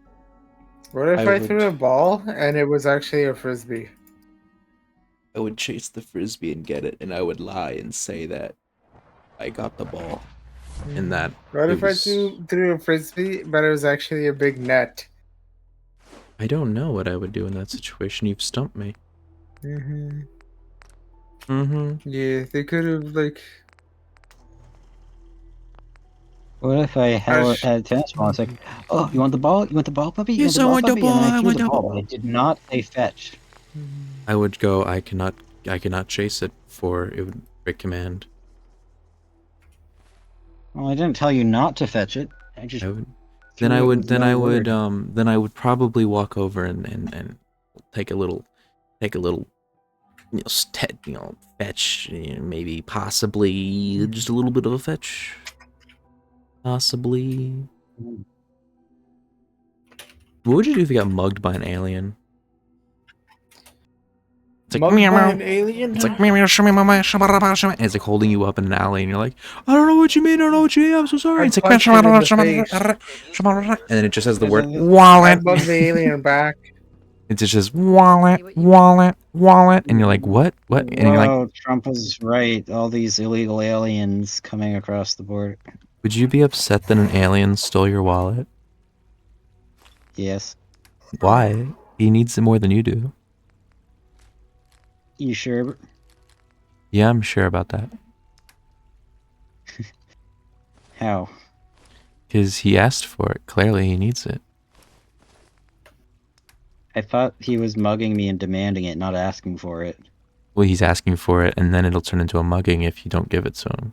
What if I threw a ball and it was actually a frisbee? I would chase the frisbee and get it, and I would lie and say that I got the ball. And that What it if was... I threw a frisbee, but it was actually a big net? I don't know what I would do in that situation. You've stumped me. Yeah, they could have, like... What if I had a tennis ball? It's like, oh, you want the ball? You want the ball, puppy? You Yes, I want want the puppy? And ball, then I threw want the the ball, ball. but I did not say fetch. I would go, I cannot chase it, for it would break command. Well, I didn't tell you not to fetch it. I just Then I would word. then I would probably walk over and take a little fetch, maybe possibly just a little bit of a fetch. Possibly. What would you do if you got mugged by an alien? It's like, Mugged meow, by meow. an alien? It's like, meow, meow, shimmy, meow, meow, shabba, rabba, shimmy. And it's like holding you up in an alley, and you're like, I don't know what you mean, I don't know what you mean, I'm so sorry. I'd It's like, punch him in the face. and then it just has the word wallet. I'd bug the alien back. It just says wallet, wallet, wallet, and you're like, what? What? And you're like, Whoa, Trump is right. All these illegal aliens coming across the border. would you be upset that an alien stole your wallet? Yes. Why? He needs it more than you do. You sure? Yeah, I'm sure about that. How? Because he asked for it. Clearly, he needs it. I thought he was mugging me and demanding it, not asking for it. Well, he's asking for it, and then it'll turn into a mugging if you don't give it to him.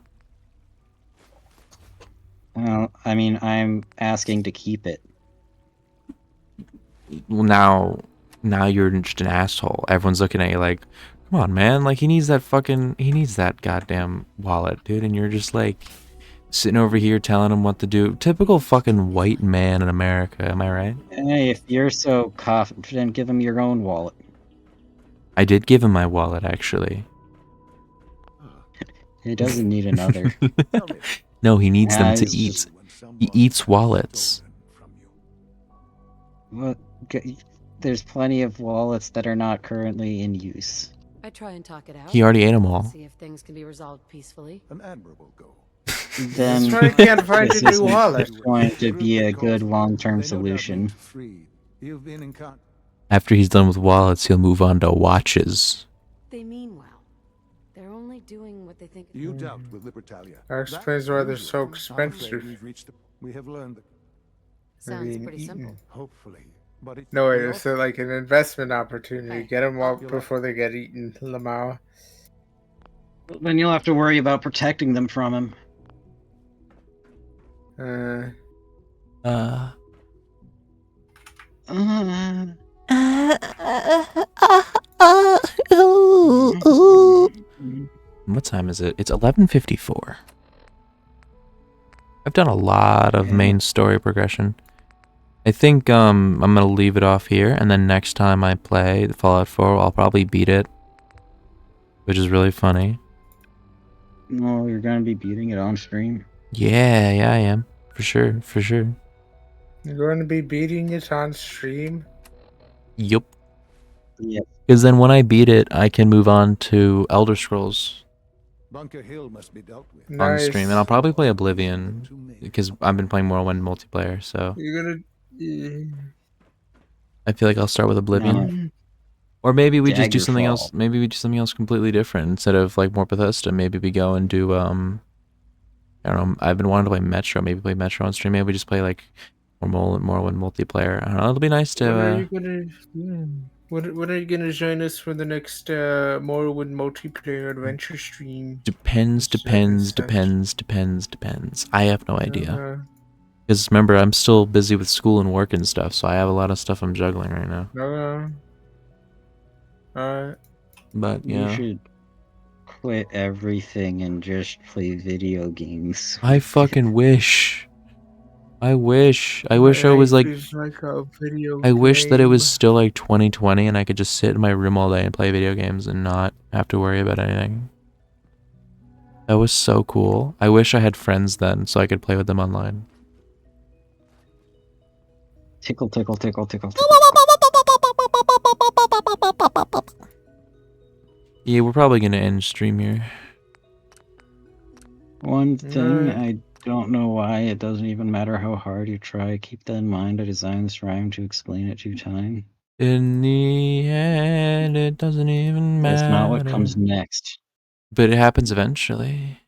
Well, I mean, I'm asking to keep it. Well, now you're just an asshole. Everyone's looking at you like, come on, man. Like, he needs that goddamn wallet, dude. And you're just like, sitting over here telling him what to do. Typical fucking white man in America, am I right? Hey, if you're so confident, give him your own wallet. I did give him my wallet, actually. He doesn't need another. No, he needs them to eat. He eats wallets. Well, there's plenty of wallets that are not currently in use. I try and talk it out. He already ate them all. See if things can be resolved peacefully. An admirable goal. Then That's why I can't find this a new isn't wallet. going to be a good long-term solution. You've been in contact. After he's done with wallets, he'll move on to watches. They mean well. They're only doing what they think. You dealt with Libertalia. That explains why they're so expensive. We have learned that. Sounds pretty simple. Hopefully, but it. No, it's like an investment opportunity. Get them out before they get eaten, Lamau. Then you'll have to worry about protecting them from him. What time is it? It's 11:54. I've done a lot of main story progression. I think I'm gonna leave it off here, and then next time I play the Fallout 4, I'll probably beat it, which is really funny. No, you're gonna be beating it on stream. Yeah, I am for sure. You're going to be beating it on stream? Yup. Yeah. Because then when I beat it, I can move on to Elder Scrolls Bunker Hill must be dealt with. on stream, and I'll Nice. probably play Oblivion because I've been playing Morrowind multiplayer. So You're gonna. I feel like I'll start with Oblivion. No. Or maybe we just do something Daggerfall. else. Maybe we do something else completely different instead of like more Bethesda. Maybe we go and do I don't know. I've been wanting to play Metro. Maybe play Metro on stream. Maybe we just play like more multiplayer. I don't know. It'll be nice When are to. you gonna? When are you gonna join us for the next Morrowind multiplayer adventure stream? Depends. I have no idea. Uh, Because remember, I'm still busy with school and work and stuff, so I have a lot of stuff I'm juggling right now. Alright. But You yeah. should quit everything and just play video games. I fucking wish. I wish I was like. Life is like a video I wish that it was game. still like 2020 and I could just sit in my room all day and play video games and not have to worry about anything. That was so cool. I wish I had friends then so I could play with them online. Tickle. Yeah, we're probably gonna end stream here. One thing, I don't know why it doesn't even matter how hard you try. Keep that in mind. I designed this rhyme to explain it 2 times. In the end, it doesn't even matter. That's not what comes next. But it happens eventually.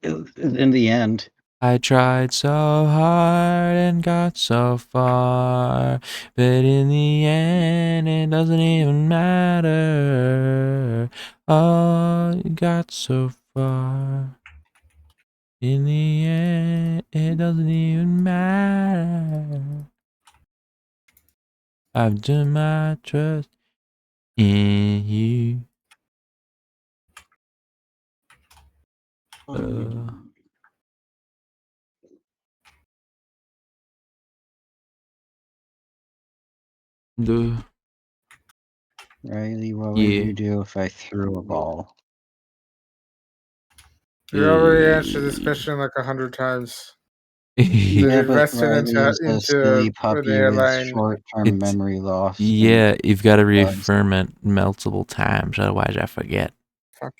In the end. I tried so hard and got so far, but in the end, it doesn't even matter. Oh, you got so far. In the end, it doesn't even matter. I've done my trust in you. Riley, what would you do if I threw a ball? You already answered this question like 100 times. Yeah, but Invested Riley is a silly into an puppy with airline. short-term memory loss. Yeah, you've got to reaffirm it multiple times, otherwise I forget. Fuck.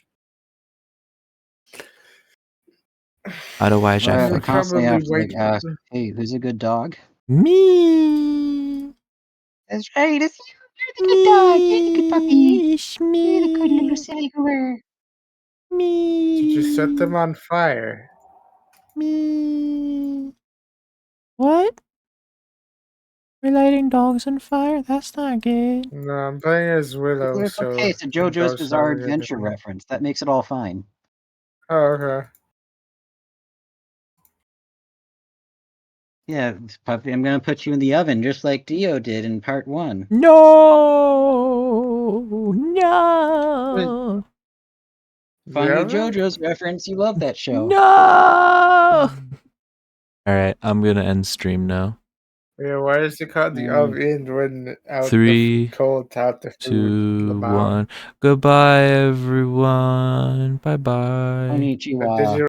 Otherwise I I forget. constantly have to like ask, hey, who's a good dog? Me. That's right, it's you. You're the good dog. You're the good puppy. It's me. You're the good little silly goober. Me. Did you set them on fire? Me. What? We're lighting dogs on fire? That's not good. No, I'm playing as Willow, It's so okay, it's a the JoJo's dogs Bizarre sound like Adventure anything. reference. That makes it all fine. Oh, okay. Yeah, puppy, I'm gonna put you in the oven just like Dio did in part 1. No. Funny JoJo's reference. You love that show. No. All right, I'm gonna end stream now. Yeah, why is it called the oven when out 3, the cold out the food? 2, 1. Goodbye, everyone. Bye bye. Konnichiwa.